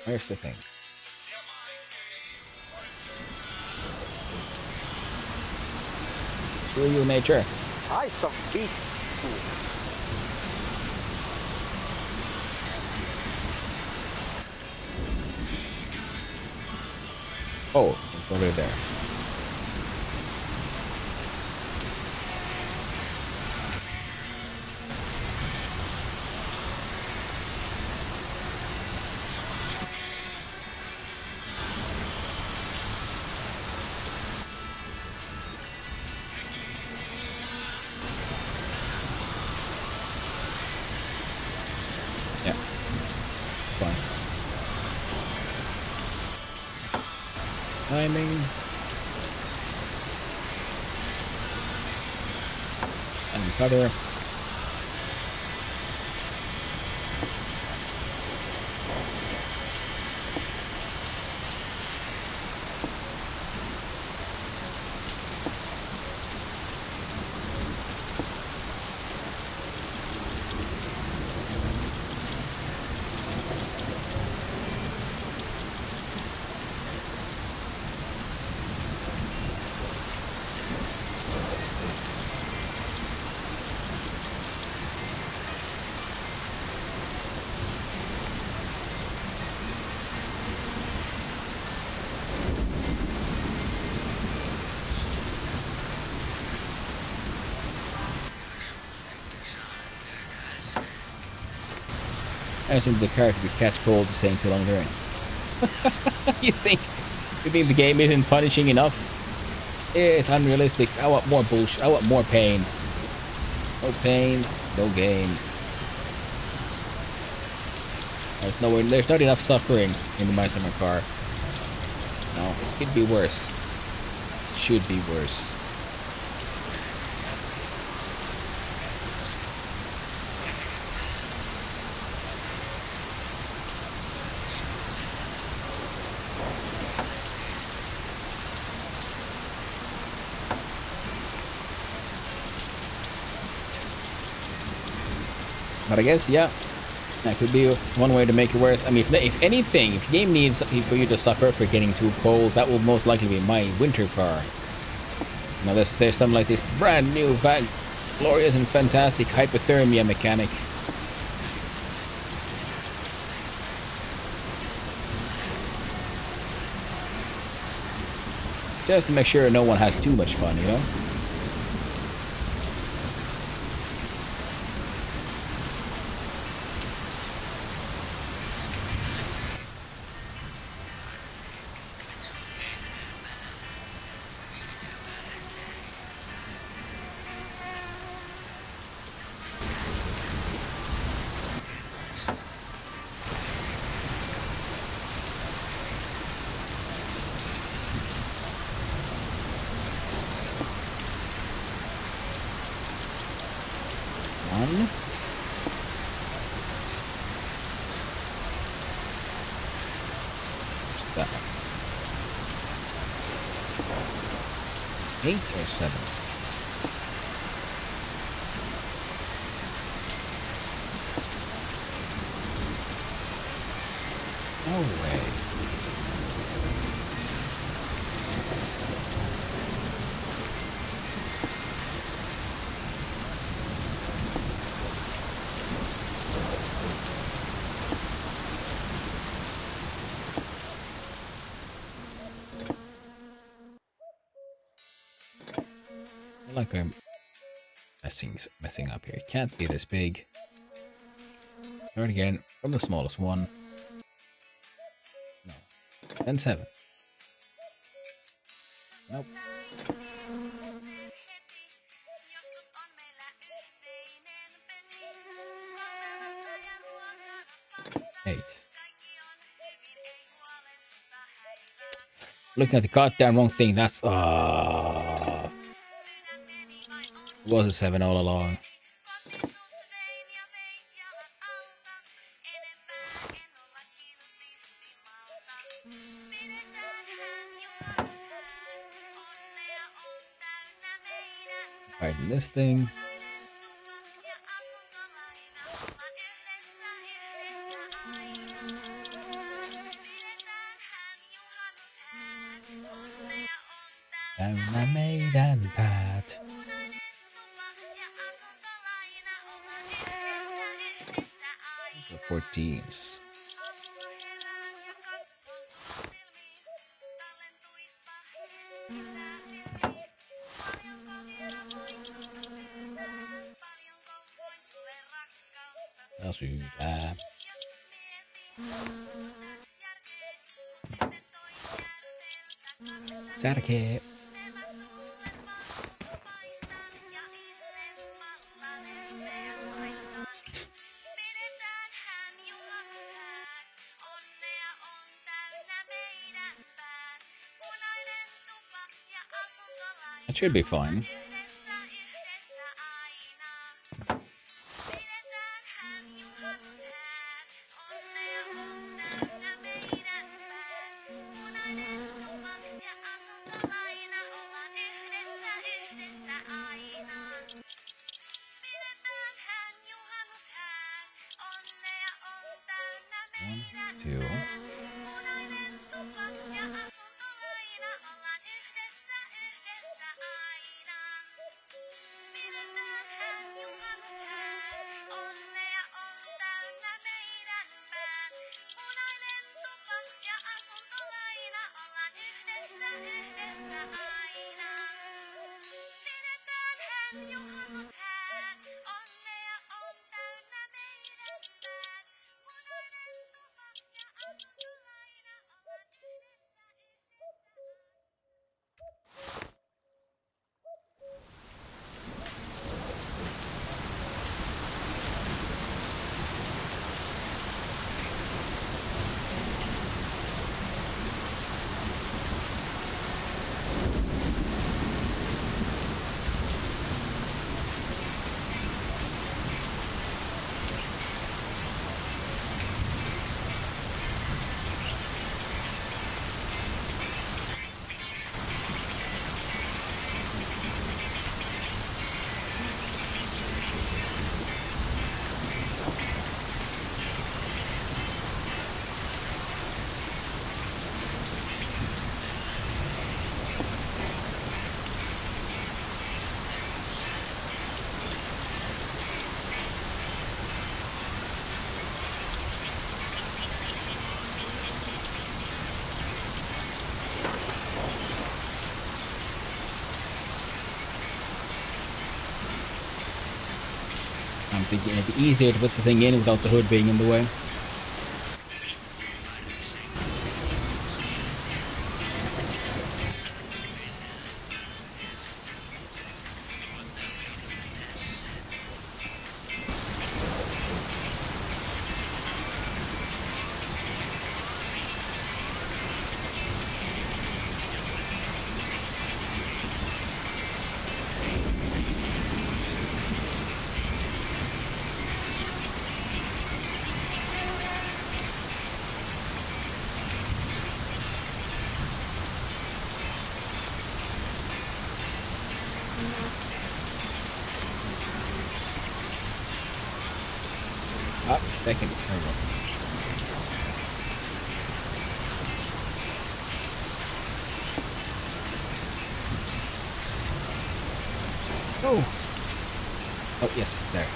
Where's the thing? Screw you, nature. Haista vittu. Oh, it's over there. timing. And cutter. I think the character would catch cold staying too long during. you think the game isn't punishing enough? It's unrealistic. I want more bullshit. I want more pain. No pain, no gain. There's not enough suffering in the My Summer Car. No, it could be worse. It should be worse. But I guess, yeah, that could be one way to make it worse. I mean, if anything, if game needs for you to suffer for getting too cold, that will most likely be my winter car. You know, there's some like this brand new, glorious and fantastic hypothermia mechanic. Just to make sure no one has too much fun, you know? What's that? 8 or 7? No way. I feel like I'm messing up here. It can't be this big. Start again from the smallest one. No. Then 7. Nope. 8. Looking at the goddamn wrong thing. That's it was a 7 all along. Fighting this thing. Täynnä meidän päät. The 14s. Väsytää. Särkee. should be fine. One, two. I'm thinking it'd be easier to put the thing in without the hood being in the way. Ah, second. There we go. Oh! Oh, yes, it's there.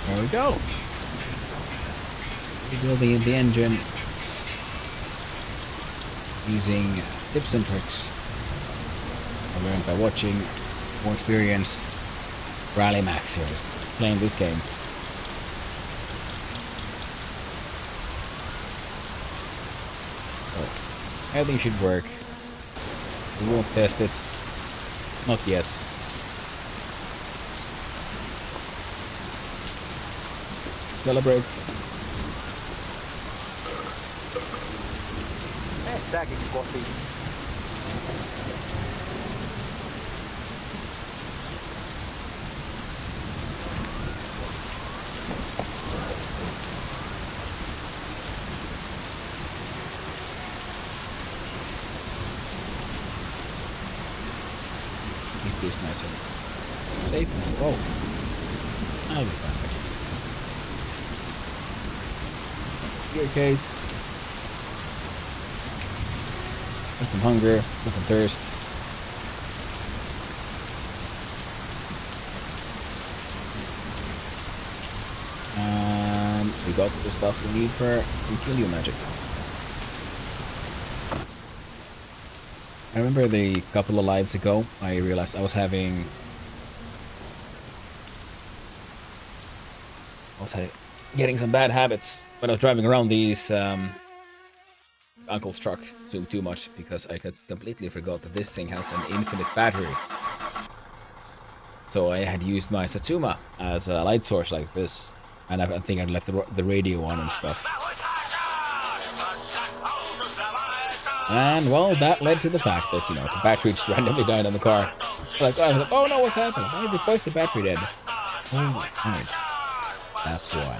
There we go. Rebuilding the engine using tips and tricks I learned by watching more experienced rally maxers playing this game. So, everything should work. We won't test it. Not yet. Celebrate. Mene säkin kotiin. Let's keep this nice and safe. Oh, I'll be fine. Gear case. Got some hunger, got some thirst. And we got the stuff we need for some kill you magic. I remember the couple of lives ago, I realized I was getting some bad habits when I was driving around these uncle's truck. Zoomed too much because I completely forgot that this thing has an infinite battery. So I had used my Satsuma as a light source like this, and I think I'd left the radio on and stuff. And well, that led to the fact that, you know, the battery just randomly died on the car. I was like, oh no, what's happening? Why is the battery dead? Oh, right. That's why.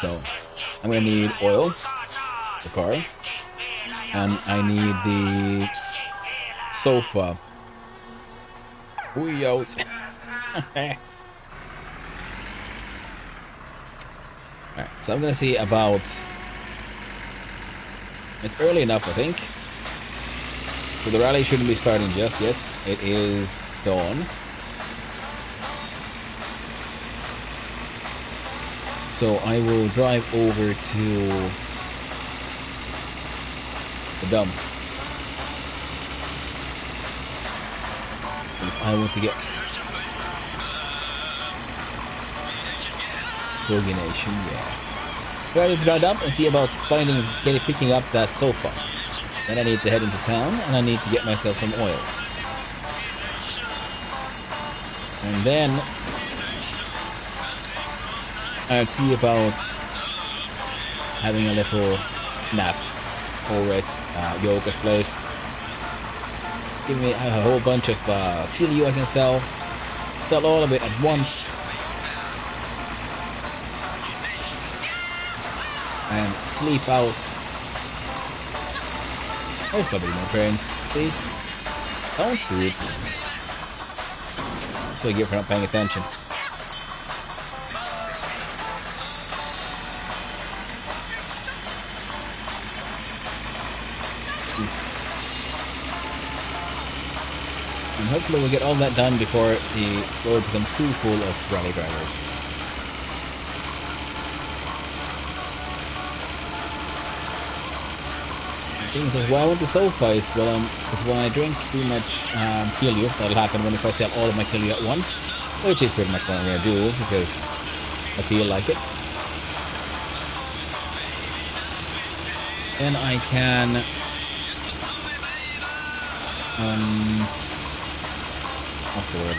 So, I'm gonna need oil, the car, and I need the sofa. Ooh-yos. Alright, so I'm gonna see about... It's early enough, I think. So the rally shouldn't be starting just yet. It is dawn. So I will drive over to the dump. Because I want to get Boogie Nation, yeah. So I need to drive up and see about picking up that sofa. Then I need to head into town and I need to get myself some oil. And then I'll see about having a little nap over at Yoko's place. Give me a whole bunch of Kiryu I can sell. Sell all of it at once. And sleep out. There's probably no trains. See? Don't do it. That's what I get for not paying attention. And hopefully we'll get all that done before the road becomes too full of rally drivers. The thing is, why I want the sofa is, because when I drink too much Kiryu, that'll happen when if I sell all of my Kiryu at once, which is pretty much what I'm gonna do, because I feel like it. Then I can what's the word?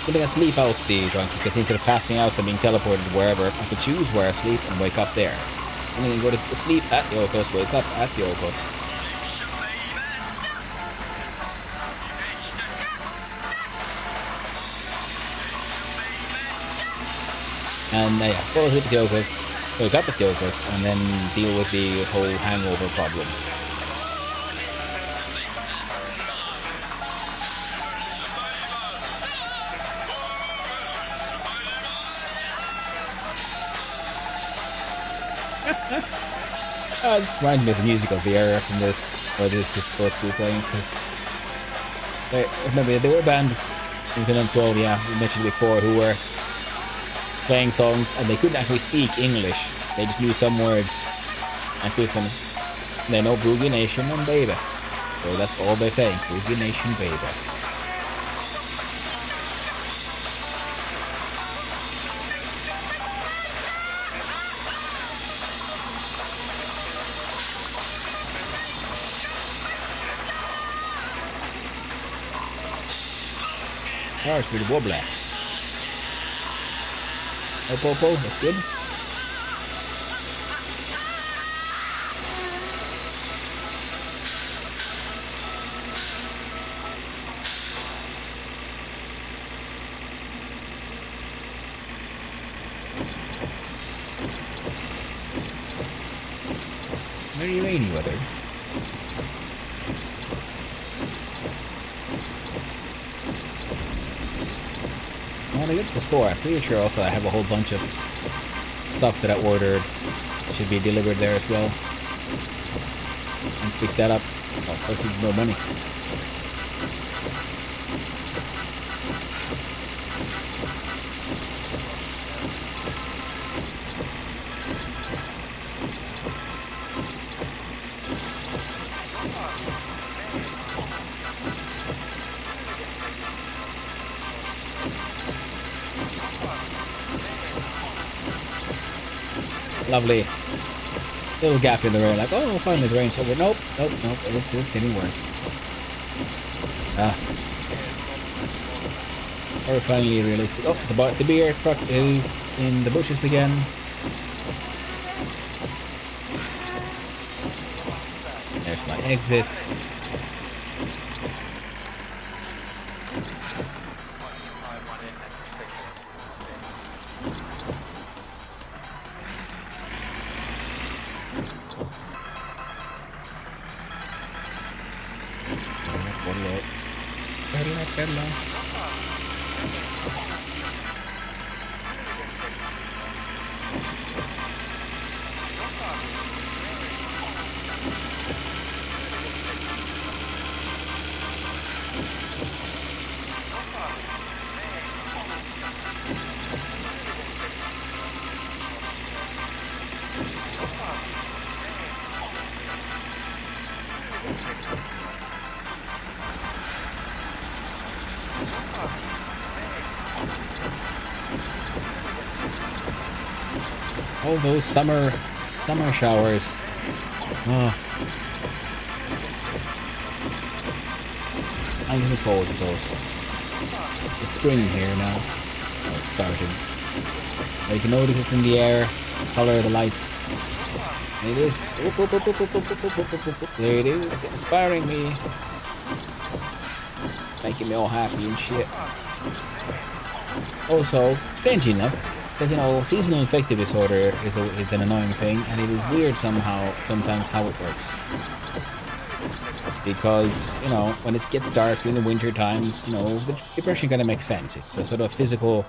I think I sleep out the drunk, because instead of passing out and being teleported wherever, I could choose where I sleep and wake up there. And then go to sleep at Yoko's, wake up at Yoko's. And yeah, fall asleep at Yoko's, wake up at Yoko's, and then deal with the whole hangover problem. This reminds me of the music of the era from this, where this is supposed to be playing, because remember there were bands in Finland as well, yeah, we mentioned before, who were playing songs and they couldn't actually speak English, they just knew some words, like this one, they know Boogie Nation and Baby, so that's all they're saying, Boogie Nation Baby. Oh, it's pretty wobbly. Oh, that's good. very rainy weather. When I get to the store, I'm pretty sure also I have a whole bunch of stuff that I ordered. Should be delivered there as well. And pick that up. Oh, first need more money. Lovely little gap in the rain, like, oh, finally the rain's over. Nope, it's getting worse. Or finally realistic. Oh, the beer truck is in the bushes again. There's my exit. All those summer showers. Oh. I'm looking forward to those. It's spring here now. Oh, it started. You can notice it in the air, color of the light. It is. There it is, inspiring me. Making me all happy and shit. Also, strangely enough, because, you know, seasonal affective disorder is an annoying thing, and it is weird sometimes how it works. Because, you know, when it gets dark in the winter times, you know, the depression kind of makes sense. It's a sort of physical,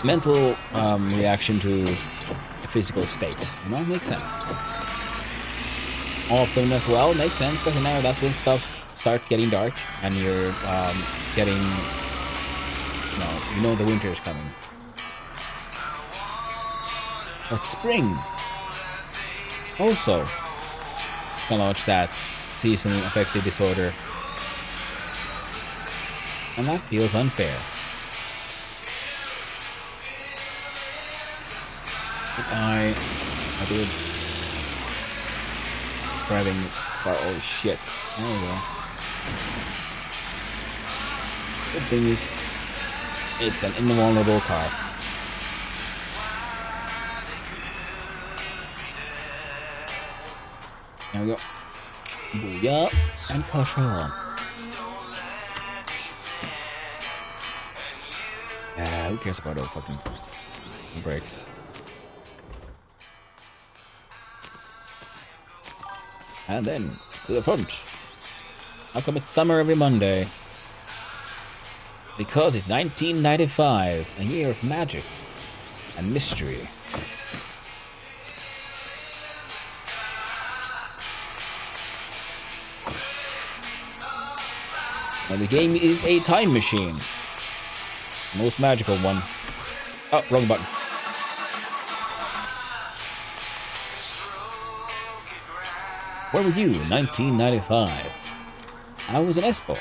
mental reaction to a physical state. You know, makes sense. Often as well, makes sense, because now that's when stuff starts getting dark, and you're getting... you know the winter is coming. But spring also can launch that seasonal affective disorder, and that feels unfair. I did driving this car. Oh shit! There we go. Good thing is, it's an invulnerable car. There we go. Booyah and caution. Who cares about old fucking brakes? And then to the front. How come it's summer every Monday? Because it's 1995, a year of magic and mystery. And the game is a time machine. The most magical one. Oh, wrong button. Where were you in 1995? I was in Espoo.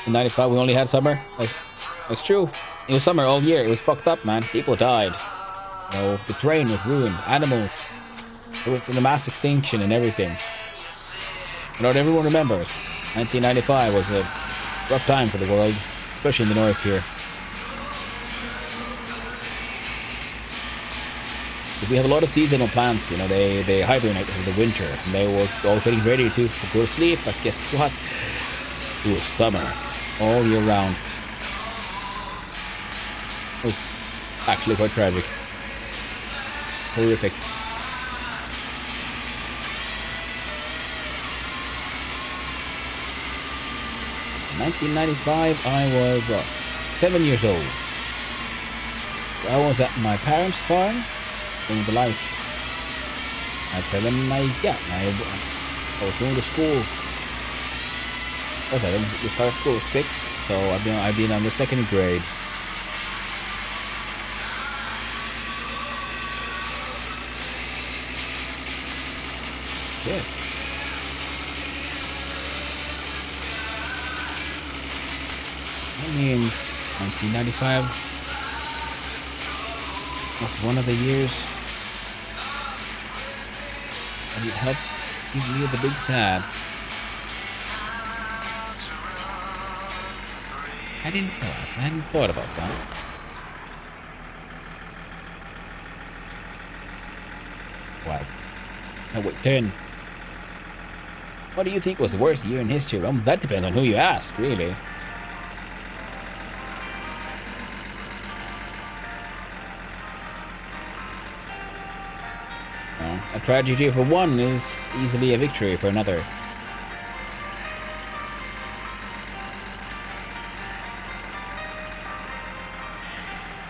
In 95 we only had summer. That's true. It was summer all year. It was fucked up, man. People died. You know, the terrain was ruined. Animals. It was in a mass extinction and everything. You know what everyone remembers? 1995 was a rough time for the world, especially in the north here. But we have a lot of seasonal plants, you know, they hibernate over the winter, and they were all getting ready to go to sleep, but guess what? It was summer, all year round. It was actually quite tragic. horrific. 1995, I was, what, 7 years old. So I was at my parents' farm in the life. At 7, I was going to school. What was that? We started school at 6, so I've been on the 2nd grade. Good. That means 1995 was one of the years that it helped give me the big sad. I didn't realize, I hadn't thought about that. Wow. No, wait, 10. What do you think was the worst year in history? Well, that depends on who you ask, really. A tragedy for one is easily a victory for another.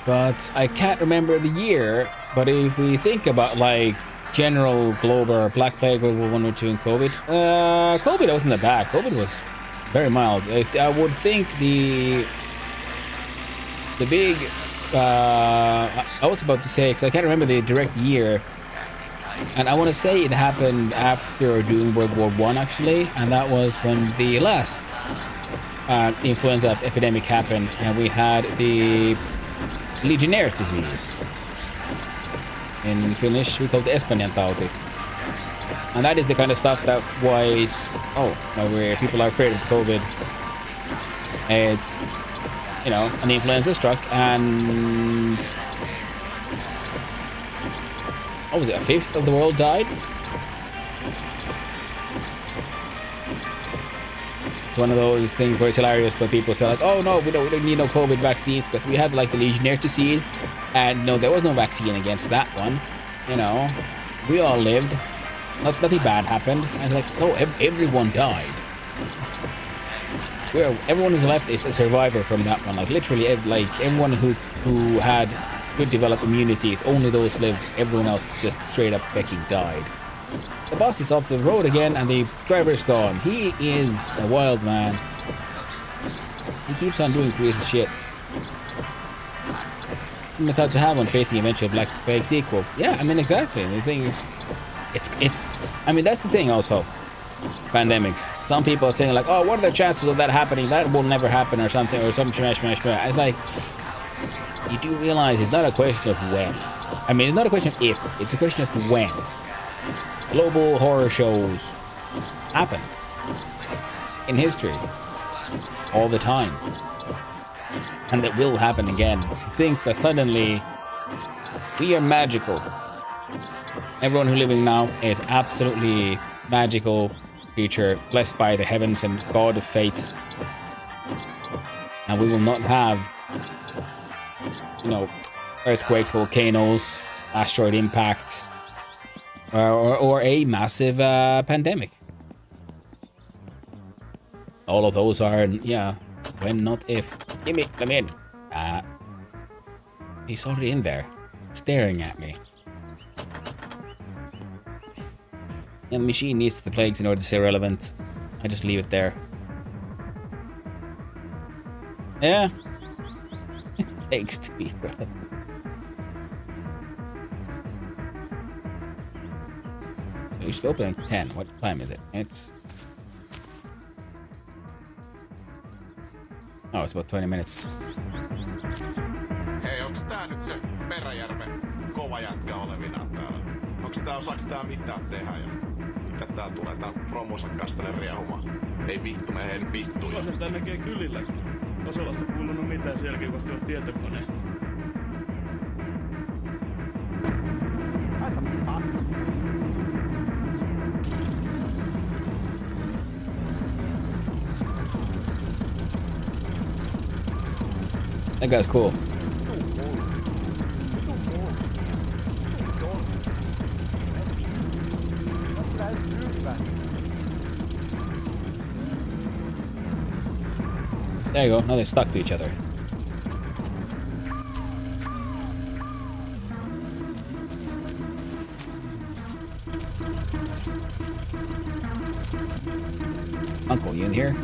But I can't remember the year, but if we think about like general global Black Plague, World War 1 or 2 and COVID, COVID wasn't that bad. COVID was very mild. I would think the big, I was about to say, because I can't remember the direct year, and I want to say it happened after or during World War 1 actually, and that was when the last influenza epidemic happened, and we had the Legionnaires' disease. In Finnish, we call it Espanjantauti. And that is the kind of stuff that where people are afraid of COVID. It's, you know, an influenza struck, and what was it, a fifth of the world died? It's one of those things where it's hilarious, but people say like, oh no, we don't need no COVID vaccines because we had like the Legionnaires' disease, and no, there was no vaccine against that one. You know, we all lived. Nothing bad happened. And like, no, everyone died. Everyone who's left is a survivor from that one. Like literally, like everyone who could develop immunity, only those lived. Everyone else just straight up fucking died. The bus is off the road again, and the driver's gone. He is a wild man. He keeps on doing crazy shit. I'm thought to have one facing eventual Black Plague sequel. Yeah, I mean exactly. The thing is, it's. I mean that's the thing also. Pandemics. Some people are saying like, oh, what are the chances of that happening? That will never happen, or something, or some smash. It's like, you do realize it's not a question of when. I mean, it's not a question of if. It's a question of when. Global horror shows happen in history all the time, and that will happen again. To think that suddenly we are magical. Everyone who's living now is absolutely magical creature, blessed by the heavens and god of fate, and we will not have, you know, earthquakes, volcanoes, asteroid impacts, or a massive pandemic. All of those are, yeah, when not if. Let me in. He's already in there, staring at me. And the machine needs the plagues in order to stay relevant. I just leave it there. Yeah. Plagues to be relevant. You're still playing 10. What time is it? It's... Oh, it's about 20 minutes. Hei, onks tää nyt se Peräjärven kova jätkä olevinaan täällä? Osaks tää mitään tehdä ja mitä tää tulee tää promonsa kanssa tänne riehumaan? Ei vittu, me en vittuja. Sen tää näkee kylilläkin. Osolasta kuulunut mitään, sielläkin vasta on tietokoneen. That guy's cool. There you go. Now they're stuck to each other. Uncle, you in here?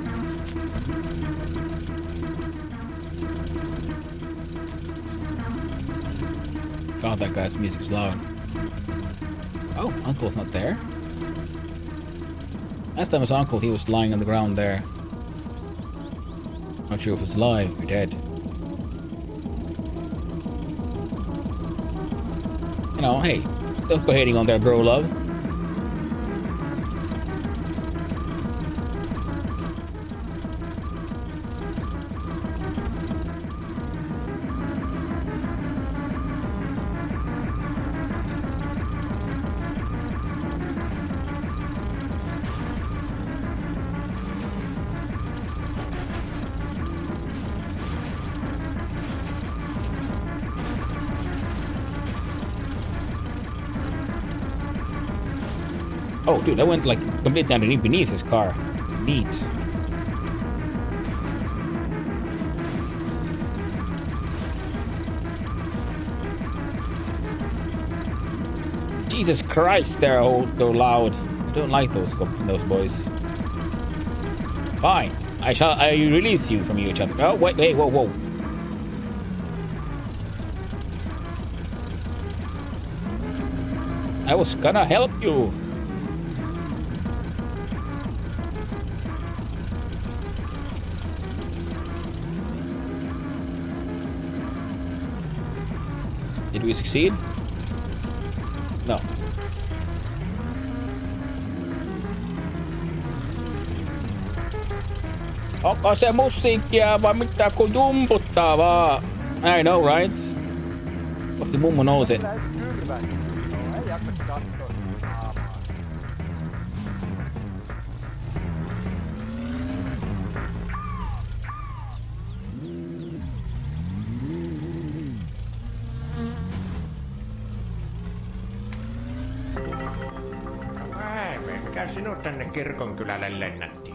God, that guy's music is loud. Oh, Uncle's not there. Last time I saw Uncle, he was lying on the ground there. Not sure if it's alive or dead. You know, hey, don't go hating on there, bro love. Oh, dude, I went like completely underneath beneath his car. Neat. Jesus Christ, they're loud. I don't like those boys. Fine, I release you from each other. Oh wait, whoa, whoa. I was gonna help you. Did we succeed? No. Onko se musiikkia vai mitä kun jumputtaa vaan? I know, right? Kohti mummo nousee. Kyllä yks kyrvän syy. No, ei jaksa kattoo sun naamaa. Mikä sinut tänne kirkonkylälle lennätti?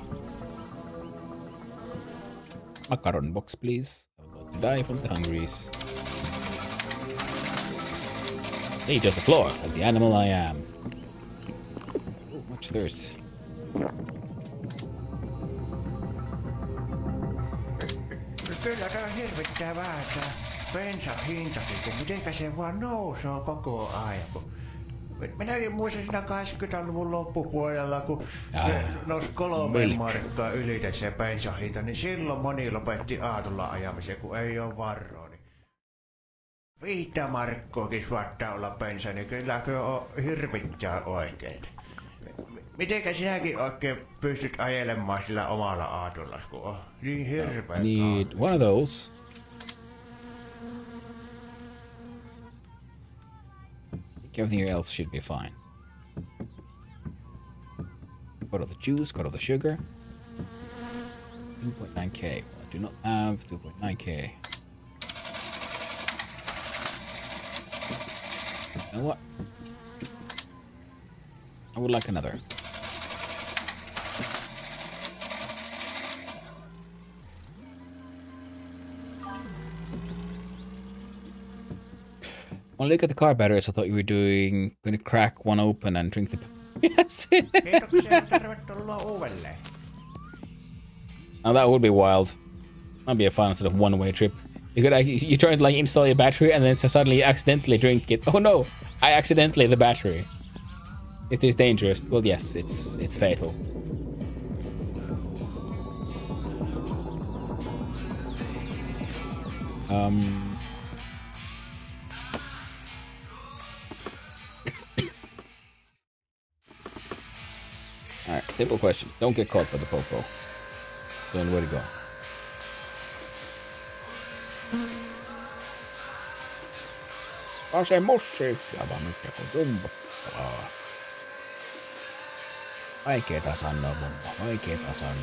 Macaron box, please. I'm about to die from the hungries. Eat off the floor, like the animal I am. Ooh, much thirst. Kyllä tää hirvittää vähän tää bensan hintakin, kun mitenkä se vaan nousee koko ajan. Minä muistan siinä 80-luvun loppupuolella, kun nousi 3 markkaa ylitä se bensan hinta, niin silloin moni lopetti aatolla ajamisen, kun ei oo varoa. 5 markkoakin saattaa olla bensa, niin kylläkö on hirvittää oikein. Mitenkä sinäkin oikein pystyt ajelemaan sillä omalla aatollas, kun on niin hirveä? Need one of those. Everything else should be fine. Go to the juice, go to the sugar. 2.9k. Well, I do not have 2.9k. You know what? I would like another. When I look at the car batteries, I thought you were going to crack one open and drink the... Yes! Kiitoksia, tervetuloa uudelleen. Now that would be wild. That'd be a fun sort of one-way trip. You try to like install your battery and then suddenly you accidentally drink it. Oh no! I accidentally the battery. It is dangerous. Well, yes, it's fatal. Alright, simple question. Don't get caught by the popo. Don't know where to go. Se musiikkia vaan mitä kun jumputtavaa. Vaikeeta sanoa, mummo. Vaikeeta sanoa.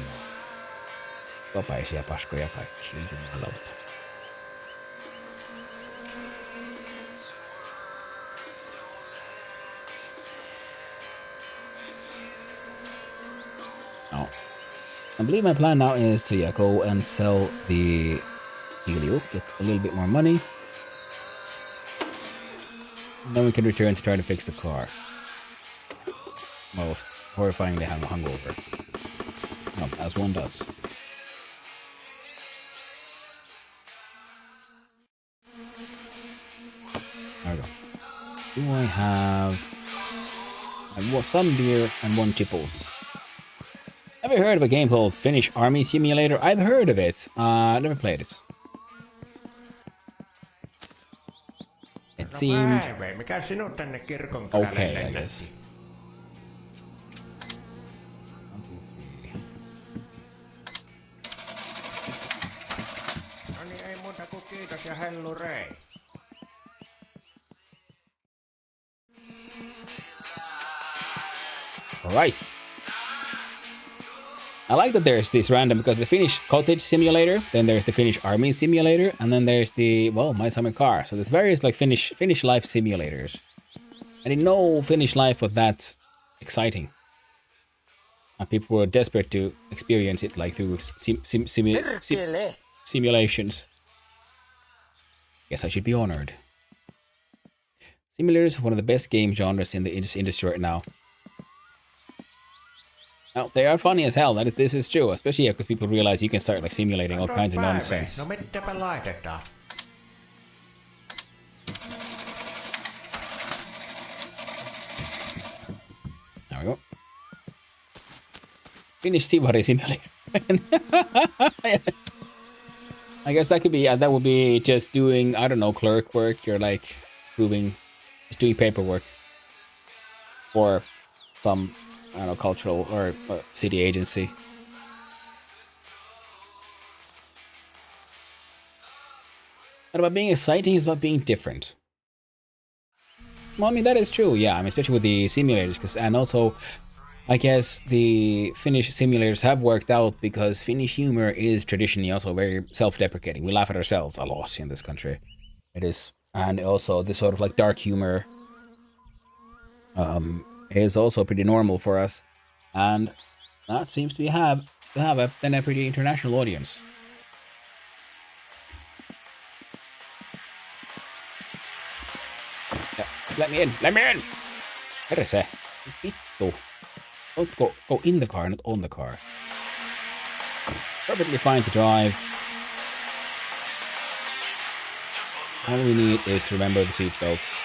Topäisiä paskoja kaikki. Jumalauta. No. I believe my plan now is to go and sell the Helio, get a little bit more money. And then we can return to try to fix the car. Whilst horrifyingly hungover. Well, as one does. There we go. Do I have some beer and 1 chipples? Have you heard of a game called Finnish Army Simulator? I've heard of it. Never played it. It seemed Päivä, mikä sinut tänne kirkon okay, I guess. 1, 2, 3. No niin, ei muuta kuin kiitos ja hellurei. Christ. I like that there's this random, because the Finnish cottage simulator, then there's the Finnish army simulator, and then there's the, well, my summer car. So there's various like Finnish life simulators. I didn't know Finnish life was that exciting. And people were desperate to experience it like through simulations. Guess I should be honored. Simulators are one of the best game genres in the industry right now. No, they are funny as hell. This is true, especially because people realize you can start like simulating all kinds of nonsense. No mitäpä laitetaan? There we go. Finnish Sivari simulator. I guess that could be, that would be just doing, I don't know, clerk work. You're like just doing paperwork for some, I don't know, cultural or city agency. Not about being exciting, it's about being different. Well, I mean, that is true, yeah. I mean, especially with the simulators, and also, I guess the Finnish simulators have worked out because Finnish humor is traditionally also very self-deprecating. We laugh at ourselves a lot in this country. It is, and also the sort of like dark humor is also pretty normal for us, and that seems to have a pretty international audience. Yeah, let me in! Let me in! Perse! Vittu! Don't go in the car, not on the car. Perfectly fine to drive. All we need is to remember the seatbelts.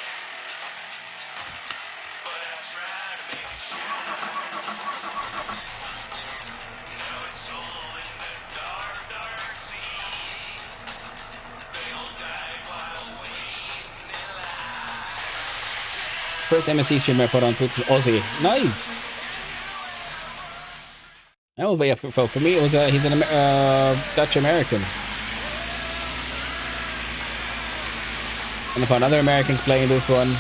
First MSC streamer for on Twitch, Aussie. Nice! Oh, but yeah, for me, it was he's an Dutch American. And I found other Americans playing this one,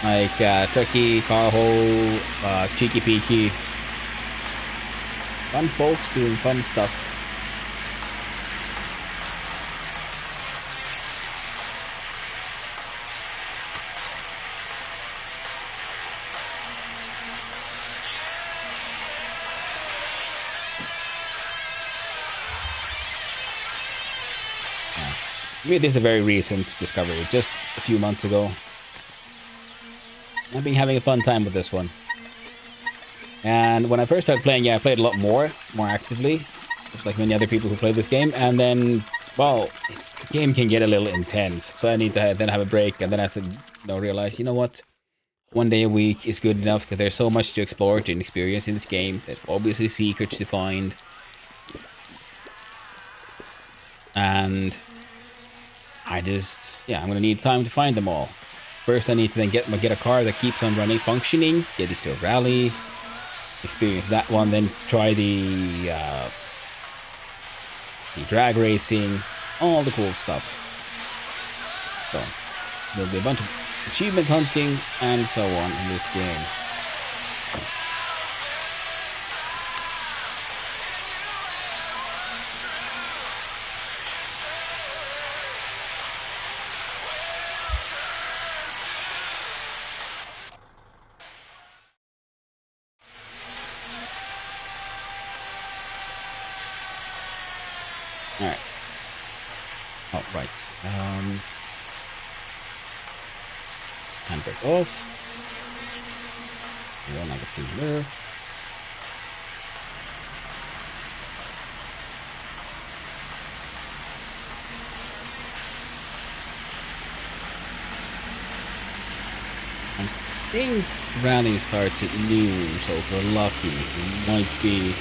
like Turkey, Carho, Cheeky Peeky. Fun folks doing fun stuff. I mean, this is a very recent discovery, just a few months ago. I've been having a fun time with this one. And when I first started playing, yeah, I played a lot more actively, just like many other people who play this game. And then, well, the game can get a little intense, so I need to then have a break, and then I have to realize, you know what? One day a week is good enough, because there's so much to explore and experience in this game. There's obviously secrets to find. And I'm gonna need time to find them all. First, I need to then get a car that keeps on running, functioning, get it to a rally, experience that one, then try the drag racing, all the cool stuff. So, there'll be a bunch of achievement hunting and so on in this game. Alright. Oh, right. Handbrake off. One magazine there. I think rally starts at noon, so if we're lucky, we might be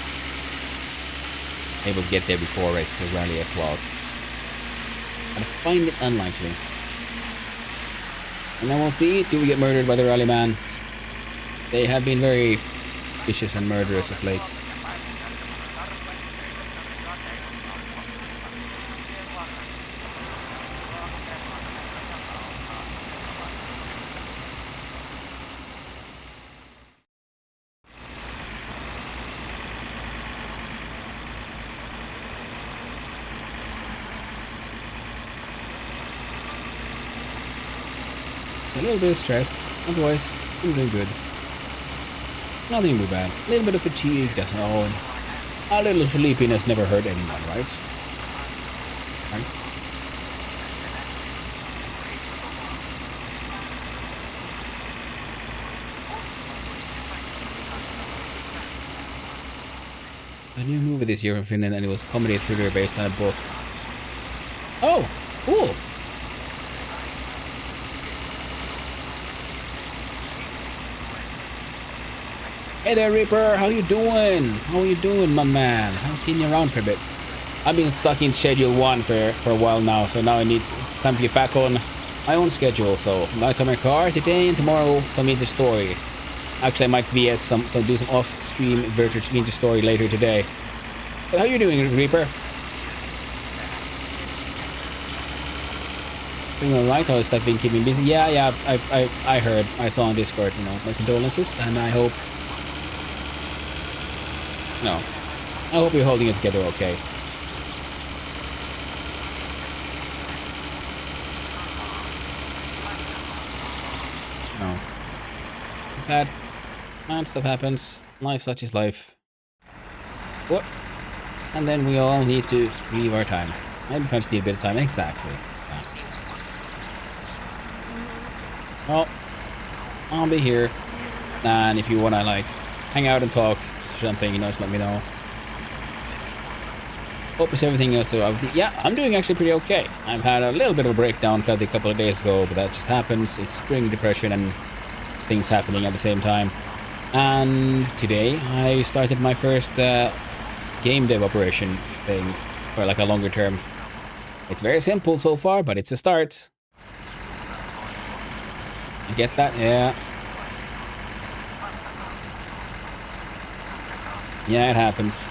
able to get there before it's a rally o'clock. But I find it unlikely. And then we'll see, do we get murdered by the rally man? They have been very vicious and murderous of late. A little bit of stress, otherwise I'm doing good. Nothing too bad. A little bit of fatigue doesn't own. A little sleepiness never hurt anyone, right? Right? A new movie this year from Finland, and it was comedy thriller based on a book. Oh, cool. Hey there, Reaper. How you doing? How you doing, my man? I haven't seen you around for a bit. I've been stuck in Schedule 1 for a while now, so now it's time to get back on my own schedule. So, nice on my car today and tomorrow, some Inter Story. Actually, I might VS do some off-stream virtual Inter Story later today. But how you doing, Reaper? Doing alright? How has stuff been keeping busy? Yeah, I heard. I saw on Discord, you know, my condolences, and I hope... No. I hope you're holding it together okay. No. Bad stuff happens. Life such is life. What? And then we all need to leave our time. Maybe friends need a bit of time. Exactly. Yeah. Well, I'll be here. And if you wanna like hang out and talk something, you know, just let me know. Hope it's everything else. Yeah, I'm doing actually pretty okay. I've had a little bit of a breakdown a couple of days ago, but that just happens. It's spring depression and things happening at the same time. And today I started my first game dev operation thing for like a longer term. It's very simple so far, but it's a start. You get that? Yeah. Yeah, it happens.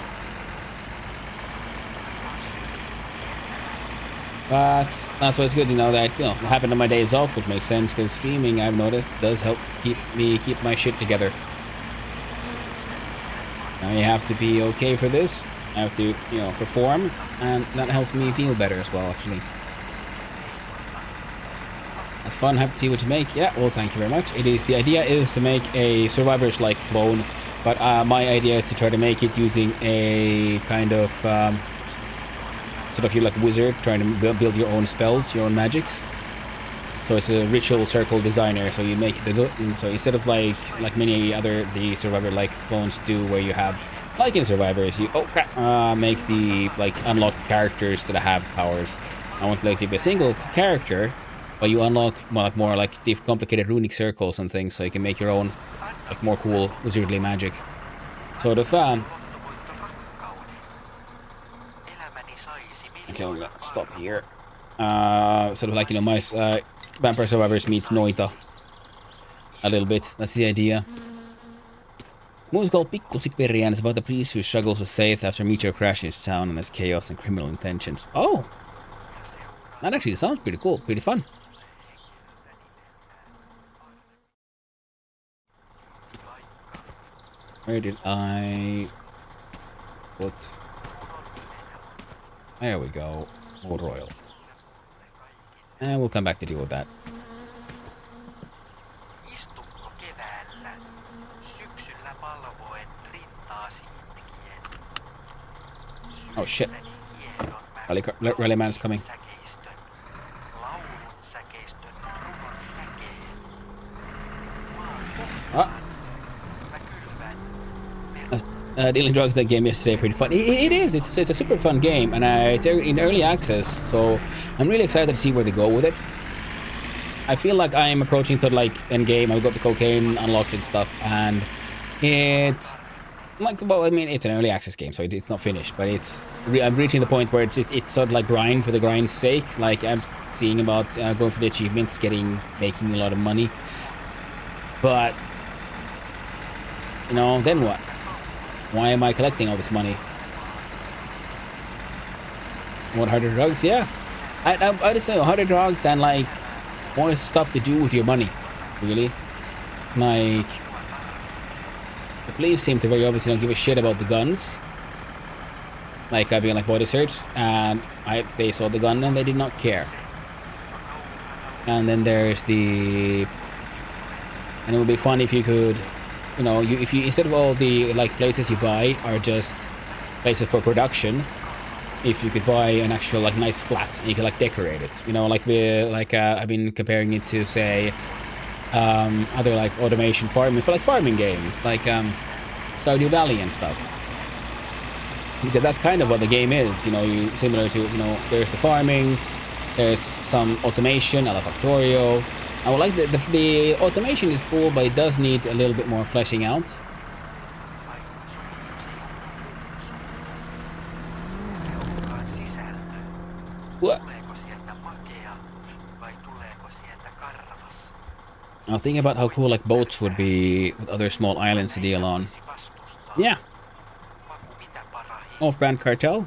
But that's why it's good to know that, you know, it happened on my days off, which makes sense because streaming, I've noticed, does help keep my shit together. Now you have to be okay for this. I have to, you know, perform, and that helps me feel better as well, actually. That's fun. Happy to see what you make. Yeah, well, thank you very much. The idea is to make a Survivors-like clone. But my idea is to try to make it using a kind of sort of, you're like a wizard trying to build your own spells, your own magics. So it's a ritual circle designer. So you make so instead of like many other the Survivor-like clones do, where you have like in Survivors, you make the like unlock characters that have powers. I want like to be a single character, but you unlock more like complicated runic circles and things, so you can make your own. Like more cool wizardly magic. Sort of okay, I'm gonna stop here. Sort of like, you know, my Vampire Survivors meets Noita. A little bit. That's the idea. Movie called Pikkusiperi, and it's about the priest who struggles with faith after a meteor crashes his town and there's chaos and criminal intentions. Oh! That actually sounds pretty cool, pretty fun. Where did I put? There we go. Old Royal. And we'll come back to deal with that. Oh shit. Rallyman's coming. Säkeistön, laulun säkeistön, ruvon säkeen. Ah. Mä kylvän. Dealing drugs that game yesterday pretty fun. It is. It's a super fun game, and it's in early access, so I'm really excited to see where they go with it. I feel like I am approaching to like end game. I've got the cocaine unlocked and stuff, and it's like, well, I mean, it's an early access game, so it's not finished, but I'm reaching the point where it's sort of like grind for the grind's sake. Like I'm seeing about going for the achievements, making a lot of money, but you know, then what? Why am I collecting all this money? What, harder drugs? Yeah. I just say harder drugs and like more stuff to do with your money. Really. Like the police seem to very obviously not give a shit about the guns. Like I've been like body search and they saw the gun and they did not care. And then there's and it would be fun if you could, you know, if you instead of all the like places you buy are just places for production, if you could buy an actual like nice flat and you could like decorate it, you know, like I've been comparing it to say other like automation farming for like farming games like Stardew Valley and stuff, because that's kind of what the game is, you know, similar to, you know, there's the farming, there's some automation, a la Factorio. I would like the automation is cool, but it does need a little bit more fleshing out. What? I was thinking about how cool like boats would be with other small islands to deal on. Yeah. Off-brand Cartel.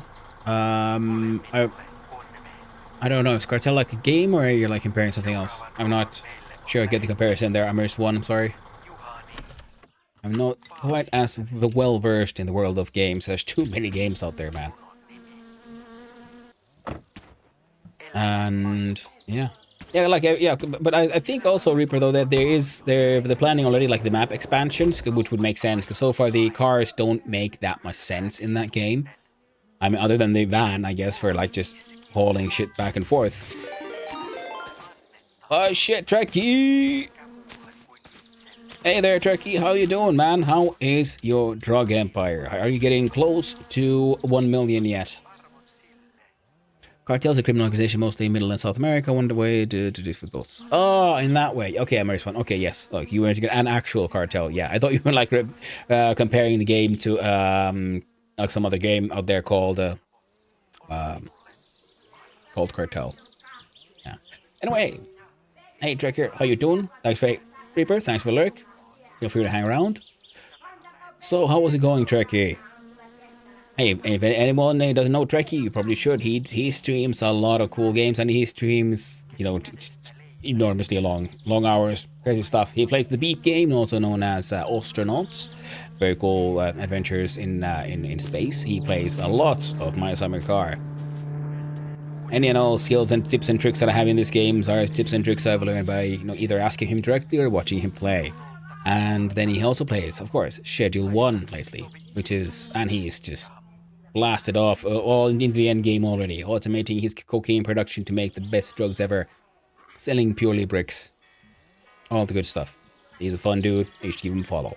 I don't know, is Cartel like a game or you're like comparing something else? I'm not sure I get the comparison there. I'm just one, I'm sorry. I'm not quite as well versed in the world of games. There's too many games out there, man. And yeah. Yeah, like yeah, but I think also Reaper though that they're planning already like the map expansions, which would make sense because so far the cars don't make that much sense in that game. I mean, other than the van, I guess, for like just hauling shit back and forth. Oh shit, Trekkie! Hey there, Trekkie, how you doing, man? How is your drug empire? Are you getting close to 1 million yet? Cartel's a criminal organization, mostly Middle and South America. One way to do with those. Oh, in that way. Okay, I'm one. Okay, yes. Like you were to get an actual cartel. Yeah, I thought you were like comparing the game to like some other game out there called Cartel. Yeah. Anyway, hey Trekker, how you doing? Thanks for Reaper. Thanks for lurk. Feel free to hang around. So, how was it going, Trekkie? Hey, if anyone doesn't know Trekkie, you probably should. He streams a lot of cool games, and he streams, you know, enormously long hours, crazy stuff. He plays the Beep game, also known as Astronauts. Very cool adventures in space. He plays a lot of My Summer Car. Any and all skills and tips and tricks that I have in these games are tips and tricks I've learned by, you know, either asking him directly or watching him play. And then he also plays, of course, Schedule 1 lately, and he's just blasted off all into the end game already, automating his cocaine production to make the best drugs ever, selling purely bricks, all the good stuff. He's a fun dude. You should give him a follow.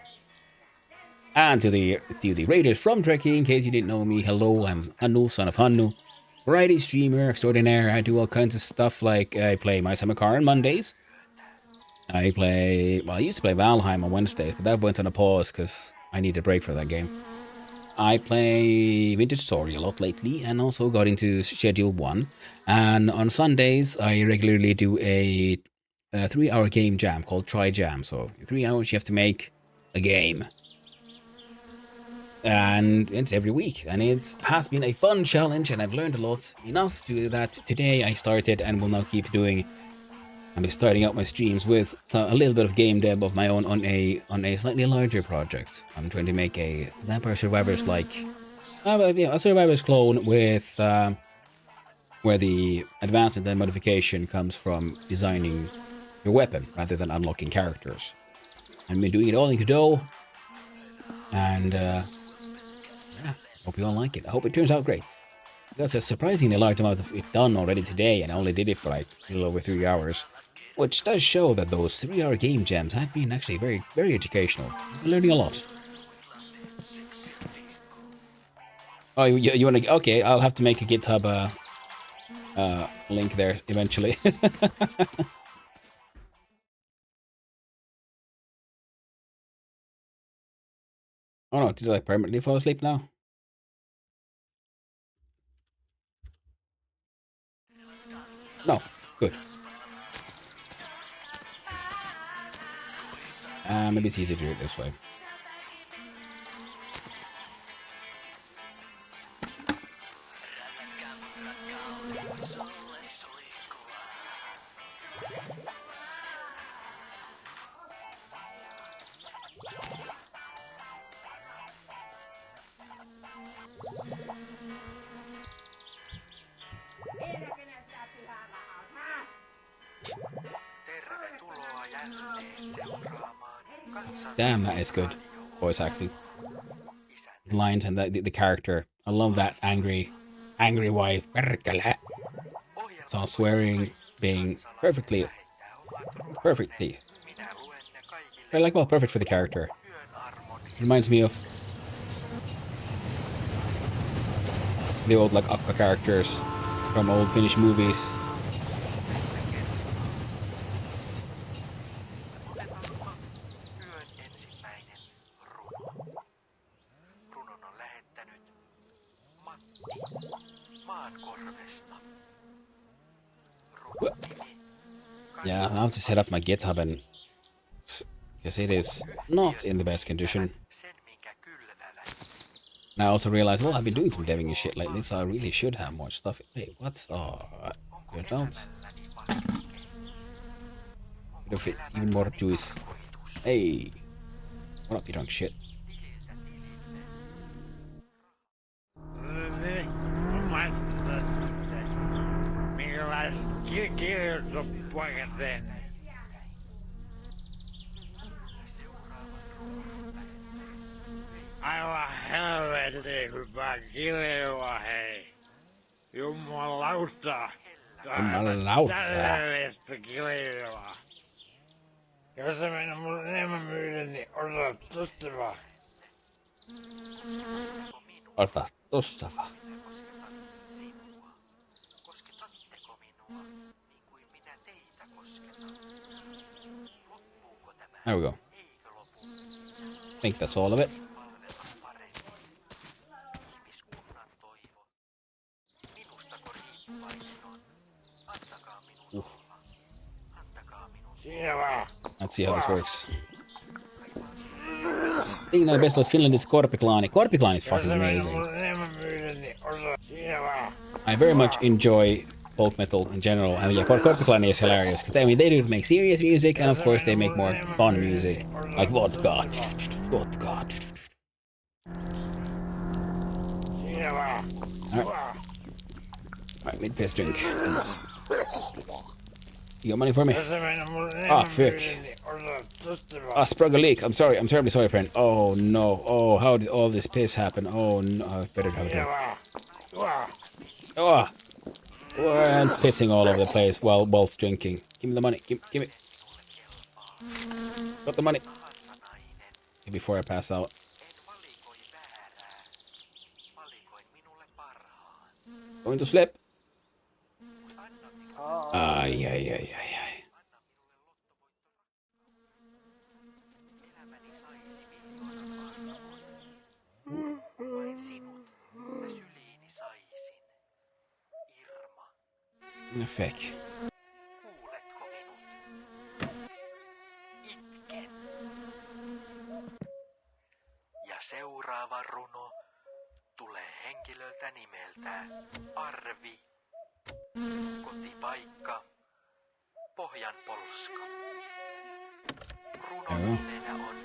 And to the raiders from Trekkie, in case you didn't know me, hello, I'm Hannu, son of Hannu, variety streamer extraordinaire. I do all kinds of stuff, like I play My Summer Car on Mondays. I used to play Valheim on Wednesdays, but that went on a pause because I need a break for that game. I play Vintage Story a lot lately, and also got into Schedule 1. And on Sundays, I regularly do a 3-hour game jam called Try Jam. So 3 hours you have to make a game. And it's every week, and it has been a fun challenge, and I've learned a lot, enough to that today I started and will now keep doing. I'll be starting out my streams with a little bit of game dev of my own on a slightly larger project. I'm trying to make a Vampire Survivors like a Survivors clone with where the advancement and modification comes from designing your weapon rather than unlocking characters. I've been doing it all in Godot, and yeah, hope you all like it. I hope it turns out great. That's a surprisingly large amount of it done already today, and I only did it for like a little over 3 hours. Which does show that those 3-hour game jams have been actually very, very educational. I'm learning a lot. Oh, you want to? Okay, I'll have to make a GitHub link there eventually. Oh no, did I permanently fall asleep now? No, good. Maybe it's easier to do it this way. Damn, that is good voice acting. The lines and the character. I love that angry wife. It's all swearing, being perfectly. Well, perfect for the character. It reminds me of the old like Aqua characters from old Finnish movies. Yeah, I'll have to set up my GitHub and because it is not in the best condition. And I also realized, well, I've been doing some deving and shit lately, so I really should have more stuff. Wait, what? Oh, you don't. Bit of it, even more juice. Hey, what up, you drunk shit? Aivan helvetin hyvä kiljoa, hei. Jumalauta. Jumalauta. Täydellistä kiljoa. Jos se mennä mulle enemmän myydä, niin ota tosta vaan. Ota tosta vaan. There we go. I think that's all of it. Let's see how this works. I think the best about Finland is Korpiklaani. Korpiklaani is fucking amazing. I very much enjoy folk metal in general, and yeah, Korpiklaani is hilarious because I mean they do make serious music, and of course they make more fun music, like vodka. Alright, mid-piss drink. You got money for me? Ah, fuck. I sprung a leak. I'm sorry. I'm terribly sorry, friend. Oh, no. Oh, how did all this piss happen? Oh, no. I better have a drink. Oh, and pissing all over the place whilst drinking. Give me the money. Give me. Got the money. Before I pass out. Going to sleep. Ay. Fake. Kuuletko minut? Itken. Ja seuraava runo tulee henkilöltä nimeltä Arvi. Kotipaikka Pohjanpolska. Runon nimenä on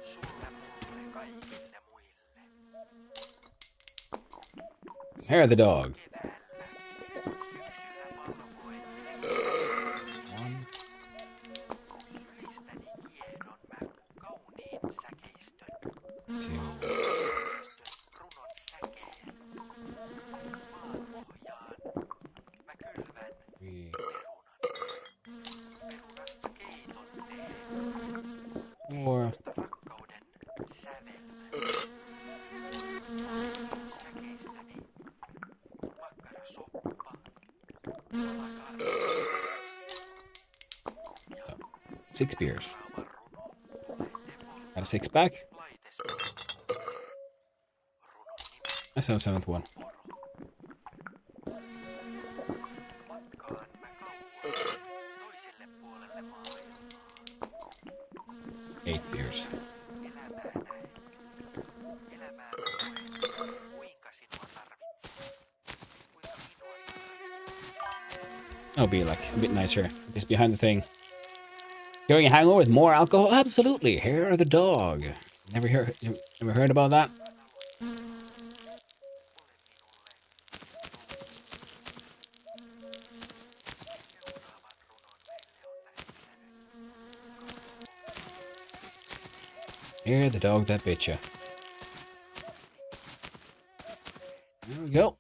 Sulle mulle kaikille muille. Hair the dog. So, 6 beers. Got a 6-pack. Let's have a 7th one. Matkaamme kauas toiselle puolelle maailmaa. 8 beers. Elämää näin. Elämää koen. Kuinka sinua tarvitsen? Kuinka minua tarvitsen? That'll be like a bit nicer. Just behind the thing. Carrying a hangover with more alcohol? Absolutely. Hair of the dog. Never heard about that? Hair of the dog that bit ya. There we go.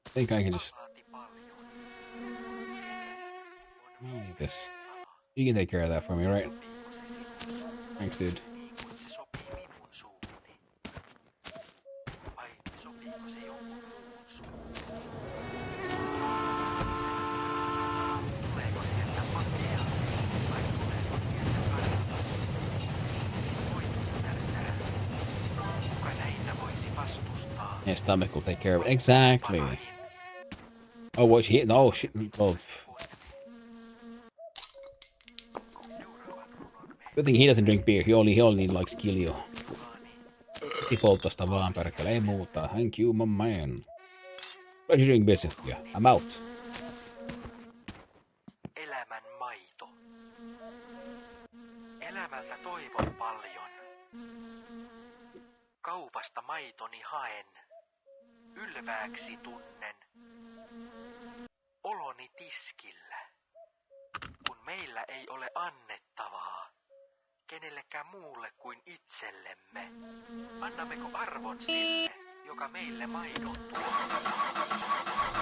I think I can just... I'll leave this. You can take care of that for me, right? Thanks, dude. Niin kuin se sopii minun suuhuni. Vai sopiiko se jonkun muun suuhun? Tuleeko sieltä makea vai tuleeko sieltä karvaa? Voi ymmärtää. Kuka näitä voisi vastustaa? Yeah, stomach will take care of it. Exactly. Oh, what she hit? Oh, shit. Oh. Good thing he doesn't drink beer. He only likes Kilio. Tipoltosta vaan perkele, ei muuta. Thank you, my man. What are you doing business with you? I'm out. Elämän maito. Elämältä toivon paljon. Kaupasta maitoni haen. Ylvääksi tunnen. Oloni tiskillä. Kun meillä ei ole annettavaa. Kenellekään muulle kuin itsellemme. Annammeko arvon sille, joka meille maidon tuo?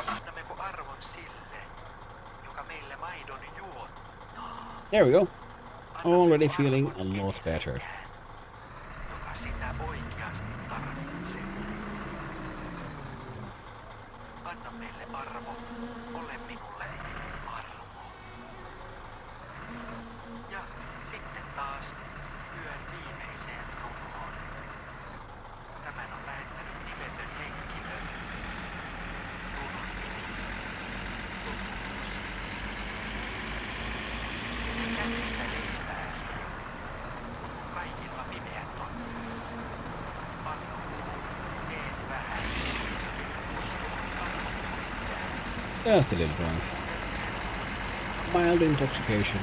Annammeko arvon sille, joka meille maidon juottaa? There we go. Already feeling a lot better. Joka sitä oikeasti tarvitsee. Anna meille arvo, ole minulle arvo. Ja sitten taas yön viimeiseen runoon. Tämän on lähettänyt nimetön henkilö. Runon nimi. Totuus. Käsistä leipää syö, kun kaikilla pimeät on. Paljon puhun, teet vähän. Just a little drunk. Mild intoxication.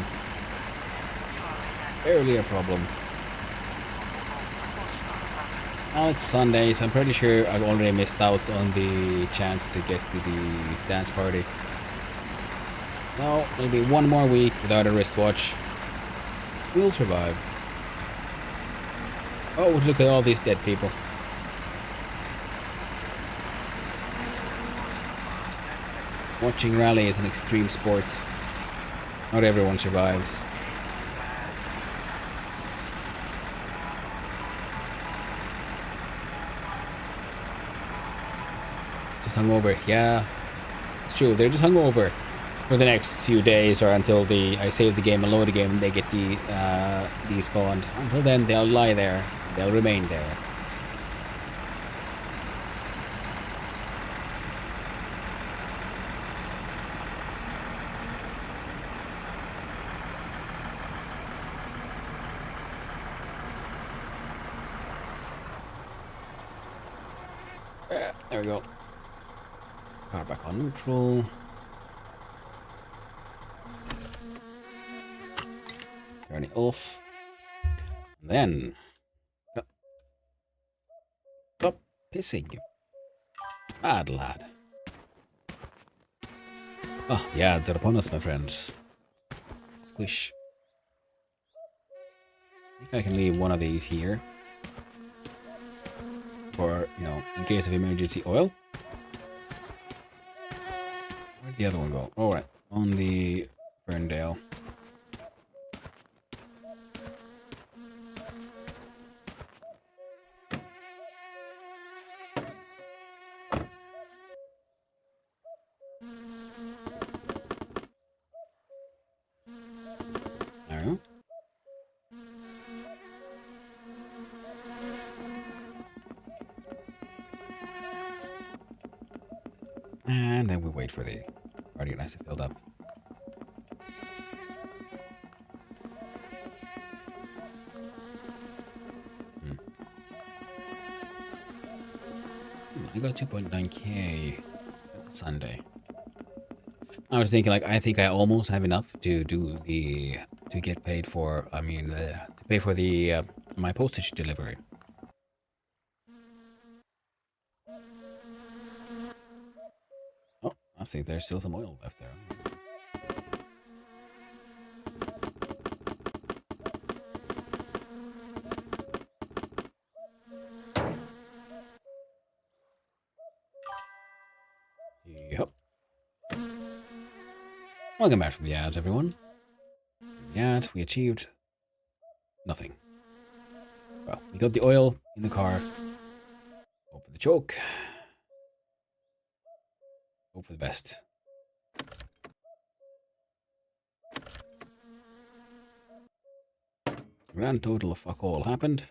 Barely a problem. Now it's Sunday, so I'm pretty sure I've already missed out on the chance to get to the dance party. No, it'll be one more week without a wristwatch. We'll survive. Oh, would you look at all these dead people. Watching rally is an extreme sport. Not everyone survives. Just hungover, yeah. It's true, they're just hungover for the next few days or until I save the game and load the game and they get despawned. Until then, they'll lie there. They'll remain there. There we go. Car back on neutral. Turn it off. And then stop pissing. Bad lad. Oh, the ads are upon us, my friends. Squish. I think I can leave one of these here. Or, you know, in case of emergency oil. Where'd the other one go? Alright, on the Ferndale. And then we wait for the cardigan to fill up. I got 2.9k. That's a Sunday. I was thinking, like, I think I almost have enough to do the to get paid for. I mean, to pay for the my postage delivery. Oh, I see. There's still some oil left there. Yep. Welcome back from the ads, everyone. The ads, we achieved nothing. Well, we got the oil in the car. Hope for the choke. Hope for the best. Grand total of fuck all happened.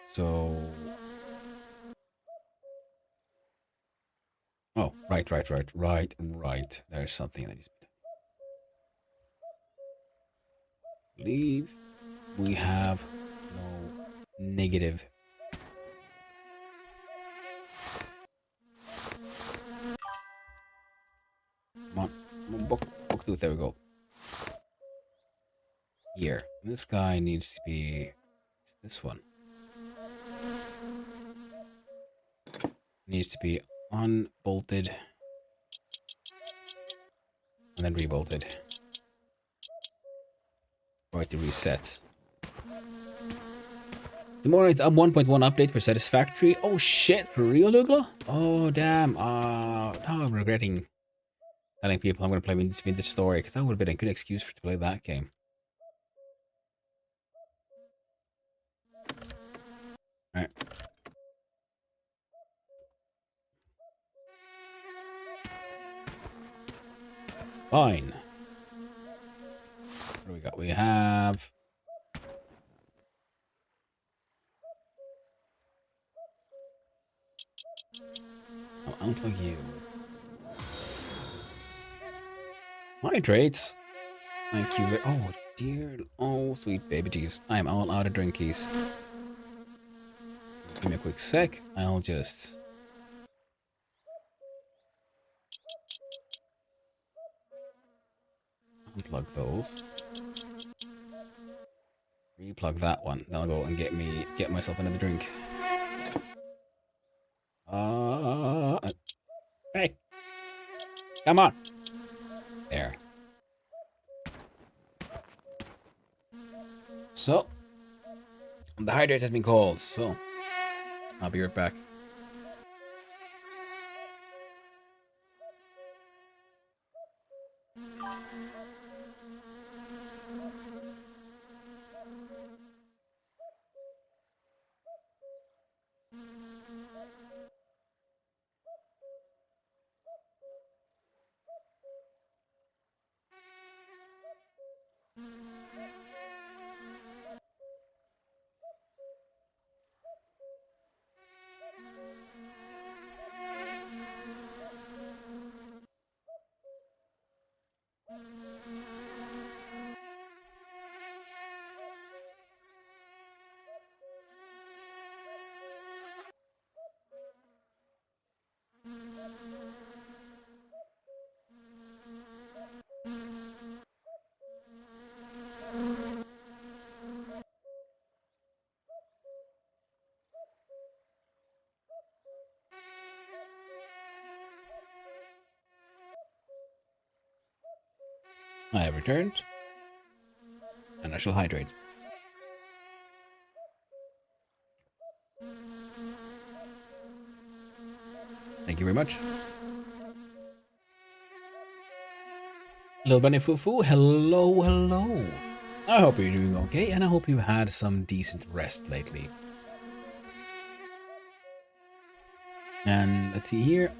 So... Oh, right. There's something that is... Leave. We have no negative. Come on. Book tooth, there we go. Here. This guy needs to be... This one. Needs to be unbolted. And then rebolted. For it to reset. Tomorrow is up 1.1 update for Satisfactory. Oh shit, for real, Douglas? Oh damn. Now I'm regretting telling people I'm gonna play Vintage Story, because that would have been a good excuse to play that game. Alright. Fine. What do we got? We have... I'll unplug you. Hydrates. Thank you. Oh dear. Oh sweet baby Jesus. I am all out of drinkies. Give me a quick sec. I'll just... unplug those. Replug that one. Then I'll go and get myself another drink. Hey, come on. There. So, the hydrate has been called. So, I'll be right back. I have returned, and I shall hydrate. Thank you very much. Little Bunny Fufu, hello. I hope you're doing okay, and I hope you've had some decent rest lately. And let's see here.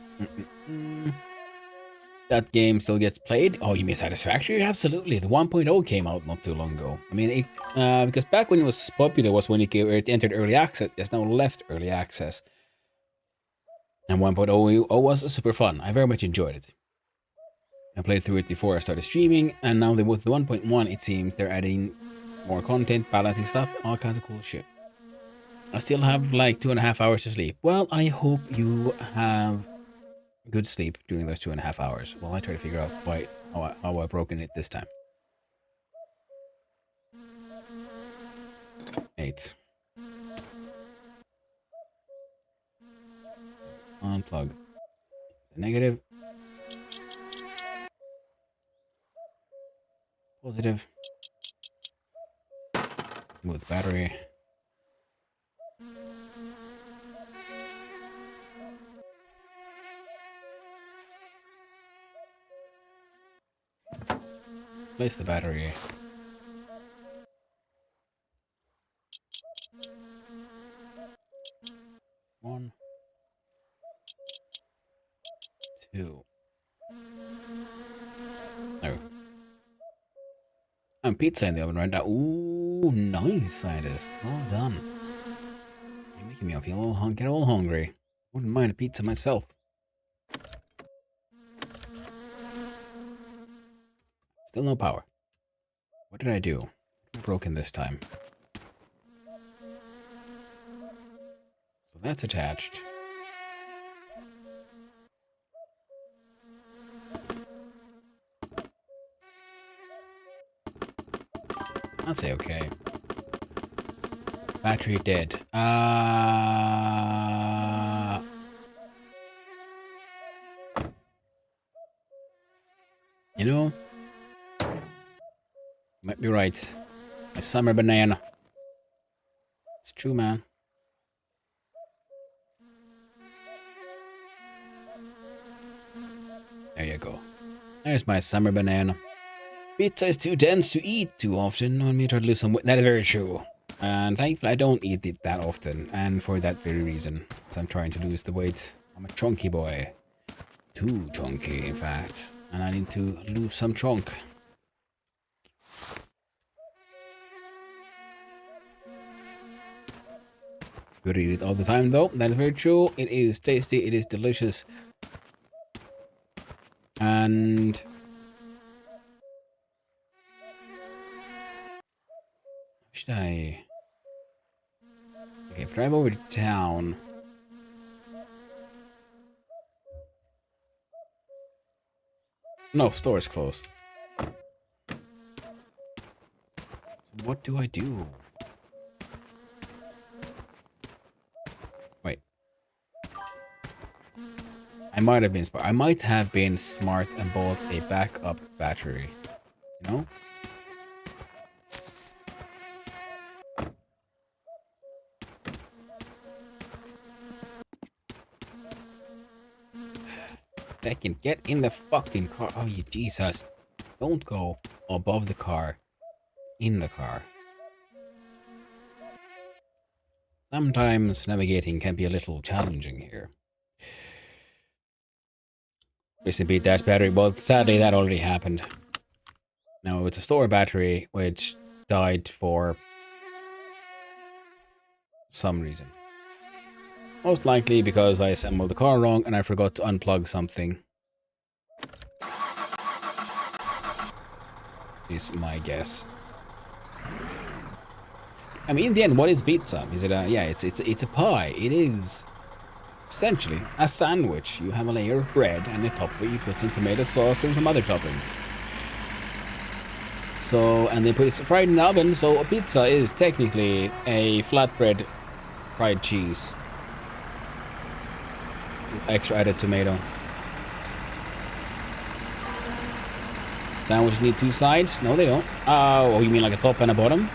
that game still gets played. Oh, you mean Satisfactory? Absolutely. The 1.0 came out not too long ago. I mean, because back when it was popular was when it entered early access. It's now left early access. And 1.0 was super fun. I very much enjoyed it. I played through it before I started streaming, and now with the 1.1, it seems they're adding more content, balancing stuff, all kinds of cool shit. I still have like 2.5 hours to sleep. Well, I hope you have good sleep during those 2.5 hours while I try to figure out how I've broken it this time. 8. Unplug the negative. Positive. Move the battery. Place the battery. One. 2. No. And pizza in the oven right now. Ooh, nice, scientist. Well done. You're making me feel get all hungry. Wouldn't mind a pizza myself. Still no power. What did I do? Broken this time. So that's attached. I'll say okay. Battery dead. You know, might be right. My summer banana. It's true, man. There you go. There's my summer banana. Pizza is too dense to eat too often when we try to lose some weight. That is very true. And thankfully I don't eat it that often. And for that very reason. So I'm trying to lose the weight. I'm a chunky boy. Too chunky, in fact. And I need to lose some chunk. Could eat it all the time though. That is very true. It is tasty. It is delicious. And should I? Okay, drive over to town. No, store is closed. So what do I do? Wait. I might have been smart. I might have been smart and bought a backup battery. You know? Second, get in the fucking car. Oh, you Jesus. Don't go above the car. In the car. Sometimes navigating can be a little challenging here. Rest in peace, dash battery. Well, sadly, that already happened. Now, it's a store battery, which died for some reason. Most likely because I assembled the car wrong and I forgot to unplug something. Is my guess. I mean, in the end, what is pizza? Is it a... Yeah, it's a pie. It is essentially a sandwich. You have a layer of bread and the top where you put some tomato sauce and some other toppings. So, and they put it fried in the oven, so a pizza is technically a flatbread fried cheese. With extra added tomato. Sandwiches need 2 sides? No, they don't. Oh, you mean like a top and a bottom?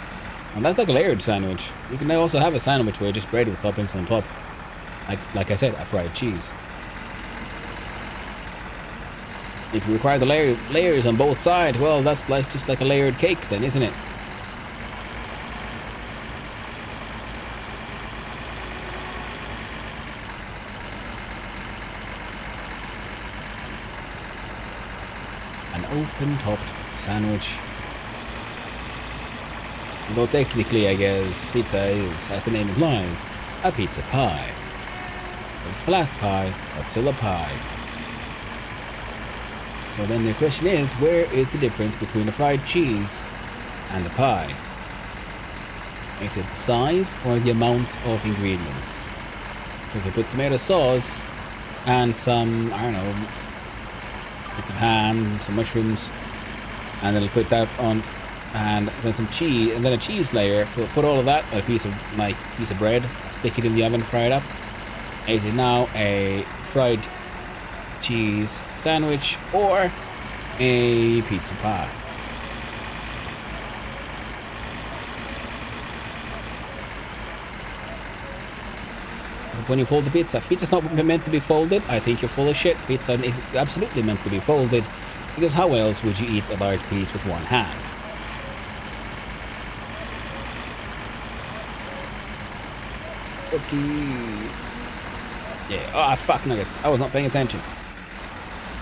Well, that's like a layered sandwich. You can also have a sandwich where it's just bread with toppings on top. Like I said, a fried cheese. If you require the layers on both sides, well, that's like just like a layered cake then, isn't it? an open-topped sandwich. Although technically, I guess, pizza is, as the name implies, a pizza pie. It's flat pie, but still a pie. So then the question is, where is the difference between a fried cheese and a pie? Is it the size or the amount of ingredients? So if you put tomato sauce and some, I don't know, bits of ham, some mushrooms, and then we'll put that on, and then some cheese, and then a cheese layer. We'll put all of that on a piece of bread, stick it in the oven, fry it up. Is it now a fried cheese sandwich or a pizza pie? When you fold the pizza's not meant to be folded. I think you're full of shit. Pizza is absolutely meant to be folded, because how else would you eat a large piece with one hand? Okay. Yeah. Oh, fuck nuggets. I was not paying attention.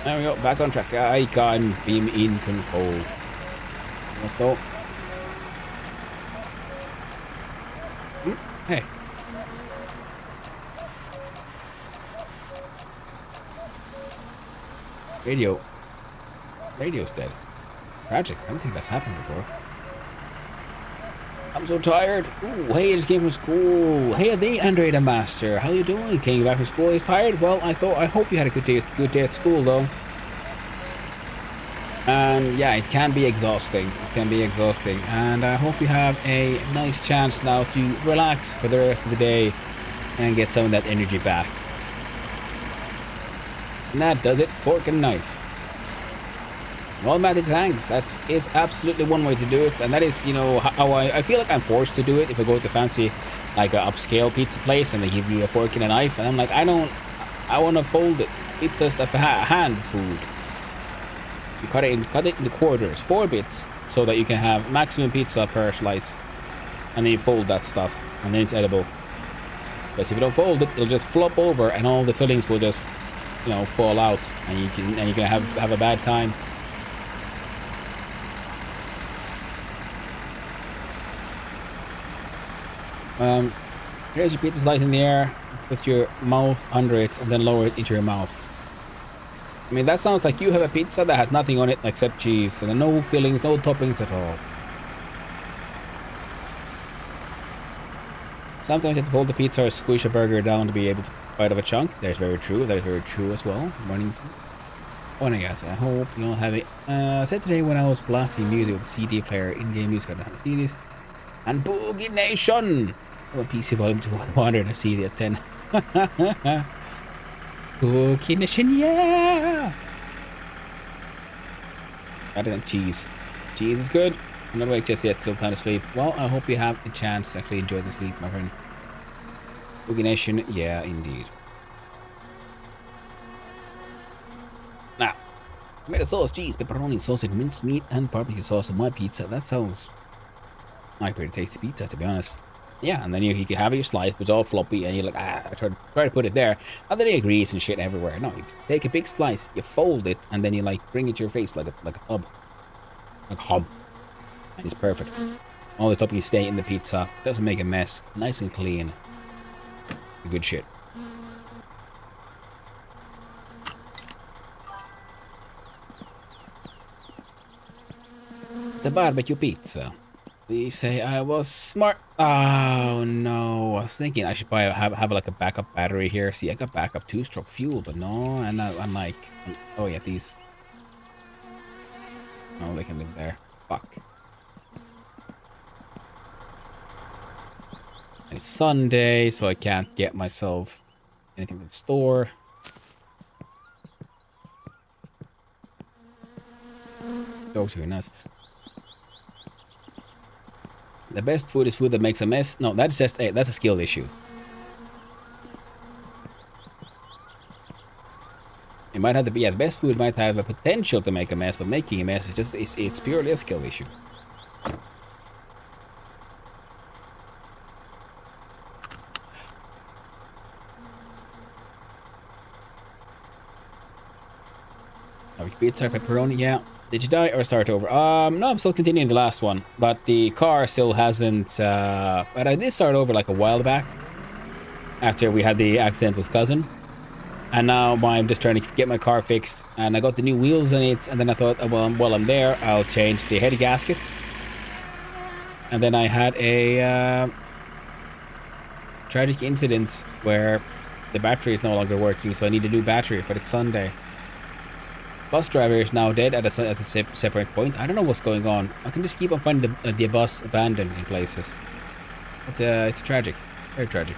There we go. Back on track. I can be in control. Let's go. Hey. Radio's dead. Tragic. I don't think that's happened before. I'm so tired. Ooh, hey, I just came from school. Hey, the Android Master. How you doing? Came back from school. He's tired. Well, I hope you had a good day at school, though. And yeah, it can be exhausting. And I hope you have a nice chance now to relax for the rest of the day and get some of that energy back. And that does it. Fork and knife. Automatic tanks. That is absolutely one way to do it, and that is, you know, how I feel like I'm forced to do it if I go to fancy, like, a upscale pizza place and they give you a fork and a knife, and I'm like, I want to fold it. It's just a hand food. You cut it into quarters, 4 bits, so that you can have maximum pizza per slice, and then you fold that stuff, and then it's edible. But if you don't fold it, it'll just flop over, and all the fillings will just, you know, fall out, and you can have a bad time. Here's your pizza slice in the air with your mouth under it, and then lower it into your mouth. I mean, that sounds like you have a pizza that has nothing on it except cheese, and no fillings, no toppings at all. Sometimes you have to hold the pizza or squish a burger down to be able to bite off a chunk. That's very true. That is very true as well. Morning. Oh, I guess. I hope you all have it. Said today when I was blasting music with a CD player, in-game music, I don't have CDs. And Boogie Nation! Oh, PC volume to 100 and CD at 10. Boogie Nation, yeah! Better than cheese. Cheese is good. I'm not awake just yet, still time to sleep. Well, I hope you have the chance to actually enjoy the sleep, my friend. Boogie Nation, yeah, indeed. Now, tomato sauce, cheese, pepperoni, sausage, minced meat, and barbecue sauce on my pizza. That sounds like pretty tasty pizza, to be honest. Yeah, and then you can have your slice, but it's all floppy, and you're like, I try to put it there, and then you grease and shit everywhere. No, you take a big slice, you fold it, and then you like bring it to your face like a tub, like a hob, and it's perfect. All the toppings stay in the pizza, doesn't make a mess, nice and clean. Good shit. The barbecue pizza. They say I was smart. Oh no! I was thinking I should probably have like a backup battery here. See, I got backup 2-stroke fuel, but no. And I'm like, oh yeah, these. Oh, they can live there. Fuck. And it's Sunday, so I can't get myself anything from the store. Dogs are nice. The best food is food that makes a mess. No, that's just that's a skill issue. It might have to be, yeah, the best food might have a potential to make a mess, but making a mess is just it's purely a skill issue. Pizza, pepperoni, yeah. Did you die or start over? No, I'm still continuing the last one, but the car still hasn't, but I did start over like a while back after we had the accident with cousin. And now I'm just trying to get my car fixed, and I got the new wheels on it, and then I thought, well, while I'm there, I'll change the head gaskets. And then I had a tragic incident where the battery is no longer working, so I need a new battery, but it's Sunday. Bus driver is now dead at a separate point. I don't know what's going on. I can just keep on finding the bus abandoned in places. It's tragic. Very tragic.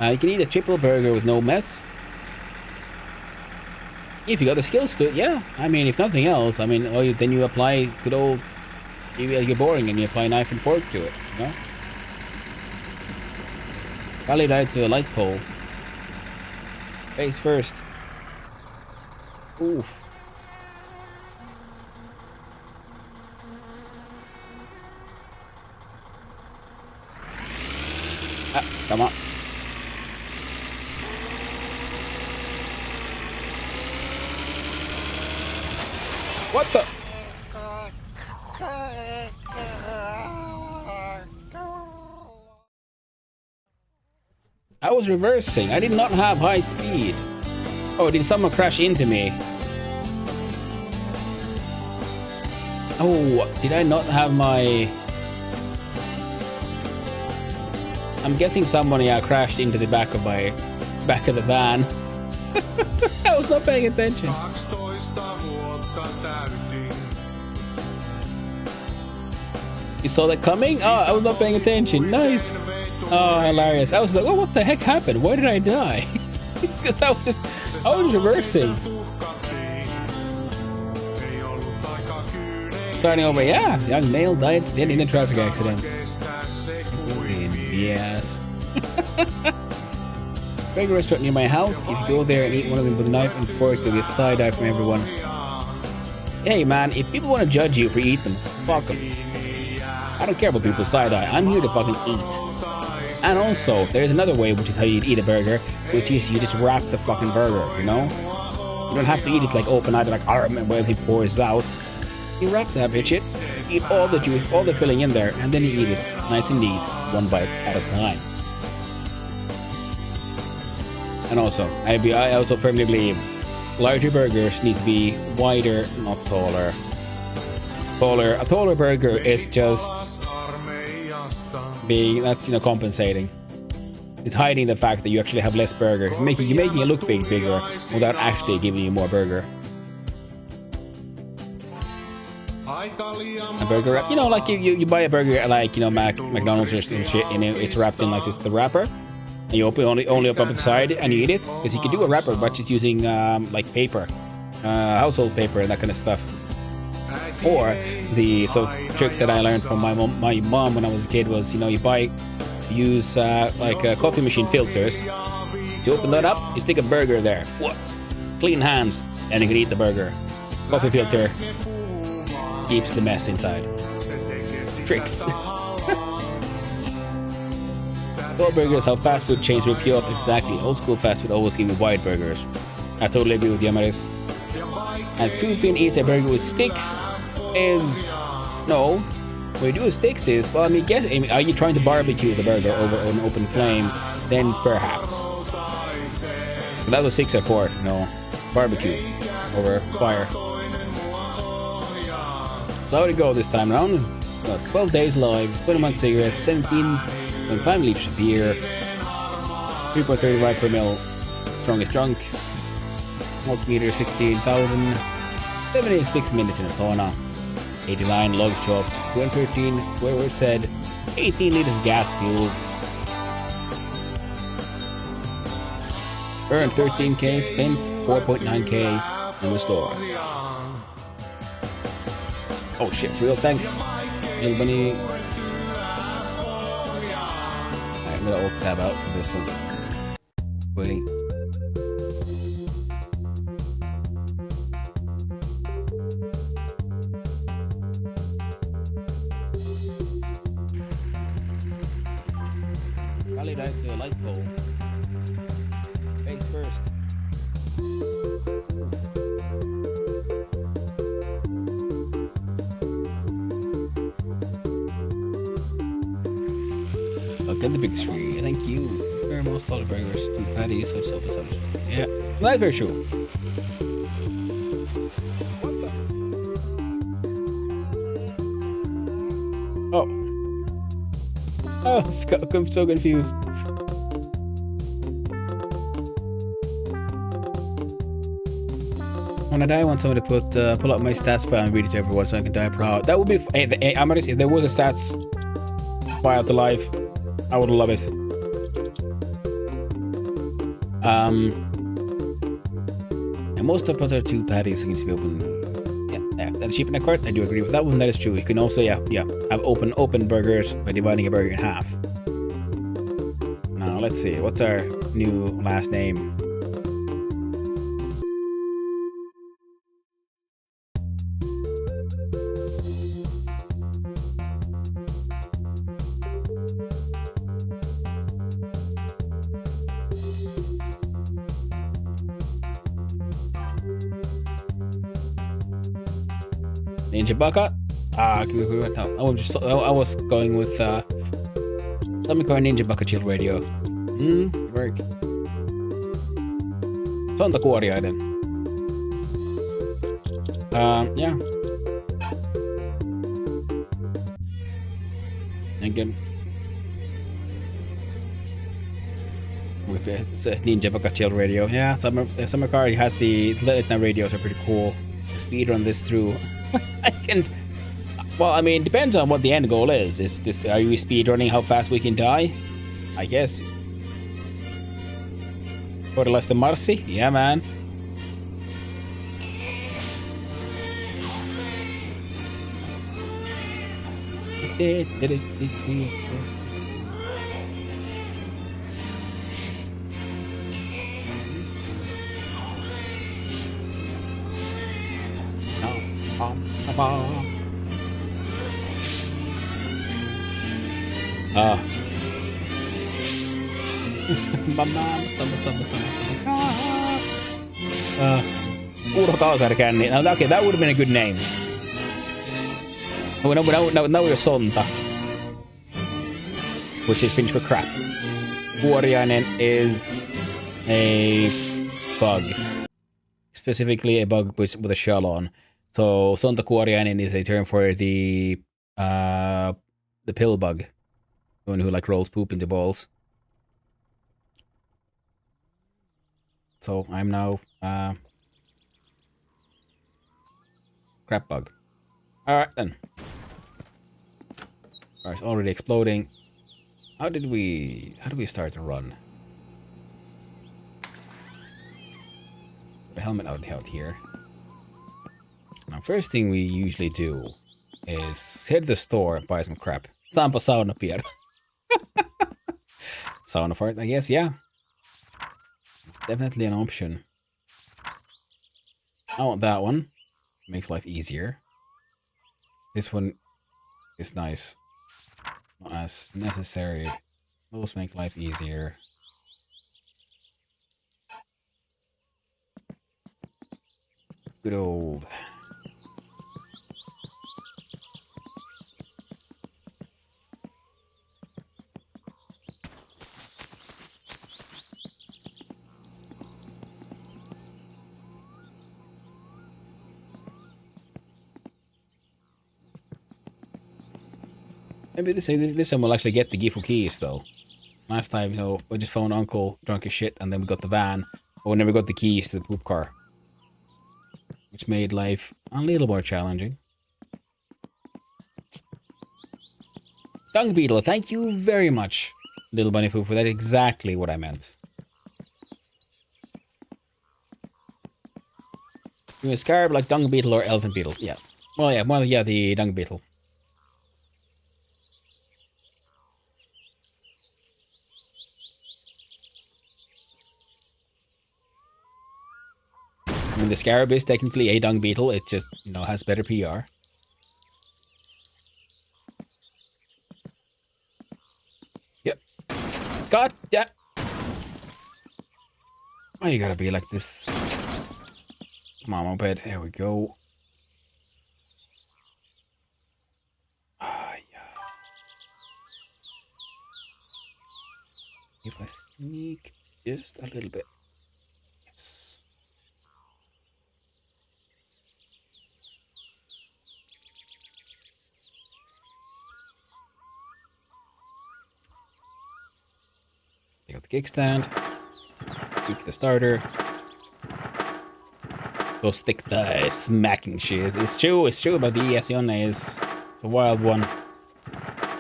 You can eat a triple burger with no mess. If you got the skills to it, yeah. I mean, if nothing else, I mean, then you apply good old... You're boring and you apply knife and fork to it, you know? Rally died to a light pole. Face first. Oof. Ah, come on. What the? I was reversing. I did not have high speed. Oh, did someone crash into me? Oh, did I not have my... I'm guessing somebody crashed into the back of the van. I was not paying attention. You saw that coming? Oh, I was not paying attention. Nice. Oh, hilarious. I was like, oh, what the heck happened? Why did I die? Because I was reversing. Starting over, yeah. Young male died dead in a traffic accident. Yes. Burger restaurant near my house. If you go there and eat one of them with a knife and fork, you'll get side eye from everyone. Hey man, if people want to judge you for eating them, fuck them. I don't care about people's side eye. I'm here to fucking eat. And also, there's another way, which is how you eat a burger, which is you just wrap the fucking burger, you know? You don't have to eat it like open-eyed, like, where he pours out. You wrap that bitch it, eat all the juice, all the filling in there, and then you eat it nice and neat, one bite at a time. And also, I also firmly believe larger burgers need to be wider, not taller. A taller burger is just being, that's, you know, compensating. It's hiding the fact that you actually have less burger. You're making it look bigger without actually giving you more burger. A burger wrap, you know, like you buy a burger at, like, you know, McDonald's or some shit, and it's wrapped in like this, the wrapper, and you only open up the side and you eat it, because you can do a wrapper but just using like paper, household paper and that kind of stuff. Or the trick that I learned from my mom when I was a kid was, you know, use like coffee machine filters. To open that up, you stick a burger there. What? Clean hands, and you can eat the burger. Coffee filter keeps the mess inside. Tricks. Tall burgers, how fast food chains rip you off. Exactly. Old school fast food always give you wide burgers. I totally agree with you, Amaris. And Trufin eats a burger with sticks is... No. What you do with sticks is... Well, I mean, are you trying to barbecue the burger over an open flame? Then perhaps. But that's what sticks are for, you know. Barbecue over fire. So how'd it go this time around? 12 days live, 21 cigarettes, 17.5 liters of beer, 3.35 per mil, strongest drunk, multimeter 16,000, 76 minutes in a sauna, 89 logs chopped, 213 swear words said, 18 liters of gas fuel, earned 13k, spent 4.9k in the store. Oh shit, for real, thanks, little bunny. Alright, I'm gonna alt tab out for this one. Waiting. Rally died to a light pole. Face first. Look at the big screen. Thank you. Very most lot of burgers, 2 patties, or so. Yeah, like her shoe. Oh. Oh, I'm so confused. When I die, I want someone to pull up my stats file and read it to everyone so I can die proud. That would be. Hey, I'm honest, if there was a stats file to life, I would love it. And most of us are 2 patties so to be open. Yeah, that is cheap in the cart. I do agree with that one. That is true. You can also, have open burgers by dividing a burger in half. Now let's see. What's our new last name? Ninja Baka? I was going with let me call Ninja Baka Chill Radio. Work. Sonta Kuoriainen. Yeah. Again. It's a Ninja Baka Chill Radio. Yeah, Summer Car has the late night radios are pretty cool. Speedrun this through. I can. Well, I mean, depends on what the end goal is. Are you speedrunning how fast we can die? I guess. Or less than Marcy? Yeah, man. Urho Kalsarkänni. Okay, that would have been a good name. Oh, now we're Sonta, which is Finnish for crap. Kuoriainen is a bug. Specifically a bug with a shell on. So Sonta Kuoriainen is a term for the pill bug. The one who like rolls poop into balls. So I'm now crap bug. Alright then. Alright, already exploding. How do we start to run? Put a helmet out here. Now first thing we usually do is head to the store and buy some crap. Sampa sauna pier. Sauna fart, I guess, yeah. Definitely an option. I want that one. Makes life easier. This one is nice. Not as necessary. Those make life easier. Good old. Maybe this time we'll actually get the Gifu keys, though. Last time, we just found Uncle drunk as shit, and then we got the van, but we never got the keys to the poop car. Which made life a little more challenging. Dung Beetle, thank you very much, Little Bunny Foo, for that. Exactly what I meant. You a scarab like Dung Beetle or Elephant Beetle? Yeah. Well, yeah, the Dung Beetle. I mean, the scarab is technically a dung beetle. It just, has better PR. Yep. God damn. Why you gotta be like this? Come on, moped. There we go. If I sneak just a little bit. Yes. Take out the kickstand. Kick the starter. Go stick the smacking shit. It's true about the Iacione is it's a wild one.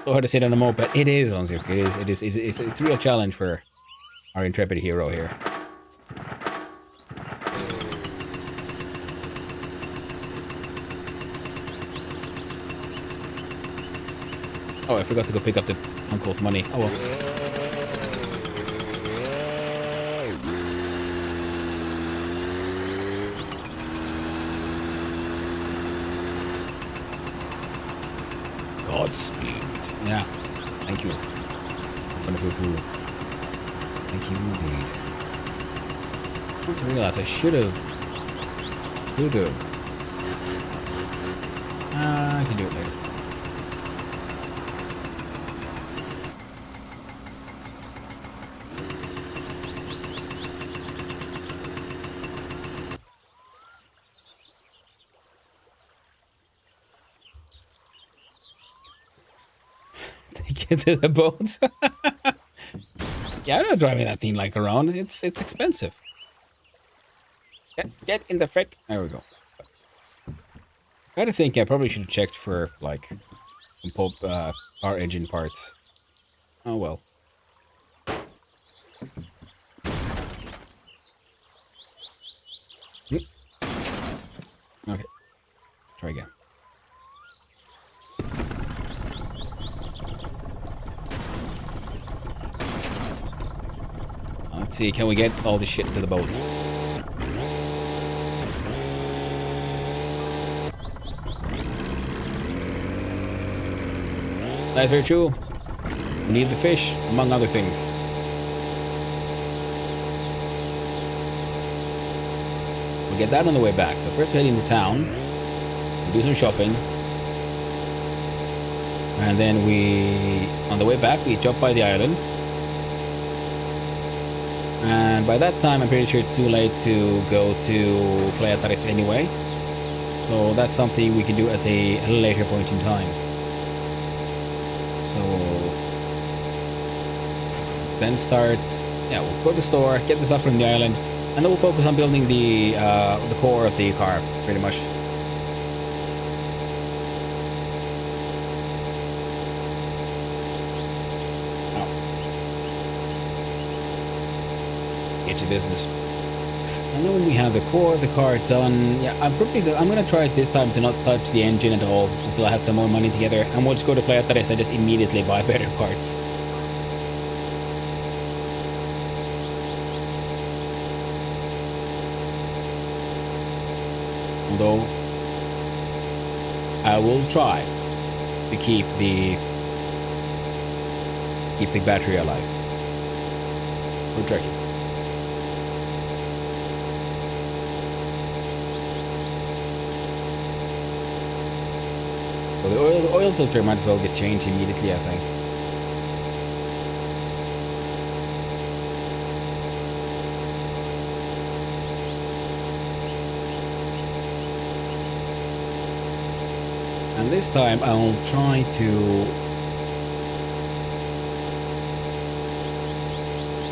So hard to sit on a moped. It is, Onsiuk. It's a real challenge for our intrepid hero here. Oh, I forgot to go pick up the uncle's money. Oh well. Godspeed. Yeah. Thank you. Wonderful food. Thank you indeed. I just realized I should have. I can do it later. Get to the boat. Yeah, I'm not driving that thing like around. It's expensive. Get in the frick. There we go. I think I probably should have checked for like car engine parts. Oh well. Okay. Try again. Let's see, can we get all this shit to the boat? That's very true. We need the fish, among other things. We'll get that on the way back. So first we head into town. We do some shopping. And then on the way back, we jump by the island. And by that time, I'm pretty sure it's too late to go to Flayataris anyway. So that's something we can do at a later point in time. So then start, we'll go to the store, get the stuff from the island, and then we'll focus on building the core of the car, pretty much. It's a business. And then when we have the core of the car done, I'm gonna try it this time to not touch the engine at all until I have some more money together, and we'll just go to Flayataris and just immediately buy better parts. Although I will try to keep the battery alive. We're tricky. Well, the oil filter might as well get changed immediately, I think. And this time I'll try to...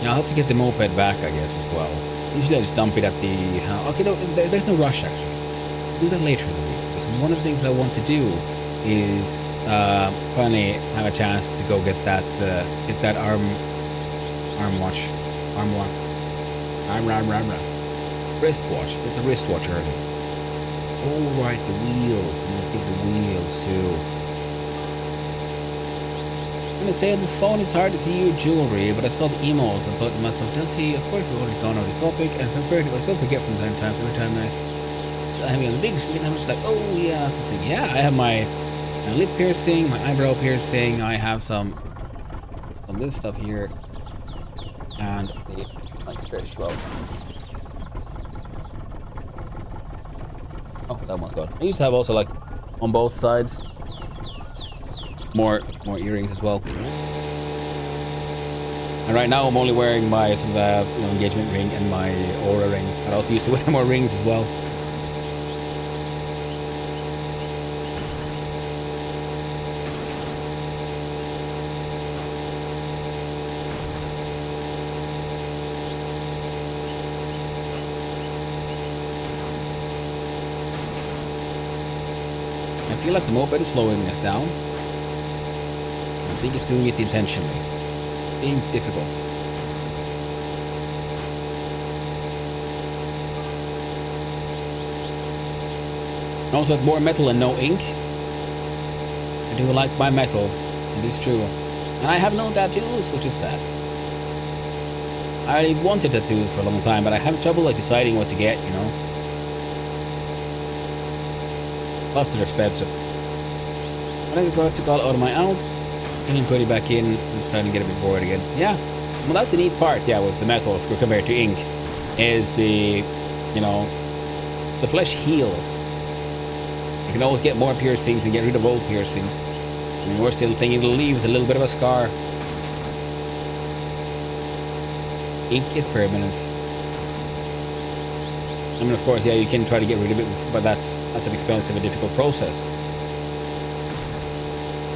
I'll have to get the moped back, I guess, as well. Usually I just dump it at the house. Okay, no, there's no rush, actually. I'll do that later in the week. Because one of the things I want to do is finally have a chance to go get that wristwatch. Get the wristwatch early. Oh right, the wheels. I'm gonna get the wheels too. I'm gonna say on the phone it's hard to see your jewelry, but I saw the emails and thought to myself, does he? Of course we've already gone over the topic, and I still forget from time to time. Every time I have it on the big screen, I'm just like, oh yeah, that's the thing. Yeah, I have my lip piercing, my eyebrow piercing, I have some of this stuff here, and the like stretch well. Oh, that one's gone. I used to have also like on both sides more earrings as well. And right now I'm only wearing my sort of, engagement ring and my aura ring. I also used to wear more rings as well. I feel like the moped is slowing us down. I think it's doing it intentionally. It's being difficult. Also, more metal and no ink. I do like my metal, it is true. And I have no tattoos, which is sad. I wanted tattoos for a long time, but I have trouble like deciding what to get, you know. Plus they're expensive. But I got to call all my out. And then put it back in. I'm starting to get a bit bored again. Yeah. Well, that's the neat part, yeah, with the metal, if we're compared to ink, is the, the flesh heals. You can always get more piercings and get rid of old piercings. I mean, we're still thinking it'll leave a little bit of a scar. Ink is permanent. I mean, of course, yeah, you can try to get rid of it, but that's an expensive and difficult process.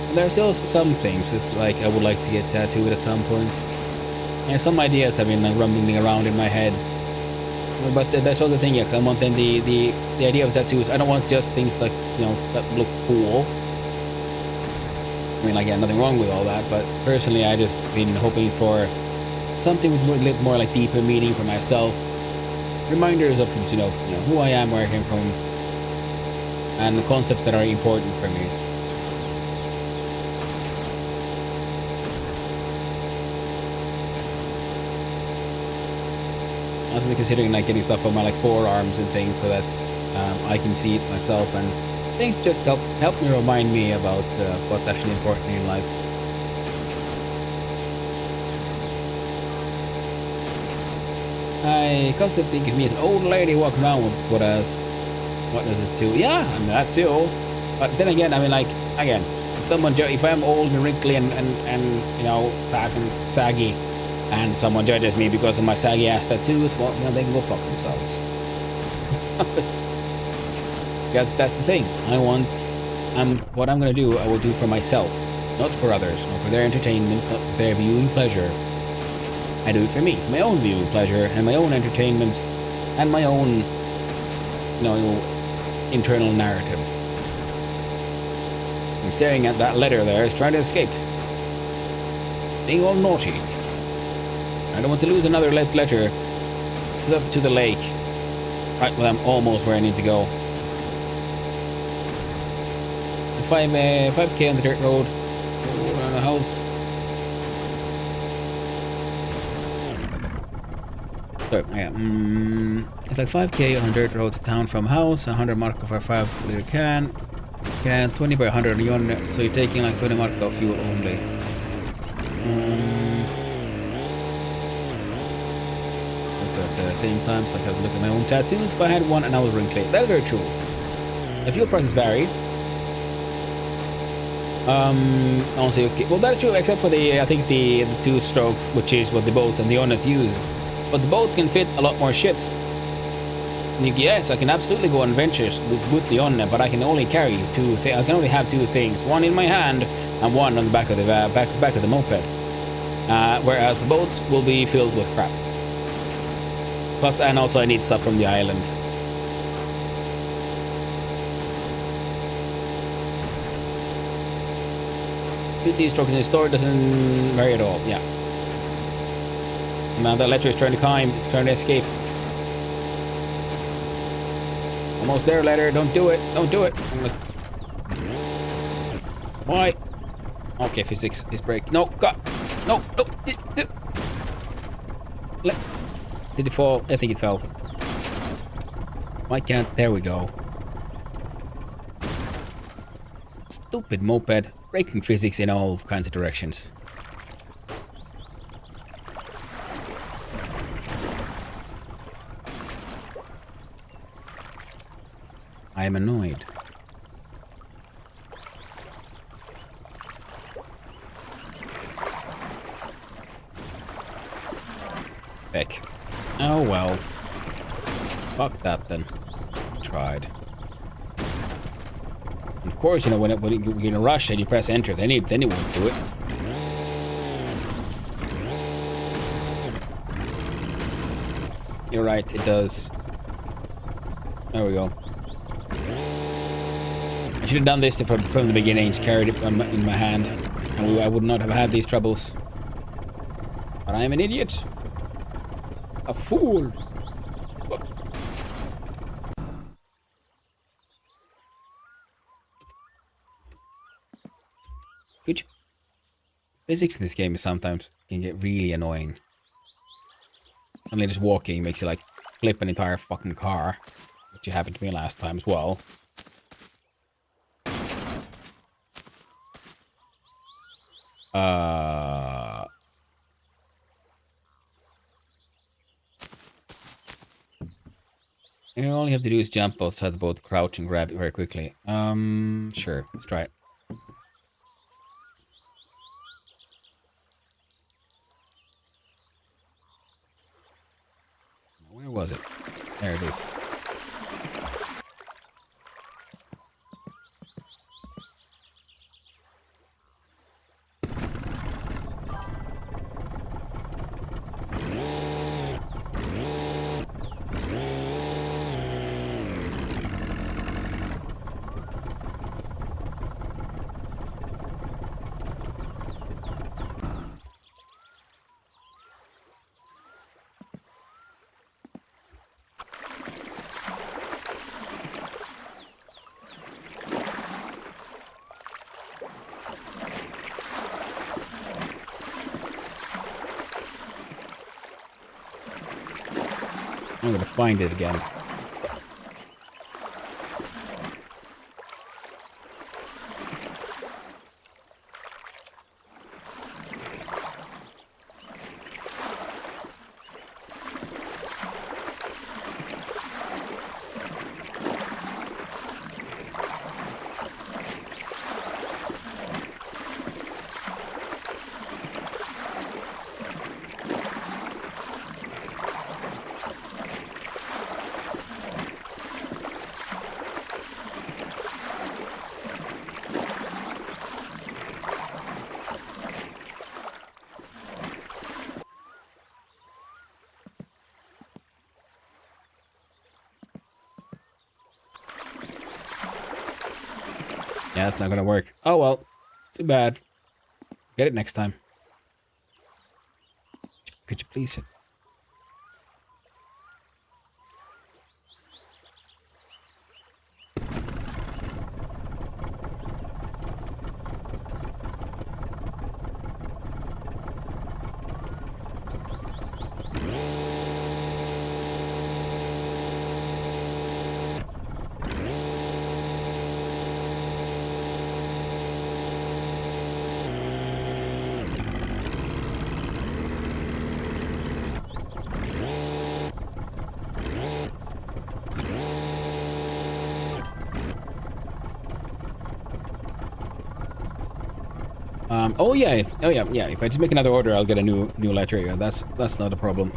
And there are still some things. It's like I would like to get tattooed at some point. And some ideas have been like rumbling around in my head. But that's all the thing, yeah, because I want then the idea of tattoos. I don't want just things like, that look cool. I mean, like, yeah, nothing wrong with all that, but personally, I just been hoping for something with a little more like deeper meaning for myself. Reminders of, who I am, where I came from, and the concepts that are important for me. I was considering like getting stuff on my like forearms and things so that I can see it myself, and things to just help me remind me about what's actually important in life. I constantly think of me as an old lady walking around with what does it do? Yeah, I mean that too. But then again, I mean, like, again, if I'm old and wrinkly and fat and saggy, and someone judges me because of my saggy ass tattoos, well, they can go fuck themselves. That's the thing. What I'm gonna do, I will do for myself, not for others, not for their entertainment, not for their viewing pleasure. I do it for me, for my own viewing pleasure and my own entertainment and my own, internal narrative. I'm staring at that letter there, it's trying to escape. Being all naughty. I don't want to lose another letter up to the lake. Right, well, I'm almost where I need to go. 5k on the dirt road, around the house. So, yeah, it's like 5k on dirt road to town from house, 100 mark for a 5-liter can, 20 by 100 yon, so you're taking like 20 mark of fuel only. But at the same time, it's like I would look at my own tattoos if I had one and I was wrinkly. That's very true. The fuel prices vary. Also, okay. Well, that's true, except for I think the 2-stroke, which is what the boat and the Honest uses. But the boats can fit a lot more shit. Yes, I can absolutely go on adventures with the Honest, but I can only carry two. I can only have two things: one in my hand and one on the back of the back of the moped. Whereas the boats will be filled with crap. Plus, and also I need stuff from the island. 2 strokes in the store doesn't vary at all. Yeah. Now that letter is trying to climb. It's trying to escape. Almost there, letter. Don't do it. Don't do it. Almost. Why? Okay, physics is break. No, God. No, no. Did it fall? I think it fell. Why can't? There we go. Stupid moped. Breaking physics in all kinds of directions. I am annoyed. fuck that then. Tried. And of course, you know, when you're in a rush and you press enter, then it won't do it. You're right, it does. There we go. I should have done this from the beginning, just carried it in my hand, and I would not have had these troubles. But I am an idiot. A fool. Good. Physics in this game is sometimes can get really annoying. Only just walking makes you like flip an entire fucking car, which happened to me last time as well. And all you have to do is jump outside the boat, crouch, and grab it very quickly. Sure, let's try it. Where was it? There it is. I'm gonna find it again. Yeah, that's not gonna work. Oh well. Too bad. Get it next time. Could you please sit? Oh yeah. If I just make another order, I'll get a new letter. Yeah, that's not a problem.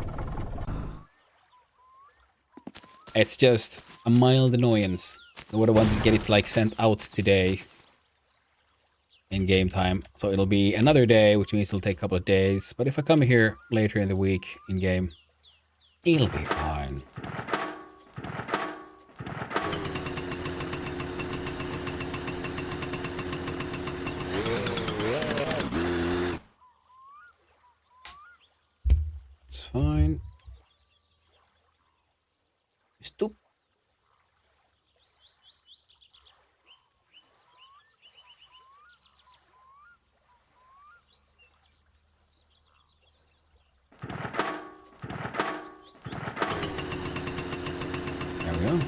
It's just a mild annoyance. I would have wanted to get it like sent out today in game time, so it'll be another day, which means it'll take a couple of days. But if I come here later in the week in game, it'll be fine. It's fine. Stop. There we go.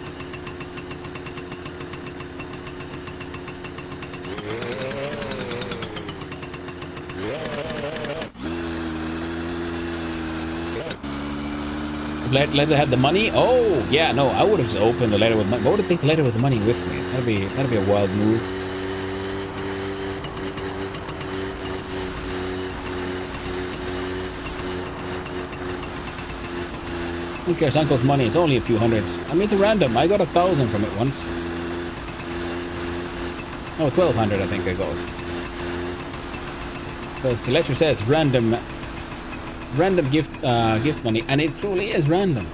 Letter had the money? Oh, yeah, no, I would have just opened the letter with money. I would have taken the letter with the money with me. That'd be a wild move. Who cares? Uncle's money. It's only a few hundreds. I mean, it's a random. I got 1,000 from it once. Oh, 1,200 I think I got. Because the letter says random gift money, and it truly is random.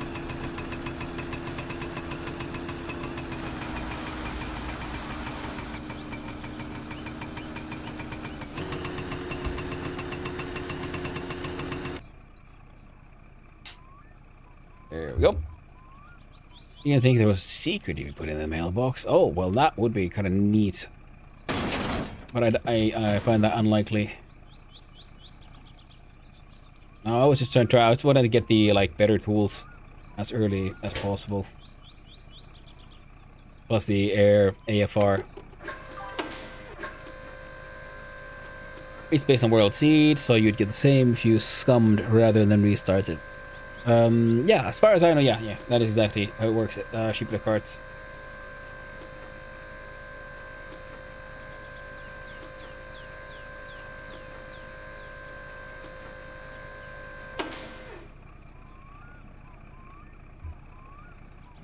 There we go. You didn't think there was a secret you could put in the mailbox? Oh, well, that would be kind of neat. But I find that unlikely. No, I was just trying to I just wanted to get the like better tools as early as possible. Plus the air AFR. It's based on World Seed, so you'd get the same if you scummed rather than restarted. Yeah, as far as I know, yeah, that is exactly how it works. Ship the carts.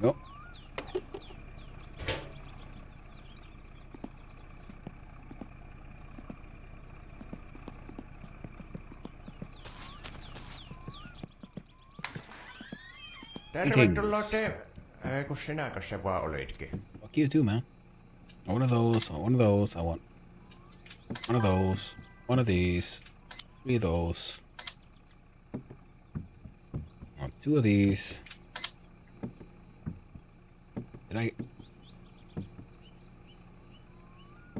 Go. Tervetuloa te... Kun sinäkö se vaan olitkin? Fuck you too, man. One of those, one of those, I want. One of those, one of these, 3 of those. I want 2 of these. Did I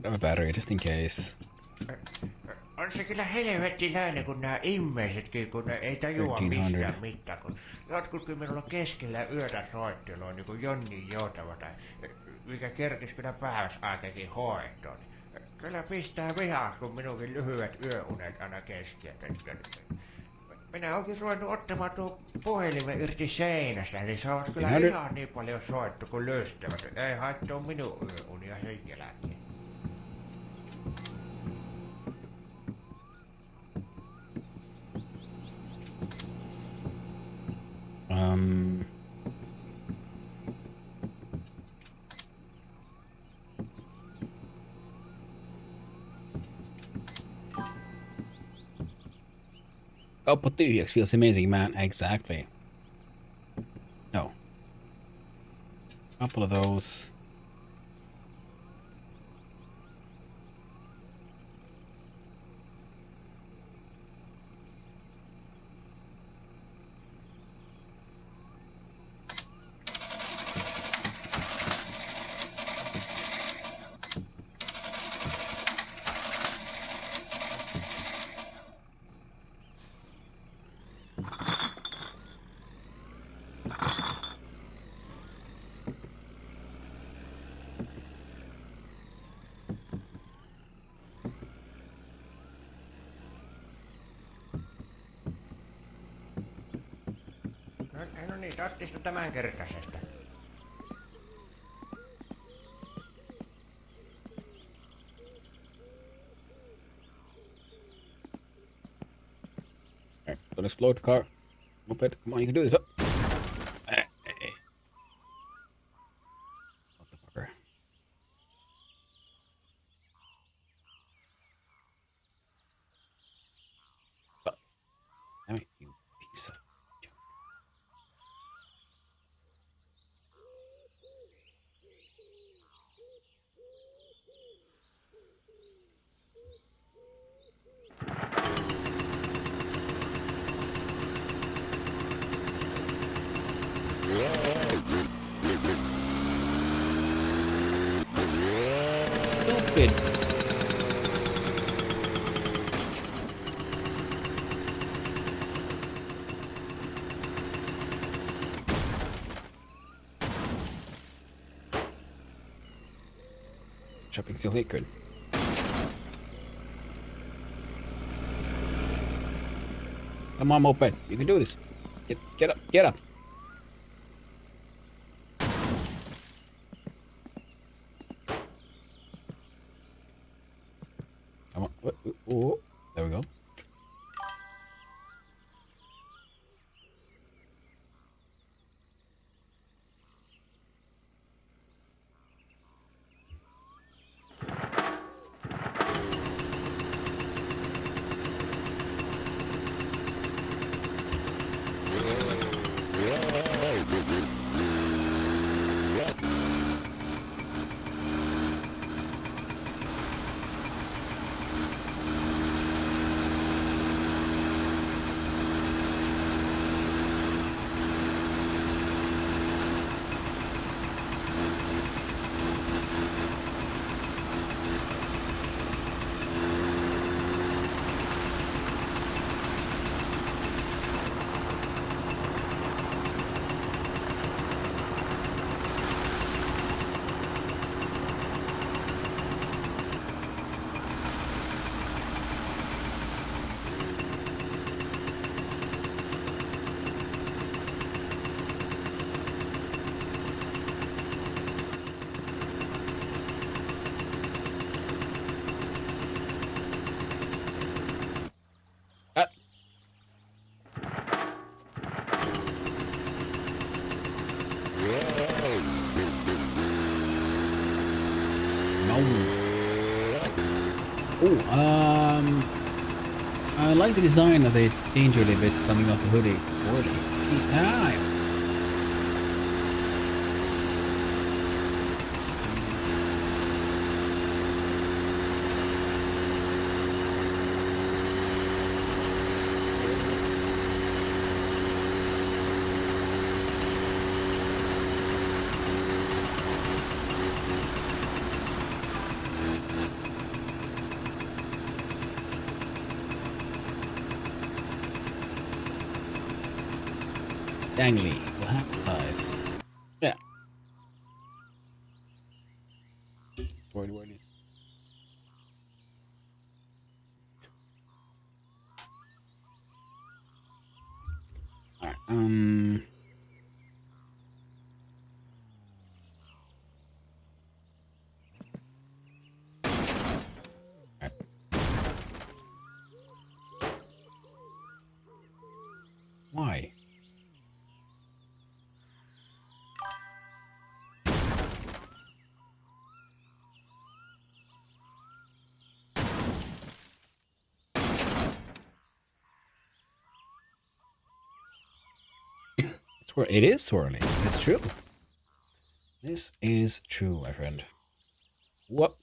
have a battery just in case? On se kyllä helvettiläinen, kun nää immeisetkin, kun ne ei tajua 1300. mistään mitään. Kun jotkut kyllä minulla keskellä yötä soittelua, niin kuin Jonni Joutava, tai mikä kerkis kyllä päivässä aikakin hoitoon. Niin kyllä pistää vihaa, kun minunkin lyhyet yöunet aina keskeytä. Minä onkin ruvennut ottamaan tuon puhelimen irti seinästä, eli se on kyllä ihan niin paljon soittu kuin lystävät. Ei haittaa minun yöunia sen jälkeen. Kauppa tyhjäksi feels amazing, man. Exactly. No. Couple of those. No niin, ottista tämän kertaisesta. Don't explode the car. Moped, come on, you can do this. Hey. What the fucker? Damn it, you piece of junk. Stupid. Shopping still liquid. Come on, moped. You can do this. Get up. Get up. Come on. Oh, there we go. I like the design of the danger bits coming off the hoodie. It's swirly. See, dangly. Will ties. Yeah. Swirly. Alright, why? It is swirly. It's true. This is true, my friend. What?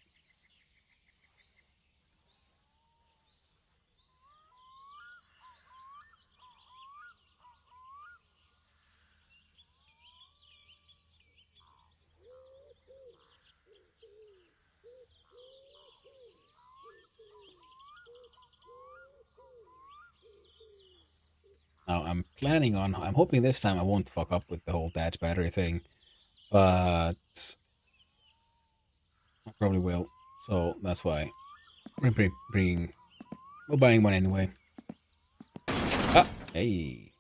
Now, I'm hoping this time I won't fuck up with the whole Dad's battery thing, but I probably will. So that's why we're buying one anyway. Ah, hey.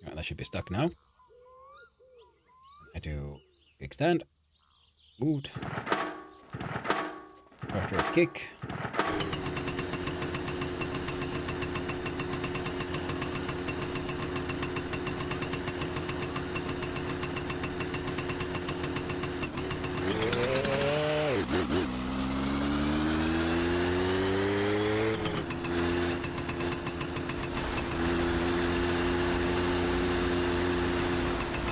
Alright, that should be stuck now. I do big stand. Moved. Starter of kick.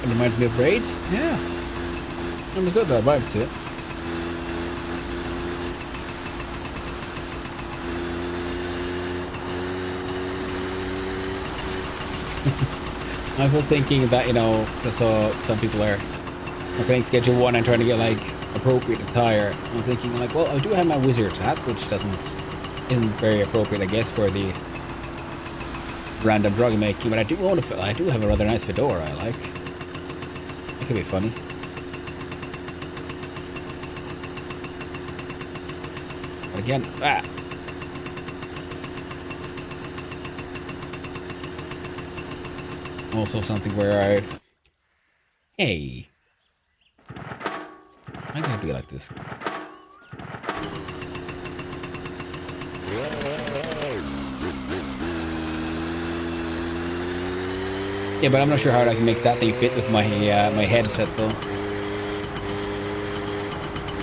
It reminds me of braids? Yeah. I'm good that vibe to it. I was thinking that, you know, I saw some people are playing Schedule 1 and trying to get like appropriate attire. I'm thinking like, well, I do have my wizard's hat, which isn't very appropriate, I guess, for the random drug making, but I do have a rather nice fedora I like. That could be funny. But again, also something where hey, I gotta be like this. Yeah, but I'm not sure how I can make that thing fit with my my headset though.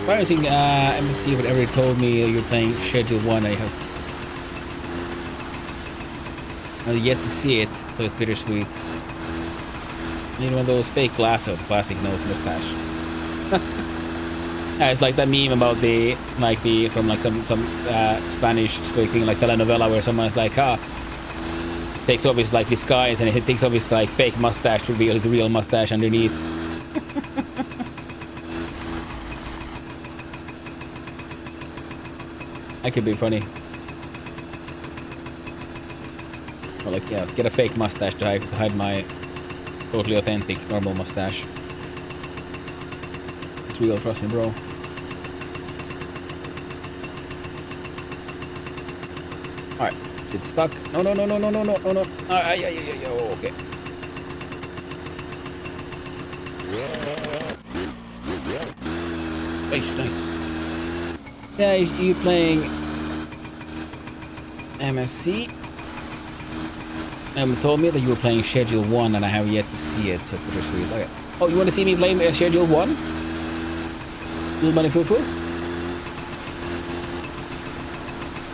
I don't think MSC would ever told me you're playing Schedule 1. I've yet to see it, so it's bittersweet. You know, one of those fake glasses, classic nose mustache. Yeah, it's like that meme about from like some Spanish speaking like telenovela where someone's like, takes off his like disguise and he takes off his like fake mustache to reveal his real mustache underneath. That could be funny. Or like, yeah, get a fake mustache to hide my totally authentic normal mustache. It's real, trust me, bro. Alright, is it stuck? No. Okay. Nice. Yeah, you're playing MSC. Told me that you were playing Schedule 1 and I have yet to see it, so it's bittersweet. Okay. Oh, you want to see me playing Schedule 1? Little Bunny Foo Foo?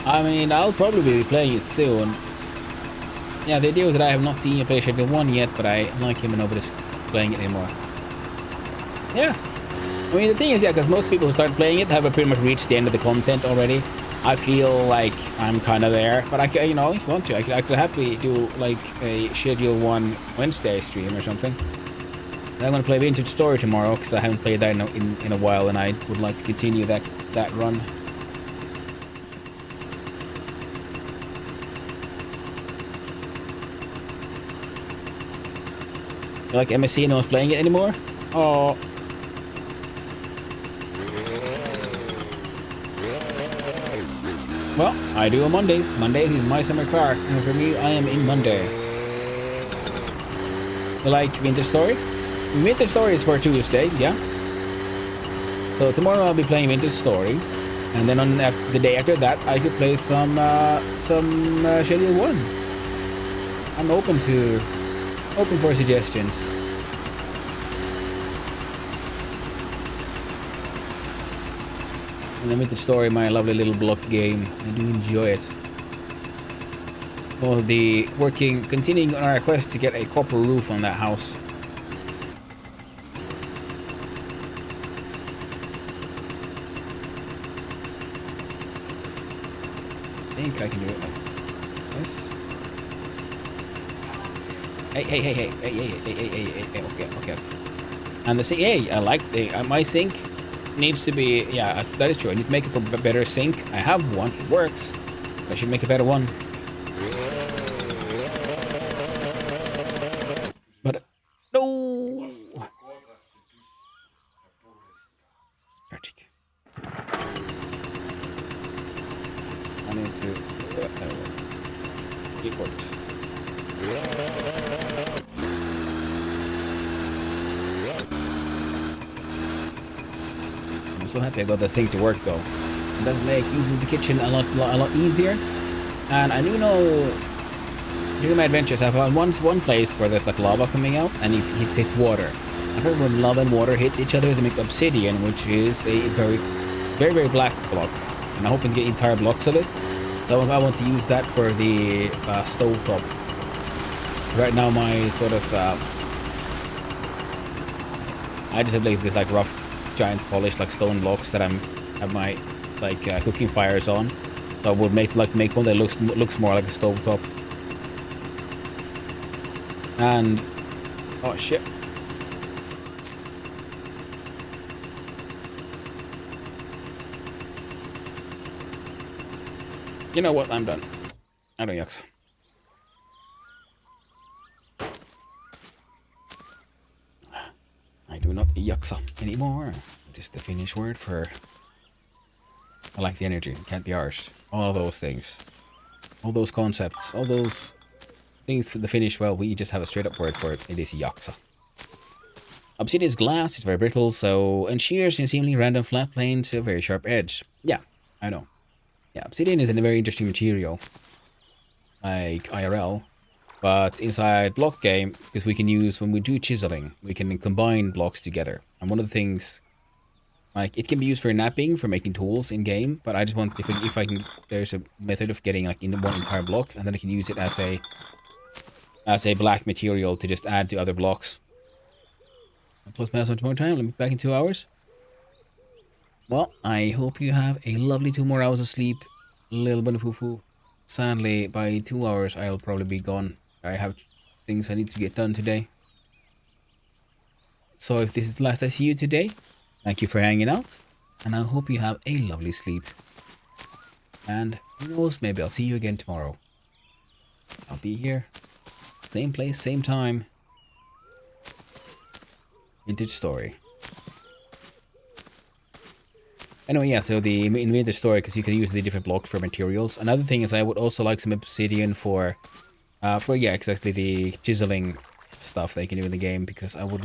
I mean, I'll probably be playing it soon. Yeah, the idea was that I have not seen you play Schedule 1 yet, but I like him and nobody's playing it anymore. Yeah. I mean, the thing is, yeah, because most people who start playing it have pretty much reached the end of the content already. I feel like I'm kind of there, but I could, you know, if you want to, I could happily do like a Schedule 1 Wednesday stream or something. I'm gonna play Vintage Story tomorrow because I haven't played that in a while, and I would like to continue that run. You like MSC, no one's playing it anymore? Oh. Well, I do on Mondays. Mondays is my summer car, and for me, I am in Monday. You like Vintage Story? Vintage Story is for Tuesday, yeah. So tomorrow I'll be playing Vintage Story, and then on the day after that, I could play some Schedule 1. I'm open for suggestions. And then Vintage Story, my lovely little block game. I do enjoy it. Well, continuing on our quest to get a copper roof on that house. I think I can do it like this. Hey, okay. And the sink, I like my sink needs to be, yeah, that is true. I need to make a better sink. I have one, it works. I should make a better one. But, no! Tragic. I need to, it worked. I'm so happy I got the sink to work though. It does make using the kitchen a lot easier. And I do know during my adventures I found one place where there's like lava coming out and it hits water. I heard when lava and water hit each other they make obsidian, which is a very black block. And I'm hoping to get entire blocks of it. So I want to use that for the stove top. Right now my sort of I just have like this like rough giant polished like stone blocks that have my like cooking fires on. So I would make one that looks more like a stove top. And oh shit. You know what? I'm done. I don't yaksa. I do not yaksa anymore. It is the Finnish word for I like the energy. Can't be ours. All those things. All those concepts. All those things for the Finnish. Well, we just have a straight up word for it. It is yaksa. Obsidian is glass. It's very brittle. And shears in seemingly random flat planes to a very sharp edge. Yeah, I know. Yeah, obsidian is a very interesting material. Like IRL. But inside block game, because we can use, when we do chiseling, we can combine blocks together. And one of the things, like, it can be used for napping, for making tools in game, but I just want, if I can, there's a method of getting, like, in one entire block, and then I can use it as a black material to just add to other blocks. I'll close my eyes one more time, let me be back in 2 hours. Well, I hope you have a lovely 2 more hours of sleep, little bit of foo-foo. Sadly, by 2 hours, I'll probably be gone. I have things I need to get done today. So if this is the last I see you today, thank you for hanging out. And I hope you have a lovely sleep. And who knows, maybe I'll see you again tomorrow. I'll be here. Same place, same time. Vintage Story. Anyway, yeah, so in Vintage Story, because you can use the different blocks for materials. Another thing is I would also like some obsidian for yeah, exactly the chiseling stuff that you can do in the game, because I would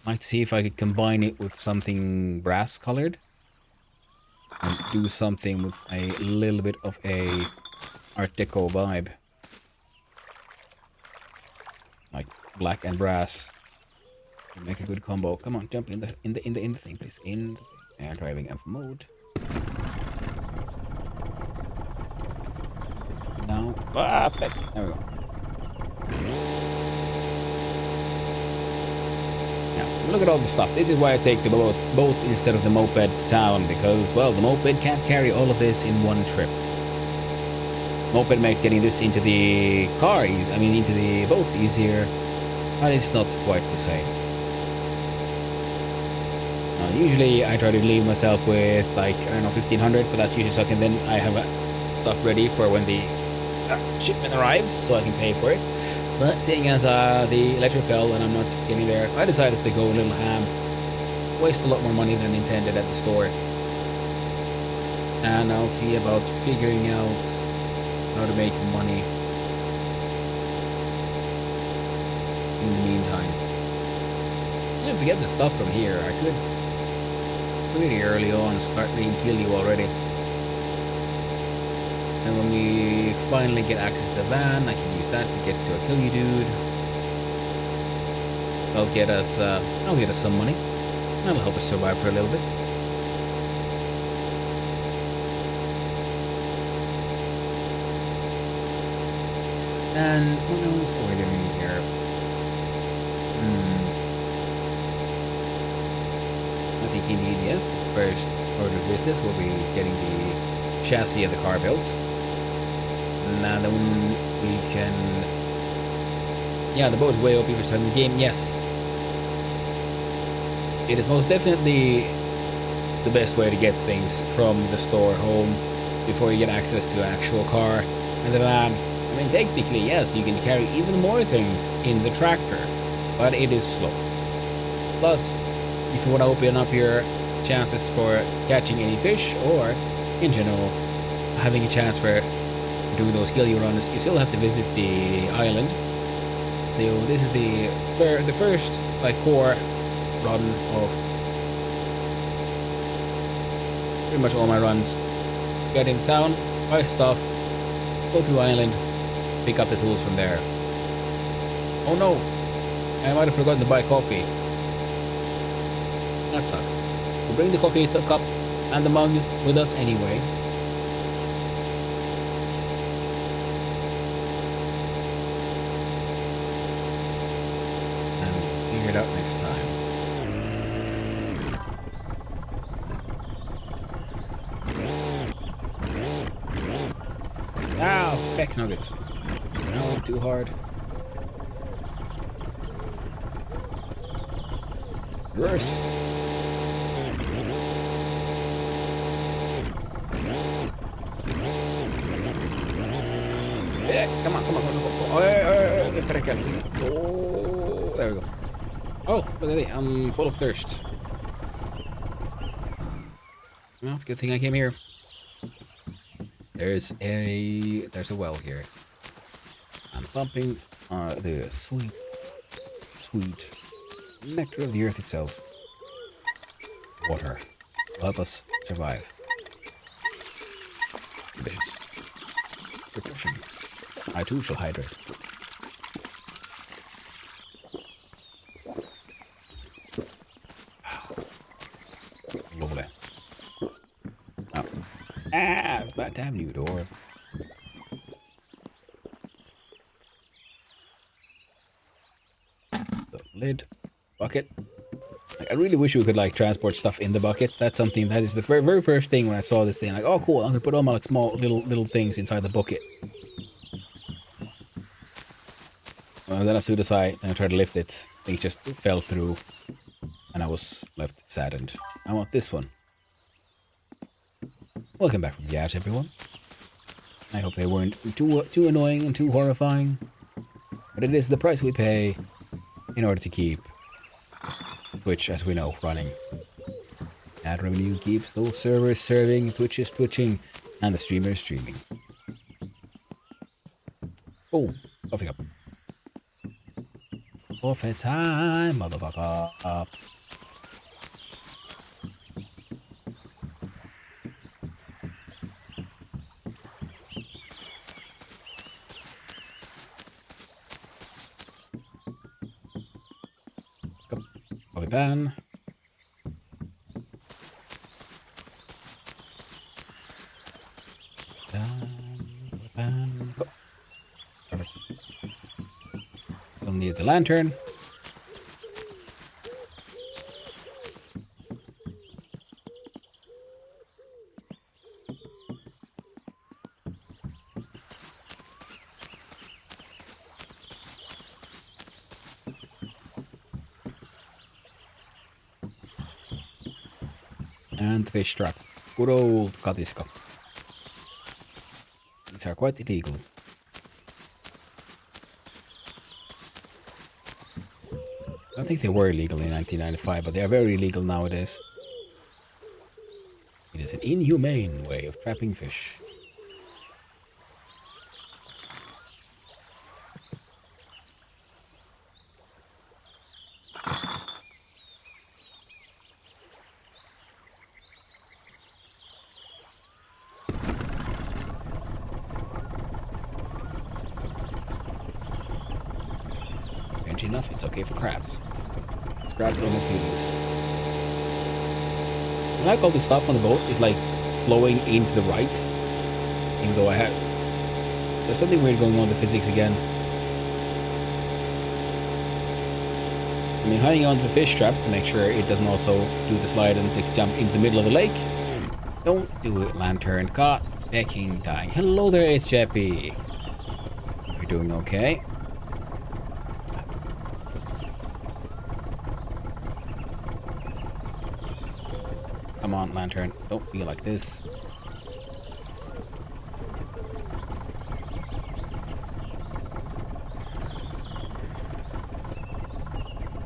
like to see if I could combine it with something brass colored and do something with a little bit of a Art Deco vibe. Like black and brass. You make a good combo. Come on, jump in the thing, please. In the thing. Air driving F mode. Now, perfect. There we go. Now, look at all the stuff. This is why I take the boat instead of the moped to town, because, well, the moped can't carry all of this in one trip. Moped makes getting this into the car into the boat easier, but it's not quite the same. Usually I try to leave myself with like, I don't know, 1500, but that's usually so I can then I have stuff ready for when the shipment arrives, so I can pay for it. But seeing as the letter fell and I'm not getting there, I decided to go a little ham. Waste a lot more money than intended at the store. And I'll see about figuring out how to make money in the meantime. And if we get the stuff from here, I could pretty early on start making kill you already. And when we finally get access to the van, I can use that to get to a kill you dude. That'll get us some money. That'll help us survive for a little bit. And what else are we doing here? I think indeed, yes, the first order of business will be getting the chassis of the car built. Now then we can... Yeah, the boat is way OP for starting the game, yes. It is most definitely the best way to get things from the store home before you get access to an actual car and the van. I mean, technically, yes, you can carry even more things in the tractor, but it is slow. Plus, if you want to open up your chances for catching any fish, or in general having a chance for doing those kill you runs, you still have to visit the island. So this is the first like core run of pretty much all my runs. Get in town, buy stuff, go through island, pick up the tools from there. Oh no, I might have forgotten to buy coffee. That sucks. We'll bring the coffee cup and the mug with us anyway. And figure it out next time. Ah, feck nuggets. No, too hard. Worse. Yeah, come on. Oh, there we go. Oh, look at me. I'm full of thirst. Well, it's a good thing I came here. There's a well here. I'm pumping the sweet nectar of the earth itself. Water will help us survive. Delicious. Refreshing. I too shall hydrate. Lovely. Oh. Ah, about damn new door. The lid. Bucket. Like, I really wish we could like transport stuff in the bucket. That's something that is the very first thing when I saw this thing. Like, oh cool, I'm gonna put all my like small little things inside the bucket. And then as soon as I tried to lift it, things just fell through, and I was left saddened. I want this one. Welcome back from the ash, everyone. I hope they weren't too annoying and too horrifying, but it is the price we pay in order to keep Twitch, as we know, running. Ad revenue keeps those servers serving, Twitch is twitching, and the streamers streaming. Oh, coffee cup. Coffee time, motherfucker. pan. Pan. Oh. Perfect. Still need the lantern. And the fish trap. Good old katiska. These are quite illegal. I don't think they were illegal in 1995, but they are very illegal nowadays. It is an inhumane way of trapping fish. Strange enough, it's okay for crabs. Crabs don't have feelings. I like all the stuff on the boat is like flowing into the right. Even though there's something weird going on with the physics again. I mean, hanging onto the fish trap to make sure it doesn't also do the slide and to jump into the middle of the lake. Don't do it, Lantern. God fucking dying. Hello there, it's Jeppy. You're doing okay. Come on, Lantern. Don't be like this.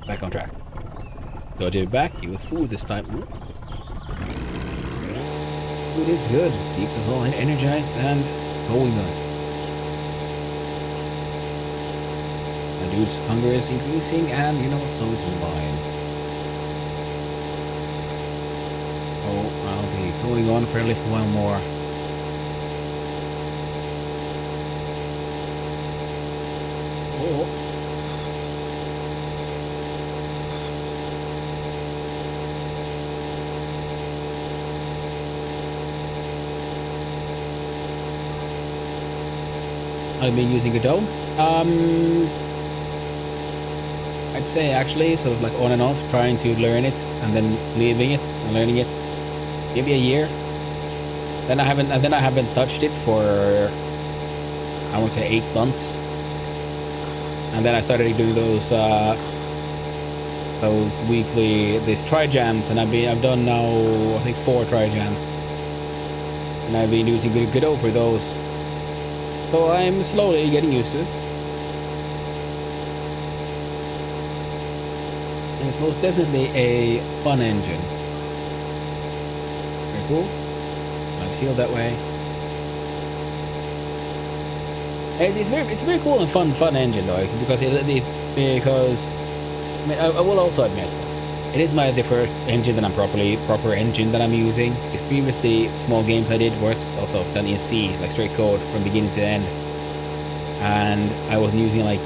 Back on track. Dodge it back. You with food this time. Ooh. Food is good. Keeps us all energized and going on. The dude's hunger is increasing, and you know what? So is mine. Oh, I'll be going on for a little while more. Oh. I've been using Godot. I'd say actually sort of like on and off, trying to learn it and then leaving it and learning it. Maybe a year. Then I haven't touched it for I want to say 8 months. And then I started doing those weekly tri jams, and I've done now I think 4 tri jams, and I've been using Godot for those. So I'm slowly getting used to it. And it's most definitely a fun engine. Very cool. I feel that way. It's very cool and fun engine though, because I mean I will also admit it is the first engine that I'm proper engine that I'm using. Because previously small games I did was also done in C, like straight code from beginning to end, and I wasn't using like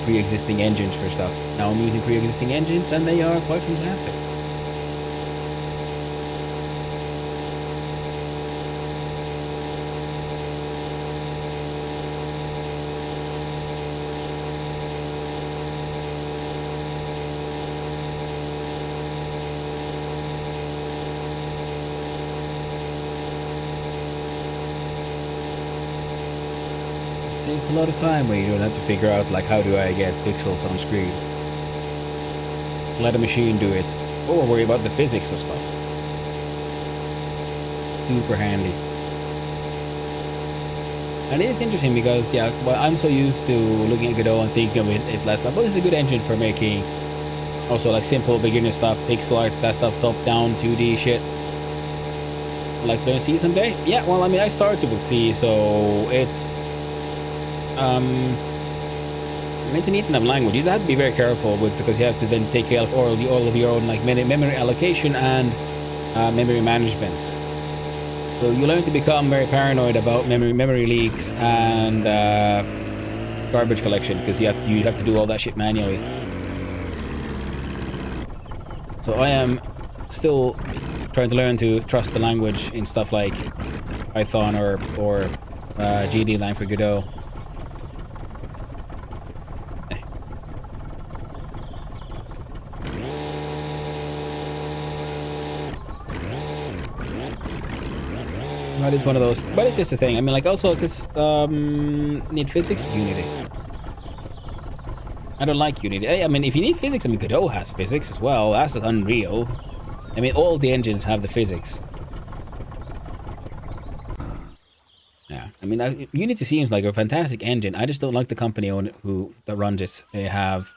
pre-existing engines for stuff. Now I'm using pre-existing engines, and they are quite fantastic. Saves a lot of time when you don't have to figure out like how do I get pixels on screen. Let a machine do it, or worry about the physics of stuff. Super handy. And it is interesting because I'm so used to looking at Godot and thinking of it last like, well, this is a good engine for making also like simple beginner stuff, pixel art, that stuff, top down 2D shit. Like to learn C someday? Yeah, well I mean I started with C, so it's it's a neat enough language. You have to be very careful with, because you have to then take care of all of your own like memory allocation and memory management. So you learn to become very paranoid about memory leaks and garbage collection, because you have to do all that shit manually. So I am still trying to learn to trust the language in stuff like Python or GD line for Godot. But it's one of those. But it's just a thing. I mean, like also because need physics, Unity. I don't like Unity. I mean, if you need physics, I mean, Godot has physics as well. That's Unreal. I mean, all the engines have the physics. Yeah, I mean, Unity seems like a fantastic engine. I just don't like the company that runs it. They have,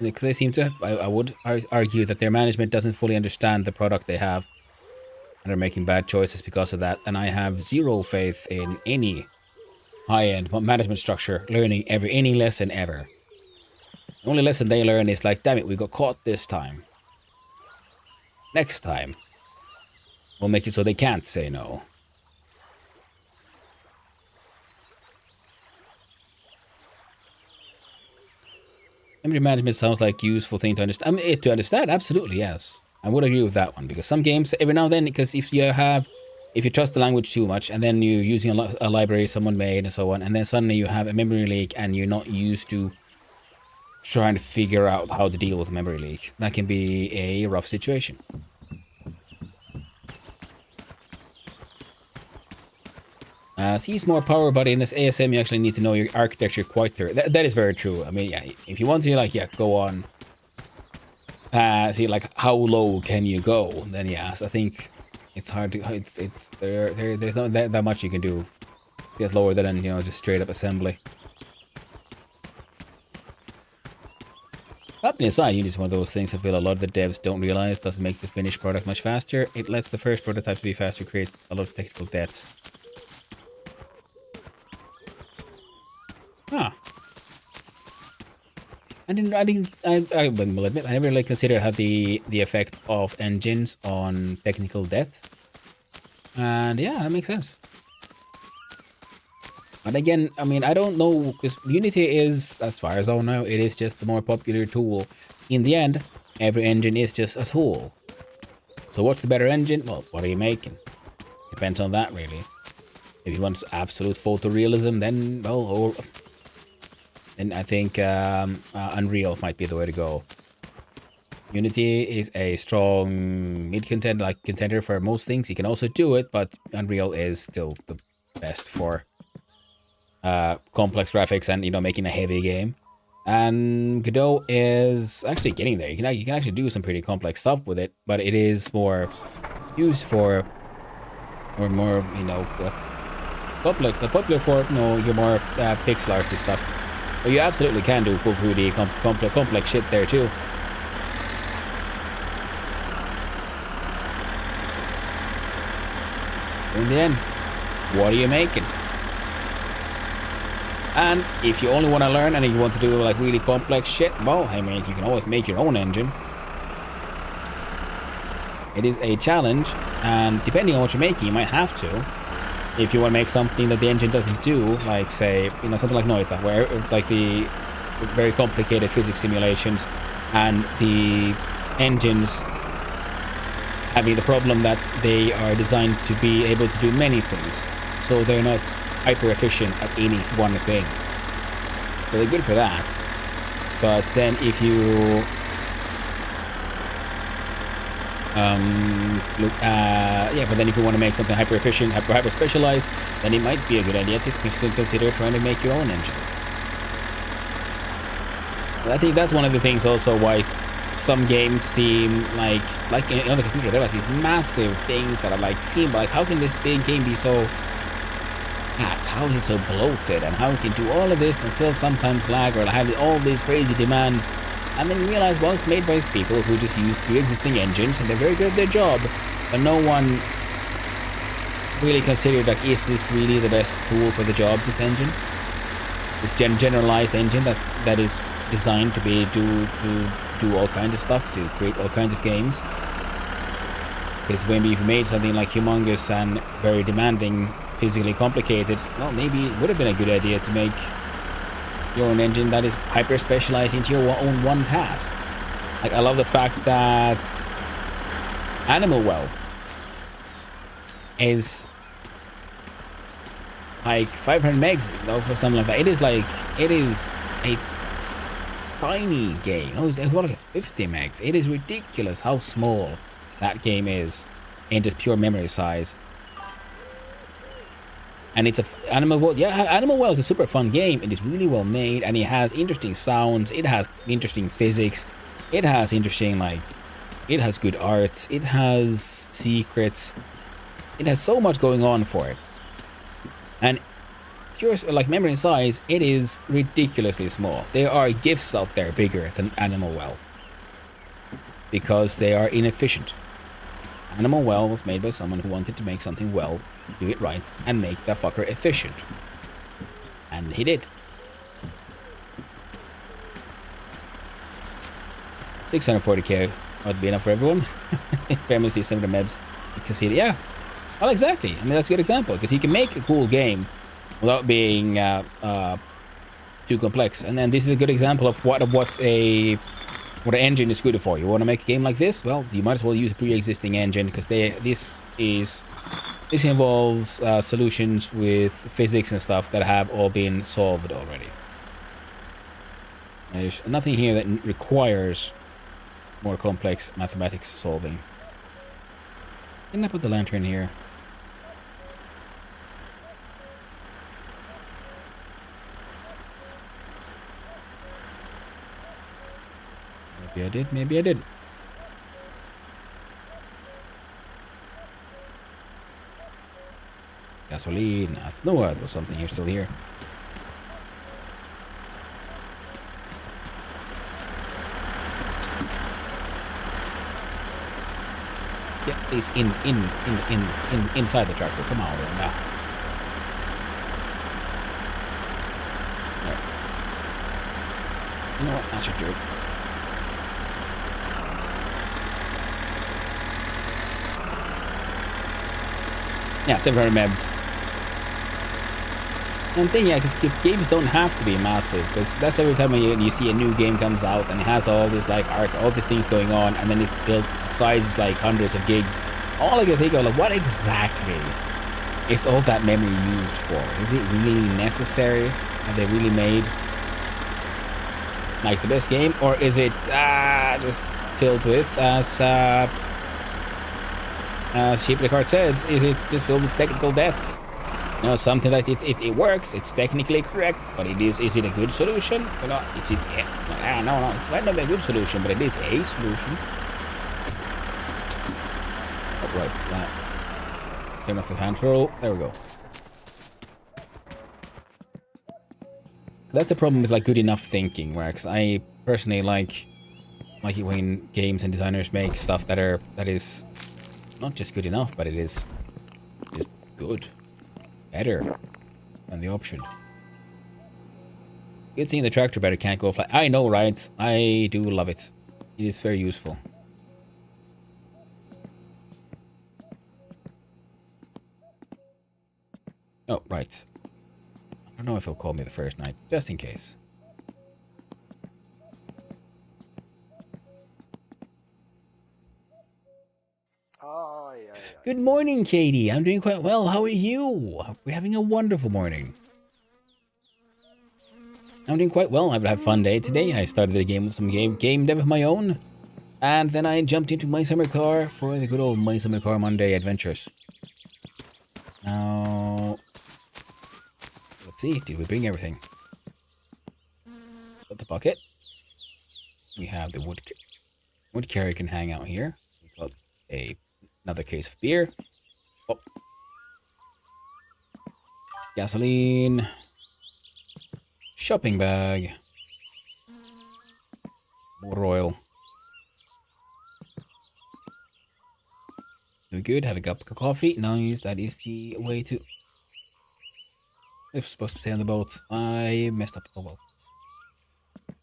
because they seem to. I would argue that their management doesn't fully understand the product they have, and are making bad choices because of that. And I have zero faith in any high-end management structure learning any lesson ever. The only lesson they learn is like, damn it, we got caught this time. Next time, we'll make it so they can't say no. Memory management sounds like a useful thing to understand. I mean, to understand, absolutely, yes. I would agree with that one, because some games, every now and then, because if you trust the language too much, and then you're using a library someone made and so on, and then suddenly you have a memory leak and you're not used to trying to figure out how to deal with a memory leak, that can be a rough situation. Sees more power, but in this ASM you actually need to know your architecture quite thorough. That is very true. I mean, yeah, if you want to, like, yeah, go on. See, like, how low can you go? Then yes, I think it's hard to. There's not that much you can do. Get lower than, you know, just straight up assembly. That being aside, Unity is one of those things I feel a lot of the devs don't realize doesn't make the finished product much faster. It lets the first prototype be faster, creates a lot of technical debts. Huh. I will admit, I never really considered how the effect of engines on technical debt. And yeah, that makes sense. But again, I mean, I don't know, because Unity is, as far as I know, it is just the more popular tool. In the end, every engine is just a tool. So what's the better engine? Well, what are you making? Depends on that, really. If you want absolute photorealism, then, well, then I think Unreal might be the way to go. Unity is a strong contender for most things. You can also do it, but Unreal is still the best for complex graphics and, you know, making a heavy game. And Godot is actually getting there. You can actually do some pretty complex stuff with it, but it is more used for, or more, you know, popular for, you know, your more pixel artsy stuff. But you absolutely can do full 3D complex shit there too. In the end, what are you making? And if you only want to learn and you want to do like really complex shit, well, I mean, you can always make your own engine. It is a challenge, and depending on what you're making, you might have to. If you want to make something that the engine doesn't do, like, say, you know, something like Noita, where like the very complicated physics simulations and the engines having the problem that they are designed to be able to do many things, so they're not hyper efficient at any one thing. So they're good for that. But then if you but then if you want to make something hyper efficient, hyper specialized, then it might be a good idea to consider trying to make your own engine. But I think that's one of the things also why some games seem like on the computer, they're like these massive things that are like, seem like, how can this big game be so fat? How is it so bloated? And how it can do all of this and still sometimes lag or have all these crazy demands? And then you realize, well, it's made by people who just use pre-existing engines and they're very good at their job, but no one really considered, like, is this really the best tool for the job, this engine? This generalized engine that is designed to be to do all kinds of stuff, to create all kinds of games. Because when you've made something like humongous and very demanding, physically complicated, well, maybe it would have been a good idea to make your own engine that is hyper specialized into your own one task. Like, I love the fact that Animal Well is like 500 megs, though, for something like that. It is a tiny game. Oh, it's more like 50 megs. It is ridiculous how small that game is in just pure memory size. And it's Animal Well. Yeah, Animal Well is a super fun game. It is really well made, and it has interesting sounds. It has interesting physics. It has interesting, like, it has good art. It has secrets. It has so much going on for it. And pure, like, memory size, it is ridiculously small. There are GIFs out there bigger than Animal Well because they are inefficient. Animal Well was made by someone who wanted to make something well, do it right, and make that fucker efficient. And he did. 640k would be enough for everyone. Family sees 70 mebs. You can see it. Yeah. Well, exactly. I mean, that's a good example, because you can make a cool game without being too complex. And then this is a good example of what an engine is good for. You want to make a game like this? Well, you might as well use a pre-existing engine, because this involves solutions with physics and stuff that have all been solved already. There's nothing here that requires more complex mathematics solving. Didn't I put the lantern here? Maybe I did, maybe I didn't. Gasoline. I know there was something here still here. Get these inside the tractor. Come on now. There. You know what? That should do it. Yeah, 700 mebs. And thing, yeah, because games don't have to be massive, because that's every time you see a new game comes out and it has all this like art, all these things going on, and then it's built, the size is like hundreds of gigs. All I can think of, like, what exactly is all that memory used for? Is it really necessary? Have they really made like the best game, or is it just filled with, as Sheep Card says, is it just filled with technical debts? You know, something that it works, it's technically correct, but is it a good solution? You know, no, it might not be a good solution, but it is a solution. Oh, right, turn off the control, there we go. That's the problem with, like, good enough thinking, where I personally like it when games and designers make stuff that is not just good enough, but it is just good. Better than the option. Good thing the tractor better can't go fly. I know, right? I do love it. It is very useful. Oh, right. I don't know if he'll call me the first night, just in case. Good morning, Katie. I'm doing quite well. How are you? We're having a wonderful morning. I'm doing quite well. I've had a fun day today. I started the game with some game dev of my own. And then I jumped into My Summer Car for the good old My Summer Car Monday adventures. Now, let's see. Did we bring everything? Got the bucket. We have the wood carrier can hang out here. We got another case of beer. Oh. Gasoline. Shopping bag. More oil. Doing good. Have a cup of coffee. Nice. That is the way to... We're supposed to stay on the boat. I messed up. Oh well.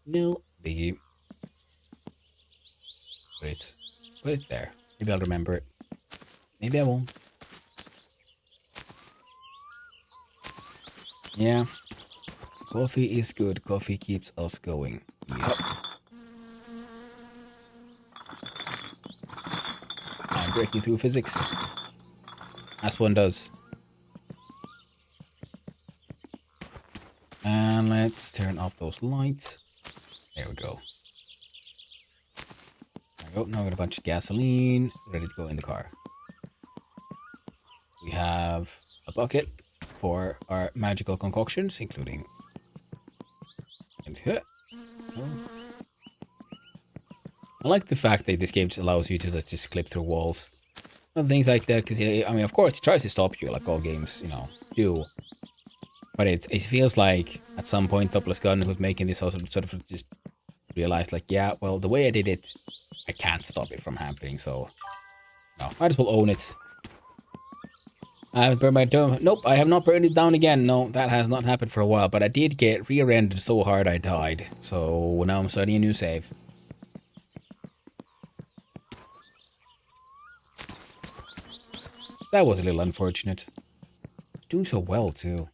No biggie. Put it there. Maybe I'll remember it. Maybe I won't. Yeah. Coffee is good. Coffee keeps us going. Yep. breaking through physics. As one does. And let's turn off those lights. There we go. There we go. Now we got a bunch of gasoline ready to go in the car. We have a bucket for our magical concoctions, including... I like the fact that this game just allows you to just clip through walls. And things like that, because, I mean, of course, it tries to stop you, like all games, you know, do. But it feels like, at some point, Topless Gun, who's making this, also sort of just realized, like, yeah, well, the way I did it, I can't stop it from happening, so... No, might as well own it. I haven't burned my dome. Nope, I have not burned it down again. No, that has not happened for a while, but I did get rear-ended so hard I died. So now I'm starting a new save. That was a little unfortunate. Doing so well, too.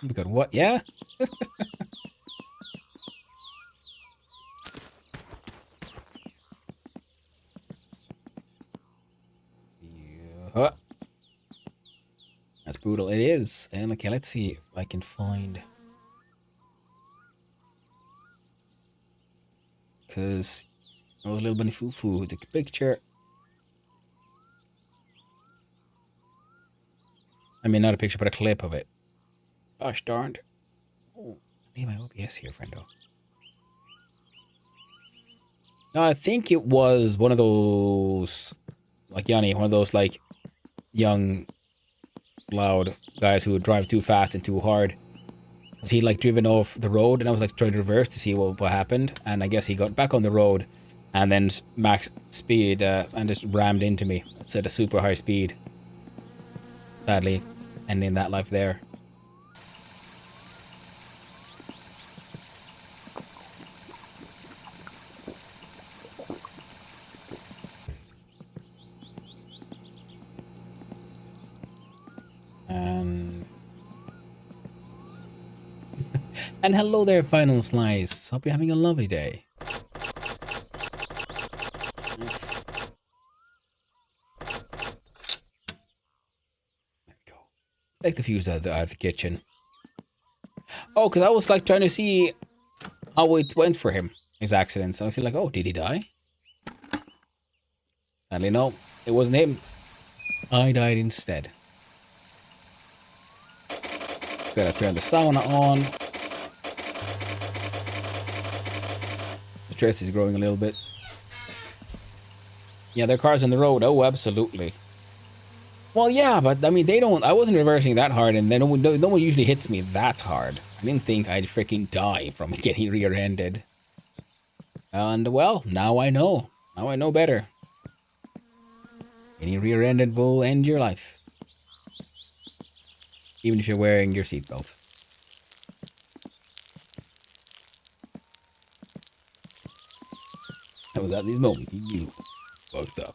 We got what? Yeah? Yeah. That's brutal. It is. And okay, let's see if I can find... Because I was a little bit foo-foo with the picture. I mean, not a picture, but a clip of it. Gosh darned. Oh, I need my OBS here, friendo. No, I think it was one of those, like Yanni, one of those, like, young, loud guys who would drive too fast and too hard. Because he'd, like, driven off the road, and I was, like, trying to reverse to see what happened. And I guess he got back on the road, and then max speed, and just rammed into me. It's at a super high speed. Sadly, ending that life there. And hello there, Final Slice. Hope you're having a lovely day. Let's... There we go. Take the fuse out of the kitchen. Oh, because I was like trying to see how it went for him, his accidents. I was like, oh, did he die? Sadly, no. It wasn't him. I died instead. Gotta turn the sauna on. Stress is growing a little bit. Yeah, there are cars on the road. Oh, absolutely. Well, yeah, but I mean, they don't. I wasn't reversing that hard, and then no one usually hits me that hard. I didn't think I'd freaking die from getting rear-ended. And well, now I know. Now I know better. Getting rear-ended will end your life, even if you're wearing your seatbelt. It was at this moment you fucked up.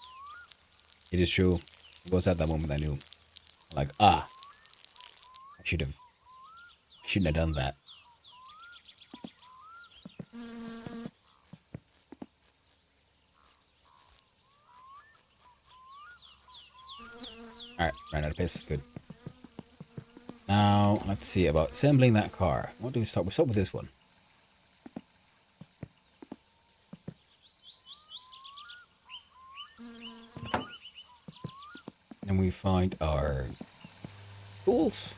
It is true. It was at that moment I knew. Like, I shouldn't have done that. Alright, ran out of piss. Good. Now, let's see about assembling that car. What do we start? We start with this one. And we find our tools.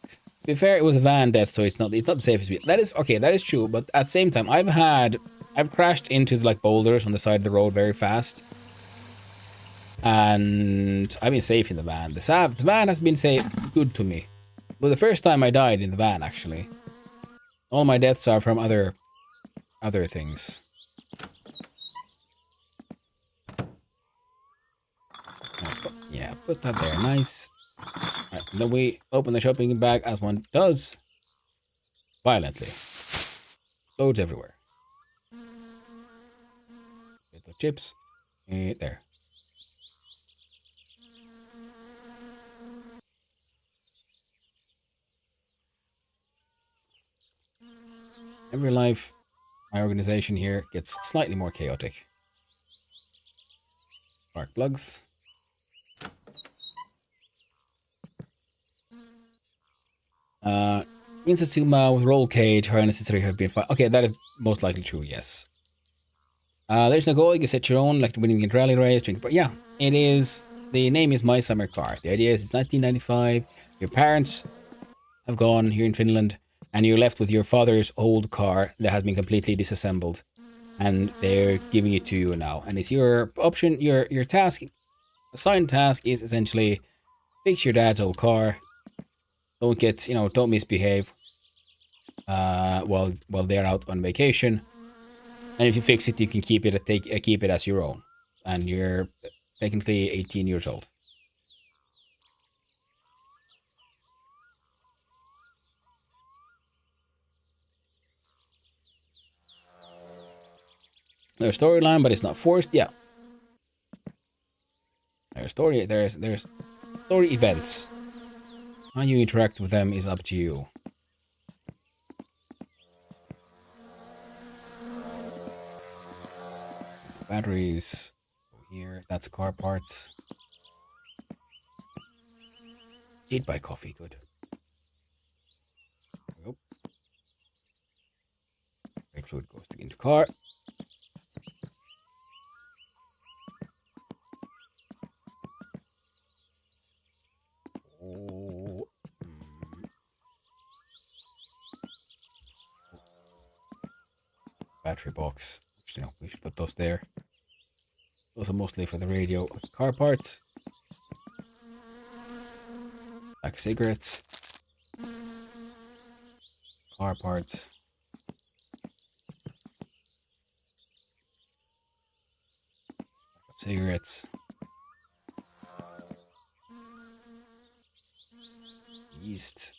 To be fair, it was a van death, so it's not the safest. That is okay. That is true. But at the same time, I've crashed into like boulders on the side of the road very fast, and I've been safe in the van. The van has been good to me. But the first time I died in the van, actually, all my deaths are from other things. Yeah, put that there. Nice. Right, then we open the shopping bag as one does. Violently. Loads everywhere. Get the chips. There. Every life my organization here gets slightly more chaotic. Spark plugs. Insatsuma with roll cage, her necessary have been fine. Okay, that is most likely true, yes. There's no goal, you can set your own, like winning in rally race, drink, but yeah, it is. The name is My Summer Car. The idea is it's 1995, your parents have gone here in Finland, and you're left with your father's old car that has been completely disassembled, and they're giving it to you now. And it's your option, your task, assigned task is essentially fix your dad's old car. Don't get, don't misbehave while they're out on vacation. And if you fix it, you can keep it as your own, and you're technically 18 years old. There's storyline, but it's not forced. Yeah. There's story. There's story events. How you interact with them is up to you. Batteries. Here, that's car parts. Did buy coffee, good. Yep. Brake fluid goes into car. Oh. Battery box. Actually, no, we should put those there. Those are mostly for the radio. Car parts. Pack of cigarettes. Car parts. Cigarettes. Yeast.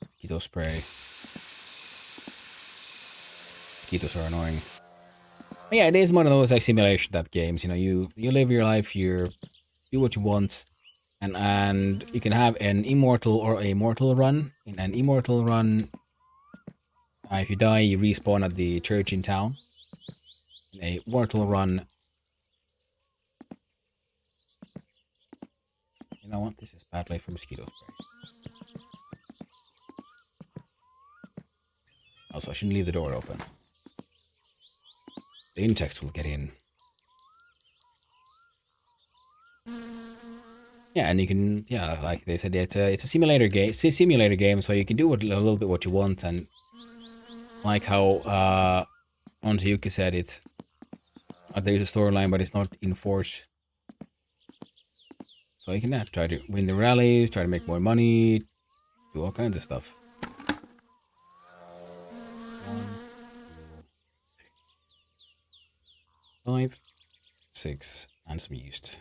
Mosquito spray. Mosquitoes are annoying. But yeah, it is one of those like simulation type games. You live your life, you do what you want, and you can have an immortal or a mortal run. In an immortal run, if you die, you respawn at the church in town. In a mortal run, you know what? This is bad life for mosquito spray. Also, I shouldn't leave the door open. The insects will get in. Yeah, and you can, like they said, it's a simulator game. It's a simulator game, so you can do a little bit what you want, and like how Yuki said, it's there's a storyline, but it's not in force. So you can try to win the rallies, try to make more money, do all kinds of stuff. 1, 2, 3, 5, 6, and some yeast.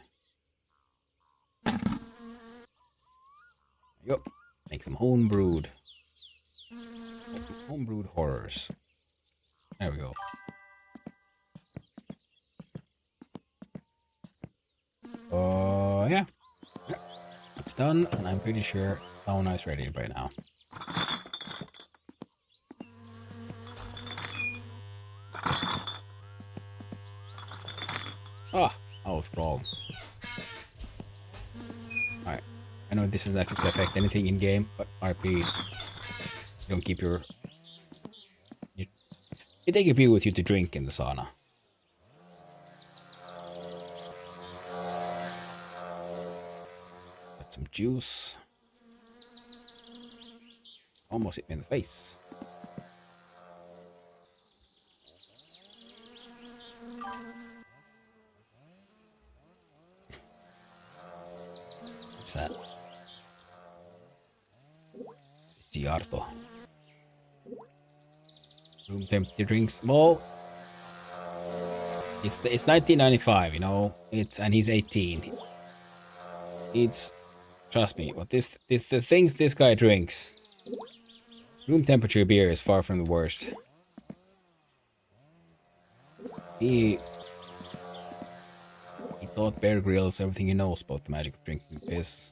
There you go. Make some homebrewed horrors. There we go. Yeah. It's done, and I'm pretty sure sauna is ready by now. Ah, I was wrong. Alright. I know this doesn't actually affect anything in game, but RP, you don't keep your... You take your beer with you to drink in the sauna. Got some juice. Almost hit me in the face. What's that? Giarto. Room temperature drinks. Well, it's 1995, and he's 18. Trust me, but the things this guy drinks. Room temperature beer is far from the worst. He taught Bear Grylls everything he knows about the magic of drinking piss.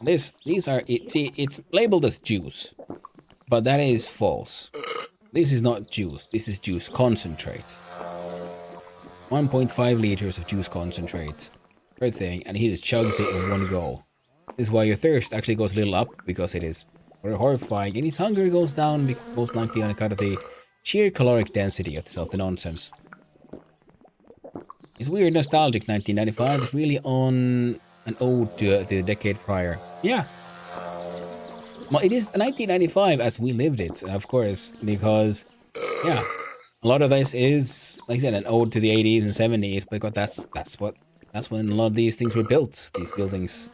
These are it's labeled as juice. But that is false. This is not juice. This is juice concentrate. 1.5 liters of juice concentrate per thing, and he just chugs it in one go. This is why your thirst actually goes a little up, because it is very horrifying, and his hunger goes down most likely on account of the sheer caloric density of the nonsense. It's weird nostalgic 1995. It's really on an ode to the decade prior. Yeah. Well, it is 1995 as we lived it, of course, because, yeah, a lot of this is, like I said, an ode to the 80s and 70s, because that's when a lot of these things were built, these buildings.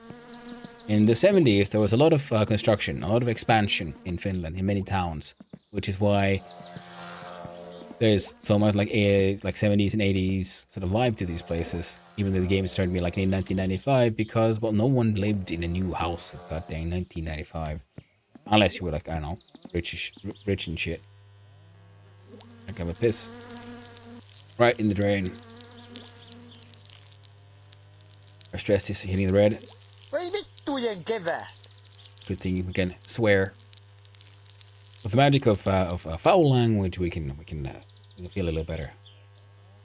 In the 70s, there was a lot of construction, a lot of expansion in Finland, in many towns, which is why there's so much like 70s and 80s sort of vibe to these places, even though the game started to be like in 1995, because, well, no one lived in a new house in goddamn 1995. Unless you were like, I don't know, rich and shit. I got a piss. Right in the drain. Our stress is hitting the red. Good thing we can swear. With the magic of foul language, we can feel a little better.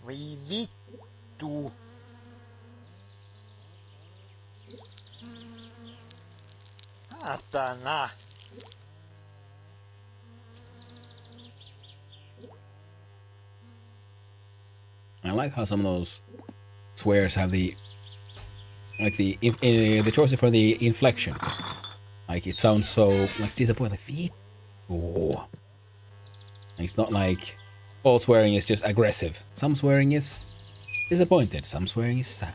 Voi vittu. Saatana. I like how some of those swears have the choice for the inflection. Like it sounds so like disappointed. Like, oh. It's not like all swearing is just aggressive. Some swearing is disappointed. Some swearing is sad.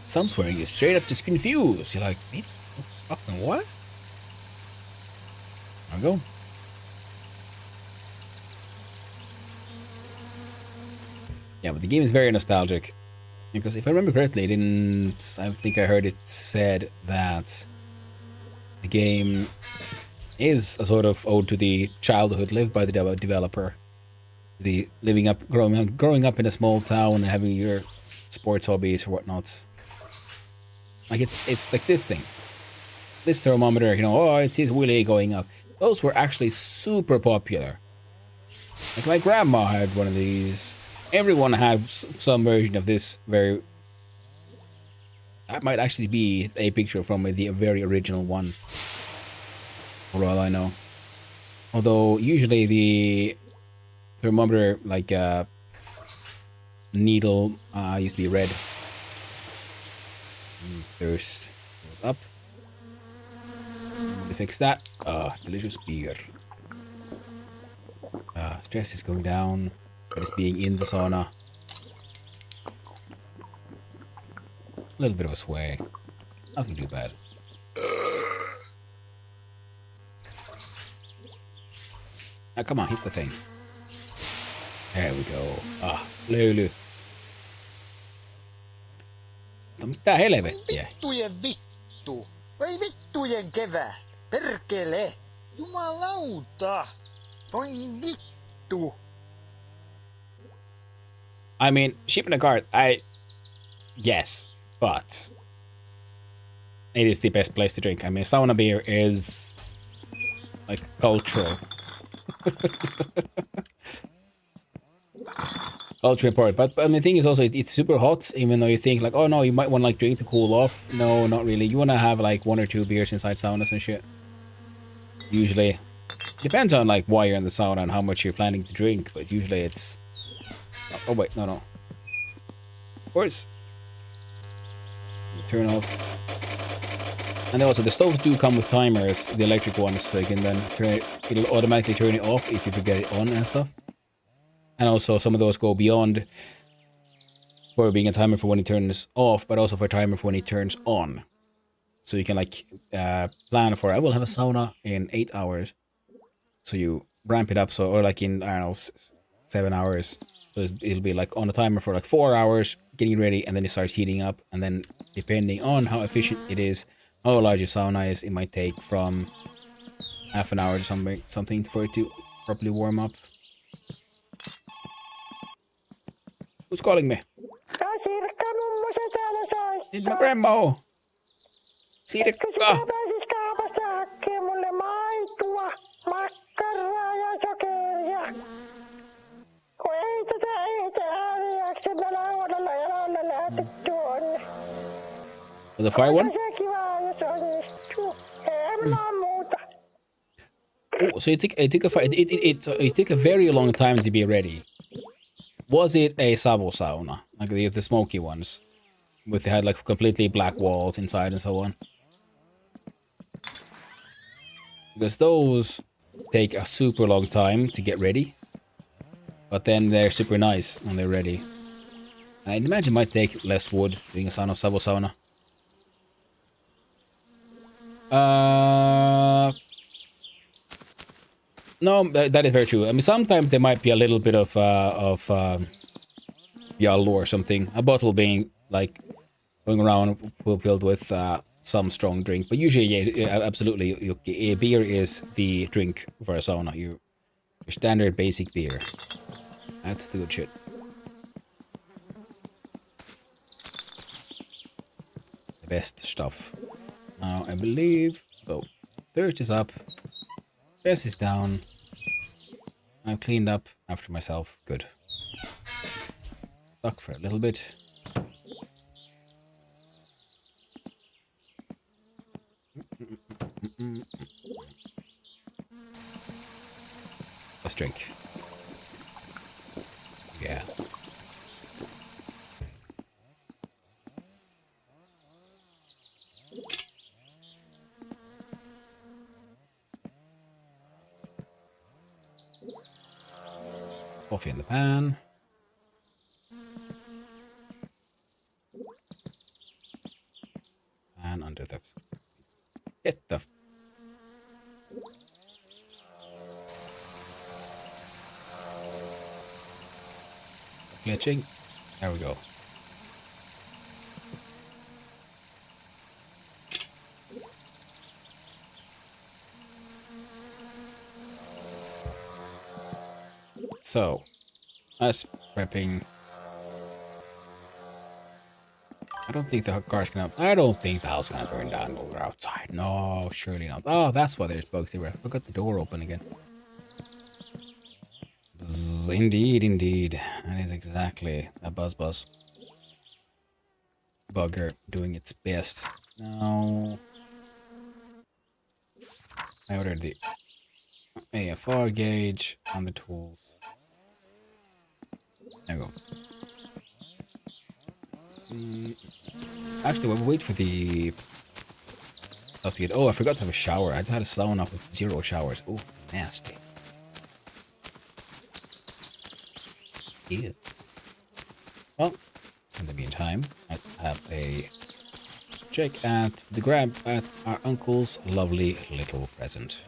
Some swearing is straight up just confused. You're like, fucking what? There we go. Yeah, but the game is very nostalgic. Because if I remember correctly, I think I heard it said that the game is a sort of ode to the childhood lived by the developer. The growing up in a small town and having your sports hobbies or whatnot. Like it's like this thing. This thermometer, it's really going up. Those were actually super popular. Like my grandma had one of these. Everyone had some version of this that might actually be a picture from the very original one. For all I know. Although usually the thermometer, like needle, used to be red. Thirst goes up. To fix that, delicious beer. Stress is going down. Just being in the sauna. A little bit of a sway. Nothing too bad. Now come on, hit the thing. There we go. Löyly. No mitä helvettiä? Vittujen vittu. Voi vittujen kevät. Perkele. Jumalauta. Voi vittu. I mean, sheep in a cart, yes, but it is the best place to drink. I mean, sauna beer is like cultural. Culture important, but I mean, the thing is also it's super hot. Even though you think like, oh no, you might want like drink to cool off. No, not really. You want to have like 1 or 2 beers inside saunas and shit. Usually, depends on like why you're in the sauna and how much you're planning to drink. But usually it's. Oh wait, no. Of course. Turn off. And also the stoves do come with timers, the electric ones, so you can then it'll automatically turn it off if you forget it on and stuff. And also some of those go beyond for being a timer for when it turns off, but also for a timer for when it turns on. So you can like plan for, I will have a sauna in 8 hours. So you ramp it up, or like in, I don't know, 7 hours. So it'll be like on a timer for like 4 hours, getting ready, and then it starts heating up. And then depending on how efficient it is, how large your sauna is, it might take from half an hour to something for it to properly warm up. Who's calling me? It's my grandma. Sirkka. For the fire one? Se kiva, jos onnistuu. En mä muuta. Oh, so it took a very long time to be ready. Was it a savo sauna, like the smoky ones, with they had like completely black walls inside and so on? Because those take a super long time to get ready, but then they're super nice when they're ready. And I'd imagine it might take less wood doing a savo sauna. No, that is very true. I mean, sometimes there might be a little bit of yallu or something. A bottle being like going around filled with some strong drink, but usually, yeah, absolutely, a beer is the drink for a sauna. Your standard basic beer. That's the good shit. The best stuff. Now, I believe so. Thirst is up. Stress is down. I've cleaned up after myself. Good. Stuck for a little bit. Let's drink. Yeah. Coffee in the pan. And under the... Get the... Glitching. There we go. So, us prepping. I don't think the car's gonna. I don't think the house is gonna burn down while we're outside. No, surely not. Oh, that's why there's bugs everywhere. I forgot the door open again. Bzz, indeed, indeed. That is exactly a buzz. Bugger doing its best. Now, I ordered the AFR gauge on the tools. There we go. Actually, we'll wait for the stuff to get. Oh, I forgot to have a shower. I had a sauna with 0 showers. Oh, nasty. Ew. Well, in the meantime, let's have a check at the grab at our uncle's lovely little present.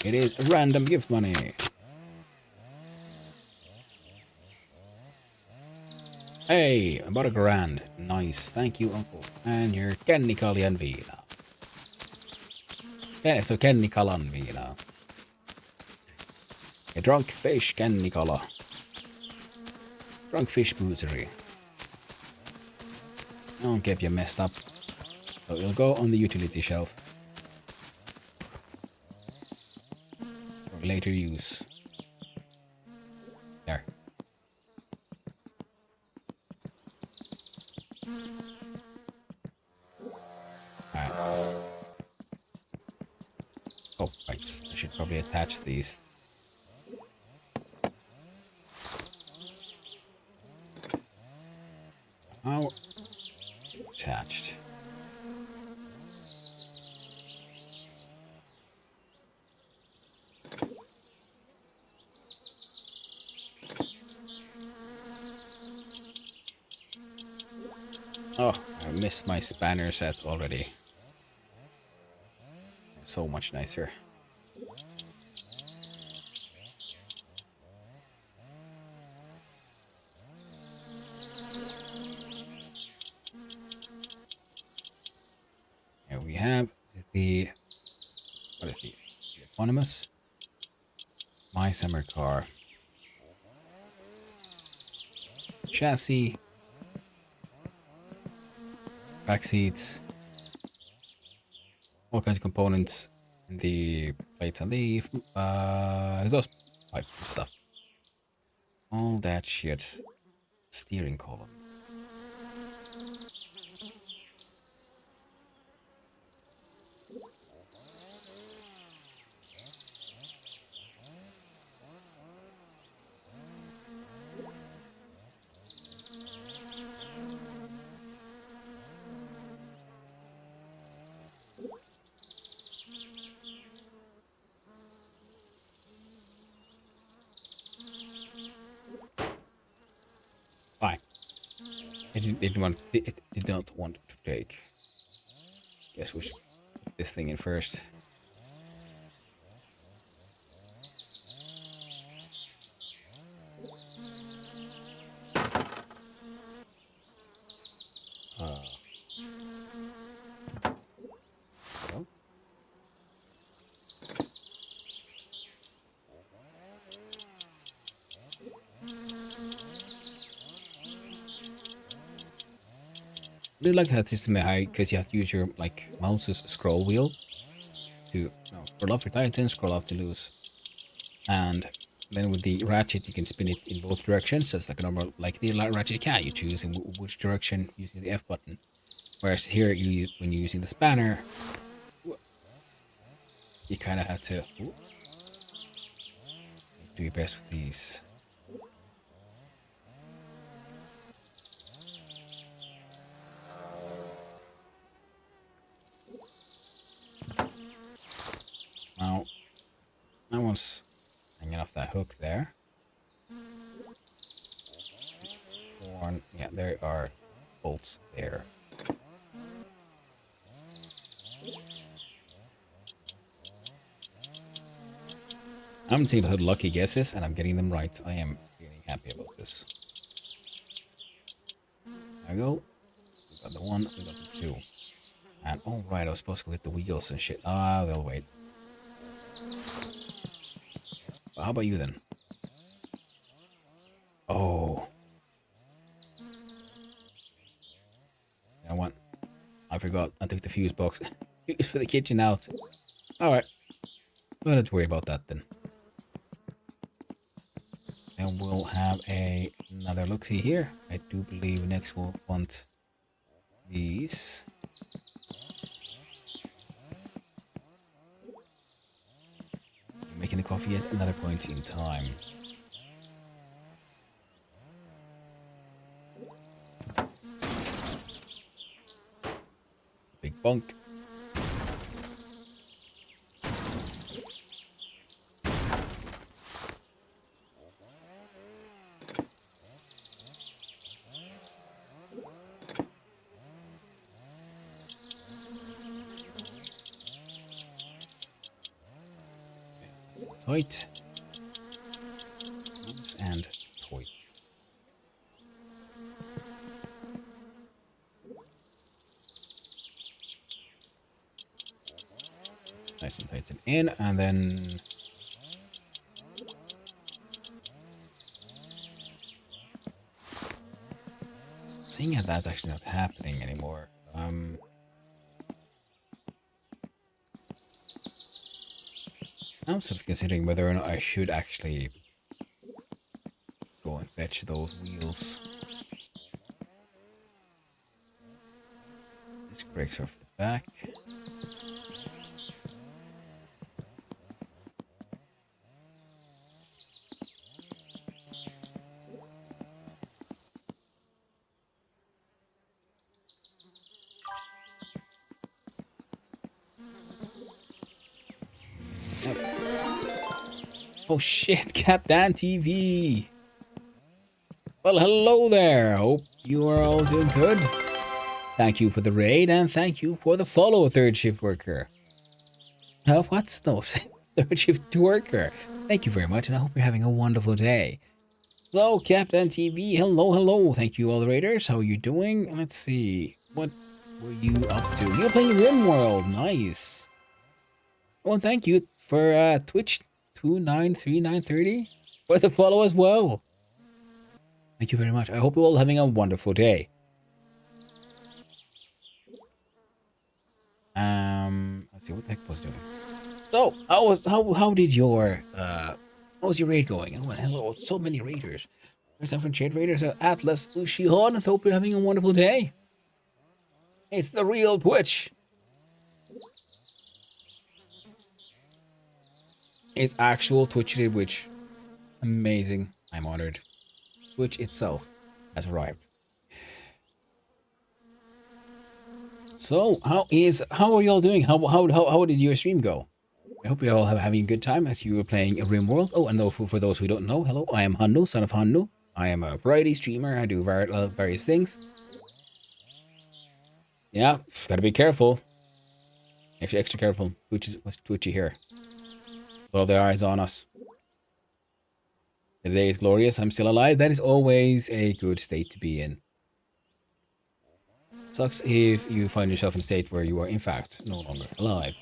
It is random gift money. Hey, about $1,000. Nice, thank you, uncle. And your Kennikalian viina. So Kennikalan viina. A drunk fish Kennikala. Drunk fish boozery. Don't get you messed up. So it'll go on the utility shelf. For later use. There. Alright. Oh, right. I should probably attach these. How attached. Oh, I missed my spanner set already. So much nicer. Here we have the, what is the eponymous? My summer car. Chassis. Back seats. All kinds of components. The plates and the exhaust pipe stuff. All that shit. Steering column. It did not want to take. Guess we should put this thing in first. Well. I do like that system because you have to use your like mouse's scroll wheel to scroll up for Titan, scroll up to lose, and then with the ratchet you can spin it in both directions. So it's like a normal like the ratchet can you choose in which direction using the F button. Whereas here when you're using the spanner, you kind of have to do your best with these. Now, that one's hanging off that hook there. One, yeah, there are bolts there. I'm taking a lucky guesses and I'm getting them right. I am feeling happy about this. There we go. We got the one, we got the two. And oh right, I was supposed to go get the wheels and shit. Ah, they'll wait. Well, how about you then? Oh. You know what? I forgot. I took the fuse box. Fuse for the kitchen out. Alright. Don't have to worry about that then. Then we'll have another look-see here. I do believe next we'll want these. Making the coffee at another point in time. Big bunk. Tight. And tight. Nice and tighten in, and then seeing how that's actually not happening anymore. I'm sort of considering whether or not I should actually go and fetch those wheels. This breaks off the back. Oh shit, Captain TV! Well, hello there! Hope you are all doing good. Thank you for the raid, and thank you for the follow, third shift worker. What's no third shift worker? Thank you very much, and I hope you're having a wonderful day. Hello, Captain TV. Hello, hello. Thank you, all the raiders. How are you doing? Let's see. What were you up to? You're playing RimWorld. Nice. Oh, and thank you for Twitch 293930 for the follow as well. Thank you very much. I hope you're all having a wonderful day. Let's see what the heck was doing. So, how did your how was your raid going? Oh, hello, so many raiders. There's some from Trade Raiders, Atlas, Ushihon. I hope you're having a wonderful day. It's the real Twitch. It's actual Twitch, which amazing. I'm honored. Twitch itself has arrived. So, how are y'all doing? How did your stream go? I hope you're all having a good time as you were playing RimWorld. Oh, and for those who don't know, hello, I am Hannu, son of Hannu. I am a variety streamer. I do various things. Yeah, gotta be careful. Extra careful. What's twitchy here? All their eyes on us. The day is glorious. I'm still alive. That is always a good state to be in. Sucks if you find yourself in a state where you are, in fact, no longer alive.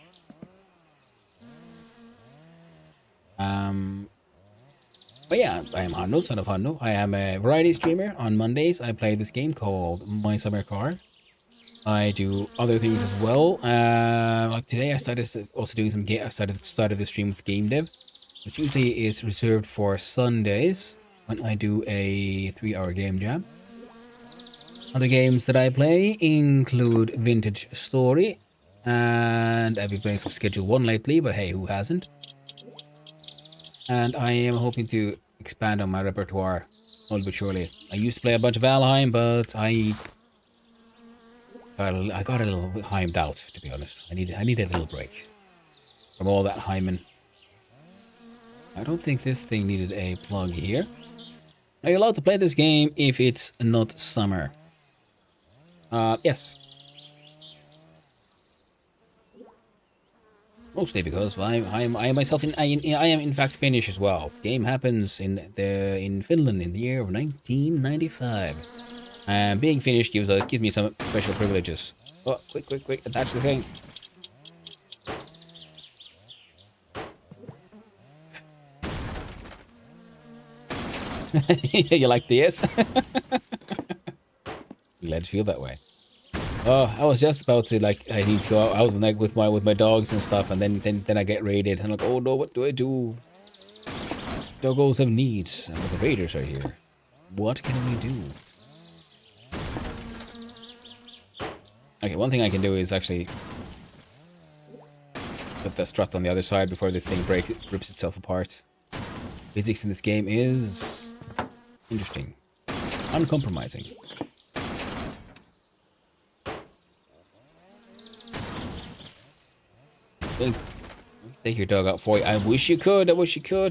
But yeah, I am Hanno, son of Hanno. I am a variety streamer. On Mondays, I play this game called My Summer Car. I do other things as well. Like today, I started also doing some game. I started the stream with gamedev, which usually is reserved for Sundays when I do a 3-hour game jam. Other games that I play include Vintage Story, and I've been playing some Schedule 1 lately, but hey, who hasn't? And I am hoping to expand on my repertoire slowly but surely. I used to play a bunch of Valheim, but I got a little heimed out, to be honest. I need a little break from all that Hyman. I don't think this thing needed a plug here. Are you allowed to play this game if it's not summer? Yes. Mostly because I myself I am in fact Finnish as well. The game happens in Finland in the year of 1995. Being Finnish gives me some special privileges. Oh, quick! Attach the thing. You like the yes? Glad to feel that way. Oh, I was just about to I need to go out with my dogs and stuff, and then I get raided, and I'm like, oh no, what do I do? Doggos have needs, and the raiders are here. What can we do? Okay, one thing I can do is actually put the strut on the other side before this thing rips itself apart. Physics in this game is interesting, uncompromising. Take your dog out for you. I wish you could,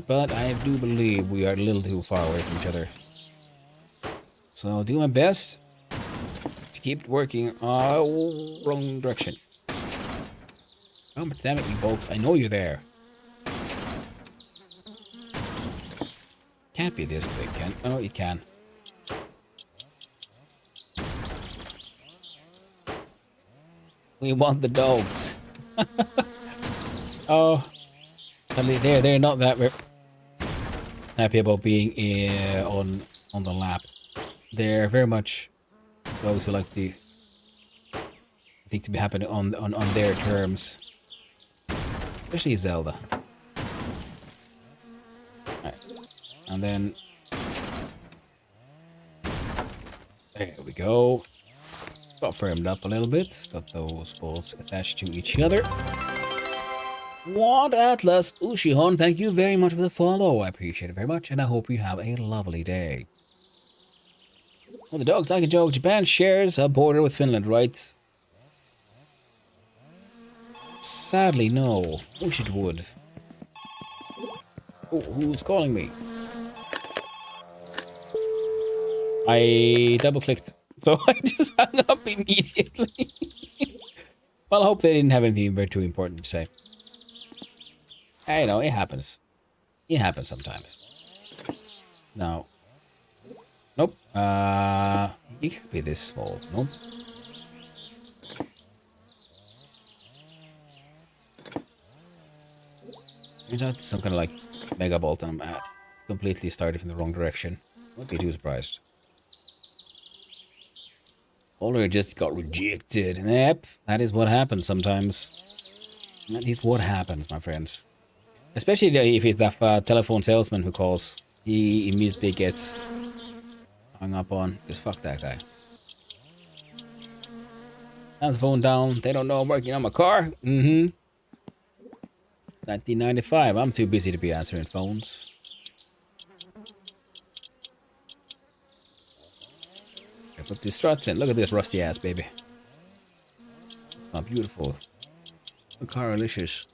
but I do believe we are a little too far away from each other. So I'll do my best to keep working. Wrong direction. Oh, but damn it, you bolts. I know you're there. Can't be this big, can? Oh, it can. We want the dogs. Oh, they're not that happy about being on the lap. They're very much those who like to think to be happening on their terms, especially Zelda. Right. And then there we go. Got firmed up a little bit. Got those bolts attached to each other. What Atlas Ushihon, thank you very much for the follow. I appreciate it very much, and I hope you have a lovely day. Well, the dog's like a joke. Japan shares a border with Finland, right? Sadly, no. Wish it would. Oh, who's calling me? I double-clicked, so I just hung up immediately. Well, I hope they didn't have anything very too important to say. Hey, no, it happens. It happens sometimes. No. Nope. You can't be this small. Nope. Turns out some kind of mega bolt, and I'm completely started from the wrong direction. Won't be too surprised. Already just got rejected. Yep, that is what happens sometimes. That is what happens, my friends. Especially if it's that telephone salesman who calls. He immediately gets hung up on. Just fuck that guy. Have the phone down. They don't know I'm working on my car. 1995. I'm too busy to be answering phones. I put these struts in. Look at this rusty ass, baby. It's not beautiful. A caralicious.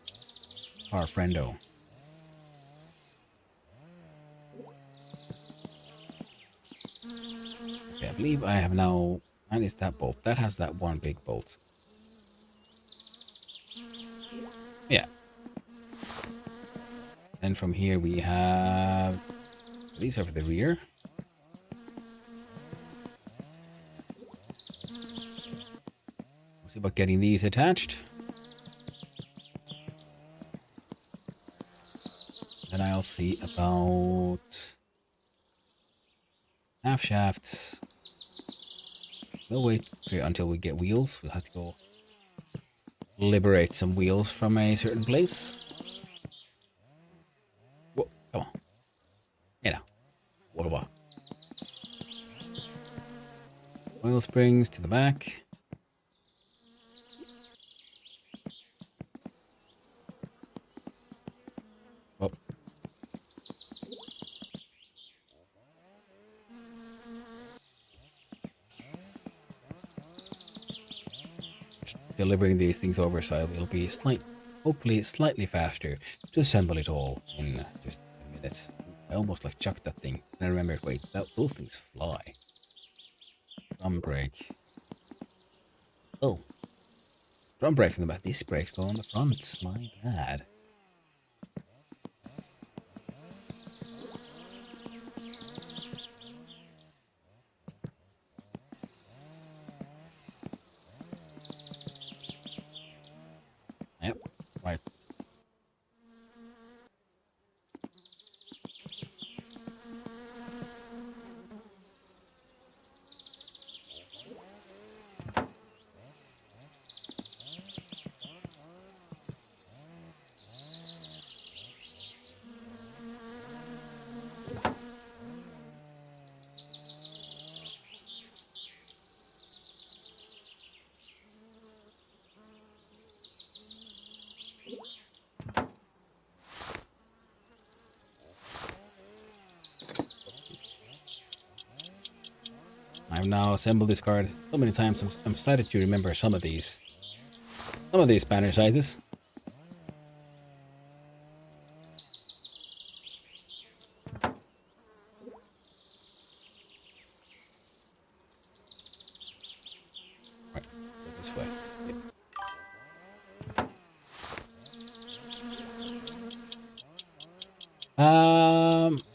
Our friendo. believe I have now... And is that bolt? That has that one big bolt. Yeah. And from here we have... These are for the rear. See about getting these attached. Then I'll see about half shafts. We'll wait until we get wheels. We'll have to go liberate some wheels from a certain place. Whoa, come on. You know. What? Oil springs to the back. Oh. Delivering these things over, so it'll be hopefully slightly faster to assemble it all in just a minute. I almost like chucked that thing. And I remember, wait, those things fly. Drum brake. Oh. Drum brakes in the back. These brakes go on the front. My bad. Yep, right. I've now assembled this card so many times. I'm excited to remember some of these banner sizes. Right, go this way. Yep.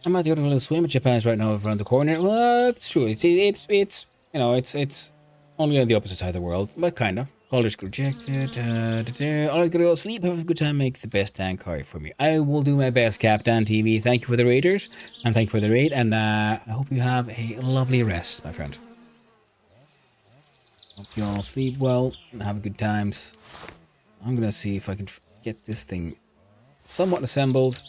I'm at the other little swim. Japan's right now around the corner. Well, it's true. It's you know it's only on the opposite side of the world, but kind of. College rejected. All right, go sleep. Have a good time. Make the best tank card for me. I will do my best, Captain TV. Thank you for the raiders, and thank you for the raid. And I hope you have a lovely rest, my friend. Hope you all sleep well and have good times. I'm gonna see if I can get this thing somewhat assembled.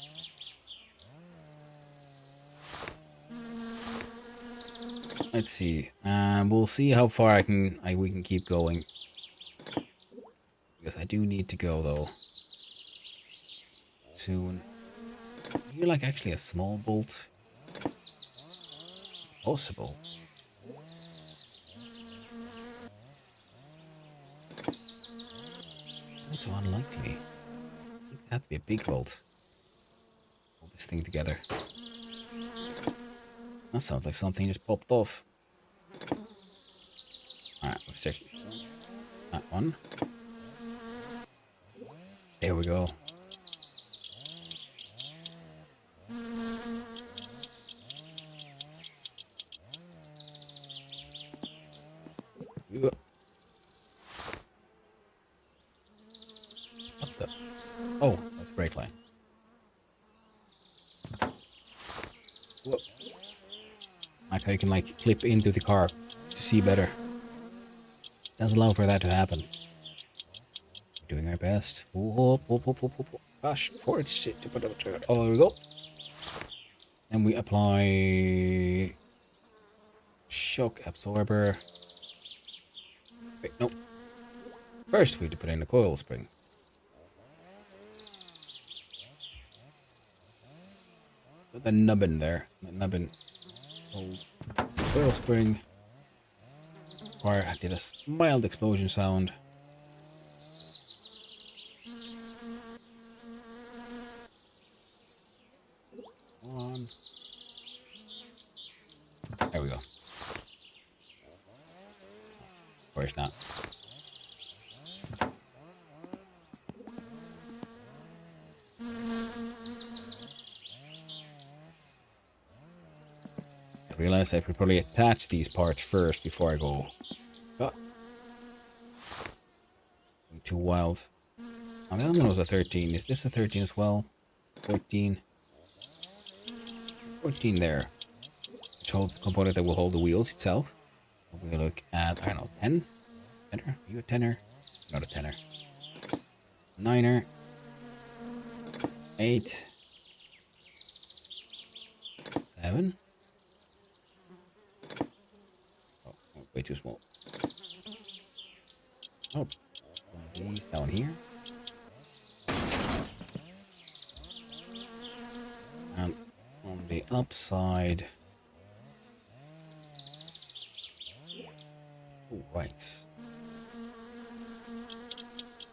Let's see. We'll see how far we can keep going. Because I do need to go though. Soon. You like actually a small bolt? It's possible. That's so unlikely. I think it has to be a big bolt. Hold this thing together. That sounds like something just popped off. Alright, let's check this. That one. There we go. What the? Oh, that's brake line. Whoa. Like how you can like clip into the car to see better. Doesn't allow for that to happen. Doing our best. Whoop, whoop, whoop, whoop, whoop. Gosh, forward shit. Oh, there we go. And we apply shock absorber. Wait, no. First, we need to put in the coil spring. Put the nubbin there. The nubbin holds coil spring. Or I did a mild explosion sound. One. There we go. course not. I realized I should probably attach these parts first before I go. Oh. I'm too wild. Oh, the other one was a 13. Is this a 13 as well? 14. 14 there. Which holds the component that will hold the wheels itself. We look at, I don't know, 10? Tenner? Are you a tenner? Not a tenner. Niner. 8. 7. Oh, way too small. Oh, one of these down here. And on the upside. Oh, right.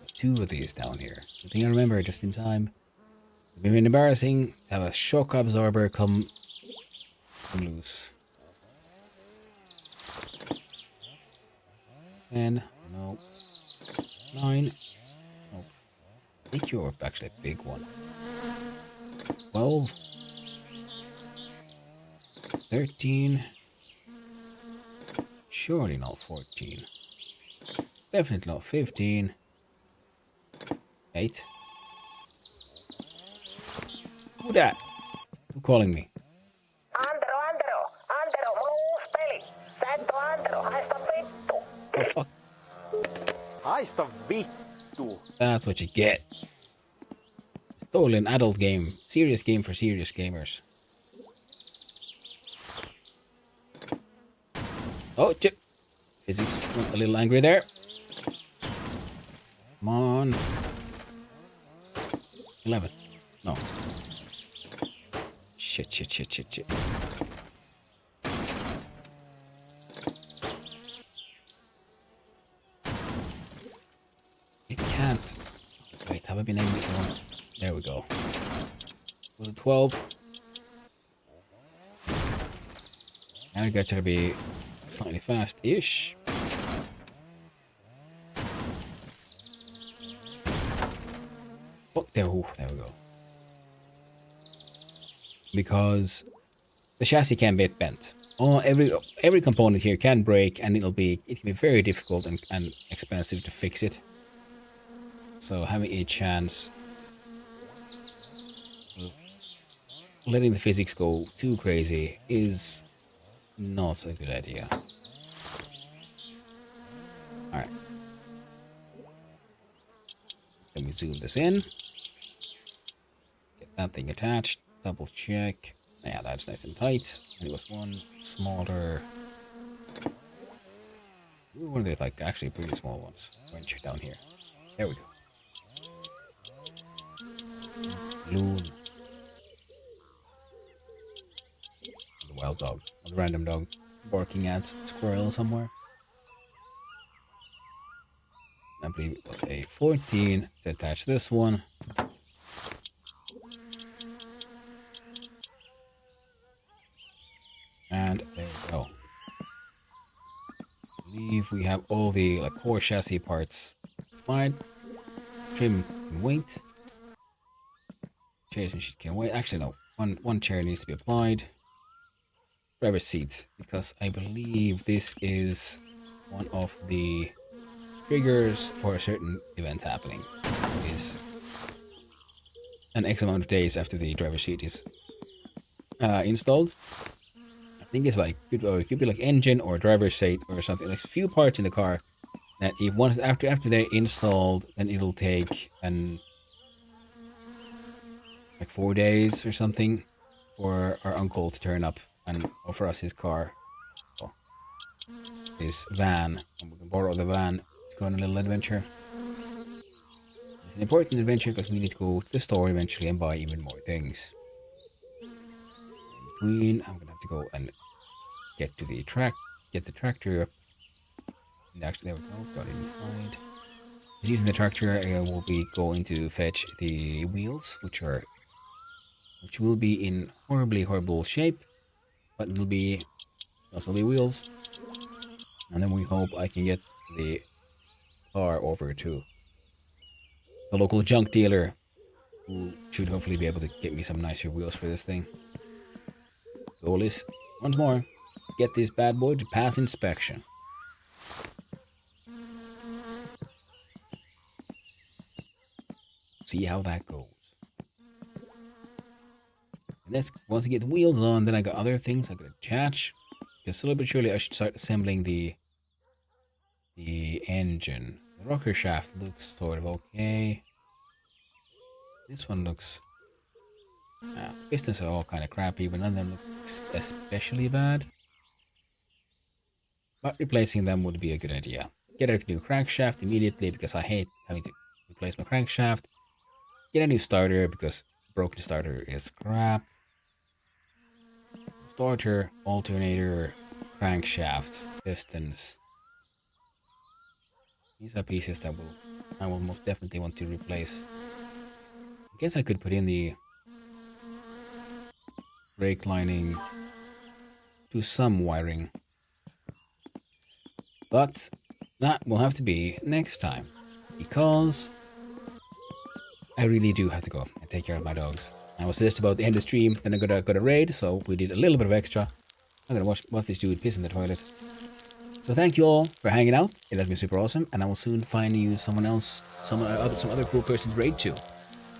2 of these down here. The thing I remember just in time. It's been embarrassing to have a shock absorber come loose. 10. No. 9. Oh. I think you're actually a big one. 12. 13. Surely not 14. Definitely not 15. 8. Who that? Who calling me? Antero, mulla on uusi peli. Sä et oo Antero, haista vittu. Oh, fuck. Haista vittu. That's what you get. It's totally an adult game. Serious game for serious gamers. Oh, chip. Physics went a little angry there. Come on. 11. No. Shit. It can't. Wait, have I been able to go? There we go. Was it 12? Now you got to be slightly fast-ish. Oh, there we go. Because the chassis can be bent. Oh, every component here can break, and it can be very difficult and expensive to fix it. So having a chance, letting the physics go too crazy is not a good idea. All right. Let me zoom this in. Get that thing attached. Double check. Yeah, that's nice and tight. And it was one smaller. One of the like actually pretty small ones. Wrench down here. There we go. Balloon. The wild dog. The random dog barking at squirrel somewhere. I believe it was a 14 to attach this one. And there we go. I believe we have all the like core chassis parts applied. Trim and weight. Chairs and shit can wait. Actually no. One chair needs to be applied. Driver's seat, because I believe this is one of the triggers for a certain event happening. It is an X amount of days after the driver's seat is installed. I think it's like it could be like engine or driver's seat or something, like a few parts in the car that if once after they're installed, then it'll take like 4 days or something for our uncle to turn up and offer us his car, his van, and we can borrow the van to go on a little adventure. It's an important adventure because we need to go to the store eventually and buy even more things. In between, I'm gonna have to go and get to the get the tractor up. And actually, there we go, got it inside. Using the tractor, I will be going to fetch the wheels, which will be in horrible shape, but it'll be wheels. And then we hope I can get the car over to the local junk dealer, who should hopefully be able to get me some nicer wheels for this thing. Goal is, once more, get this bad boy to pass inspection. See how that goes. And this, once I get the wheels on, then I got other things I could attach. Because slowly but surely I should start assembling the engine. The rocker shaft looks sort of okay. This one looks... pistons are all kind of crappy, but none of them look especially bad. But replacing them would be a good idea. Get a new crankshaft immediately because I hate having to replace my crankshaft. Get a new starter because broken starter is crap. Starter, alternator, crankshaft, pistons. These are pieces that I will most definitely want to replace. I guess I could put in the brake lining, do some wiring. But that will have to be next time, because I really do have to go and take care of my dogs. I was just about to end the stream, then I got a raid, so we did a little bit of extra. I'm gonna watch this dude piss in the toilet. So thank you all for hanging out. It has been super awesome, and I will soon find you some other cool person's raid too.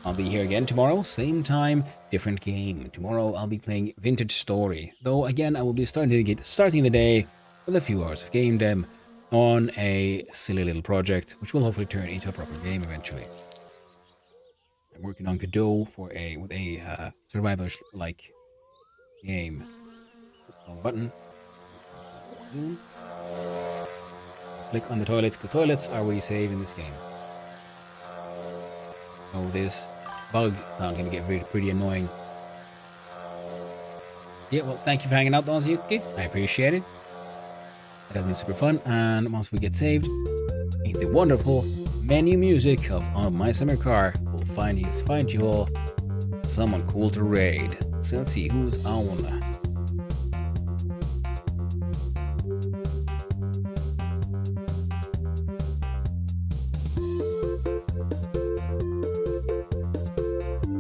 I'll be here again tomorrow, same time, different game. Tomorrow I'll be playing Vintage Story, though again I will be starting the day with a few hours of game dev on a silly little project, which will hopefully turn into a proper game eventually. I'm working on Godot with a survival-like game. Wrong button. Click on the toilets. The toilets are where you save in this game. So this bug sound can get pretty annoying. Yeah, well, thank you for hanging out, Donzuki. I appreciate it. It has been super fun, and once we get saved, in the wonderful menu music of On My Summer Car, we'll find you all someone cool to raid. So let's see who's on.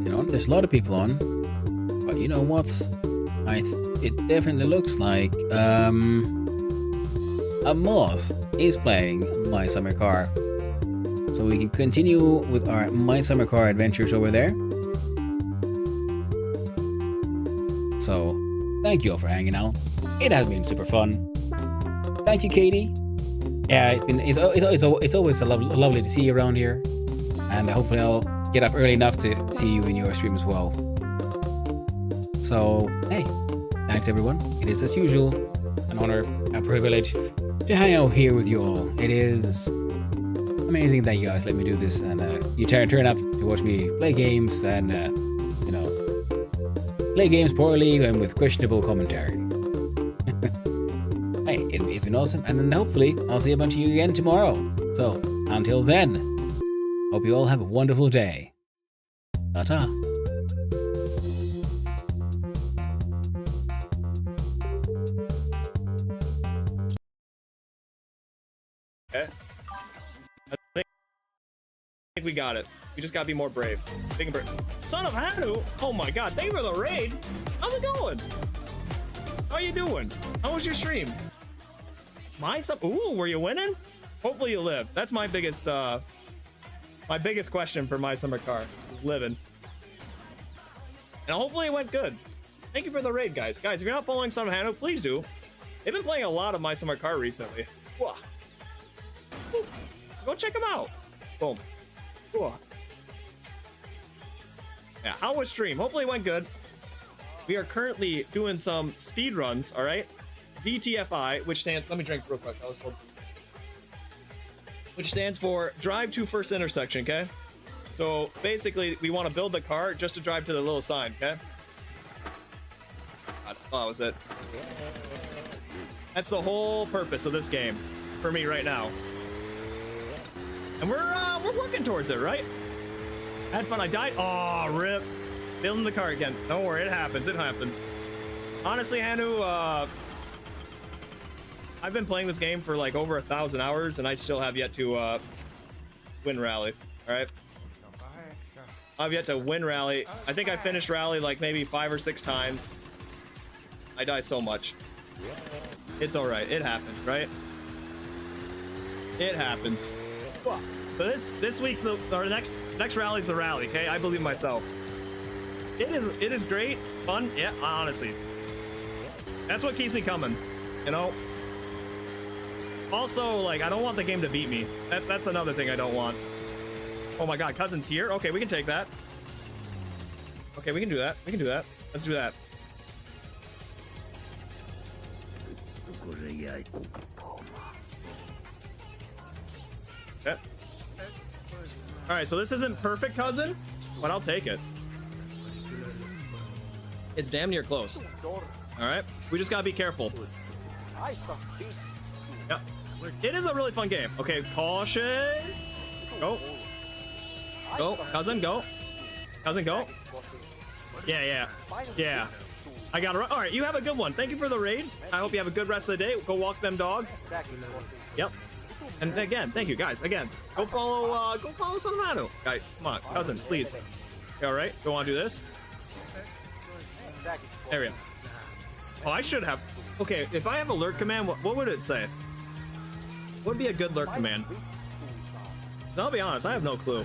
You know, there's a lot of people on, but you know what? It definitely looks like a moth is playing My Summer Car. So we can continue with our My Summer Car adventures over there. So, thank you all for hanging out. It has been super fun. Thank you, Katie. Yeah, it's always lovely to see you around here. And hopefully I'll get up early enough to see you in your stream as well. So, hey, thanks everyone. It is, as usual, an honor, a privilege to hang out here with you all. It is amazing that you guys let me do this, and you turn up to watch me play games and you know, play games poorly and with questionable commentary. Hey, it's been awesome, and then hopefully I'll see a bunch of you again tomorrow. So until then, hope you all have a wonderful day. Ta-ta. Okay. I think we got it. We just gotta be more brave. Big and brave. Son of Hanu! Oh my god, thank you for the raid! How's it going? How are you doing? How was your stream? Ooh, were you winning? Hopefully you live. That's my biggest question for My Summer Car, is living. And hopefully it went good. Thank you for the raid, guys. Guys, if you're not following Son of Hanu, please do. They've been playing a lot of My Summer Car recently. Whoa. Go check them out. Boom. Cool. Yeah, how was stream? Hopefully it went good. We are currently doing some speed runs, all right? DTFI, which stands... Let me drink real quick. I was told. Which stands for Drive to First Intersection, okay? So basically, we want to build the car just to drive to the little sign, okay? Oh, that was it. That's the whole purpose of this game for me right now. And we're working towards it, right? Had fun. I died. Oh, rip. Building the car again. Don't worry, it happens. It happens. Honestly, Hanu, I I've been playing this game for like over 1,000 hours, and I still have yet to win rally. All right. I've yet to win rally. I think I finished rally like maybe 5 or 6 times. I die so much. It's all right. It happens, right? It happens. So this week's or next rally's the rally. Okay, I believe myself. It is great, fun. Yeah, honestly, that's what keeps me coming. You know. Also, like, I don't want the game to beat me. That's another thing I don't want. Oh my God, cousin's here. Okay, we can take that. Okay, we can do that. We can do that. Let's do that. Okay. All right, so this isn't perfect, cousin, but I'll take it. It's damn near close. All right, we just gotta be careful. Yep. It is a really fun game. Okay, caution. Go. Go, cousin, go. Cousin, go. Yeah. I got it. All right, you have a good one. Thank you for the raid. I hope you have a good rest of the day. Go walk them dogs. Yep. And again, thank you guys. Again, go follow Son of Manu. Guys, come on, cousin, please. You all right? Go on, do this. There we go. Oh, I should have. Okay, if I have a lurk command, what would it say? What would be a good lurk command? 'Cause I'll be honest, I have no clue.